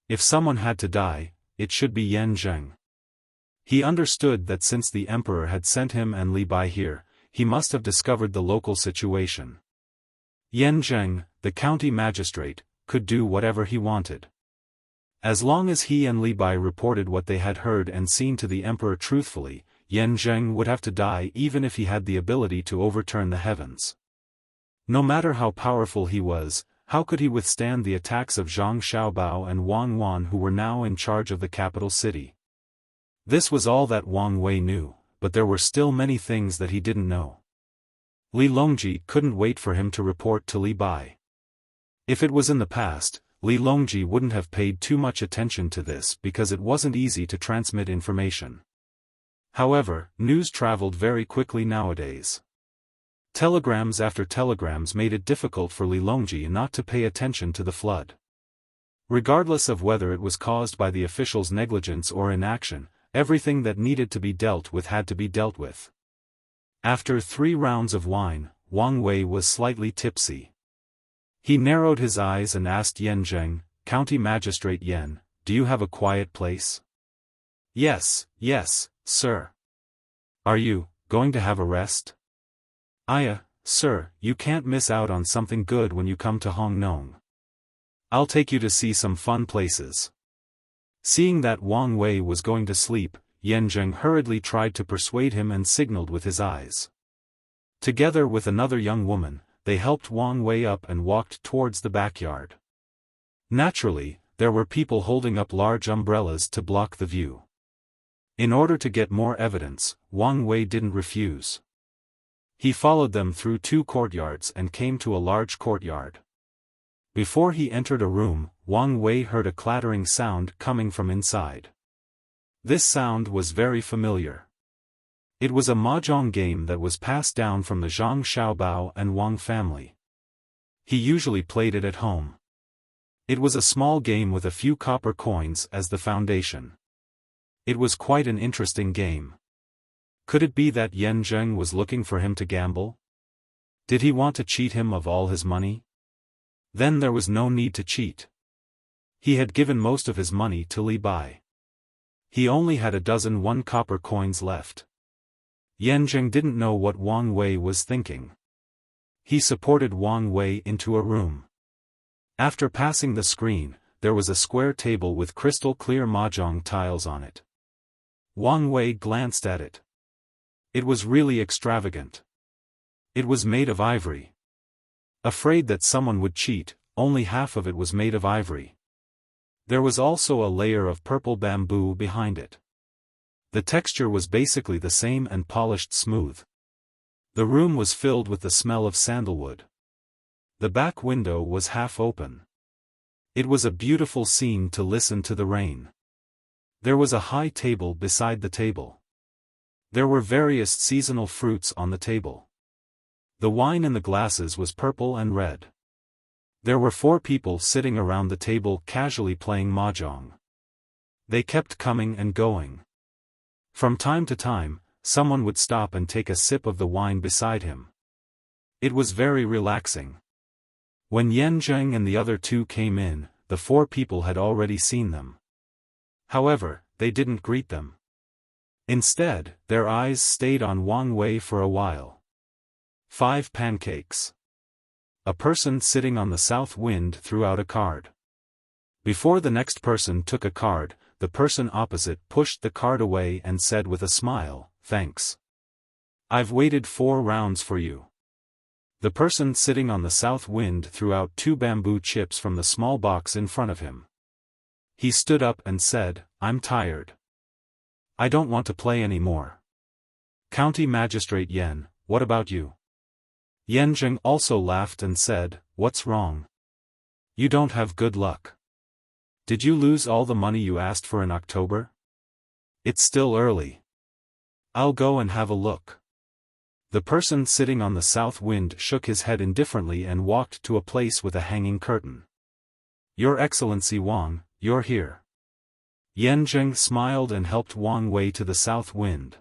If someone had to die, it should be Yan Zheng. He understood that since the emperor had sent him and Li Bai here, he must have discovered the local situation. Yan Zheng, the county magistrate, could do whatever he wanted. As long as he and Li Bai reported what they had heard and seen to the emperor truthfully, Yan Zheng would have to die even if he had the ability to overturn the heavens. No matter how powerful he was, how could he withstand the attacks of Zhang Xiaobao and Wang Wan, who were now in charge of the capital city? This was all that Wang Wei knew, but there were still many things that he didn't know. Li Longji couldn't wait for him to report to Li Bai. If it was in the past, Li Longji wouldn't have paid too much attention to this because it wasn't easy to transmit information. However, news traveled very quickly nowadays. Telegrams after telegrams made it difficult for Li Longji not to pay attention to the flood. Regardless of whether it was caused by the officials' negligence or inaction, everything that needed to be dealt with had to be dealt with. After 3 rounds of wine, Wang Wei was slightly tipsy. He narrowed his eyes and asked Yan Zheng, "County Magistrate Yan, do you have a quiet place?" Yes, sir." "Are you going to have a rest?" Sir, you can't miss out on something good when you come to Hong Nong. I'll take you to see some fun places." Seeing that Wang Wei was going to sleep, Yan Zheng hurriedly tried to persuade him and signaled with his eyes. Together with another young woman, they helped Wang Wei up and walked towards the backyard. Naturally, there were people holding up large umbrellas to block the view. In order to get more evidence, Wang Wei didn't refuse. He followed them through 2 courtyards and came to a large courtyard. Before he entered a room, Wang Wei heard a clattering sound coming from inside. This sound was very familiar. It was a mahjong game that was passed down from the Zhang Xiaobao and Wang family. He usually played it at home. It was a small game with a few copper coins as the foundation. It was quite an interesting game. Could it be that Yan Zheng was looking for him to gamble? Did he want to cheat him of all his money? Then there was no need to cheat. He had given most of his money to Li Bai. He only had a dozen 1 copper coins left. Yan Zheng didn't know what Wang Wei was thinking. He supported Wang Wei into a room. After passing the screen, there was a square table with crystal-clear mahjong tiles on it. Wang Wei glanced at it. It was really extravagant. It was made of ivory. Afraid that someone would cheat, only half of it was made of ivory. There was also a layer of purple bamboo behind it. The texture was basically the same and polished smooth. The room was filled with the smell of sandalwood. The back window was half open. It was a beautiful scene to listen to the rain. There was a high table beside the table. There were various seasonal fruits on the table. The wine in the glasses was purple and red. There were 4 people sitting around the table casually playing mahjong. They kept coming and going. From time to time, someone would stop and take a sip of the wine beside him. It was very relaxing. When Yan Zheng and the other 2 came in, the 4 people had already seen them. However, they didn't greet them. Instead, their eyes stayed on Wang Wei for a while. 5 pancakes. A person sitting on the south wind threw out a card. Before the next person took a card, the person opposite pushed the card away and said with a smile, "Thanks. I've waited 4 rounds for you." The person sitting on the south wind threw out 2 bamboo chips from the small box in front of him. He stood up and said, "I'm tired. I don't want to play anymore." "County Magistrate Yan, what about you?" Yan Zheng also laughed and said, "What's wrong? You don't have good luck. Did you lose all the money you asked for in October? It's still early. I'll go and have a look." The person sitting on the south wind shook his head indifferently and walked to a place with a hanging curtain. "Your Excellency Wang, you're here." Yan Zheng smiled and helped Wang Wei to the south wind.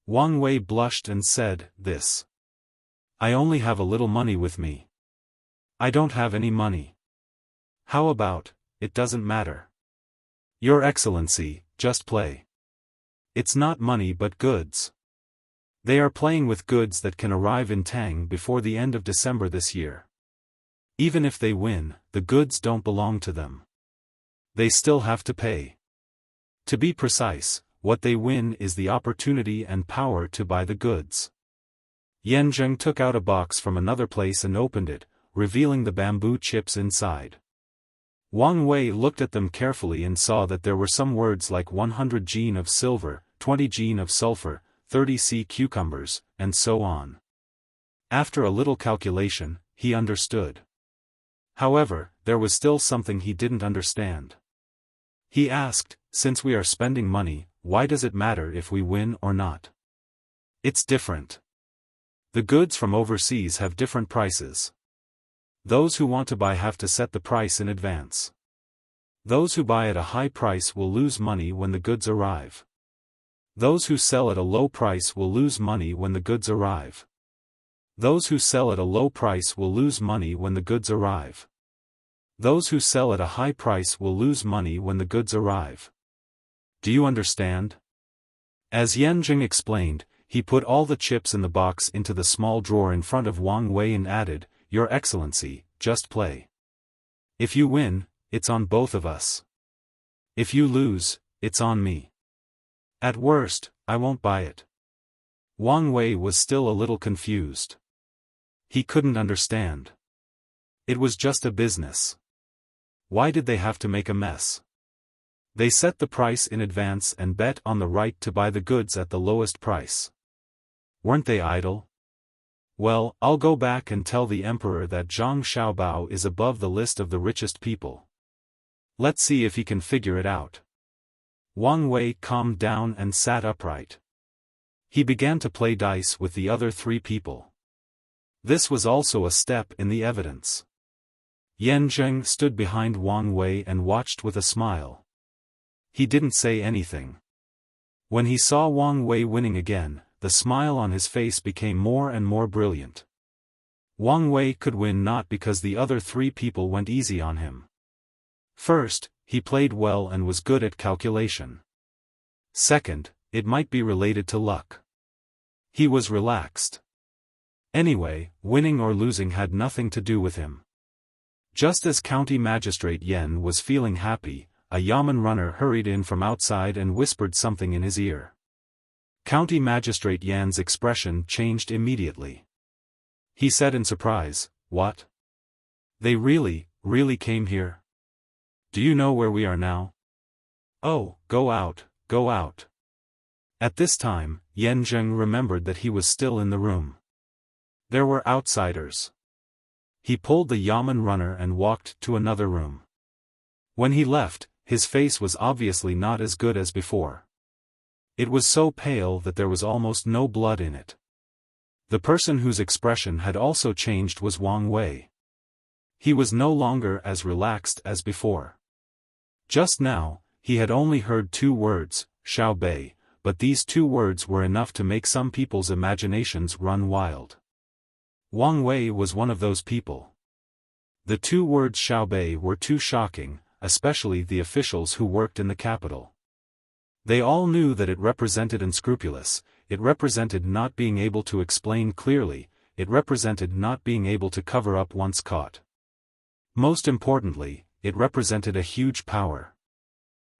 Wang Wei blushed and said, "This. I only have a little money with me. I don't have any money." "How about, it doesn't matter. Your Excellency, just play. It's not money but goods." They are playing with goods that can arrive in Tang before the end of December this year. Even if they win, the goods don't belong to them. They still have to pay. To be precise, what they win is the opportunity and power to buy the goods. Yan Zheng took out a box from another place and opened it, revealing the bamboo chips inside. Wang Wei looked at them carefully and saw that there were some words like 100 gene of silver, 20 gene of sulfur, 30 sea cucumbers, and so on. After a little calculation, he understood. However, there was still something he didn't understand. He asked, since we are spending money, why does it matter if we win or not? It's different. The goods from overseas have different prices. Those who want to buy have to set the price in advance. Those who buy at a high price will lose money when the goods arrive. Those who sell at a low price will lose money when the goods arrive. Those who sell at a low price will lose money when the goods arrive. Those who sell at a high price will lose money when the goods arrive. Do you understand? As Yan Zheng explained, he put all the chips in the box into the small drawer in front of Wang Wei and added, Your Excellency, just play. If you win, it's on both of us. If you lose, it's on me. At worst, I won't buy it. Wang Wei was still a little confused. He couldn't understand. It was just a business. Why did they have to make a mess? They set the price in advance and bet on the right to buy the goods at the lowest price. Weren't they idle? Well, I'll go back and tell the emperor that Zhang Xiaobao is above the list of the richest people. Let's see if he can figure it out. Wang Wei calmed down and sat upright. He began to play dice with the other three people. This was also a step in the evidence. Yan Zheng stood behind Wang Wei and watched with a smile. He didn't say anything. When he saw Wang Wei winning again, the smile on his face became more and more brilliant. Wang Wei could win not because the other three people went easy on him. First, he played well and was good at calculation. Second, it might be related to luck. He was relaxed. Anyway, winning or losing had nothing to do with him. Just as County Magistrate Yen was feeling happy, a yamen runner hurried in from outside and whispered something in his ear. County Magistrate Yan's expression changed immediately. He said in surprise, What? They really came here? Do you know where we are now? Oh, go out, go out. At this time, Yan Zheng remembered that he was still in the room. There were outsiders. He pulled the yamen runner and walked to another room. When he left, his face was obviously not as good as before. It was so pale that there was almost no blood in it. The person whose expression had also changed was Wang Wei. He was no longer as relaxed as before. Just now, he had only heard 2 words, Xiao Bei, but these 2 words were enough to make some people's imaginations run wild. Wang Wei was one of those people. The 2 words Xiao Bei were too shocking, especially the officials who worked in the capital. They all knew that it represented unscrupulous, it represented not being able to explain clearly, it represented not being able to cover up once caught. Most importantly, it represented a huge power.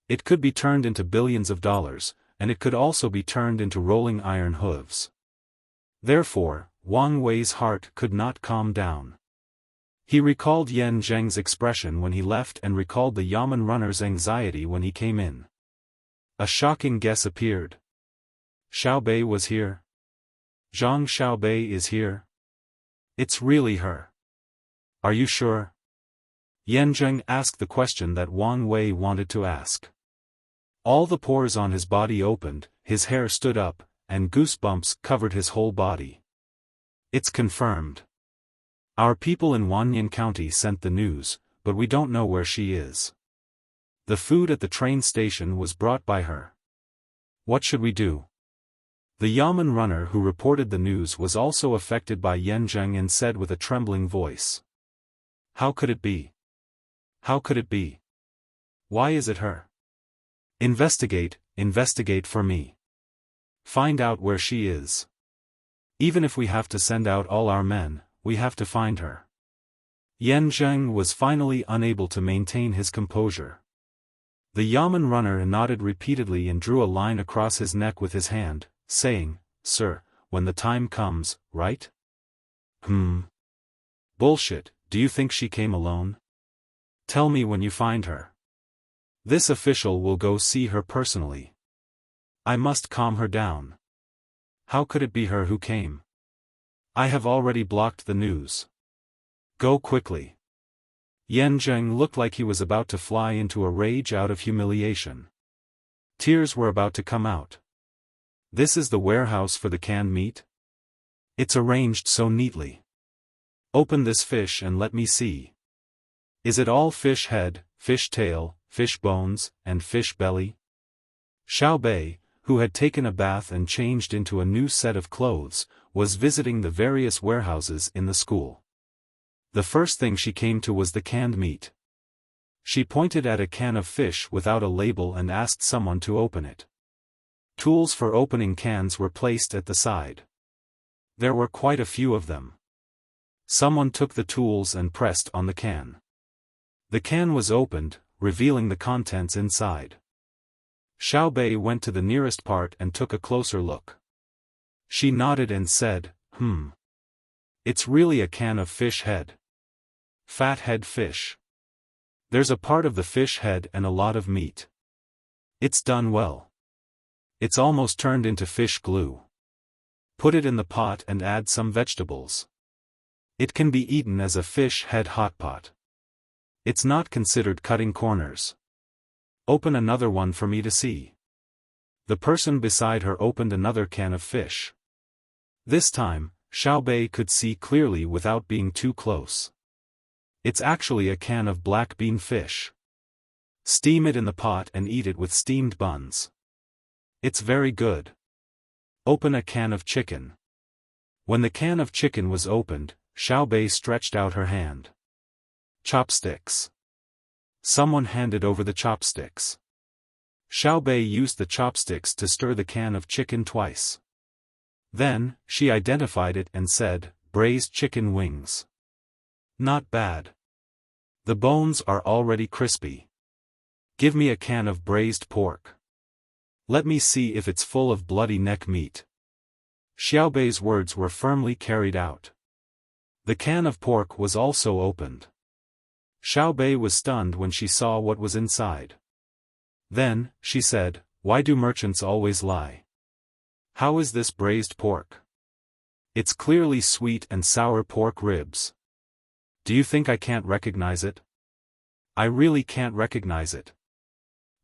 It could be turned into billions of dollars, and it could also be turned into rolling iron hooves. Therefore, Wang Wei's heart could not calm down. He recalled Yan Zheng's expression when he left and recalled the yamen runner's anxiety when he came in. A shocking guess appeared. Xiao Bei was here. Zhang Xiao Bei is here. It's really her. Are you sure? Yan Zheng asked the question that Wang Wei wanted to ask. All the pores on his body opened, his hair stood up, and goosebumps covered his whole body. It's confirmed. Our people in Wanyan County sent the news, but we don't know where she is. The food at the train station was brought by her. What should we do? The yamen runner who reported the news was also affected by Yan Zheng and said with a trembling voice. How could it be? How could it be? Why is it her? Investigate for me. Find out where she is. Even if we have to send out all our men, we have to find her. Yan Zheng was finally unable to maintain his composure. The yamen runner nodded repeatedly and drew a line across his neck with his hand, saying, "Sir, when the time comes, right?" Bullshit, do you think she came alone? Tell me when you find her. This official will go see her personally. I must calm her down. How could it be her who came? I have already blocked the news. Go quickly. Yan Zheng looked like he was about to fly into a rage out of humiliation. Tears were about to come out. This is the warehouse for the canned meat? It's arranged so neatly. Open this fish and let me see. Is it all fish head, fish tail, fish bones, and fish belly? Xiaobei, who had taken a bath and changed into a new set of clothes, was visiting the various warehouses in the school. The first thing she came to was the canned meat. She pointed at a can of fish without a label and asked someone to open it. Tools for opening cans were placed at the side. There were quite a few of them. Someone took the tools and pressed on the can. The can was opened, revealing the contents inside. Xiaobei went to the nearest part and took a closer look. She nodded and said, It's really a can of fish head. Fat head fish. There's a part of the fish head and a lot of meat. It's done well. It's almost turned into fish glue. Put it in the pot and add some vegetables. It can be eaten as a fish head hot pot. It's not considered cutting corners. Open another one for me to see. The person beside her opened another can of fish. This time, Xiaobei could see clearly without being too close. It's actually a can of black bean fish. Steam it in the pot and eat it with steamed buns. It's very good. Open a can of chicken. When the can of chicken was opened, Xiaobei stretched out her hand. Chopsticks. Someone handed over the chopsticks. Xiaobei used the chopsticks to stir the can of chicken twice. Then, she identified it and said, braised chicken wings. Not bad. The bones are already crispy. Give me a can of braised pork. Let me see if it's full of bloody neck meat. Xiaobei's words were firmly carried out. The can of pork was also opened. Xiaobei was stunned when she saw what was inside. Then, she said, why do merchants always lie? How is this braised pork? It's clearly sweet and sour pork ribs. Do you think I can't recognize it? I really can't recognize it.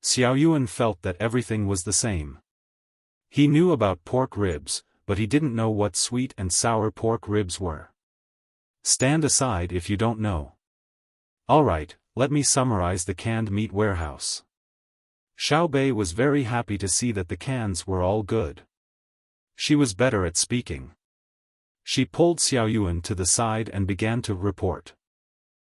Xiaoyuan felt that everything was the same. He knew about pork ribs, but he didn't know what sweet and sour pork ribs were. Stand aside if you don't know. Alright, let me summarize the canned meat warehouse. Xiaobei was very happy to see that the cans were all good. She was better at speaking. She pulled Xiaoyuan to the side and began to report.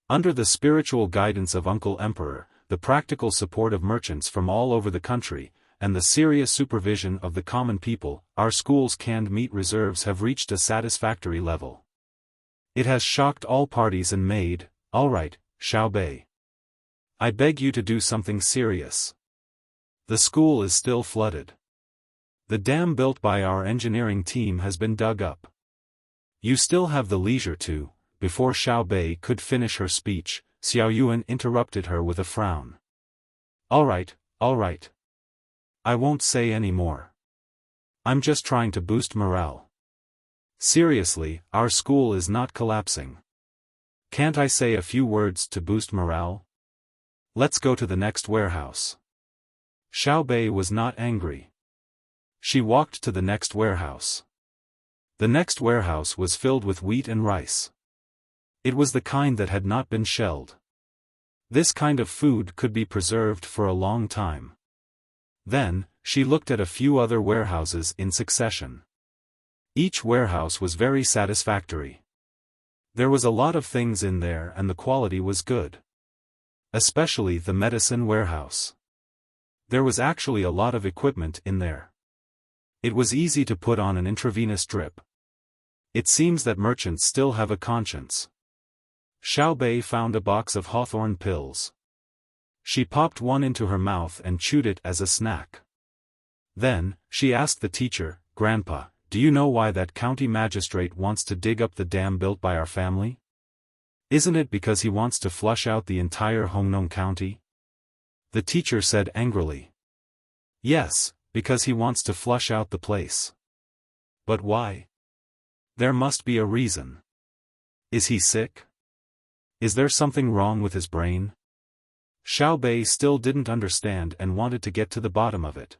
Under the spiritual guidance of Uncle Emperor, the practical support of merchants from all over the country, and the serious supervision of the common people, our school's canned meat reserves have reached a satisfactory level. It has shocked all parties and made, alright, Xiaobei. I beg you to do something serious. The school is still flooded. The dam built by our engineering team has been dug up. You still have the leisure to. Before Xiaobei could finish her speech, Xiaoyuan interrupted her with a frown. Alright, alright. I won't say any more. I'm just trying to boost morale. Seriously, our school is not collapsing. Can't I say a few words to boost morale? Let's go to the next warehouse. Xiaobei was not angry. She walked to the next warehouse. The next warehouse was filled with wheat and rice. It was the kind that had not been shelled. This kind of food could be preserved for a long time. Then, she looked at a few other warehouses in succession. Each warehouse was very satisfactory. There was a lot of things in there and the quality was good. Especially the medicine warehouse. There was actually a lot of equipment in there. It was easy to put on an intravenous drip. It seems that merchants still have a conscience. Xiaobei found a box of hawthorn pills. She popped one into her mouth and chewed it as a snack. Then, she asked the teacher, "Grandpa, do you know why that county magistrate wants to dig up the dam built by our family? Isn't it because he wants to flush out the entire Hongnong County?" The teacher said angrily. "Yes, because he wants to flush out the place." "But why? There must be a reason. Is he sick? Is there something wrong with his brain?" Xiaobei still didn't understand and wanted to get to the bottom of it.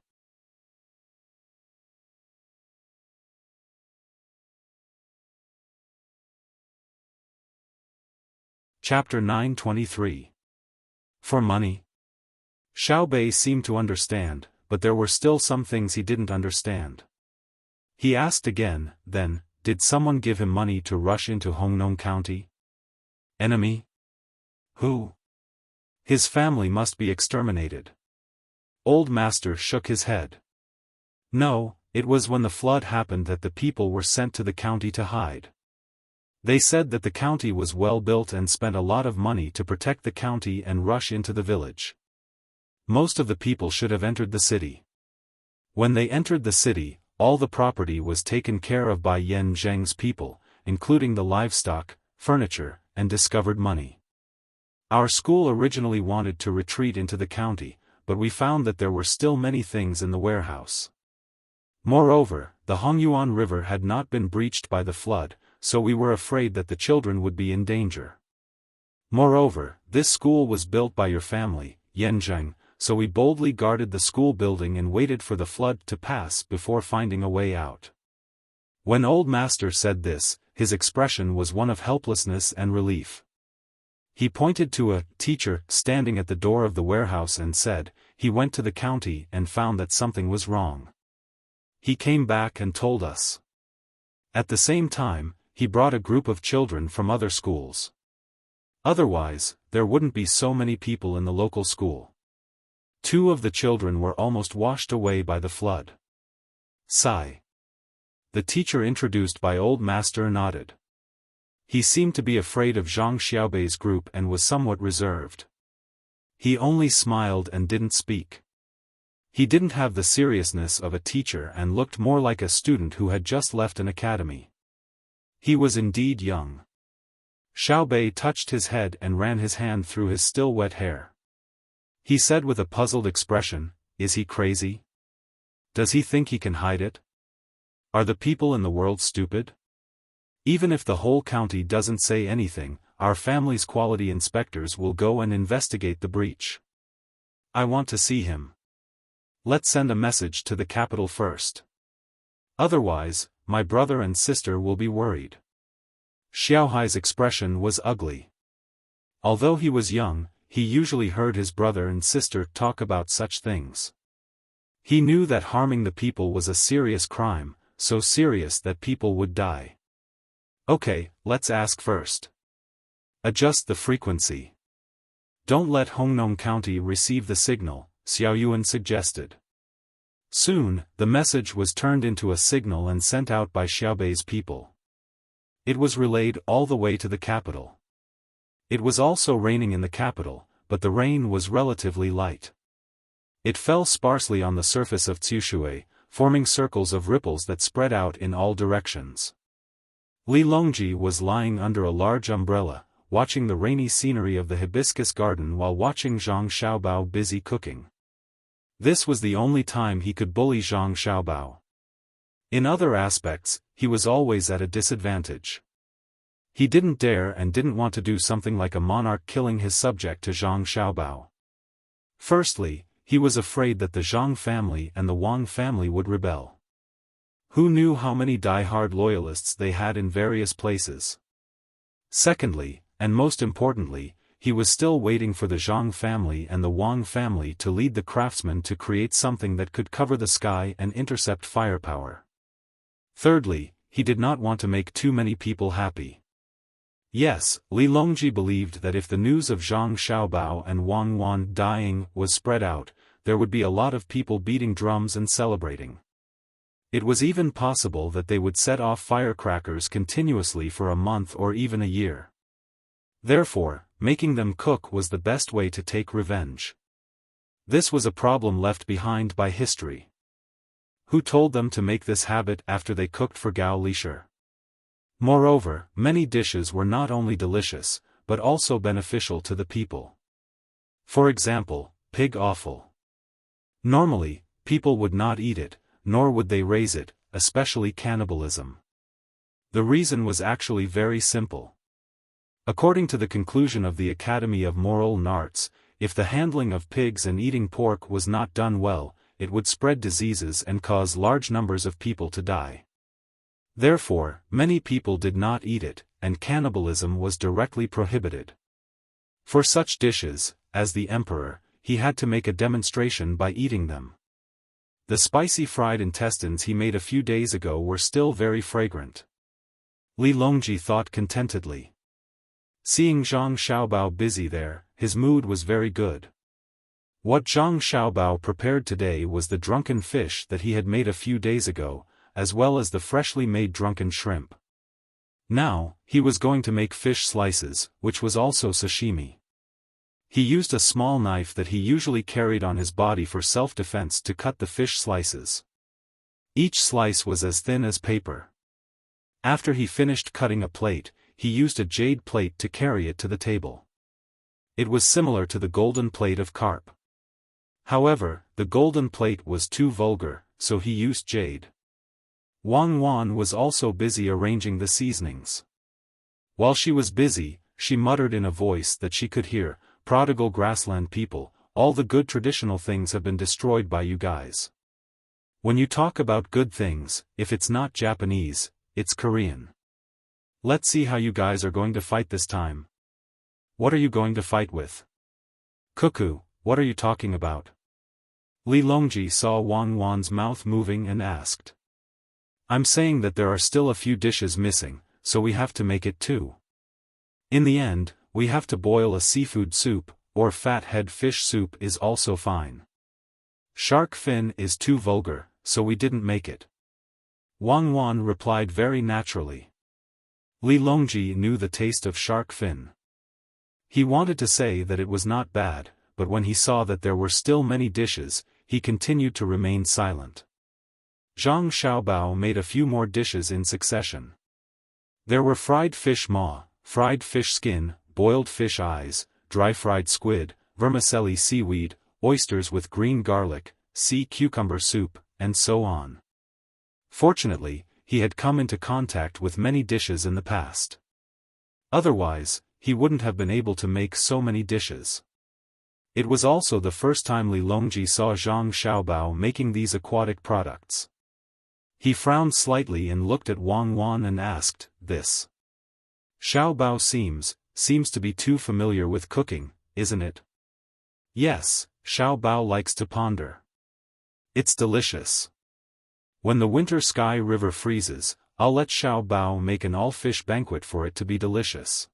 Chapter 923. For money? Xiaobei seemed to understand, but there were still some things he didn't understand. He asked again, then, did someone give him money to rush into Hongnong County? Enemy? Who? His family must be exterminated. Old Master shook his head. No, it was when the flood happened that the people were sent to the county to hide. They said that the county was well built and spent a lot of money to protect the county and rush into the village. Most of the people should have entered the city. When they entered the city, all the property was taken care of by Yan Zheng's people, including the livestock, furniture, and discovered money. Our school originally wanted to retreat into the county, but we found that there were still many things in the warehouse. Moreover, the Hongyuan River had not been breached by the flood, so we were afraid that the children would be in danger. Moreover, this school was built by your family, Yan Zheng, so we boldly guarded the school building and waited for the flood to pass before finding a way out. When Old Master said this, his expression was one of helplessness and relief. He pointed to a teacher standing at the door of the warehouse and said, he went to the county and found that something was wrong. He came back and told us. At the same time, he brought a group of children from other schools. Otherwise, there wouldn't be so many people in the local school. 2 of the children were almost washed away by the flood. Sigh. The teacher introduced by Old Master nodded. He seemed to be afraid of Zhang Xiaobei's group and was somewhat reserved. He only smiled and didn't speak. He didn't have the seriousness of a teacher and looked more like a student who had just left an academy. He was indeed young. Xiaobei touched his head and ran his hand through his still wet hair. He said with a puzzled expression, "Is he crazy? Does he think he can hide it? Are the people in the world stupid? Even if the whole county doesn't say anything, our family's quality inspectors will go and investigate the breach. I want to see him. Let's send a message to the capital first. Otherwise, my brother and sister will be worried." Xiaohai's expression was ugly. Although he was young, he usually heard his brother and sister talk about such things. He knew that harming the people was a serious crime, so serious that people would die. Okay, let's ask first. Adjust the frequency. Don't let Hongnong County receive the signal, Xiaoyuan suggested. Soon, the message was turned into a signal and sent out by Xiaobei's people. It was relayed all the way to the capital. It was also raining in the capital, but the rain was relatively light. It fell sparsely on the surface of Tsushui, forming circles of ripples that spread out in all directions. Li Longji was lying under a large umbrella, watching the rainy scenery of the hibiscus garden while watching Zhang Xiaobao busy cooking. This was the only time he could bully Zhang Xiaobao. In other aspects, he was always at a disadvantage. He didn't dare and didn't want to do something like a monarch killing his subject to Zhang Xiaobao. Firstly, he was afraid that the Zhang family and the Wang family would rebel. Who knew how many die-hard loyalists they had in various places? Secondly, and most importantly, he was still waiting for the Zhang family and the Wang family to lead the craftsmen to create something that could cover the sky and intercept firepower. Thirdly, he did not want to make too many people happy. Yes, Li Longji believed that if the news of Zhang Xiaobao and Wang Wan dying was spread out, there would be a lot of people beating drums and celebrating. It was even possible that they would set off firecrackers continuously for a month or even a year. Therefore, making them cook was the best way to take revenge. This was a problem left behind by history. Who told them to make this habit after they cooked for Gao Lisher? Moreover, many dishes were not only delicious, but also beneficial to the people. For example, pig offal. Normally, people would not eat it, nor would they raise it, especially cannibalism. The reason was actually very simple. According to the conclusion of the Academy of Moral Arts, if the handling of pigs and eating pork was not done well, it would spread diseases and cause large numbers of people to die. Therefore, many people did not eat it, and cannibalism was directly prohibited. For such dishes, as the emperor, he had to make a demonstration by eating them. The spicy fried intestines he made a few days ago were still very fragrant. Li Longji thought contentedly. Seeing Zhang Xiaobao busy there, his mood was very good. What Zhang Xiaobao prepared today was the drunken fish that he had made a few days ago, as well as the freshly made drunken shrimp. Now, he was going to make fish slices, which was also sashimi. He used a small knife that he usually carried on his body for self-defense to cut the fish slices. Each slice was as thin as paper. After he finished cutting a plate, he used a jade plate to carry it to the table. It was similar to the golden plate of carp. However, the golden plate was too vulgar, so he used jade. Wang Wan was also busy arranging the seasonings. While she was busy, she muttered in a voice that she could hear, "Prodigal grassland people, all the good traditional things have been destroyed by you guys. When you talk about good things, if it's not Japanese, it's Korean. Let's see how you guys are going to fight this time. What are you going to fight with? Cuckoo, what are you talking about?" Li Longji saw Wang Wan's mouth moving and asked. "I'm saying that there are still a few dishes missing, so we have to make it too. In the end, we have to boil a seafood soup, or fathead fish soup is also fine. Shark fin is too vulgar, so we didn't make it." Wang Wan replied very naturally. Li Longji knew the taste of shark fin. He wanted to say that it was not bad, but when he saw that there were still many dishes, he continued to remain silent. Zhang Xiaobao made a few more dishes in succession. There were fried fish maw, fried fish skin, boiled fish eyes, dry fried squid, vermicelli seaweed, oysters with green garlic, sea cucumber soup, and so on. Fortunately, he had come into contact with many dishes in the past. Otherwise, he wouldn't have been able to make so many dishes. It was also the first time Li Longji saw Zhang Xiaobao making these aquatic products. He frowned slightly and looked at Wang Wan and asked, "This Xiaobao seems to be too familiar with cooking, isn't it?" "Yes, Xiaobao likes to ponder. It's delicious. When the winter sky river freezes, I'll let Xiaobao make an all-fish banquet for it to be delicious."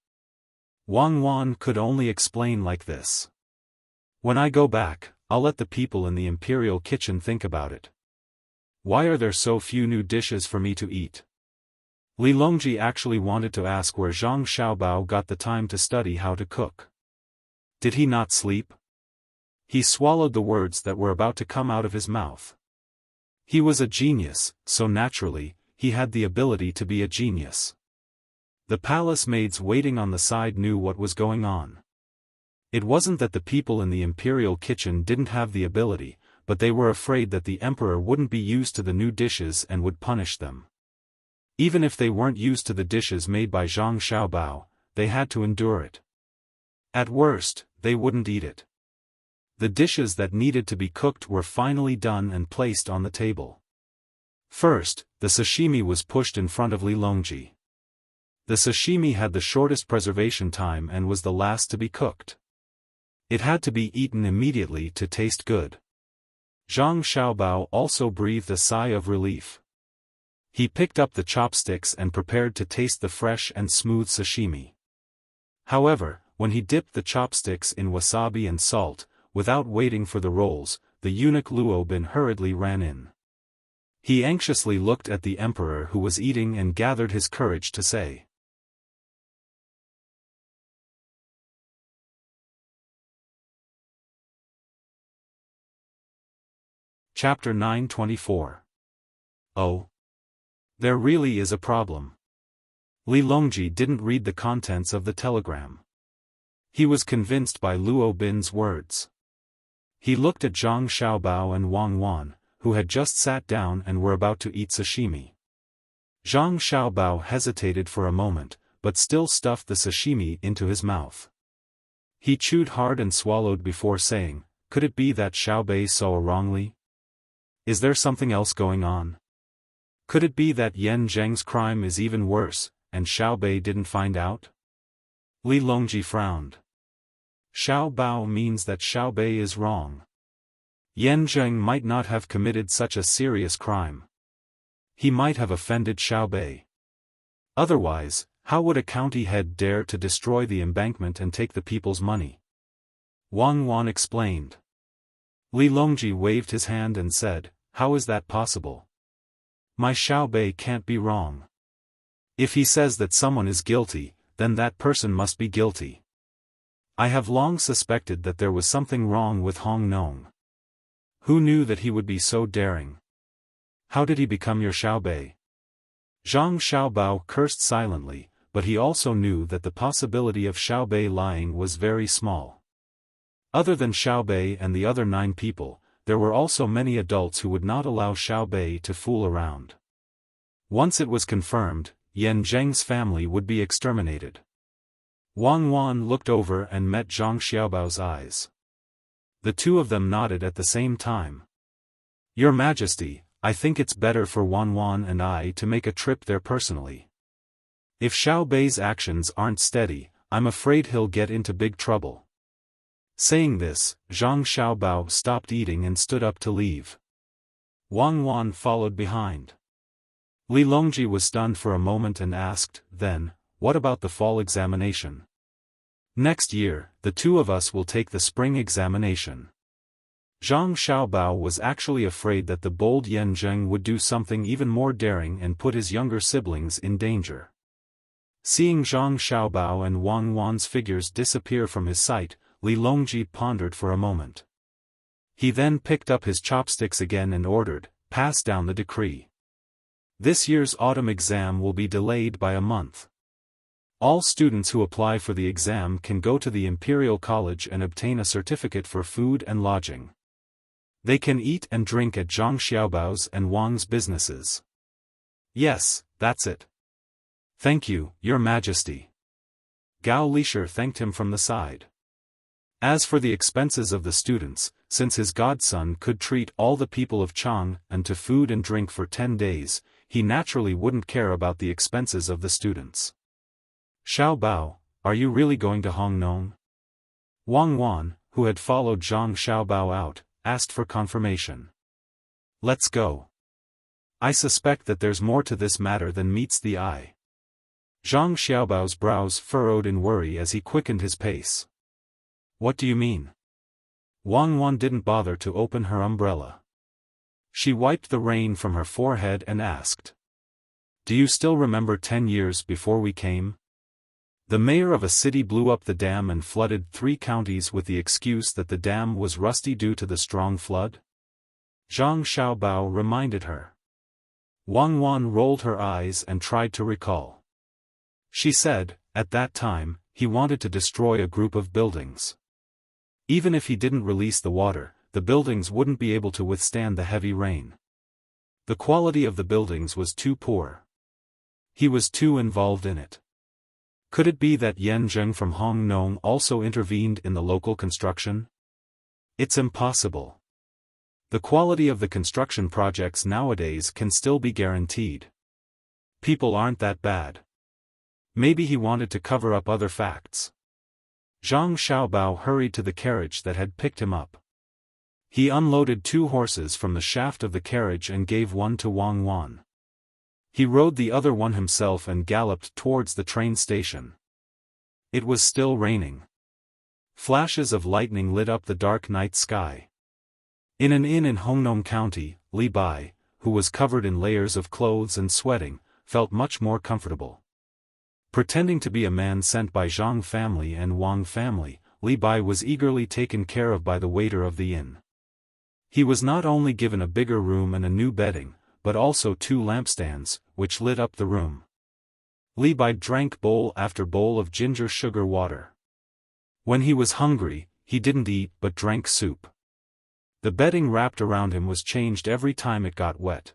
Wang Wan could only explain like this. "When I go back, I'll let the people in the imperial kitchen think about it. Why are there so few new dishes for me to eat?" Li Longji actually wanted to ask where Zhang Xiaobao got the time to study how to cook. Did he not sleep? He swallowed the words that were about to come out of his mouth. He was a genius, so naturally, he had the ability to be a genius. The palace maids waiting on the side knew what was going on. It wasn't that the people in the imperial kitchen didn't have the ability, but they were afraid that the emperor wouldn't be used to the new dishes and would punish them. Even if they weren't used to the dishes made by Zhang Xiaobao, they had to endure it. At worst, they wouldn't eat it. The dishes that needed to be cooked were finally done and placed on the table. First, the sashimi was pushed in front of Li Longji. The sashimi had the shortest preservation time and was the last to be cooked. It had to be eaten immediately to taste good. Zhang Xiaobao also breathed a sigh of relief. He picked up the chopsticks and prepared to taste the fresh and smooth sashimi. However, when he dipped the chopsticks in wasabi and salt, without waiting for the rolls, the eunuch Luo Bin hurriedly ran in. He anxiously looked at the emperor who was eating and gathered his courage to say. Chapter 924. Oh. There really is a problem. Li Longji didn't read the contents of the telegram. He was convinced by Luo Bin's words. He looked at Zhang Xiaobao and Wang Wan, who had just sat down and were about to eat sashimi. Zhang Xiaobao hesitated for a moment, but still stuffed the sashimi into his mouth. He chewed hard and swallowed before saying, "Could it be that Xiaobei saw wrongly? Is there something else going on? Could it be that Yan Zheng's crime is even worse, and Xiaobei didn't find out?" Li Longji frowned. Xiaobao means that Xiaobei is wrong. Yan Zheng might not have committed such a serious crime. He might have offended Xiaobei. Otherwise, how would a county head dare to destroy the embankment and take the people's money? Wang Wan explained. Li Longji waved his hand and said, "How is that possible? My Xiaobei can't be wrong. If he says that someone is guilty, then that person must be guilty. I have long suspected that there was something wrong with Hong Nong. Who knew that he would be so daring? How did he become your Xiaobei?" Zhang Xiaobao cursed silently, but he also knew that the possibility of Xiaobei lying was very small. Other than Xiaobei and the other 9 people, there were also many adults who would not allow Xiaobei to fool around. Once it was confirmed, Yan Zheng's family would be exterminated. Wang Wan looked over and met Zhang Xiaobao's eyes. The two of them nodded at the same time. "Your Majesty, I think it's better for Wang Wan and I to make a trip there personally. If Xiaobei's actions aren't steady, I'm afraid he'll get into big trouble." Saying this, Zhang Xiaobao stopped eating and stood up to leave. Wang Wan followed behind. Li Longji was stunned for a moment and asked, "Then, what about the fall examination? Next year, the two of us will take the spring examination." Zhang Xiaobao was actually afraid that the bold Yan Zheng would do something even more daring and put his younger siblings in danger. Seeing Zhang Xiaobao and Wang Wan's figures disappear from his sight, Li Longji pondered for a moment. He then picked up his chopsticks again and ordered, "Pass down the decree. This year's autumn exam will be delayed by a month. All students who apply for the exam can go to the Imperial College and obtain a certificate for food and lodging. They can eat and drink at Zhang Xiaobao's and Wang's businesses." "Yes, that's it. Thank you, Your Majesty." Gao Lisher thanked him from the side. As for the expenses of the students, since his godson could treat all the people of Chang and to food and drink for 10 days, he naturally wouldn't care about the expenses of the students. "Xiaobao, are you really going to Hong Nong?" Wang Wan, who had followed Zhang Xiaobao out, asked for confirmation. "Let's go. I suspect that there's more to this matter than meets the eye." Zhang Xiaobao's brows furrowed in worry as he quickened his pace. "What do you mean?" Wang Wan didn't bother to open her umbrella. She wiped the rain from her forehead and asked, "Do you still remember 10 years before we came? The mayor of a city blew up the dam and flooded 3 counties with the excuse that the dam was rusty due to the strong flood?" Zhang Xiaobao reminded her. Wang Wan rolled her eyes and tried to recall. She said, at that time, he wanted to destroy a group of buildings. Even if he didn't release the water, the buildings wouldn't be able to withstand the heavy rain. The quality of the buildings was too poor. He was too involved in it. Could it be that Yan Zheng from Hong Nong also intervened in the local construction? It's impossible. The quality of the construction projects nowadays can still be guaranteed. People aren't that bad. Maybe he wanted to cover up other facts. Zhang Xiaobao hurried to the carriage that had picked him up. He unloaded 2 horses from the shaft of the carriage and gave one to Wang Wan. He rode the other one himself and galloped towards the train station. It was still raining. Flashes of lightning lit up the dark night sky. In an inn in Hongnong County, Li Bai, who was covered in layers of clothes and sweating, felt much more comfortable. Pretending to be a man sent by Zhang family and Wang family, Li Bai was eagerly taken care of by the waiter of the inn. He was not only given a bigger room and a new bedding, but also 2 lampstands, which lit up the room. Li Bai drank bowl after bowl of ginger sugar water. When he was hungry, he didn't eat but drank soup. The bedding wrapped around him was changed every time it got wet.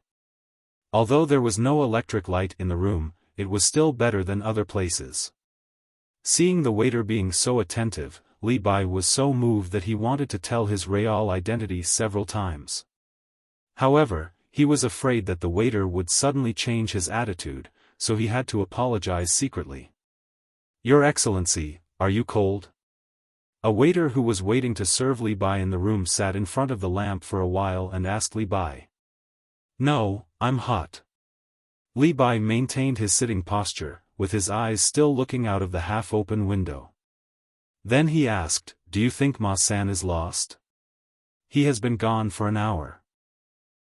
Although there was no electric light in the room, it was still better than other places. Seeing the waiter being so attentive, Li Bai was so moved that he wanted to tell his real identity several times. However, he was afraid that the waiter would suddenly change his attitude, so he had to apologize secretly. "Your Excellency, are you cold?" A waiter who was waiting to serve Li Bai in the room sat in front of the lamp for a while and asked Li Bai. "No, I'm hot." Li Bai maintained his sitting posture, with his eyes still looking out of the half-open window. Then he asked, "Do you think Ma San is lost? He has been gone for an hour.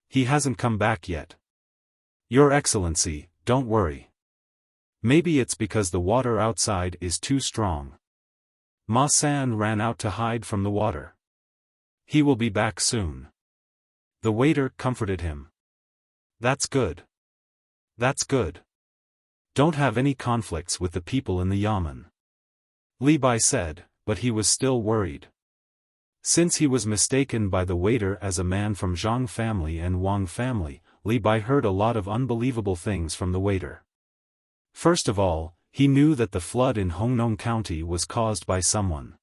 He hasn't come back yet." "Your Excellency, don't worry. Maybe it's because the water outside is too strong. Ma San ran out to hide from the water. He will be back soon." The waiter comforted him. "That's good. That's good. Don't have any conflicts with the people in the yamen," Li Bai said, but he was still worried. Since he was mistaken by the waiter as a man from Zhang family and Wang family, Li Bai heard a lot of unbelievable things from the waiter. First of all, he knew that the flood in Hongnong County was caused by someone.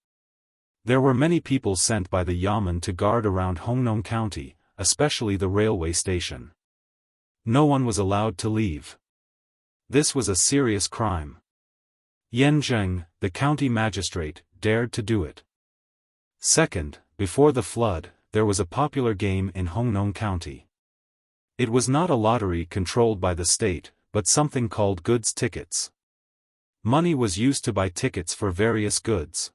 There were many people sent by the yamen to guard around Hongnong County, especially the railway station. No one was allowed to leave. This was a serious crime. Yan Zheng, the county magistrate, dared to do it. Second, before the flood, there was a popular game in Hongnong County. It was not a lottery controlled by the state, but something called goods tickets. Money was used to buy tickets for various goods.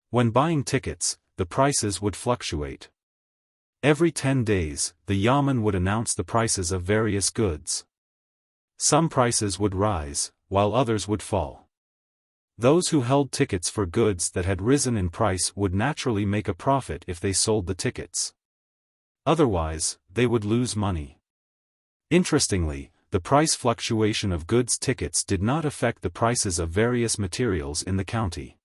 When buying tickets, the prices would fluctuate. Every 10 days, the yamen would announce the prices of various goods. Some prices would rise, while others would fall. Those who held tickets for goods that had risen in price would naturally make a profit if they sold the tickets. Otherwise, they would lose money. Interestingly, the price fluctuation of goods tickets did not affect the prices of various materials in the county.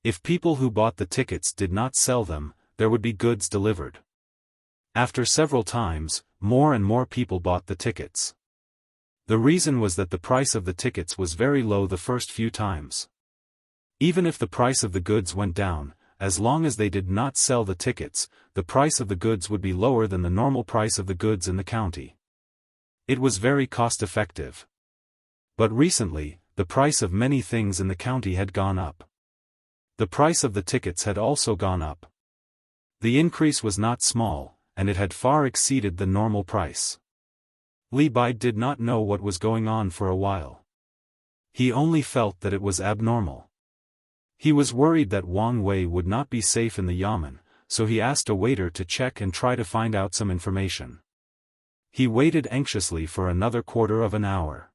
If people who bought the tickets did not sell them, there would be goods delivered. After several times, more and more people bought the tickets. The reason was that the price of the tickets was very low the first few times. Even if the price of the goods went down, as long as they did not sell the tickets, the price of the goods would be lower than the normal price of the goods in the county. It was very cost-effective. But recently, the price of many things in the county had gone up. The price of the tickets had also gone up. The increase was not small, and it had far exceeded the normal price. Li Bai did not know what was going on for a while. He only felt that it was abnormal. He was worried that Wang Wei would not be safe in the yamen, so he asked a waiter to check and try to find out some information. He waited anxiously for another quarter of an hour.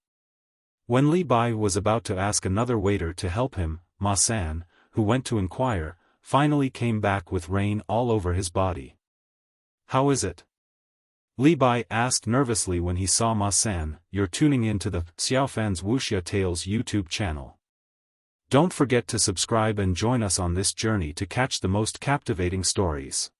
When Li Bai was about to ask another waiter to help him, Ma San, who went to inquire, finally came back with rain all over his body. "How is it?" Li Bai asked nervously when he saw Ma San. "You're tuning in to the Xiaofan's Wuxia Tales YouTube channel. Don't forget to subscribe and join us on this journey to catch the most captivating stories.